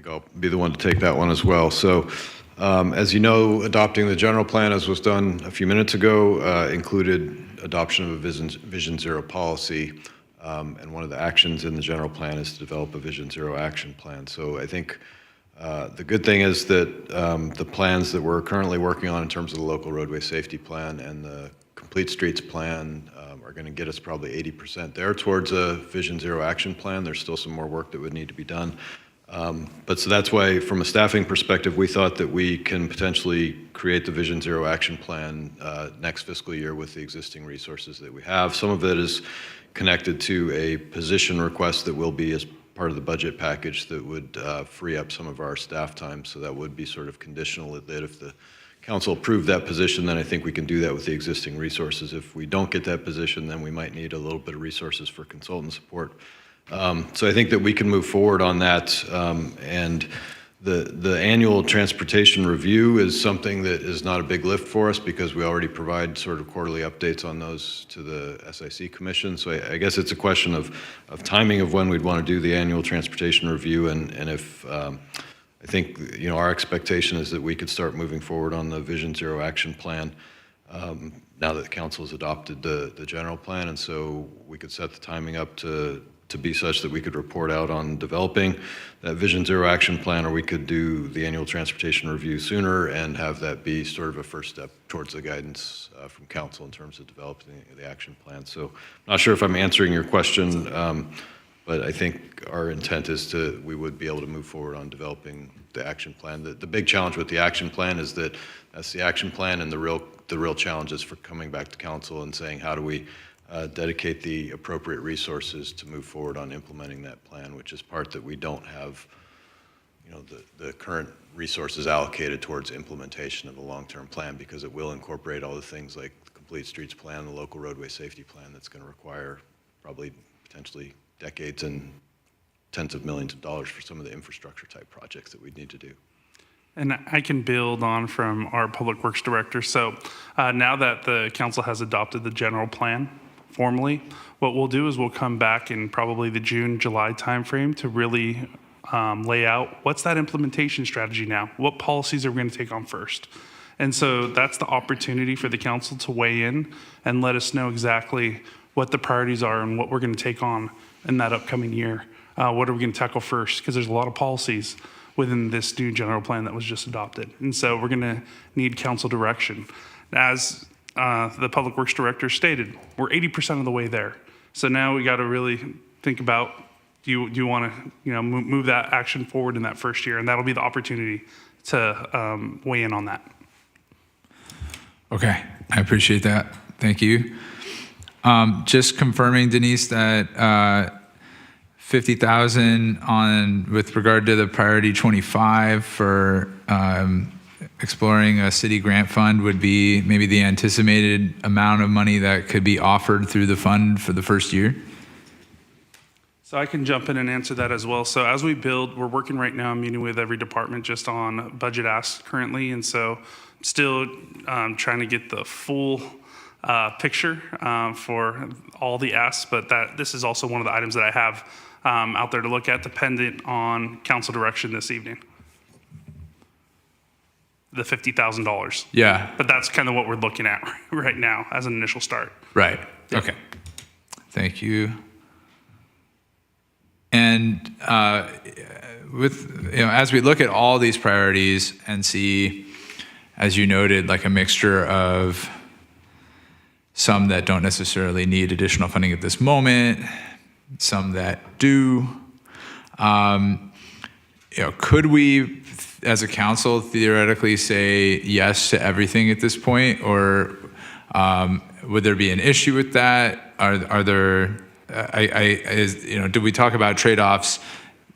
I'll be the one to take that one as well. So, as you know, adopting the general plan, as was done a few minutes ago, included adoption of a Vision Zero policy. And one of the actions in the general plan is to develop a Vision Zero action plan. So I think the good thing is that the plans that we're currently working on in terms of the local roadway safety plan and the complete streets plan are going to get us probably 80% there towards a Vision Zero action plan. There's still some more work that would need to be done. But so that's why, from a staffing perspective, we thought that we can potentially create the Vision Zero action plan next fiscal year with the existing resources that we have. Some of it is connected to a position request that will be as part of the budget package that would free up some of our staff time. So that would be sort of conditional that if the council approved that position, then I think we can do that with the existing resources. If we don't get that position, then we might need a little bit of resources for consultant support. So I think that we can move forward on that, and the annual transportation review is something that is not a big lift for us because we already provide sort of quarterly updates on those to the SIC Commission. So I guess it's a question of timing of when we'd want to do the annual transportation review, and if I think our expectation is that we could start moving forward on the Vision Zero action plan now that the council has adopted the general plan, and so we could set the timing up to be such that we could report out on developing that Vision Zero action plan, or we could do the annual transportation review sooner and have that be sort of a first step towards the guidance from council in terms of developing the action plan. So I'm not sure if I'm answering your question, but I think our intent is we would be able to move forward on developing the action plan. The big challenge with the action plan is that that's the action plan, and the real challenge is for coming back to council and saying, how do we dedicate the appropriate resources to move forward on implementing that plan, which is part that we don't have the current resources allocated towards implementation of the long-term plan, because it will incorporate all the things like the Complete Streets Plan, the local roadway safety plan that's going to require probably potentially decades and tens of millions of dollars for some of the infrastructure type projects that we'd need to do. And I can build on from our Public Works Director. So now that the council has adopted the general plan formally, what we'll do is we'll come back in probably the June, July timeframe to really lay out what's that implementation strategy now? What policies are we going to take on first? And so that's the opportunity for the council to weigh in and let us know exactly what the priorities are and what we're going to take on in that upcoming year. What are we going to tackle first? Because there's a lot of policies within this new general plan that was just adopted. And so we're going to need council direction. As the Public Works Director stated, we're 80% of the way there. So now we got to really think about, do you want to move that action forward in that first year? And that'll be the opportunity to weigh in on that. Okay, I appreciate that. Thank you. Just confirming, Denise, that 50,000 on with regard to the priority 25 for exploring a city grant fund would be maybe the anticipated amount of money that could be offered through the fund for the first year? So I can jump in and answer that as well. So as we build, we're working right now, meeting with every department just on budget asks currently. And so still trying to get the full picture for all the asks, but this is also one of the items that I have out there to look at, dependent on council direction this evening. The $50,000. Yeah. But that's kind of what we're looking at right now as an initial start. Right. Okay. Thank you. And with as we look at all these priorities and see, as you noted, like a mixture of some that don't necessarily need additional funding at this moment, some that do, could we, as a council, theoretically say yes to everything at this point, or would there be an issue with that? Are there? Do we talk about trade-offs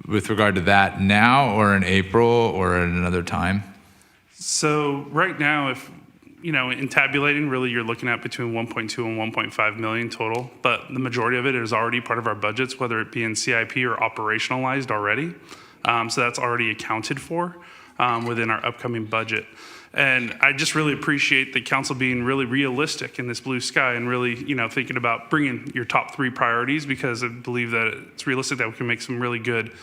with regard to that now, or in April, or at another time? So right now, if in tabulating, really you're looking at between 1.2 and 1.5 million total, but the majority of it is already part of our budgets, whether it be in CIP or operationalized already. So that's already accounted for within our upcoming budget. And I just really appreciate the council being really realistic in this blue sky and really, thinking about bringing your top 3 priorities, because I believe that it's realistic that we can make some really good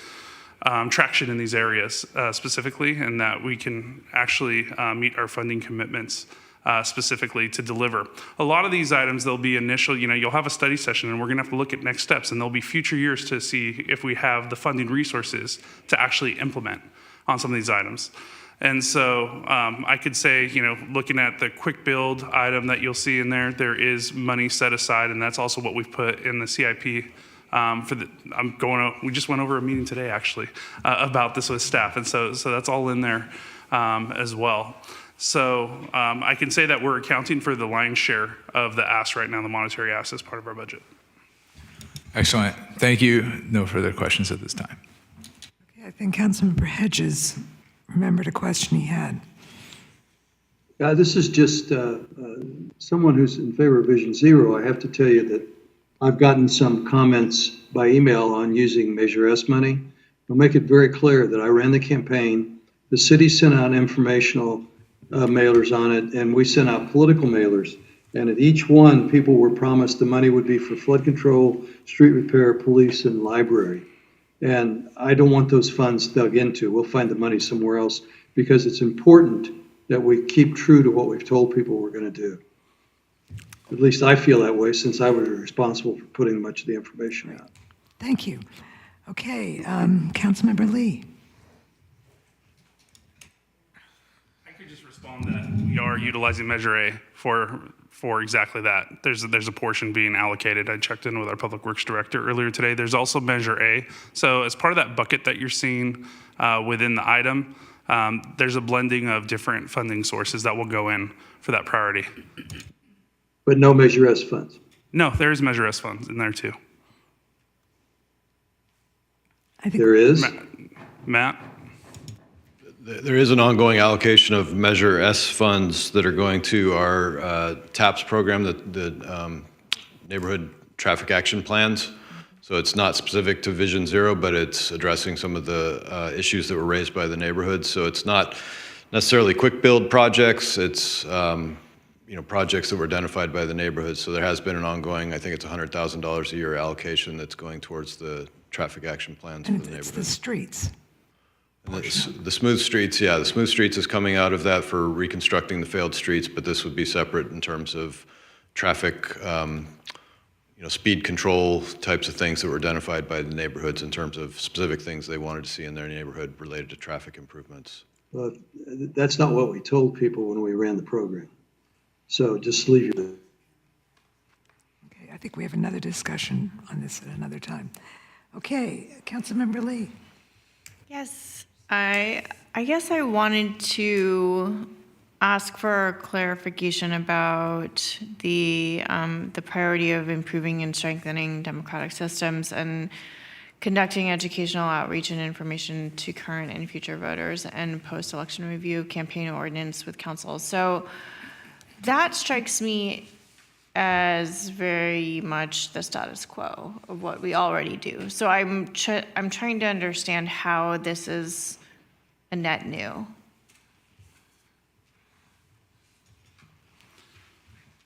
traction in these areas specifically, and that we can actually meet our funding commitments specifically to deliver. A lot of these items, they'll be initial, you'll have a study session and we're gonna have to look at next steps, and there'll be future years to see if we have the funding resources to actually implement on some of these items. And so I could say, looking at the quick build item that you'll see in there, there is money set aside, and that's also what we've put in the CIP. We just went over a meeting today actually about this with staff, and so that's all in there as well. So I can say that we're accounting for the lion's share of the ask right now, the monetary ask, as part of our budget. Excellent. Thank you. No further questions at this time. Okay, I think Councilmember Hedges remembered a question he had. This is just someone who's in favor of Vision Zero. I have to tell you that I've gotten some comments by email on using Measure S money. I'll make it very clear that I ran the campaign. The city sent out informational mailers on it, and we sent out political mailers. And at each one, people were promised the money would be for flood control, street repair, police, and library. And I don't want those funds dug into. We'll find the money somewhere else, because it's important that we keep true to what we've told people we're going to do. At least I feel that way, since I was responsible for putting much of the information out. Thank you. Okay, Councilmember Lee. I could just respond that we are utilizing Measure A for exactly that. There's a portion being allocated. I checked in with our Public Works Director earlier today. There's also Measure A. So as part of that bucket that you're seeing within the item, there's a blending of different funding sources that will go in for that priority. But no Measure S funds? No, there is Measure S funds in there too. There is? Matt? There is an ongoing allocation of Measure S funds that are going to our TAPS program, the Neighborhood Traffic Action Plans. So it's not specific to Vision Zero, but it's addressing some of the issues that were raised by the neighborhood. So it's not necessarily quick build projects. It's projects that were identified by the neighborhood. So there has been an ongoing, I think it's $100,000 a year allocation that's going towards the traffic action plans for the neighborhood. It's the streets. And the smooth streets, yeah, the smooth streets is coming out of that for reconstructing the failed streets, but this would be separate in terms of traffic, speed control types of things that were identified by the neighborhoods in terms of specific things they wanted to see in their neighborhood related to traffic improvements. But that's not what we told people when we ran the program. So just leave it. Okay, I think we have another discussion on this at another time. Okay, Councilmember Lee. Yes, I guess I wanted to ask for clarification about the priority of improving and strengthening democratic systems and conducting educational outreach and information to current and future voters and post-election review campaign ordinance with council. So that strikes me as very much the status quo of what we already do. So I'm trying to understand how this is a net new.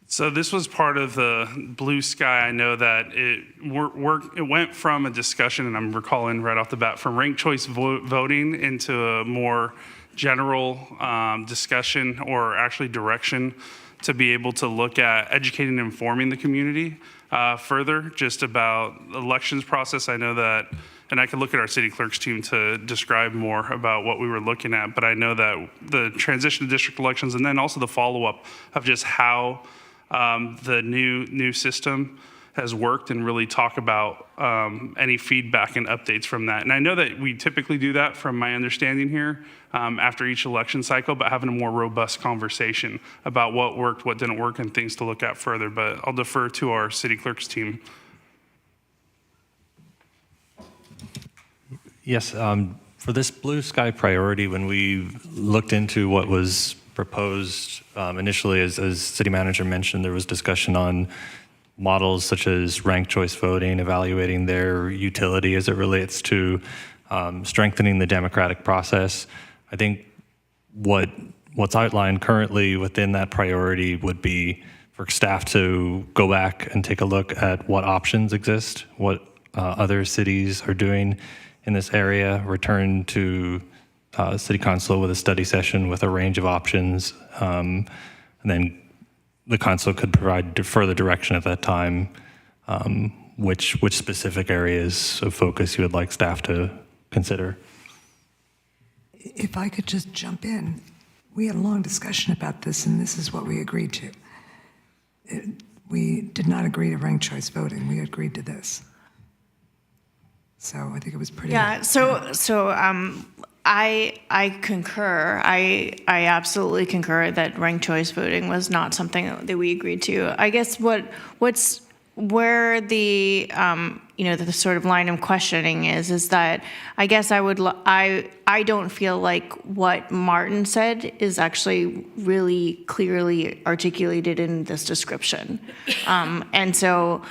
So this was part of the Blue Sky. I know that it went from a discussion, and I'm recalling right off the bat, from ranked choice voting into a more general discussion or actually direction to be able to look at educating and informing the community further just about elections process. I know that, and I could look at our city clerk's team to describe more about what we were looking at, but I know that the transition to district elections and then also the follow-up of just how the new system has worked and really talk about any feedback and updates from that. And I know that we typically do that from my understanding here after each election cycle, but having a more robust conversation about what worked, what didn't work, and things to look at further. But I'll defer to our city clerk's team. Yes, for this Blue Sky priority, when we looked into what was proposed initially, as city manager mentioned, there was discussion on models such as ranked choice voting, evaluating their utility as it relates to strengthening the democratic process. I think what's outlined currently within that priority would be for staff to go back and take a look at what options exist, what other cities are doing in this area, return to City Council with a study session with a range of options, and then the council could provide further direction at that time, which specific areas of focus you would like staff to consider. If I could just jump in, we had a long discussion about this, and this is what we agreed to. We did not agree to ranked choice voting. We agreed to this. So I think it was pretty. Yeah. I concur. I absolutely concur that ranked choice voting was not something that we agreed to. I guess what's where the the sort of line of questioning is that I guess I don't feel like what Martin said is actually really clearly articulated in this description, and so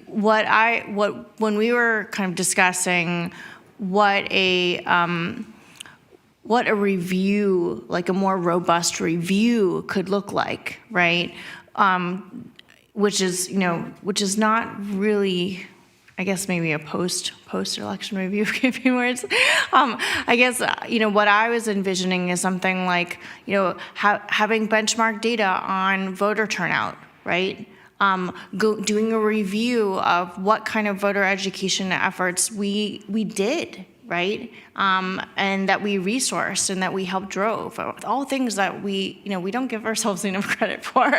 when we were kind of discussing what a review, like a more robust review could look like, right? Which is not really, I guess maybe a post-election review campaign words. I guess, what I was envisioning is something like, having benchmark data on voter turnout, right? Doing a review of what kind of voter education efforts we did, right? And that we resourced and that we helped drove, all things that we don't give ourselves enough credit for,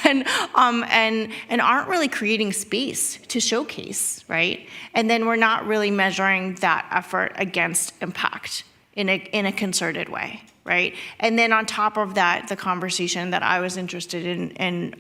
and aren't really creating space to showcase, right? And then we're not really measuring that effort against impact in a concerted way, right? And then on top of that, the conversation that I was interested in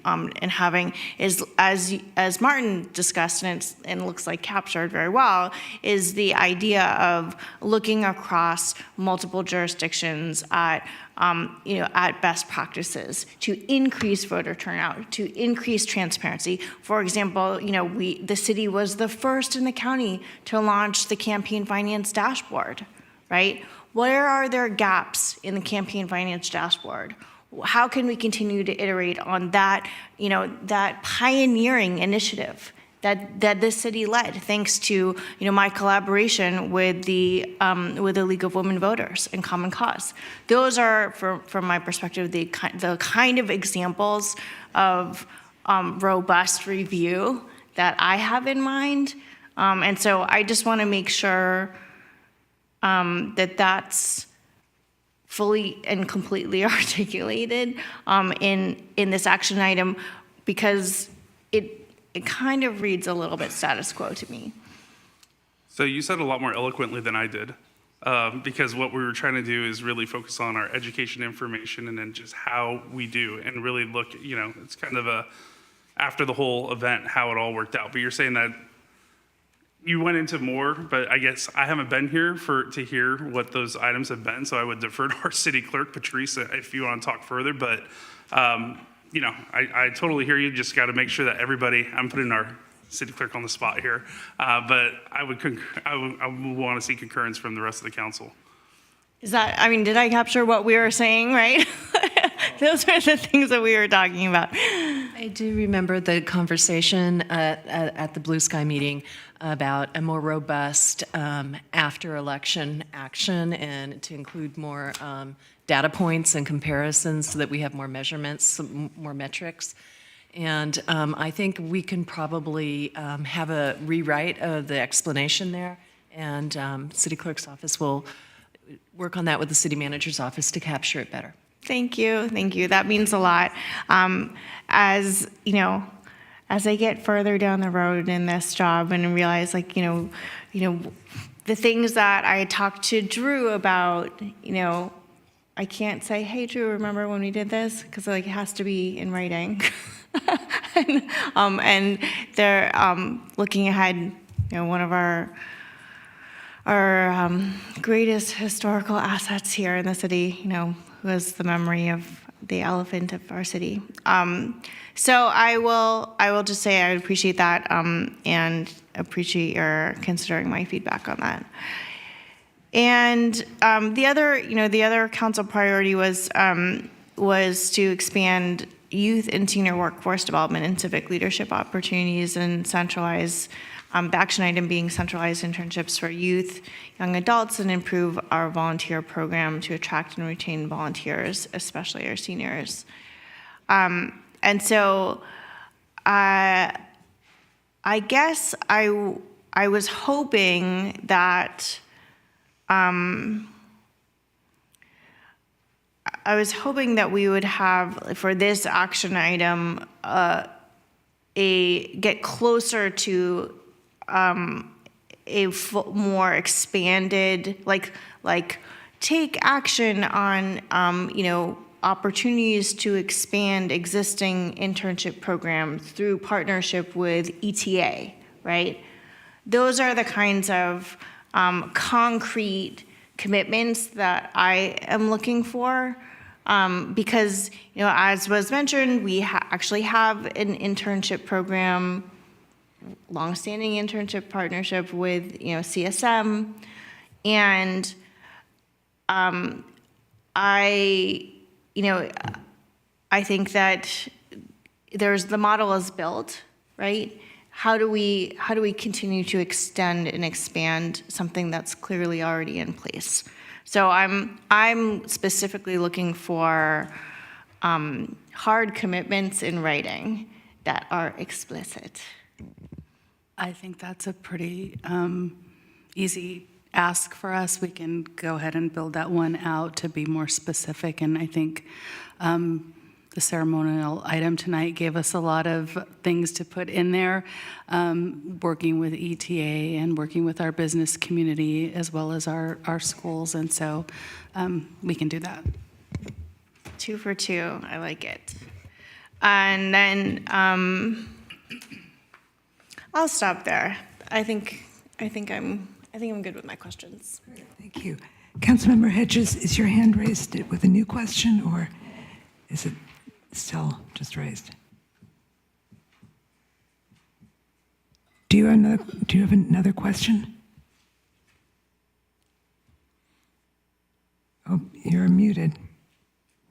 having is, as Martin discussed, and looks like captured very well, is the idea of looking across multiple jurisdictions at at best practices to increase voter turnout, to increase transparency. For example, the city was the first in the county to launch the campaign finance dashboard, right? Where are there gaps in the campaign finance dashboard? How can we continue to iterate on that, that pioneering initiative that this city led, thanks to my collaboration with the League of Women Voters and Common Cause. Those are, from my perspective, the kind of examples of robust review that I have in mind, and so I just want to make sure that that's fully and completely articulated in this action item, because it kind of reads a little bit status quo to me. So you said a lot more eloquently than I did, because what we were trying to do is really focus on our education information and then just how we do, and really look, it's kind of after the whole event, how it all worked out. But you're saying that you went into more, but I guess I haven't been here to hear what those items have been, so I would defer to our city clerk, Patrice, if you want to talk further. But I totally hear you. Just got to make sure that everybody, I'm putting our city clerk on the spot here, but I would want to see concurrence from the rest of the council. Is that, did I capture what we were saying, right? Those are the things that we were talking about. I do remember the conversation at the Blue Sky meeting about a more robust after-election action, and to include more data points and comparisons so that we have more measurements, more metrics. And I think we can probably have a rewrite of the explanation there, and City Clerk's office will work on that with the City Manager's office to capture it better. Thank you. That means a lot. As I get further down the road in this job and realize, the things that I talked to Drew about, I can't say, hey, Drew, remember when we did this? Because it has to be in writing. And they're looking ahead, one of our greatest historical assets here in the city, who has the memory of the elephant of our city. So I will just say I appreciate that, and appreciate your considering my feedback on that. And the other council priority was to expand youth and senior workforce development and civic leadership opportunities, and centralize the action item being centralized internships for youth, young adults, and improve our volunteer program to attract and retain volunteers, especially our seniors. And so I guess I was hoping that we would have, for this action item, get closer to a more expanded, like take action on, opportunities to expand existing internship programs through partnership with ETA, right? Those are the kinds of concrete commitments that I am looking for, because, as was mentioned, we actually have an internship program, longstanding internship partnership with, CSM, and I think that the model is built, right? How do we continue to extend and expand something that's clearly already in place? So I'm specifically looking for hard commitments in writing that are explicit. I think that's a pretty easy ask for us. We can go ahead and build that one out to be more specific. And I think the ceremonial item tonight gave us a lot of things to put in there, working with ETA and working with our business community as well as our schools. And so we can do that. 2 for 2. I like it. And then I'll stop there. I think I'm good with my questions. Thank you. Councilmember Hedges, is your hand raised with a new question, or is it still just raised? Do you have another question? Oh, you're muted.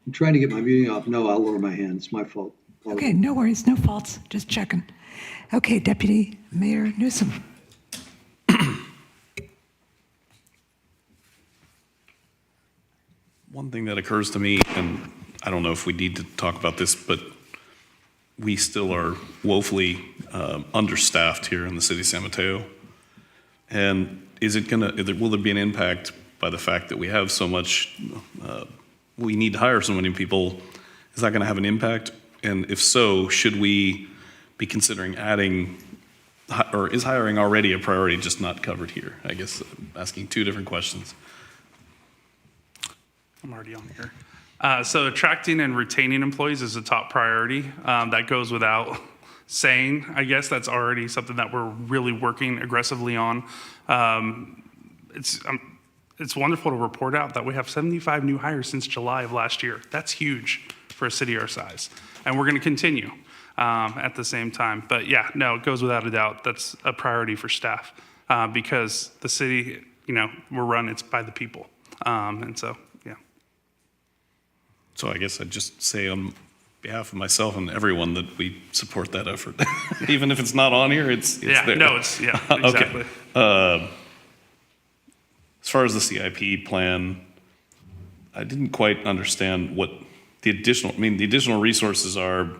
I'm trying to get my muting off. No, I'll lower my hand. It's my fault. Okay, no worries, no faults, just checking. Okay, Deputy Mayor Newsom. One thing that occurs to me, and I don't know if we need to talk about this, but we still are woefully understaffed here in the city of San Mateo. And will there be an impact by the fact that we have so much, we need to hire so many people? Is that going to have an impact? And if so, should we be considering adding, or is hiring already a priority, just not covered here? I guess I'm asking 2 different questions. I'm already on here. So attracting and retaining employees is a top priority. That goes without saying. I guess that's already something that we're really working aggressively on. It's wonderful to report out that we have 75 new hires since July of last year. That's huge for a city our size. And we're going to continue at the same time. But yeah, no, it goes without a doubt. That's a priority for staff because the city, we're run, it's by the people. And so, yeah. So I guess I'd just say on behalf of myself and everyone that we support that effort. Even if it's not on here, it's there. No, exactly. Okay. As far as the CIP plan, I didn't quite understand what the additional resources are.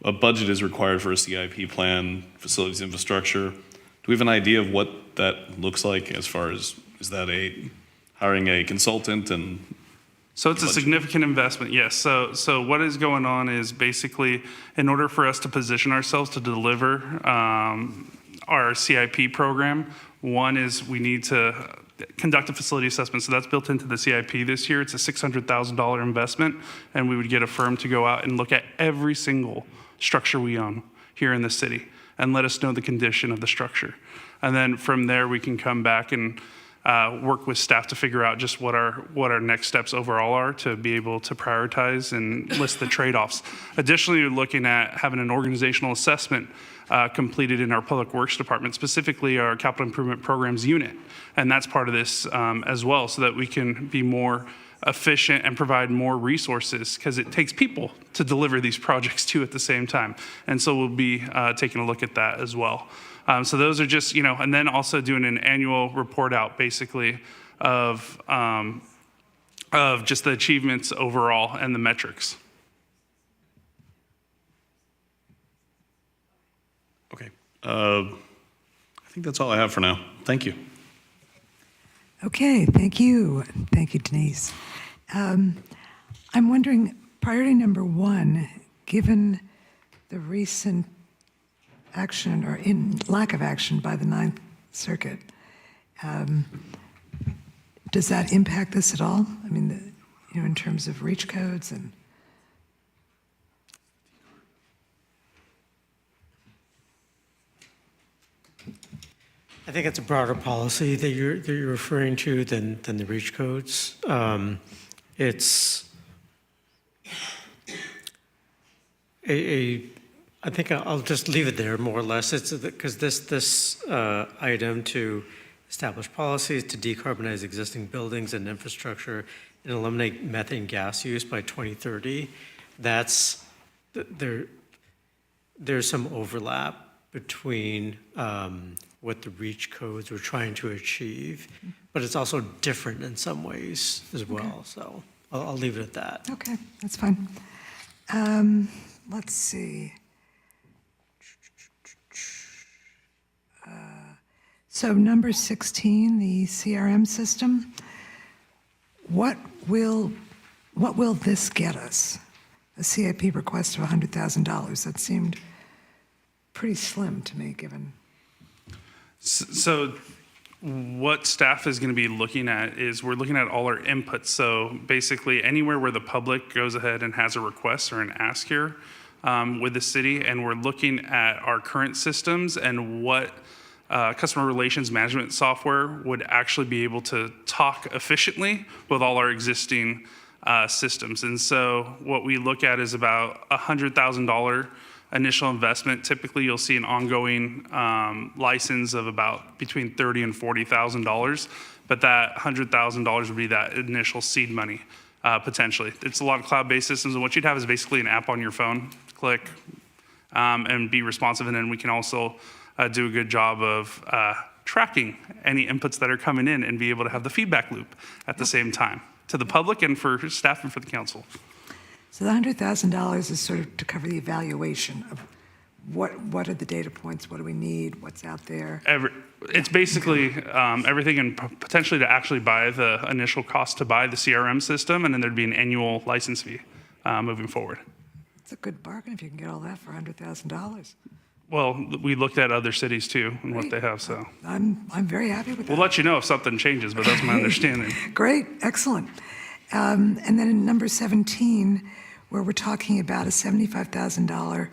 A budget is required for a CIP plan, facilities infrastructure. Do we have an idea of what that looks like as far as, is that hiring a consultant and? So it's a significant investment, yes. So what is going on is basically, in order for us to position ourselves to deliver our CIP program, one is we need to conduct a facility assessment. So that's built into the CIP this year. It's a $600,000 investment, and we would get a firm to go out and look at every single structure we own here in the city and let us know the condition of the structure. And then from there, we can come back and work with staff to figure out just what our next steps overall are to be able to prioritize and list the trade-offs. Additionally, we're looking at having an organizational assessment completed in our Public Works Department, specifically our Capital Improvement Programs unit. And that's part of this as well, so that we can be more efficient and provide more resources, because it takes people to deliver these projects too at the same time. And so we'll be taking a look at that as well. So those are just, and then also doing an annual report out basically of just the achievements overall and the metrics. Okay. I think that's all I have for now. Thank you. Okay, thank you. Thank you, Denise. I'm wondering, priority number 1, given the recent action or in lack of action by the Ninth Circuit, does that impact this at all? I mean, in terms of reach codes and. I think it's a broader policy that you're referring to than the reach codes. It's I think I'll just leave it there more or less. It's because this item to establish policies to decarbonize existing buildings and infrastructure and eliminate methane gas use by 2030. There's some overlap between what the reach codes were trying to achieve, but it's also different in some ways as well. Okay. So I'll leave it at that. Okay, that's fine. Let's see. So number 16, the CRM system. What will this get us? a CIP request of $100,000. That seemed pretty slim to me, given. So what staff is going to be looking at is we're looking at all our inputs. So basically anywhere where the public goes ahead and has a request or an ask here with the city, and we're looking at our current systems and what customer relations management software would actually be able to talk efficiently with all our existing systems. And so what we look at is about $100,000 initial investment. Typically, you'll see an ongoing license of about between $30,000 and $40,000, but that $100,000 would be that initial seed money, potentially. It's a lot of cloud-based systems, and what you'd have is basically an app on your phone, click, and be responsive, and then we can also do a good job of tracking any inputs that are coming in and be able to have the feedback loop at the same time to the public and for staff and for the council. So the $100,000 is sort of to cover the evaluation of what are the data points, what do we need, what's out there. It's basically everything, and potentially to actually buy the initial cost to buy the CRM system, and then there'd be an annual license fee moving forward. It's a good bargain if you can get all that for $100,000. Well, we looked at other cities too and what they have, so. I'm very happy with that. We'll let you know if something changes, but that's my understanding. Great, excellent. And then in number 17, where we're talking about a $75,000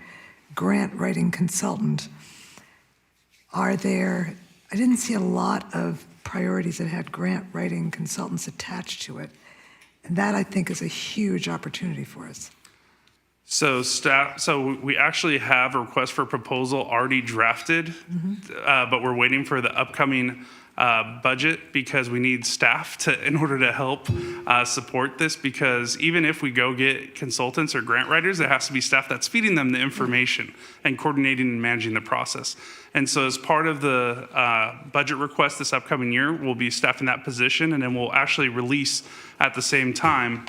grant writing consultant, I didn't see a lot of priorities that had grant writing consultants attached to it. And that, I think, is a huge opportunity for us. So we actually have a request for proposal already drafted, but we're waiting for the upcoming budget because we need staff in order to help support this, because even if we go get consultants or grant writers, there has to be staff that's feeding them the information and coordinating and managing the process. And so as part of the budget request this upcoming year, we'll be staffing that position, and then we'll actually release at the same time,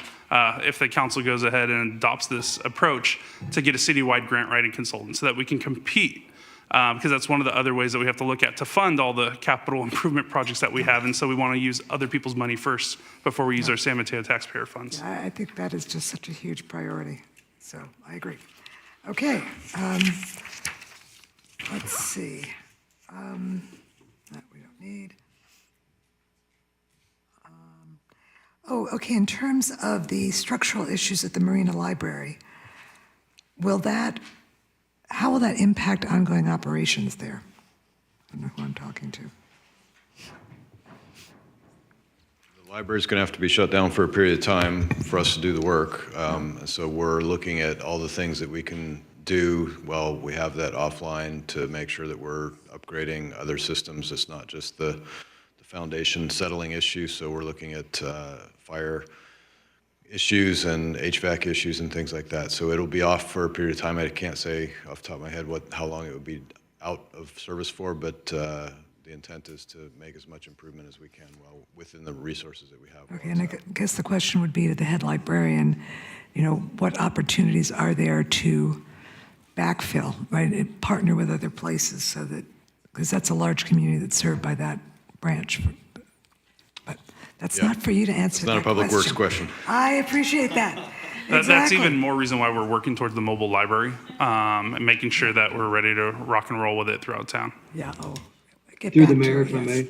if the council goes ahead and adopts this approach, to get a citywide grant writing consultant so that we can compete. Because that's one of the other ways that we have to look at to fund all the capital improvement projects that we have. And so we want to use other people's money first before we use our San Mateo taxpayer funds. Yeah, I think that is just such a huge priority. So I agree. Okay. Let's see. That we don't need. Okay. In terms of the structural issues at the Marina Library, how will that impact ongoing operations there? I don't know who I'm talking to. The library's going to have to be shut down for a period of time for us to do the work. So we're looking at all the things that we can do while we have that offline to make sure that we're upgrading other systems. It's not just the foundation settling issue. So we're looking at fire issues and HVAC issues and things like that. So it'll be off for a period of time. I can't say off the top of my head how long it would be out of service for, but the intent is to make as much improvement as we can within the resources that we have. Okay, and I guess the question would be to the head librarian, what opportunities are there to backfill, right? And partner with other places so that, because that's a large community that's served by that branch. But that's not for you to answer. It's not a public works question. I appreciate that. That's Exactly. even more reason why we're working towards the mobile library and making sure that we're ready to rock and roll with it throughout town. Yeah. Through the mayor, if I may.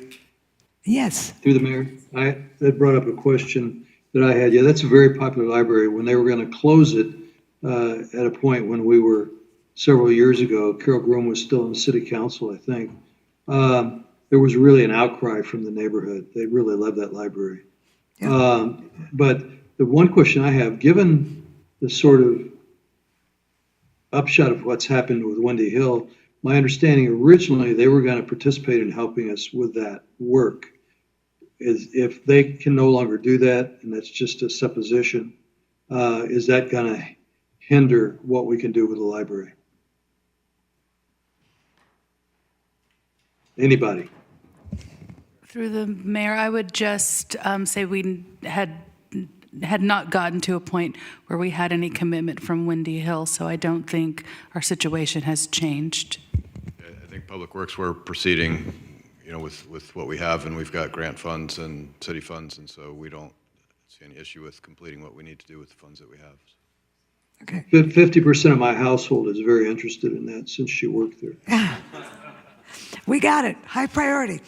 Yes. Through the mayor, that brought up a question that I had. Yeah, that's a very popular library. When they were going to close it at a point when we were several years ago, Carol Groom was still in the city council, I think. There was really an outcry from the neighborhood. They really loved that library. Yeah. But the one question I have, given the sort of upshot of what's happened with Wendy Hill, my understanding originally they were going to participate in helping us with that work. If they can no longer do that, and that's just a supposition, is that going to hinder what we can do with the library? Anybody? Through the mayor, I would just say we had not gotten to a point where we had any commitment from Wendy Hill, so I don't think our situation has changed. I think Public Works, we're proceeding, with what we have, and we've got grant funds and city funds, and so we don't see any issue with completing what we need to do with the funds that we have. Okay. 50% of my household is very interested in that since she worked there. We got it. High priority.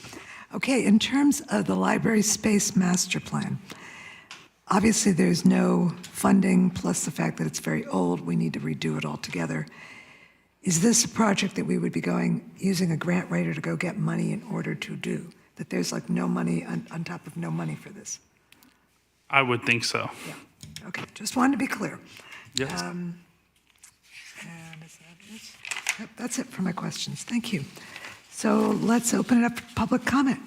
Okay, in terms of the library space master plan, obviously there's no funding, plus the fact that it's very old, we need to redo it altogether. Is this a project that we would be using a grant writer to go get money in order to do? That there's like no money on top of no money for this? I would think so. Yeah. Okay, just wanted to be clear. Yes. And is that it? Yep, that's it for my questions. Thank you. So let's open it up for public comment.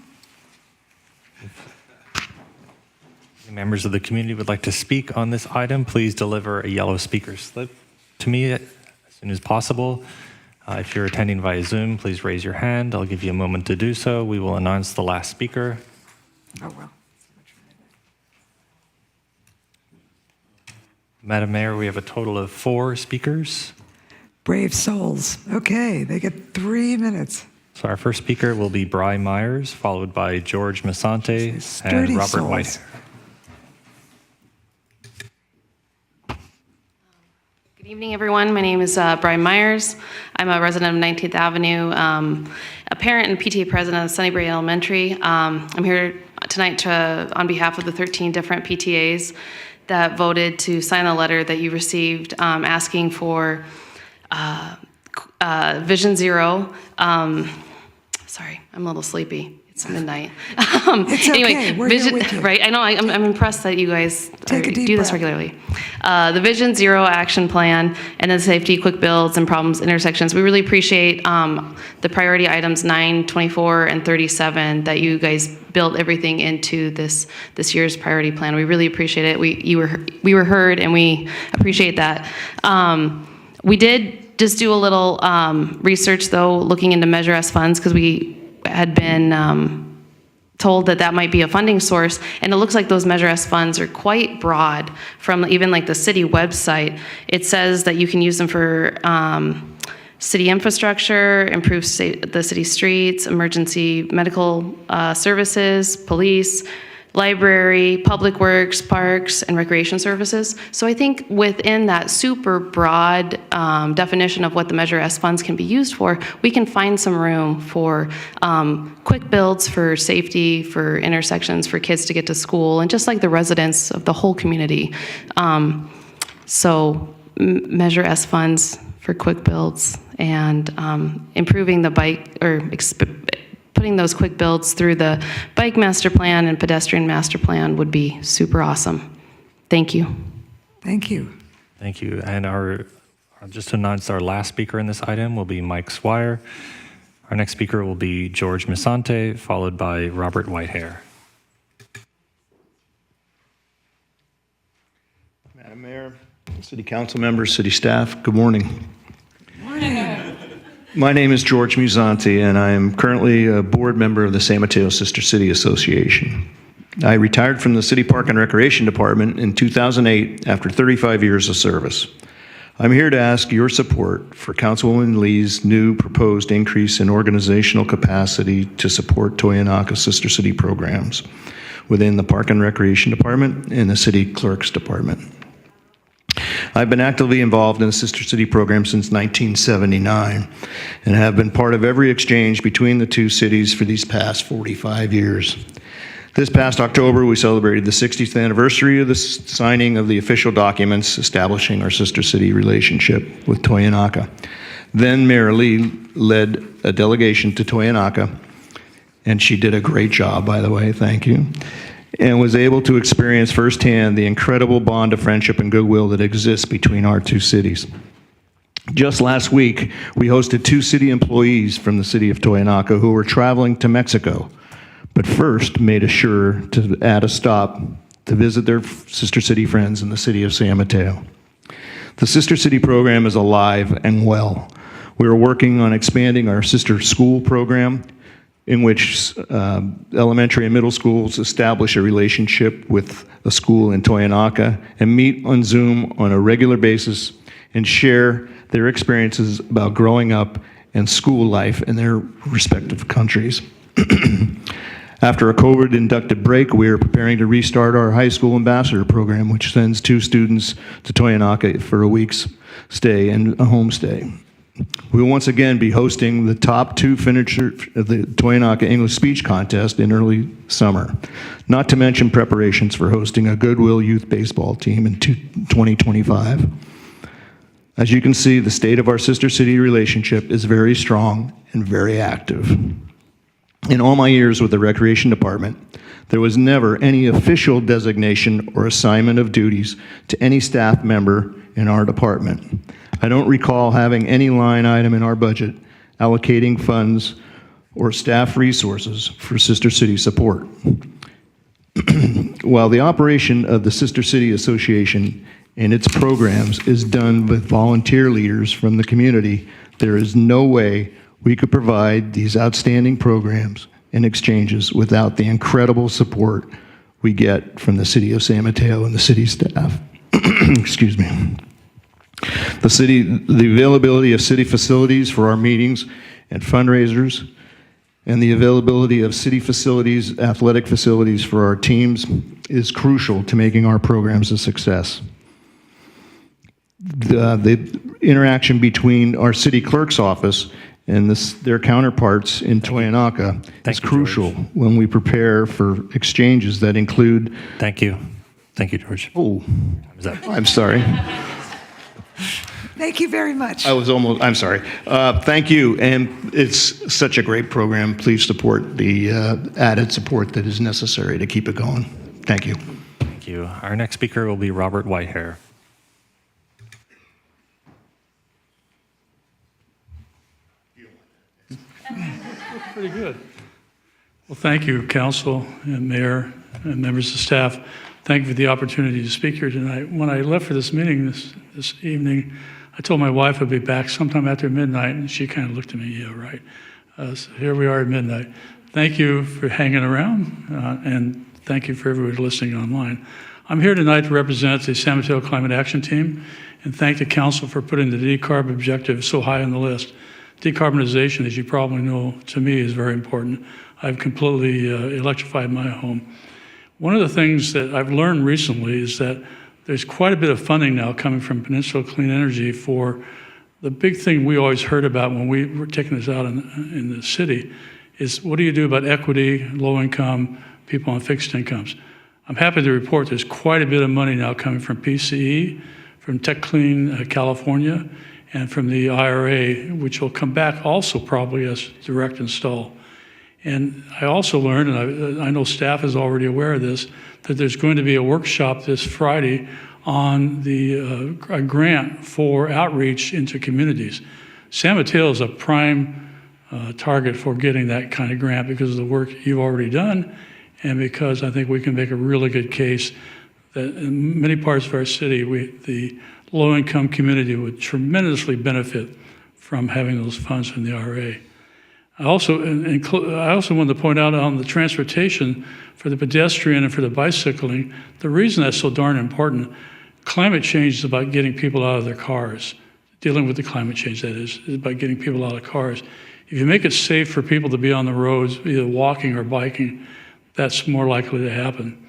Any members of the community would like to speak on this item, please deliver a yellow speaker slip to me as soon as possible. If you're attending via Zoom, please raise your hand. I'll give you a moment to do so. We will announce the last speaker. Oh, well. Madam Mayor, we have a total of 4 speakers. Brave souls. Okay, they get 3 minutes. So our first speaker will be Bry Myers, followed by George Masante and Sturdy Robert souls. White. Good evening, everyone. My name is Brian Myers. I'm a resident of 19th Avenue, a parent and PTA president of Sunnybury Elementary. I'm here tonight on behalf of the 13 different PTAs that voted to sign a letter that you received asking for Vision Zero. Sorry, I'm a little sleepy. It's midnight. It's okay. We're here with you. Right? I know. I'm impressed that you guys Take a deep do this breath. regularly. The Vision Zero action plan and then safety, quick builds, and problems intersections. We really appreciate the priority items 9, 24, and 37 that you guys built everything into this year's priority plan. We really appreciate it. We were heard, and we appreciate that. We did just do a little research, though, looking into Measure S funds, because we had been told that might be a funding source, and it looks like those Measure S funds are quite broad. From even like the city website, it says that you can use them for city infrastructure, improve the city streets, emergency medical services, police, library, public works, parks, and recreation services. So I think within that super broad definition of what the Measure S funds can be used for, we can find some room for quick builds for safety, for intersections, for kids to get to school, and just like the residents of the whole community. So Measure S funds for quick builds and improving the bike, or putting those quick builds through the bike master plan and pedestrian master plan would be super awesome. Thank you. Thank you. Thank you. And just to announce our last speaker in this item will be Mike Swire. Our next speaker will be George Masante, followed by Robert Whitehair. Madam Mayor, City Council members, City staff, good morning. My name is George Musante, and I am currently a board member of the San Mateo Sister City Association. I retired from the City Park and Recreation Department in 2008 after 35 years of service. I'm here to ask your support for Councilwoman Lee's new proposed increase in organizational capacity to support Toyonaka Sister City programs within the Park and Recreation Department and the City Clerk's Department. I've been actively involved in the Sister City program since 1979 and have been part of every exchange between the two cities for these past 45 years. This past October, we celebrated the 60th anniversary of the signing of the official documents establishing our Sister City relationship with Toyonaka. Then Mayor Lee led a delegation to Toyonaka, and she did a great job, by the way, thank you, and was able to experience firsthand the incredible bond of friendship and goodwill that exists between our two cities. Just last week, we hosted 2 city employees from the city of Toyonaka who were traveling to Mexico, but first made sure to add a stop to visit their sister city friends in the city of San Mateo. The Sister City program is alive and well. We are working on expanding our sister school program, in which elementary and middle schools establish a relationship with a school in Toyonaka and meet on Zoom on a regular basis and share their experiences about growing up and school life in their respective countries. After a COVID-inducted break, we are preparing to restart our high school ambassador program, which sends 2 students to Toyonaka for a week's stay and a home stay. We will once again be hosting the top 2 finishers of the Toyonaka English Speech Contest in early summer, not to mention preparations for hosting a Goodwill Youth Baseball team in 2025. As you can see, the state of our sister city relationship is very strong and very active. In all my years with the Recreation Department, there was never any official designation or assignment of duties to any staff member in our department. I don't recall having any line item in our budget allocating funds or staff resources for Sister City support. While the operation of the Sister City Association and its programs is done with volunteer leaders from the community, there is no way we could provide these outstanding programs and exchanges without the incredible support we get from the City of San Mateo and the city staff. Excuse me. The availability of city facilities for our meetings and fundraisers, and the availability of city facilities, athletic facilities for our teams is crucial to making our programs a success. The interaction between our city clerk's office and their counterparts in Toyonaka is crucial when we prepare for exchanges that include... Thank you. Thank you, George. Oh, I'm sorry. Thank you very much. I'm sorry. Thank you, and it's such a great program. Please support the added support that is necessary to keep it going. Thank you. Thank you. Our next speaker will be Robert Whitehair. Pretty good. Well, thank you, Council and Mayor and members of staff. Thank you for the opportunity to speak here tonight. When I left for this meeting this evening, I told my wife I'd be back sometime after midnight, and she kind of looked at me, yeah, right. So here we are at midnight. Thank you for hanging around, and thank you for everybody listening online. I'm here tonight to represent the San Mateo Climate Action Team and thank the Council for putting the decarb objective so high on the list. Decarbonization, as you probably know, to me is very important. I've completely electrified my home. One of the things that I've learned recently is that there's quite a bit of funding now coming from Peninsula Clean Energy for the big thing we always heard about when we were taking this out in the city is what do you do about equity, low income, people on fixed incomes? I'm happy to report there's quite a bit of money now coming from PCE, from Tech Clean California, and from the IRA, which will come back also probably as direct install. And I also learned, and I know staff is already aware of this, that there's going to be a workshop this Friday on the a grant for outreach into communities. San Mateo is a prime target for getting that kind of grant because of the work you've already done, and because I think we can make a really good case that in many parts of our city, the low-income community would tremendously benefit from having those funds from the IRA. I also wanted to point out on the transportation for the pedestrian and for the bicycling, the reason that's so darn important, climate change is about getting people out of their cars. Dealing with the climate change, that is about getting people out of cars. If you make it safe for people to be on the roads, either walking or biking, that's more likely to happen.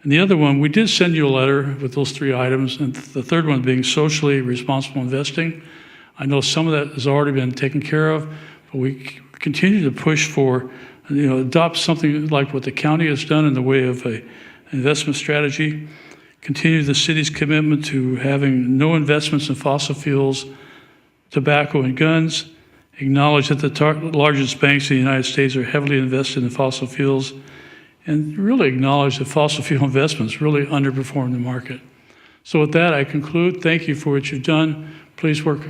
And the other one, we did send you a letter with those 3 items, and the third one being socially responsible investing. I know some of that has already been taken care of, but we continue to push for, adopt something like what the county has done in the way of an investment strategy, continue the city's commitment to having no investments in fossil fuels, tobacco, and guns, acknowledge that the largest banks in the United States are heavily invested in fossil fuels, and really acknowledge that fossil fuel investments really underperform the market. So with that, I conclude. Thank you for what you've done. Please work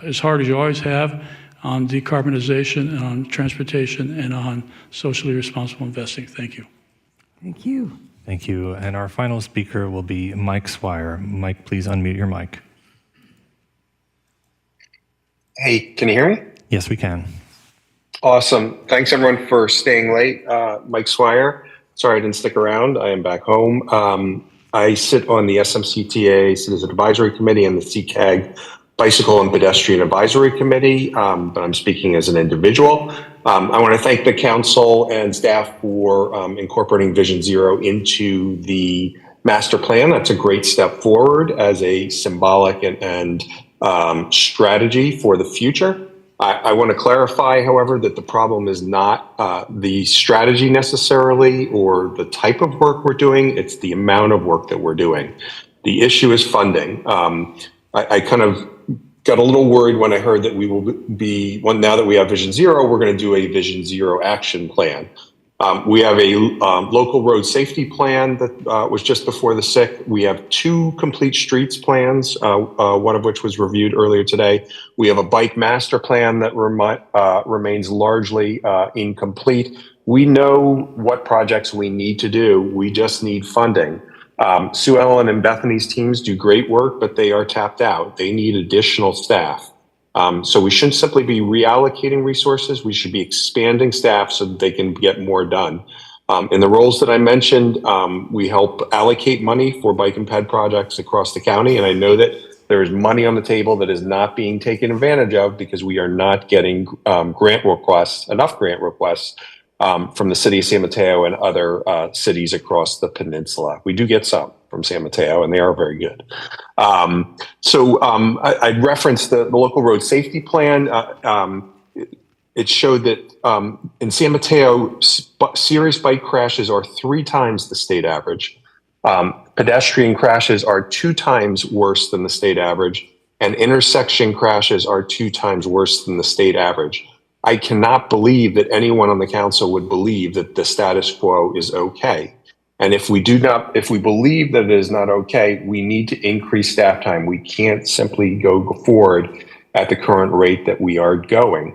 as hard as you always have on decarbonization and on transportation and on socially responsible investing. Thank you. Thank you. Thank you. And our final speaker will be Mike Swire. Mike, please unmute your mic. Hey, can you hear me? Yes, we can. Awesome. Thanks everyone for staying late. Mike Swire. Sorry I didn't stick around. I am back home. I sit on the SMCTA Citizen Advisory Committee and the CCAG Bicycle and Pedestrian Advisory Committee, but I'm speaking as an individual. I want to thank the council and staff for incorporating Vision Zero into the master plan. That's a great step forward as a symbolic and strategy for the future. I want to clarify, however, that the problem is not the strategy necessarily or the type of work we're doing. It's the amount of work that we're doing. The issue is funding. I kind of got a little worried when I heard that we will be, now that we have Vision Zero, we're going to do a Vision Zero action plan. We have a local road safety plan that was just before the SIC. We have 2 complete streets plans, one of which was reviewed earlier today. We have a bike master plan that remains largely incomplete. We know what projects we need to do. We just need funding. Sue Ellen and Bethany's teams do great work, but they are tapped out. They need additional staff. So we shouldn't simply be reallocating resources. We should be expanding staff so that they can get more done. In the roles that I mentioned, we help allocate money for bike and ped projects across the county. And I know that there is money on the table that is not being taken advantage of because we are not getting enough grant requests from the city of San Mateo and other cities across the peninsula. We do get some from San Mateo, and they are very good. I referenced the local road safety plan. It showed that in San Mateo, serious bike crashes are 3 times the state average. Pedestrian crashes are 2 times worse than the state average, and intersection crashes are 2 times worse than the state average. I cannot believe that anyone on the council would believe that the status quo is okay. And if we believe that it is not okay, we need to increase staff time. We can't simply go forward at the current rate that we are going.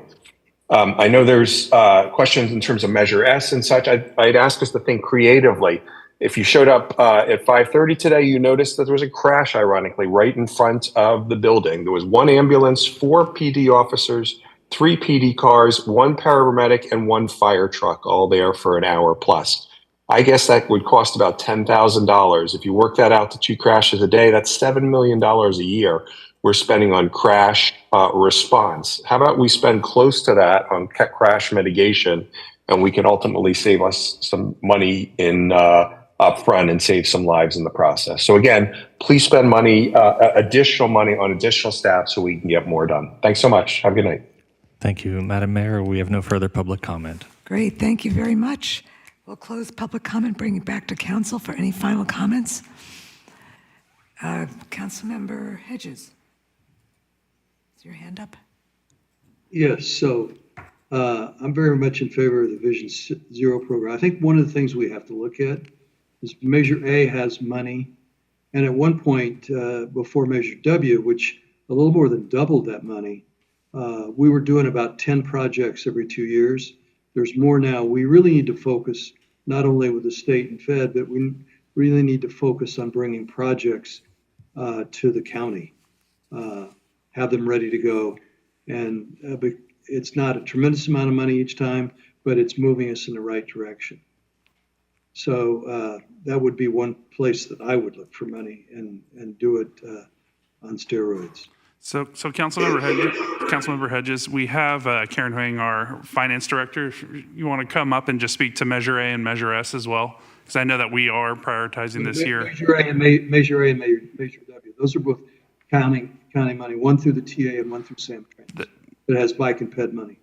I know there's questions in terms of Measure S and such. I'd ask us to think creatively. If you showed up at 5:30 today, you noticed that there was a crash, ironically, right in front of the building. There was 1 ambulance, 4 PD officers, 3 PD cars, 1 paramedic, and 1 fire truck, all there for an hour plus. I guess that would cost about $10,000. If you work that out to 2 crashes a day, that's $7 million a year we're spending on crash response. How about we spend close to that on crash mitigation, and we can ultimately save us some money in up front and save some lives in the process. So again, please spend money, additional money on additional staff so we can get more done. Thanks so much. Have a good night. Thank you, Madam Mayor. We have no further public comment. Great, thank you very much. We'll close public comment, bring it back to council for any final comments. Councilmember Hedges, is your hand up? Yes, so I'm very much in favor of the Vision Zero program. I think one of the things we have to look at is Measure A has money, and at one point before Measure W, which a little more than doubled that money, we were doing about 10 projects every 2 years. There's more now. We really need to focus not only with the state and Fed, but we really need to focus on bringing projects to the county, have them ready to go. And it's not a tremendous amount of money each time, but it's moving us in the right direction. So that would be one place that I would look for money and do it on steroids. So Councilmember Hedges, we have Karen Huang, our finance director. If you want to come up and just speak to Measure A and Measure S as well, because I know that we are prioritizing this year. Measure A and Measure W. Those are both county money, one through the TA and one through Sam Trans. That has bike and ped money.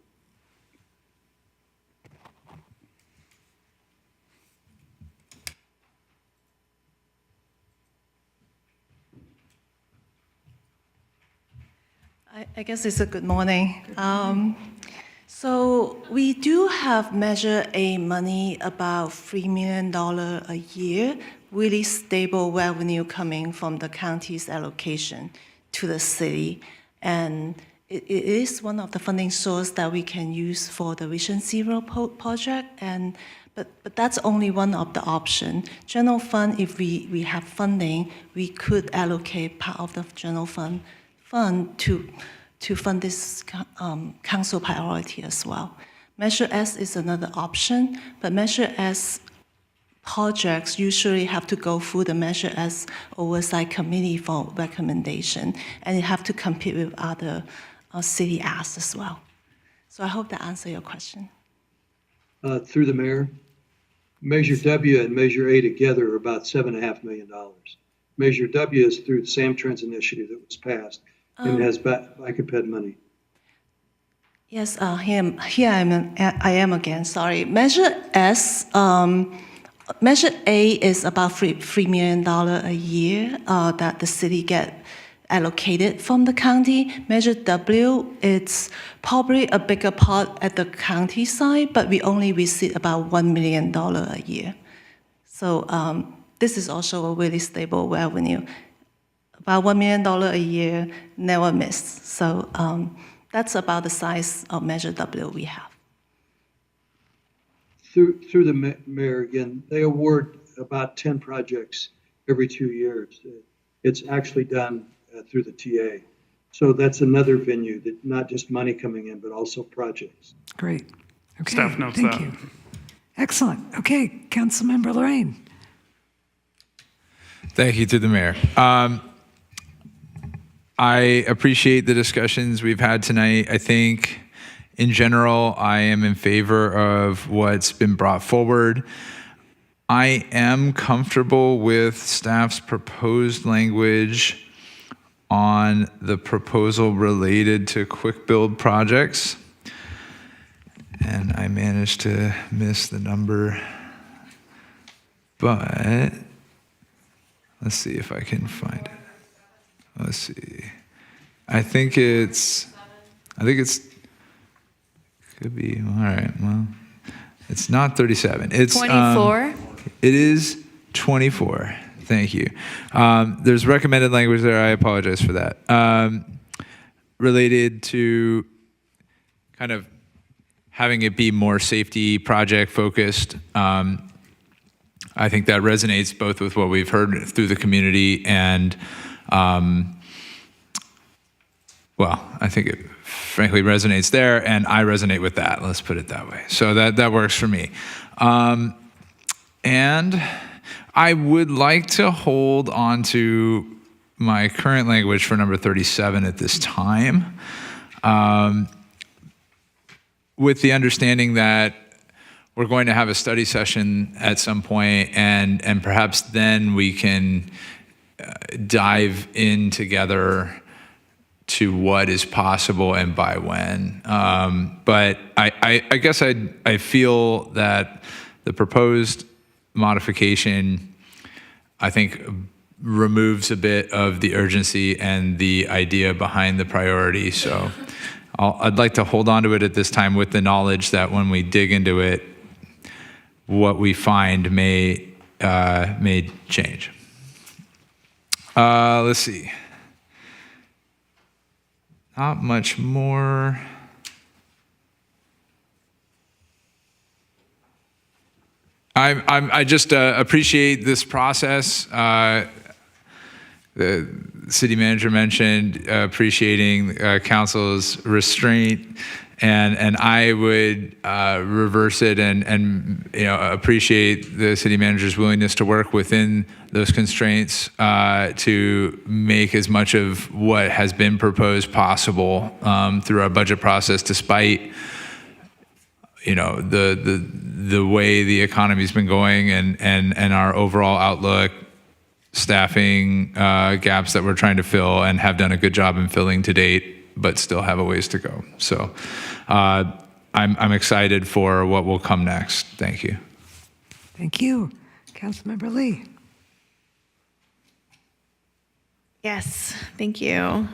I guess it's a good morning. So we do have Measure A money, about $3 million a year, really stable revenue coming from the county's allocation to the city. And it is one of the funding sources that we can use for the Vision Zero project. But that's only one of the options. General fund, if we have funding, we could allocate part of the general fund to fund this council priority as well. Measure S is another option, but Measure S projects usually have to go through the Measure S oversight committee for recommendation, and you have to compete with other city asks as well. So I hope that answers your question. through the mayor. Measure W and Measure A together are about $7.5 million. Measure W is through the SamTrans initiative that was passed and has bike money. Yes, here I am again, sorry. Measure S, Measure A is about $3 million a year that the city get allocated from the county. Measure W, it's probably a bigger part at the county side, but we only receive about $1 million a year. So this is also a really stable revenue. About $1 million a year, never miss. So that's about the size of Measure W we have. Through the mayor again, they award about 10 projects every 2 years. It's actually done through the TA. So that's another venue that not just money coming in, but also projects. Great. Okay, Staff notes thank that. you. Excellent. Okay, Councilmember Lorraine. Thank you to the mayor. I appreciate the discussions we've had tonight. I think in general, I am in favor of what's been brought forward. I am comfortable with staff's proposed language on the proposal related to quick build projects. And I managed to miss the number, but let's see if I can find it. Let's see. I think it's, could be, all right, well, it's not 37. It's 24. It is 24. Thank you. There's recommended language there. I apologize for that. Related to kind of having it be more safety project focused. I think that resonates both with what we've heard through the community and, well, I think it frankly resonates there, and I resonate with that. Let's put it that way. So that works for me. And I would like to hold on to my current language for number 37 at this time, with the understanding that we're going to have a study session at some point, and perhaps then we can dive in together to what is possible and by when. But I guess I feel that the proposed modification, I think, removes a bit of the urgency and the idea behind the priority. So I'd like to hold on to it at this time with the knowledge that when we dig into it, what we find may change. Let's see. Not much more. I just appreciate this process. The city manager mentioned appreciating council's restraint, and I would reverse it and appreciate the city manager's willingness to work within those constraints to make as much of what has been proposed possible through our budget process, despite the way the economy's been going and our overall outlook, staffing gaps that we're trying to fill and have done a good job in filling to date, but still have a ways to go. So I'm excited for what will come next. Thank you. Thank you. Councilmember Lee. Yes, thank you.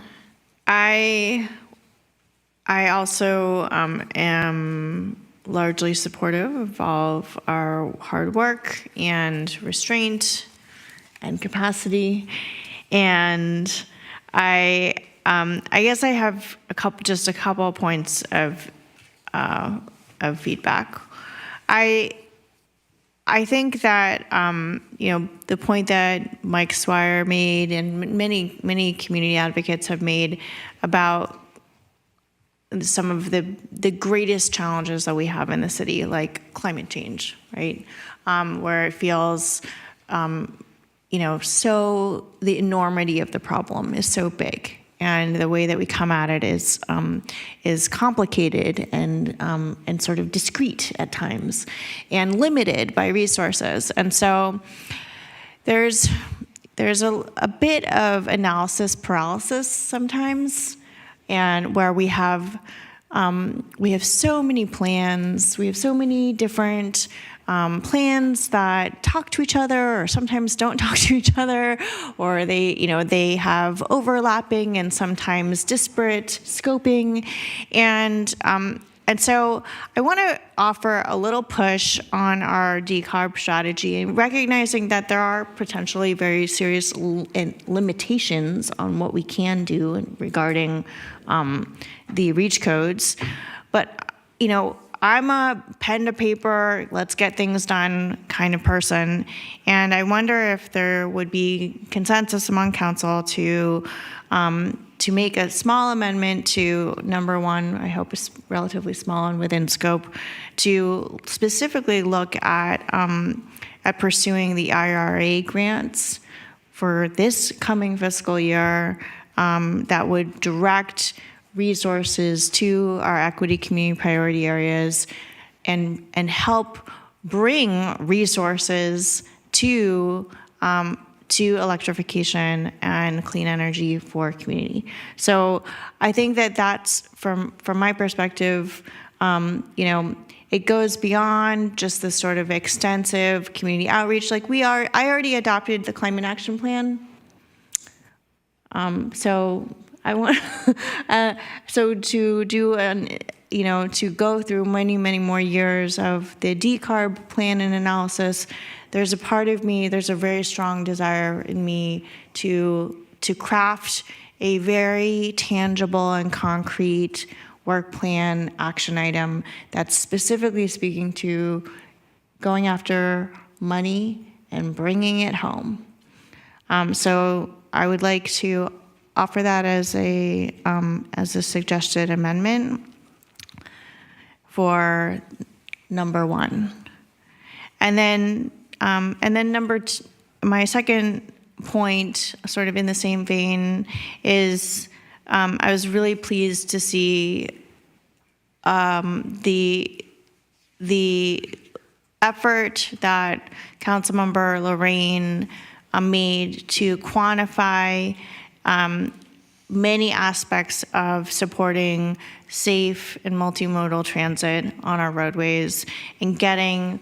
I also am largely supportive of all of our hard work and restraint and capacity, and I guess I have just a couple of points of feedback. I think that the point that Mike Swire made and many community advocates have made about some of the greatest challenges that we have in the city, like climate change, right? Where it feels, so the enormity of the problem is so big, and the way that we come at it is complicated and sort of discrete at times, and limited by resources. And so there's a bit of analysis paralysis sometimes, and where we have so many plans, we have so many different plans that talk to each other or sometimes don't talk to each other, or they have overlapping and sometimes disparate scoping. And so I want to offer a little push on our decarb strategy, and recognizing that there are potentially very serious limitations on what we can do regarding the REACH codes. But, I'm a pen to paper, let's get things done kind of person. And I wonder if there would be consensus among council to make a small amendment to number 1, I hope it's relatively small and within scope, to specifically look at pursuing the IRA grants for this coming fiscal year that would direct resources to our equity community priority areas and help bring resources to electrification and clean energy for community. So I think that that's, from my perspective, it goes beyond just this sort of extensive community outreach. Like I already adopted the Climate Action Plan. So I want so to do to go through many, many more years of the decarb plan and analysis. There's a part of me, there's a very strong desire in me to craft a very tangible and concrete work plan action item that's specifically speaking to going after money and bringing it home. So I would like to offer that as a suggested amendment for number 1. And then number 2, my second point, sort of in the same vein, is I was really pleased to see the effort that Councilmember Lorraine made to quantify many aspects of supporting safe and multimodal transit on our roadways, and getting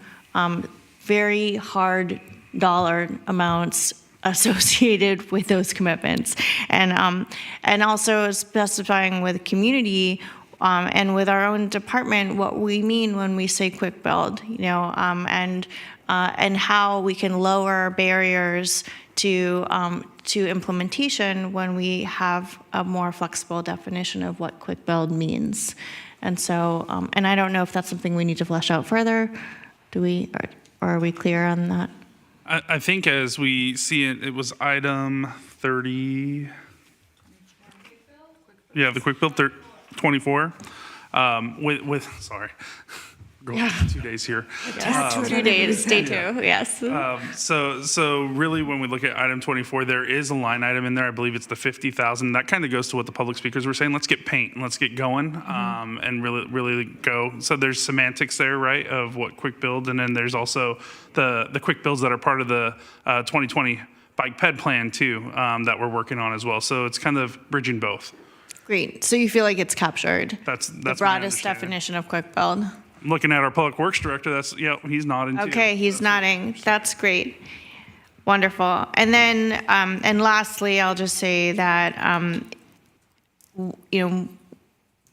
very hard dollar amounts associated with those commitments, and also specifying with community and with our own department what we mean when we say quick build, and how we can lower barriers to implementation when we have a more flexible definition of what quick build means. And so, and I don't know if that's something we need to flesh out further. Or are we clear on that? I think as we see it, it was item 30. Yeah, the quick build 24. Sorry. Going 2 days here. 2 days, day 2, yes. So really, when we look at item 24, there is a line item in there. I believe it's the 50,000. That kind of goes to what the public speakers were saying. Let's get paint and let's get going, and really go. So there's semantics there, right, of what quick build, and then there's also the quick builds that are part of the 2020 bike ped plan too, that we're working on as well. So it's kind of bridging both. Great. So you feel like it's captured? That's the broadest definition of quick build. Looking at our public works director, he's nodding too. Okay, he's nodding. That's great. Wonderful. And then, and lastly, I'll just say that,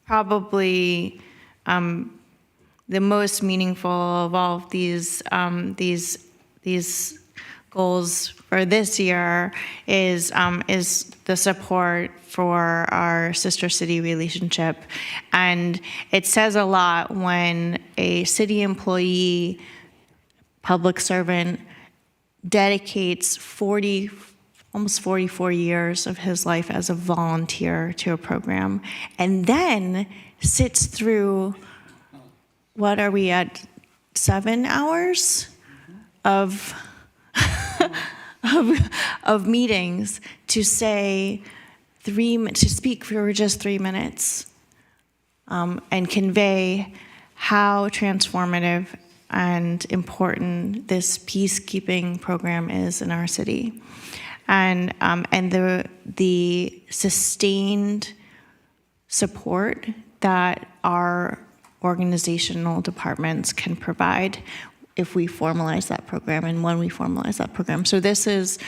probably the most meaningful of all of these goals for this year is the support for our sister city relationship. And it says a lot when a city employee, public servant, dedicates almost 44 years of his life as a volunteer to a program, and then sits through, what are we at, 7 hours of meetings to say, to speak for just 3 minutes and convey how transformative and important this peacekeeping program is in our city, and the sustained support that our organizational departments can provide if we formalize that program and when we formalize that program. So this is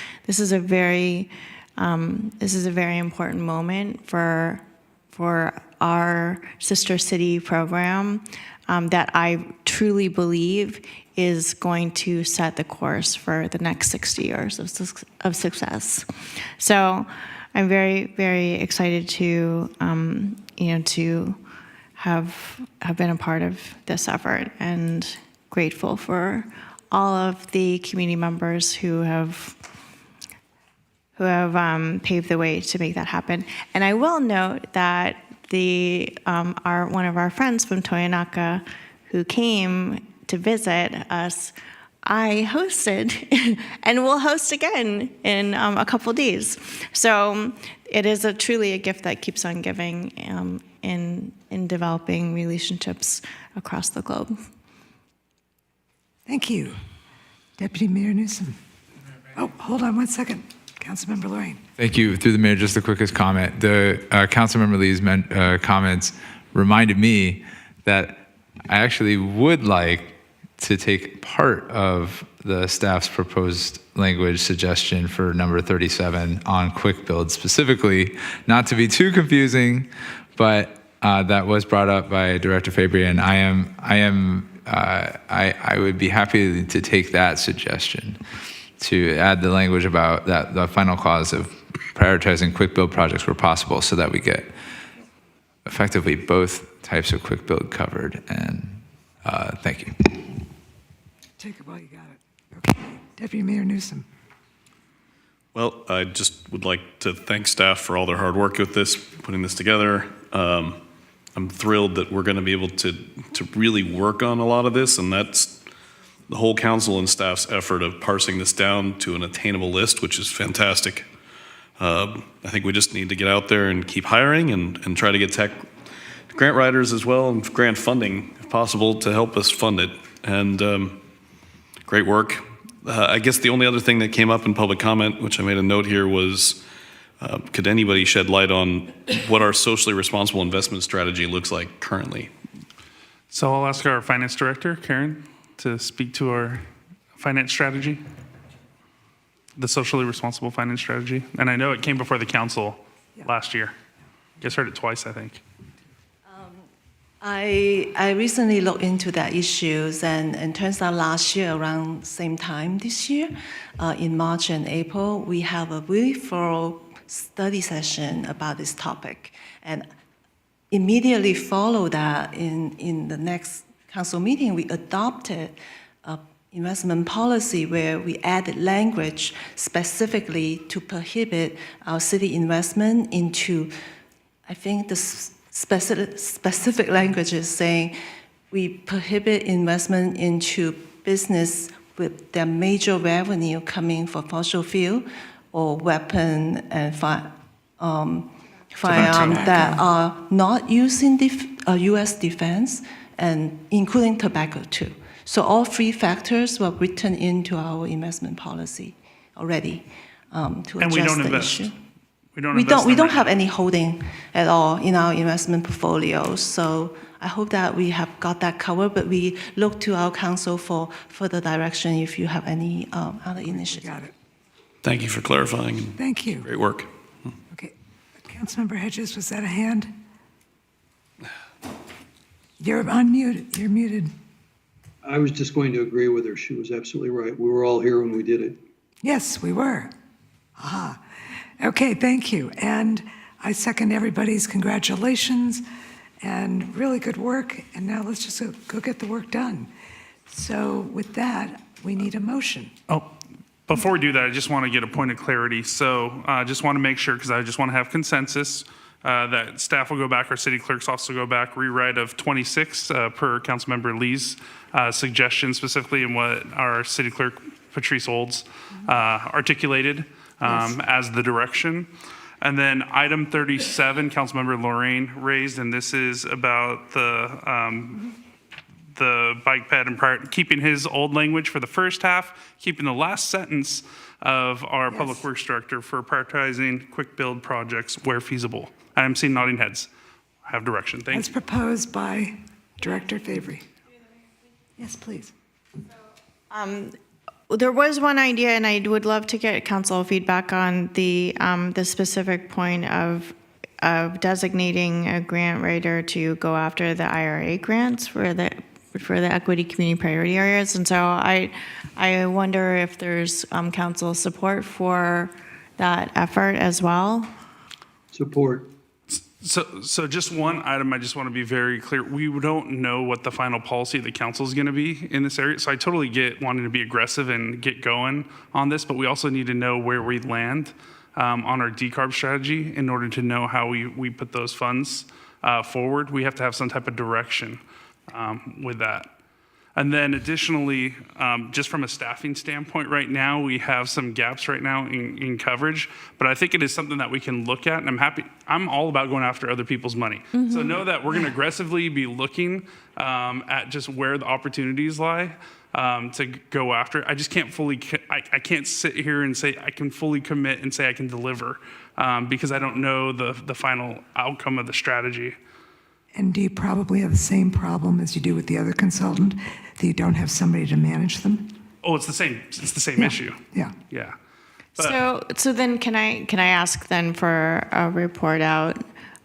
a very important moment for our sister city program that I truly believe is going to set the course for the next 60 years of success. So I'm very, very excited to to have been a part of this effort, and grateful for all of the community members who have paved the way to make that happen. And I will note that one of our friends from Toyonaka who came to visit us, I hosted and will host again in a couple days. So it is truly a gift that keeps on giving in developing relationships across the globe. Thank you. Deputy Mayor Newsom. Oh, hold on one second. Councilmember Lorraine. Thank you. Through the mayor, just the quickest comment. The Councilmember Lee's comments reminded me that I actually would like to take part of the staff's proposed language suggestion for number 37 on quick build specifically, not to be too confusing, but that was brought up by Director Fabry, and I would be happy to take that suggestion to add the language about that, the final clause of prioritizing quick build projects where possible, so that we get effectively both types of quick build covered. And thank you. Take it while you got it. Okay. Deputy Mayor Newsom. Well, I just would like to thank staff for all their hard work with this, putting this together. I'm thrilled that we're going to be able to really work on a lot of this, and that's the whole council and staff's effort of parsing this down to an attainable list, which is fantastic. I think we just need to get out there and keep hiring and try to get tech grant writers as well, and grant funding if possible to help us fund it. And great work. I guess the only other thing that came up in public comment, which I made a note here, was could anybody shed light on what our socially responsible investment strategy looks like currently? So I'll ask our finance director, Karen, to speak to our finance strategy, the socially responsible finance strategy. And I know it came before the council last year. You guys heard it twice, I think. I recently looked into that issues, and it turns out last year, around same time this year, in March and April, we have a really thorough study session about this topic. And immediately follow that in the next council meeting, we adopted an investment policy where we added language specifically to prohibit our city investment into, I think the specific language is saying we prohibit investment into business with their major revenue coming from fossil fuel or weapon and firearms that are not used in U.S. defense, and including tobacco too. So all three factors were written into our investment policy already to address the issue. We don't have any holding at all in our investment portfolio. So I hope that we have got that covered, but we look to our council for further direction if you have any other initiatives. Got it. Thank you for clarifying. Thank you. Great work. Okay. Councilmember Hedges, was that a hand? You're unmuted. You're muted. I was just going to agree with her. She was absolutely right. We were all here when we did it. Yes, we were. Aha. Okay, thank you. And I second everybody's congratulations and really good work. And now let's just go get the work done. So with that, we need a motion. Oh, before we do that, I just want to get a point of clarity. So I just want to make sure, because I just want to have consensus, that staff will go back, our city clerk's office will go back, rewrite of 26 per Councilmember Lee's suggestion, specifically in what our city clerk, Patrice Olds, articulated as the direction. And then item 37, Councilmember Lorraine raised, and this is about the bike ped and keeping his old language for the first half, keeping the last sentence of our Public Works Director for prioritizing quick build projects where feasible. I'm seeing nodding heads. I have direction. Thank As you. proposed by Director Favory. Yes, please. There was one idea, and I would love to get council feedback on the specific point of designating a grant writer to go after the IRA grants for the equity community priority areas. And so I wonder if there's council support for that effort as well. Support. So just one item, I just want to be very clear. We don't know what the final policy of the council is going to be in this area. So I totally get wanting to be aggressive and get going on this, but we also need to know where we land on our decarb strategy in order to know how we put those funds forward. We have to have some type of direction with that. And then additionally, just from a staffing standpoint right now, we have some gaps right now in coverage, but I think it is something that we can look at, and I'm all about going after other people's money. So know that we're gonna aggressively be looking at just where the opportunities lie to go after. I just can't I can't sit here and say I can fully commit and say I can deliver because I don't know the final outcome of the strategy. And do you probably have the same problem as you do with the other consultant, that you don't have somebody to manage them? Oh, it's the same issue. Yeah. Yeah. So then can I ask then for a report out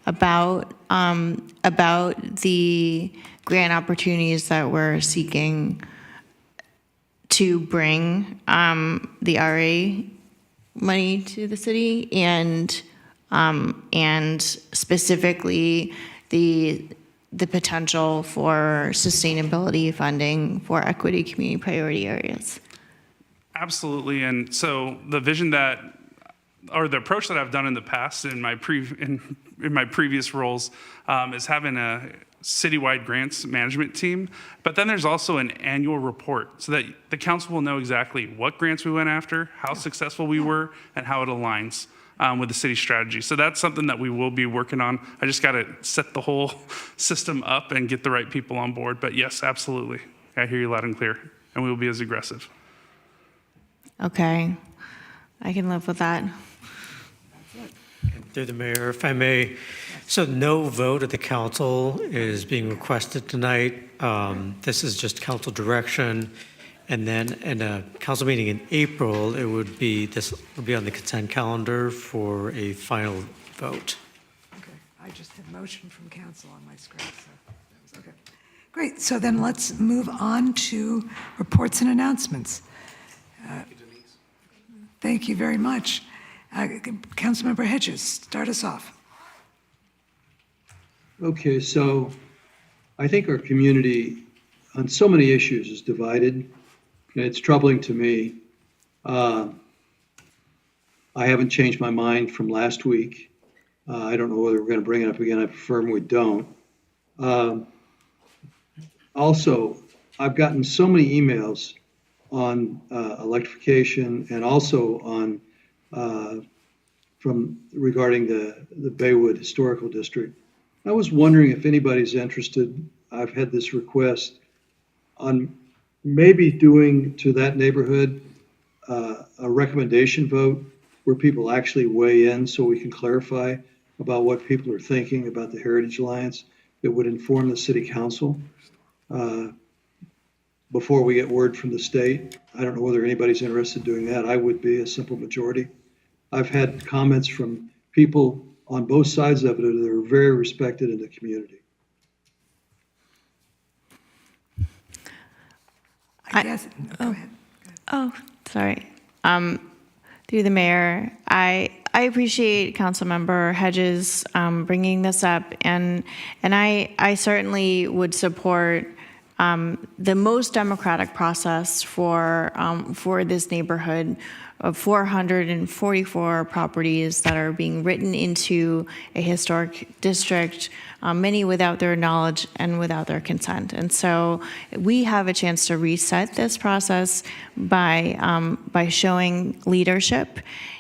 about the grant opportunities that we're seeking to bring the RA money to the city and specifically the potential for sustainability funding for equity community priority areas. Absolutely. And so the vision the approach that I've done in the past in my previous roles is having a citywide grants management team, but then there's also an annual report so that the council will know exactly what grants we went after, how successful we were, and how it aligns with the city strategy. So that's something that we will be working on. I just got to set the whole system up and get the right people on board. But yes, absolutely. I hear you loud and clear, and we will be as aggressive. Okay, I can live with that. Through the mayor, if I may. So no vote at the council is being requested tonight. This is just council direction. And then in a council meeting in April, this would be on the consent calendar for a final vote. Okay, I just had motion from council on my screen, so that was okay. Great, so then let's move on to reports and announcements. Thank you very much. Councilmember Hedges, start us off. Okay, so I think our community on so many issues is divided. It's troubling to me. I haven't changed my mind from last week. I don't know whether we're going to bring it up again. I prefer we don't. Also, I've gotten so many emails on electrification and also on regarding the Baywood Historical District. I was wondering if anybody's interested. I've had this request on maybe doing to that neighborhood a recommendation vote where people actually weigh in so we can clarify about what people are thinking about the Heritage Alliance that would inform the city council before we get word from the state. I don't know whether anybody's interested in doing that. I would be a simple majority. I've had comments from people on both sides of it that are very respected in the community. I guess, go ahead. Oh, sorry. Through the mayor, I appreciate Councilmember Hedges bringing this up, and I certainly would support the most democratic process for this neighborhood 444 properties that are being written into a historic district, many without their knowledge and without their consent. And so we have a chance to reset this process by showing leadership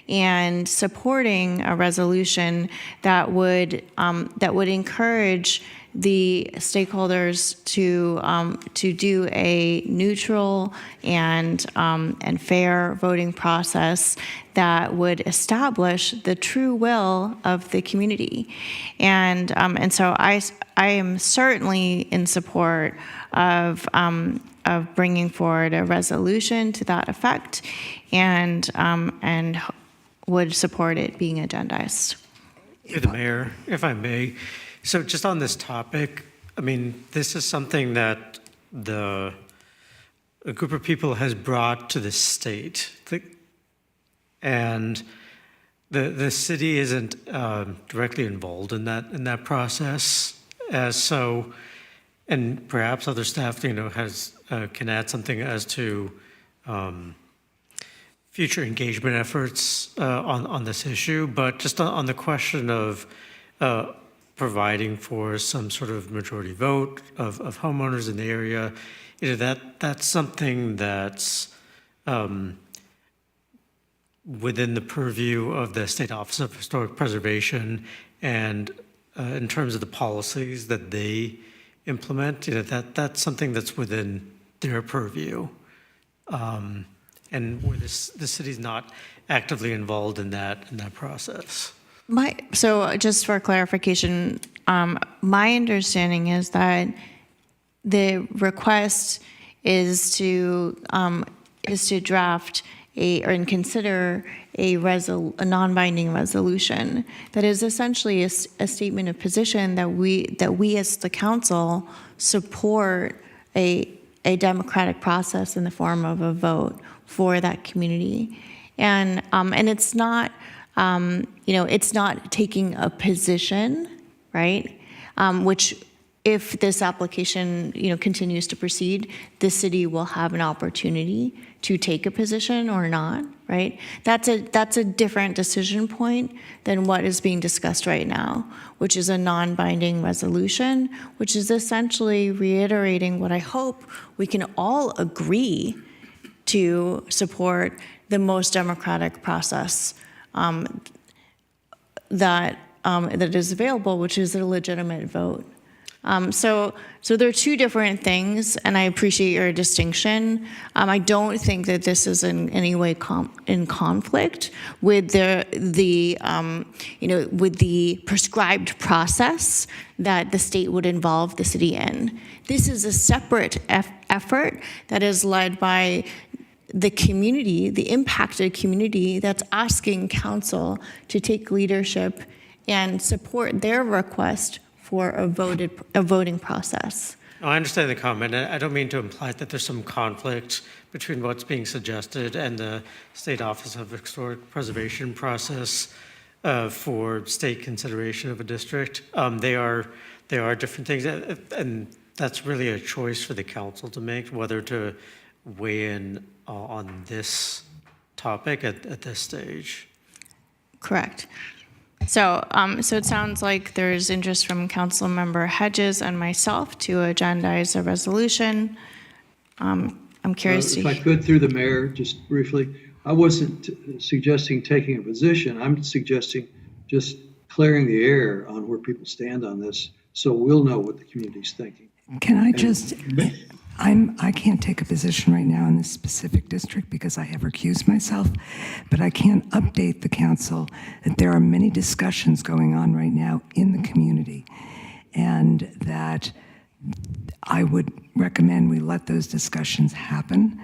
and supporting a resolution that would encourage the stakeholders to do a neutral and fair voting process that would establish the true will of the community, and so I am certainly in support of bringing forward a resolution to that effect, and would support it being agendized. Through the mayor, if I may. So just on this topic, I mean, this is something that a group of people has brought to the state. And the city isn't directly involved in that process. So, and perhaps other staff, can add something as to future engagement efforts on this issue. But just on the question of providing for some sort of majority vote of homeowners in the area, that's something that's within the purview of the State Office of Historic Preservation, and in terms of the policies that they implement, that's something that's within their purview, and where the city's not actively involved in that process. So just for clarification, my understanding is that the request is to draft and consider a non-binding resolution that is essentially a statement of position that we as the council support a democratic process in the form of a vote for that community, and it's not. It's not taking a position, right? Which, if this application, continues to proceed, the city will have an opportunity to take a position or not, right? That's a different decision point than what is being discussed right now, which is a non-binding resolution, which is essentially reiterating what I hope we can all agree to support the most democratic process that is available, which is a legitimate vote. So there are two different things, and I appreciate your distinction. I don't think that this is in any way in conflict with with the prescribed process that the state would involve the city in. This is a separate effort that is led by the community, the impacted community, that's asking council to take leadership and support their request for a voting process. I understand the comment. I don't mean to imply that there's some conflict between what's being suggested and the State Office of Historic Preservation process for state consideration of a district. They are different things, and that's really a choice for the council to make, whether to weigh in on this topic at this stage. Correct. So it sounds like there's interest from Councilmember Hedges and myself to agendize a resolution. I'm curious If I could, through the mayor, just briefly, I wasn't suggesting taking a position. I'm suggesting just clearing the air on where people stand on this, so we'll know what the community's thinking. Can I just, I can't take a position right now in this specific district because I have recused myself, but I can update the council that there are many discussions going on right now in the community, and that I would recommend we let those discussions happen.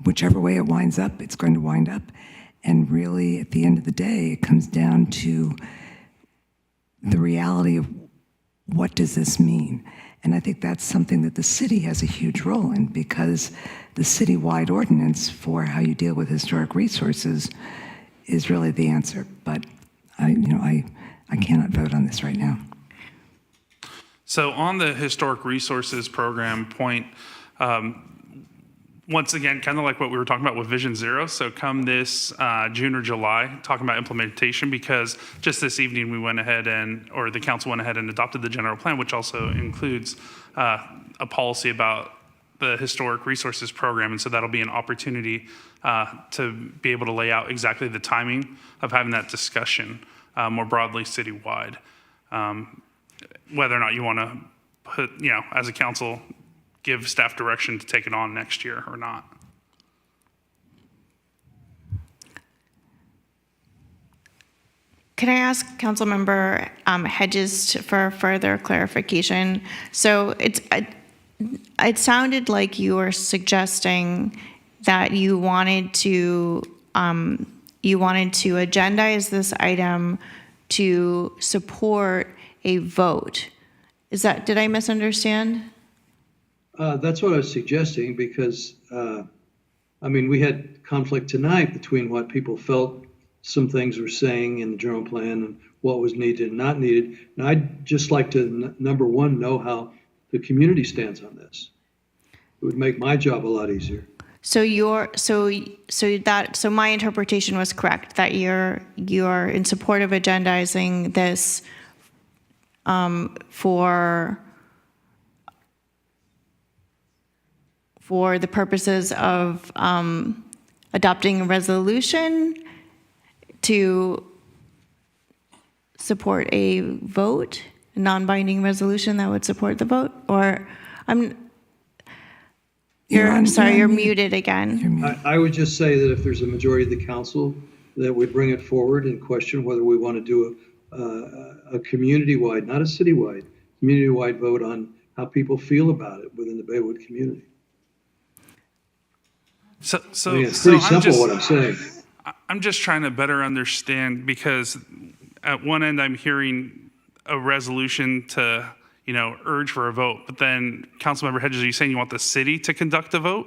Whichever way it winds up, it's going to wind up. And really, at the end of the day, it comes down to the reality of what does this mean? And I think that's something that the city has a huge role in, because the citywide ordinance for how you deal with historic resources is really the answer. But I cannot vote on this right now. So on the historic resources program point, once again, kind of like what we were talking about with Vision Zero. So come this June or July, talking about implementation, because just this evening we went ahead or the council went ahead and adopted the general plan, which also includes a policy about the Historic Resources Program. And so that'll be an opportunity to be able to lay out exactly the timing of having that discussion more broadly citywide. Whether or not you want to put, as a council, give staff direction to take it on next year or not. Can I ask Councilmember Hedges for further clarification? So it sounded like you were suggesting that you wanted to agendize this item to support a vote. Did I misunderstand? That's what I was suggesting because, we had conflict tonight between what people felt some things were saying in the general plan and what was needed and not needed. And I'd just like to, number one, know how the community stands on this. It would make my job a lot easier. So my interpretation was correct, that you're in support of agendizing this for the purposes of adopting a resolution to support a vote, a non-binding resolution that would support the vote? Or you're muted again. I would just say that if there's a majority of the council that would bring it forward and question whether we want to do a community-wide, not a city-wide, community-wide vote on how people feel about it within the Baywood community. So it's pretty simple what I'm saying. I'm just trying to better understand, because at one end I'm hearing a resolution to, urge for a vote, but then Councilmember Hedges, are you saying you want the city to conduct a vote?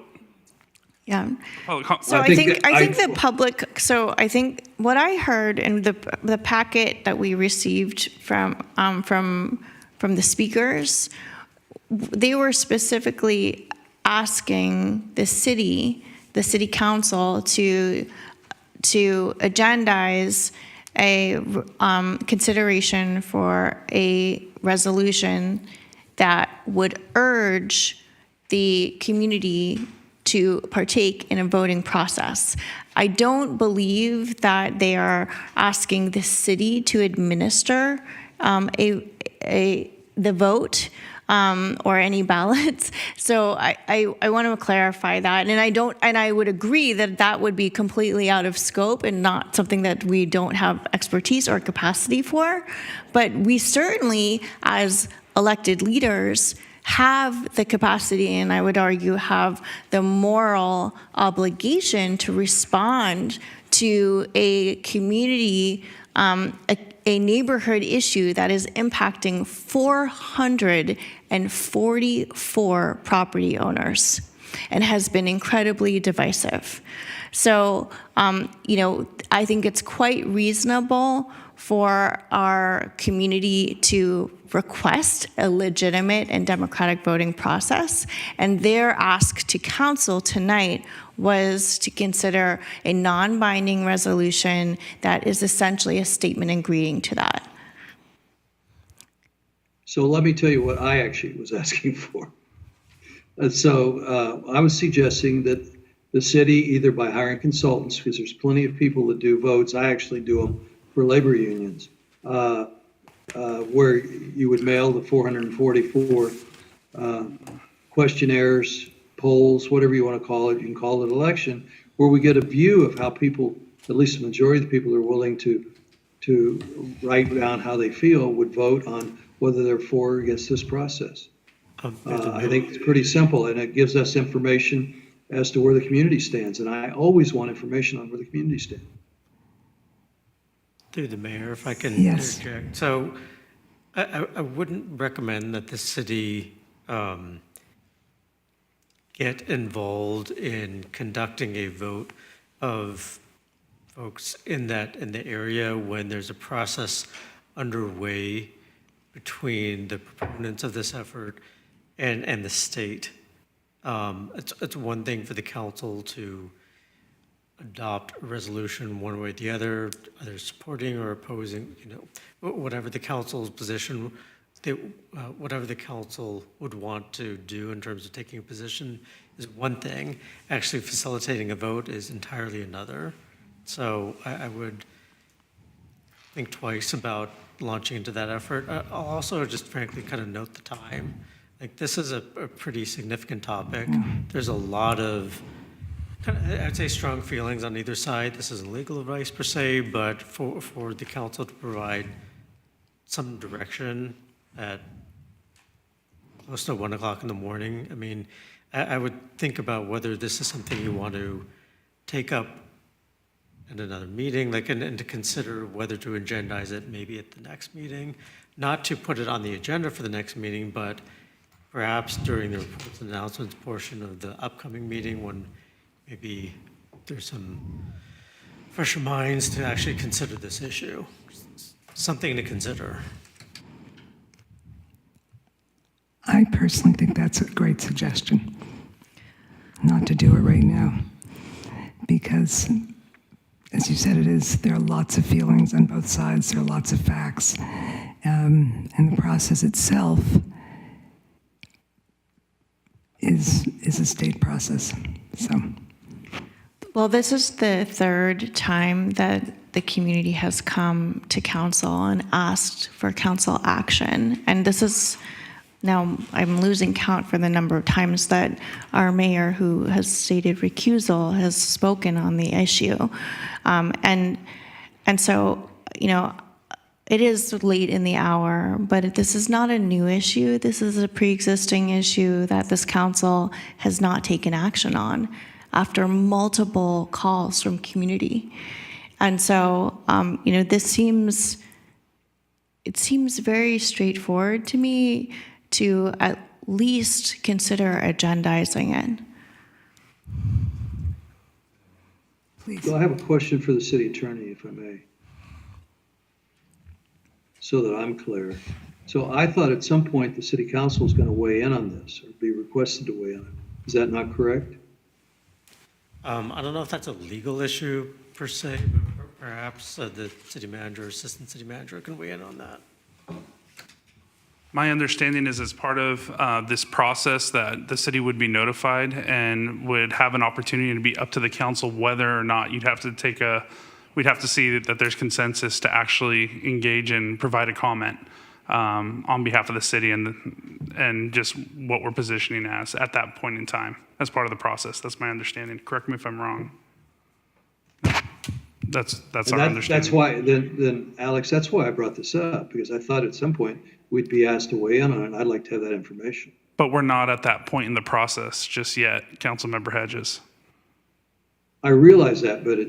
Yeah. Well, So I think the public. So I think what I heard in the packet that we received from the speakers, they were specifically asking the city council to agendize a consideration for a resolution that would urge the community to partake in a voting process. I don't believe that they are asking the city to administer the vote or any ballots. So I want to clarify that, and I would agree that would be completely out of scope and not something that we don't have expertise or capacity for. But we certainly, as elected leaders, have the capacity, and I would argue have the moral obligation to respond to a community, a neighborhood issue that is impacting 444 property owners and has been incredibly divisive. So, I think it's quite reasonable for our community to request a legitimate and democratic voting process. And their ask to council tonight was to consider a non-binding resolution that is essentially a statement agreeing to that. So let me tell you what I actually was asking for. I was suggesting that the city, either by hiring consultants, because there's plenty of people that do votes, I actually do them for labor unions, where you would mail the 444 questionnaires, polls, whatever you want to call it, you can call it election, where we get a view of how people, at least the majority of the people who are willing to write down how they feel, would vote on whether they're for or against this process. I think it's pretty simple, and it gives us information as to where the community stands. And I always want information on where the community stands. Through the mayor, if I can Yes. interject. So I wouldn't recommend that the city get involved in conducting a vote of folks in the area when there's a process underway between the proponents of this effort and the state. It's one thing for the council to adopt a resolution one way or the other, either supporting or opposing, whatever the council's position, whatever the council would want to do in terms of taking a position is one thing. Actually facilitating a vote is entirely another. So I would think twice about launching into that effort. I'll also just frankly kind of note the time. Like, this is a pretty significant topic. There's a lot of, I'd say, strong feelings on either side. This isn't legal advice per se, but for the council to provide some direction at close to 1 o'clock in the morning, I mean, I would think about whether this is something you want to take up in another meeting, like, and to consider whether to agendize it maybe at the next meeting, not to put it on the agenda for the next meeting, but perhaps during the reports and announcements portion of the upcoming meeting when maybe there's some fresher minds to actually consider this issue. Something to consider. I personally think that's a great suggestion, not to do it right now, because, as you said, there are lots of feelings on both sides, there are lots of facts, and the process itself is a state process. So, Well, this is the third time that the community has come to council and asked for council action. And this is, now I'm losing count for the number of times that our mayor, who has stated recusal, has spoken on the issue. And so, it is late in the hour, but this is not a new issue. This is a pre-existing issue that this council has not taken action on after multiple calls from community. And so, it seems very straightforward to me to at least consider agendizing it. please. So I have a question for the city attorney, if I may, so that I'm clear. So I thought at some point the city council was going to weigh in on this or be requested to weigh in on it. Is that not correct? I don't know if that's a legal issue per se, but perhaps the city manager, assistant city manager can weigh in on that. My understanding is as part of this process that the city would be notified and would have an opportunity to be up to the council whether or not we'd have to see that there's consensus to actually engage and provide a comment on behalf of the city and just what we're positioning as at that point in time as part of the process. That's my understanding. Correct me if I'm wrong. That's our understanding. That's why, then Alex, that's why I brought this up, because I thought at some point we'd be asked to weigh in on it, and I'd like to have that information. But we're not at that point in the process just yet, Councilmember Hedges. I realize that, but at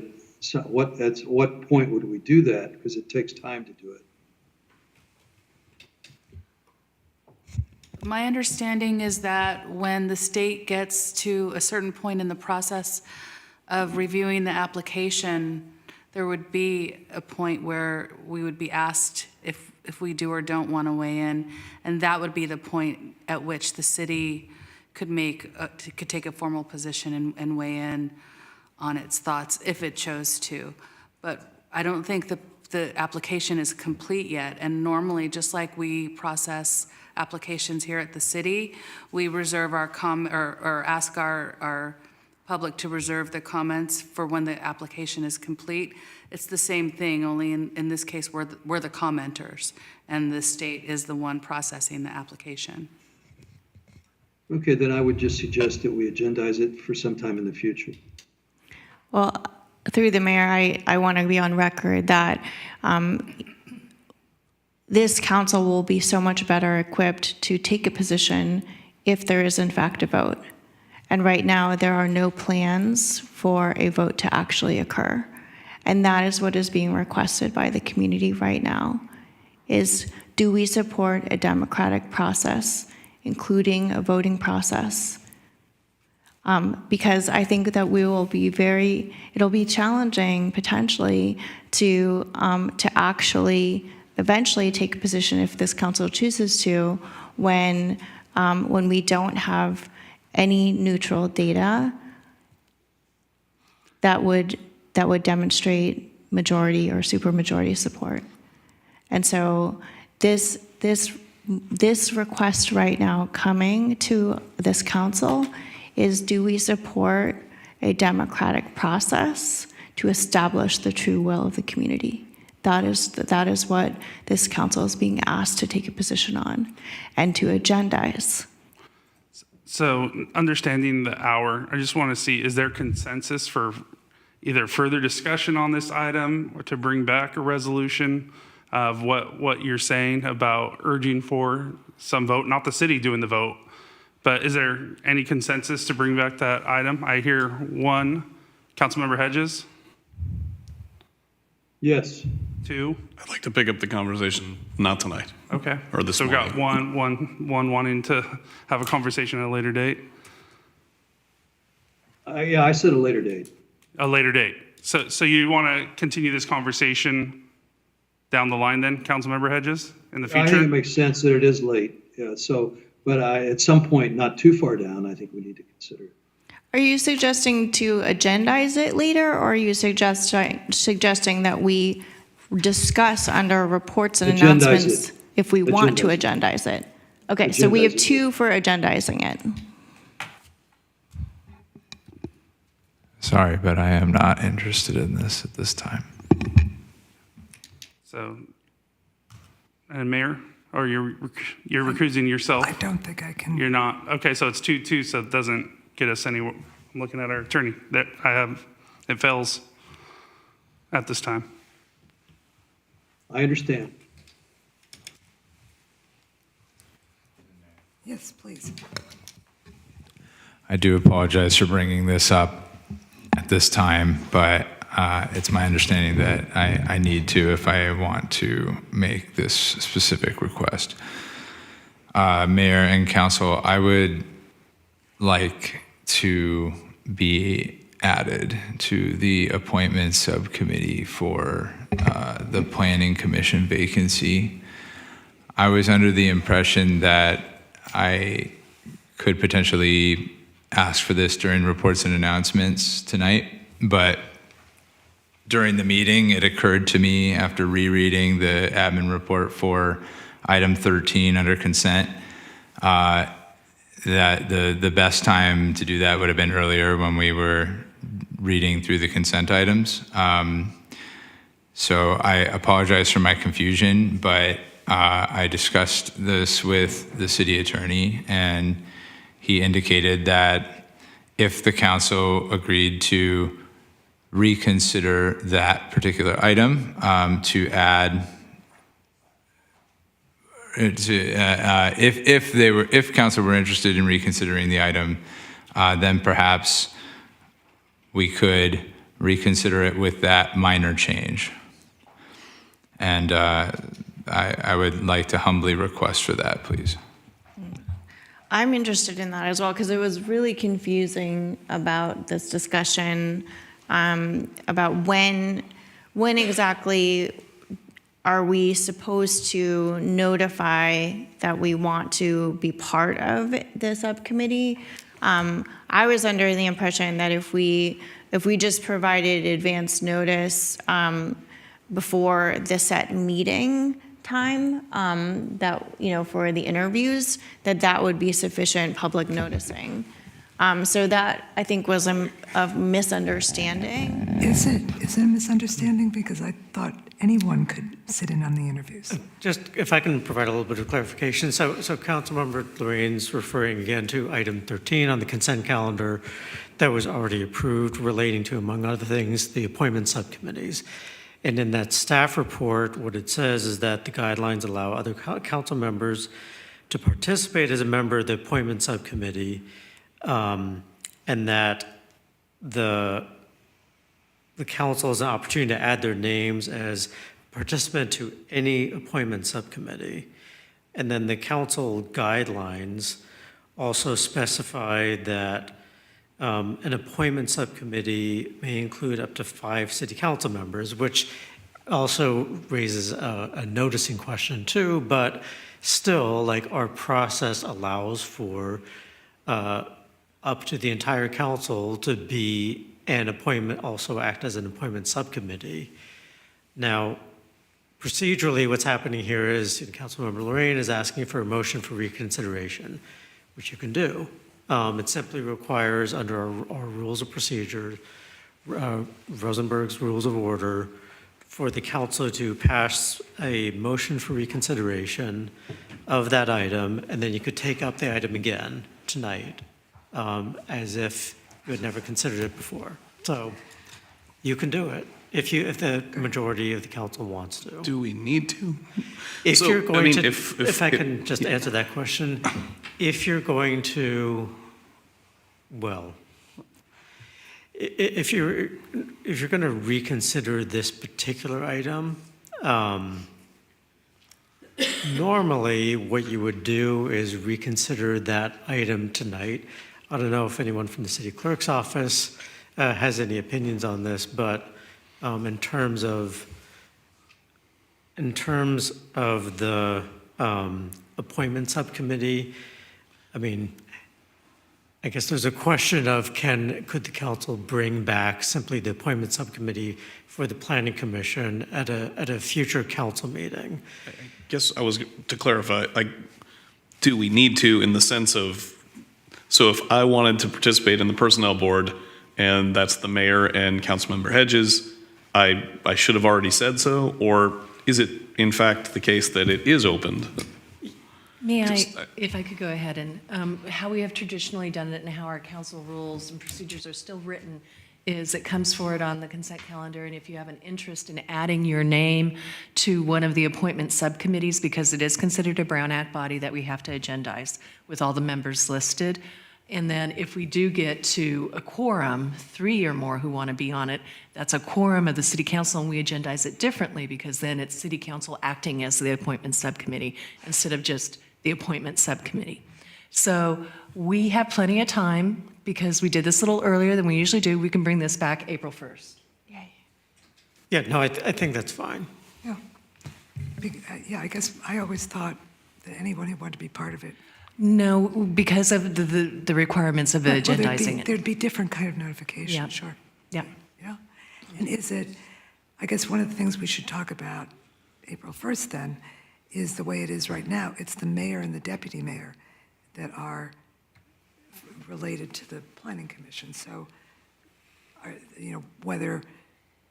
what point would we do that? Because it takes time to do it. My understanding is that when the state gets to a certain point in the process of reviewing the application, there would be a point where we would be asked if we do or don't want to weigh in, and that would be the point at which the city could take a formal position and weigh in on its thoughts if it chose to. But I don't think the application is complete yet, and normally, just like we process applications here at the city, we reserve our or ask our public to reserve their comments for when the application is complete. It's the same thing, only in this case, we're the commenters, and the state is the one processing the application. Okay, then I would just suggest that we agendize it for some time in the future. Well, through the mayor, I want to be on record that this council will be so much better equipped to take a position if there is in fact a vote. And right now, there are no plans for a vote to actually occur. And that is what is being requested by the community right now, is do we support a democratic process, including a voting process? Because I think that it'll be challenging potentially to actually eventually take a position if this council chooses to when we don't have any neutral data that would demonstrate majority or supermajority support. And so this request right now coming to this council is, do we support a democratic process to establish the true will of the community? That is what this council is being asked to take a position on and to agendize. So understanding the hour, I just want to see, is there consensus for either further discussion on this item or to bring back a resolution of what you're saying about urging for some vote, not the city doing the vote, but is there any consensus to bring back that item? I hear one. Councilmember Hedges? Yes. Two? I'd like to pick up the conversation, not tonight. Okay. Or this So we got morning. one wanting to have a conversation at a later date. Yeah, I said a later date. A later date. So you want to continue this conversation down the line then, Councilmember Hedges, in the I think future? it makes sense that it is late. Yeah, but at some point, not too far down, I think we need to consider it. Are you suggesting to agendize it later, or are you suggesting that we discuss under reports and Agendize announcements it. if we want to Agendize agendize it? Okay, so we have Agendize it. two for agendizing it. Sorry, but I am not interested in this at this time. So, and Mayor, or you're recusing yourself? I don't think I can. You're not? Okay, so it's 2-2, so it doesn't get us anywhere. I'm looking at our attorney. That it fails at this time. I understand. Yes, please. I do apologize for bringing this up at this time, but it's my understanding that I need to if I want to make this specific request. Mayor and council, I would like to be added to the appointment subcommittee for the Planning Commission vacancy. I was under the impression that I could potentially ask for this during reports and announcements tonight, but during the meeting, it occurred to me after rereading the admin report for item 13 under consent, that the best time to do that would have been earlier when we were reading through the consent items. So I apologize for my confusion, but I discussed this with the city attorney, and he indicated that if the council agreed to reconsider that particular item, to add, if council were interested in reconsidering the item, then perhaps we could reconsider it with that minor change. And I would like to humbly request for that, please. I'm interested in that as well, because it was really confusing about this discussion about when exactly are we supposed to notify that we want to be part of the subcommittee. I was under the impression that if we just provided advance notice before the set meeting time, that, for the interviews, that would be sufficient public noticing. So that, I think, was a misunderstanding. Is it a misunderstanding? Because I thought anyone could sit in on the interviews. Just if I can provide a little bit of clarification. So Councilmember Lorraine's referring again to item 13 on the consent calendar that was already approved relating to, among other things, the appointment subcommittees. And in that staff report, what it says is that the guidelines allow other council members to participate as a member of the appointment subcommittee, and that the council has an opportunity to add their names as participant to any appointment subcommittee. And then the council guidelines also specify that an appointment subcommittee may include up to 5 city council members, which also raises a noticing question too, but still, like, our process allows for up to the entire council to be an appointment, also act as an appointment subcommittee. Now, procedurally, what's happening here is Councilmember Lorraine is asking for a motion for reconsideration, which you can do. It simply requires, under our rules of procedure, Rosenberg's Rules of Order, for the council to pass a motion for reconsideration of that item, and then you could take up the item again tonight, as if you had never considered it before. So you can do it if the majority of the council wants to. Do we need to? If So, you're I going mean, to, if- if I can just answer that question, if you're going to, well, if you're going to reconsider this particular item, normally what you would do is reconsider that item tonight. I don't know if anyone from the city clerk's office has any opinions on this, but in terms of the appointment subcommittee, I mean, I guess there's a question of could the council bring back simply the appointment subcommittee for the planning commission at a future council meeting? I guess I was, to clarify, like, do we need to in the sense of, so if I wanted to participate in the personnel board, and that's the mayor and Councilmember Hedges, I should have already said so? Or is it in fact the case that it is opened? May Just- I, if I could go ahead and, how we have traditionally done it and how our council rules and procedures are still written is it comes forward on the consent calendar, and if you have an interest in adding your name to one of the appointment subcommittees, because it is considered a Brown Act body that we have to agendize with all the members listed, and then if we do get to a quorum, 3 or more who want to be on it, that's a quorum of the city council, and we agendize it differently because then it's city council acting as the appointment subcommittee instead of just the appointment subcommittee. So we have plenty of time because we did this a little earlier than we usually do. We can bring this back April 1st. Yeah, no, I think that's fine. Yeah. Yeah, I guess I always thought that anyone who wanted to be part of it. No, because of the requirements of Well, agendizing it. There'd be different kind of notification, Yeah. sure. Yeah. Yeah. And is it, I guess one of the things we should talk about April 1st then is the way it is right now. It's the mayor and the deputy mayor that are related to the planning commission. So, whether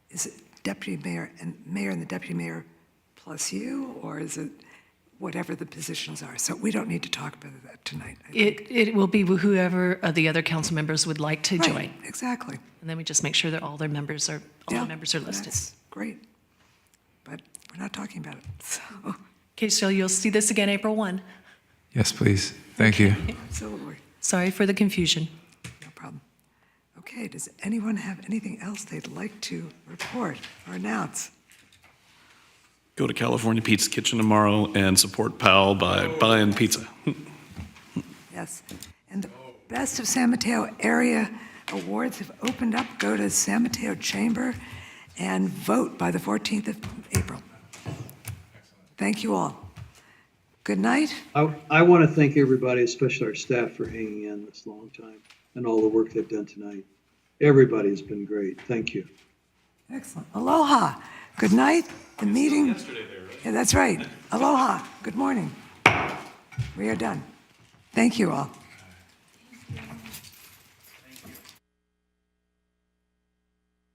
is it deputy mayor and the deputy mayor plus you, or is it whatever the positions are? So we don't need to talk about that tonight. I think. It will be whoever of the other council members would like to Right, join. exactly. And then we just make sure that all the members are listed. That's great. But we're not talking about it, so. Okay, so you'll see this again April 1. Yes, please. Thank you. Absolutely, Sorry for the confusion. no problem. Okay, does anyone have anything else they'd like to report or announce? Go to California Pizza Kitchen tomorrow and support PAL by buying pizza. Yes. And the Best of San Mateo Area Awards have opened up. Go to San Mateo Chamber and vote by the 14th of April. Thank you all. Good night. I want to thank everybody, especially our staff, for hanging in this long time and all the work they've done tonight. Everybody's been great. Thank you. Excellent. Aloha. Good night. The meeting. Yeah, that's right. Aloha. Good morning. We are done. Thank you all.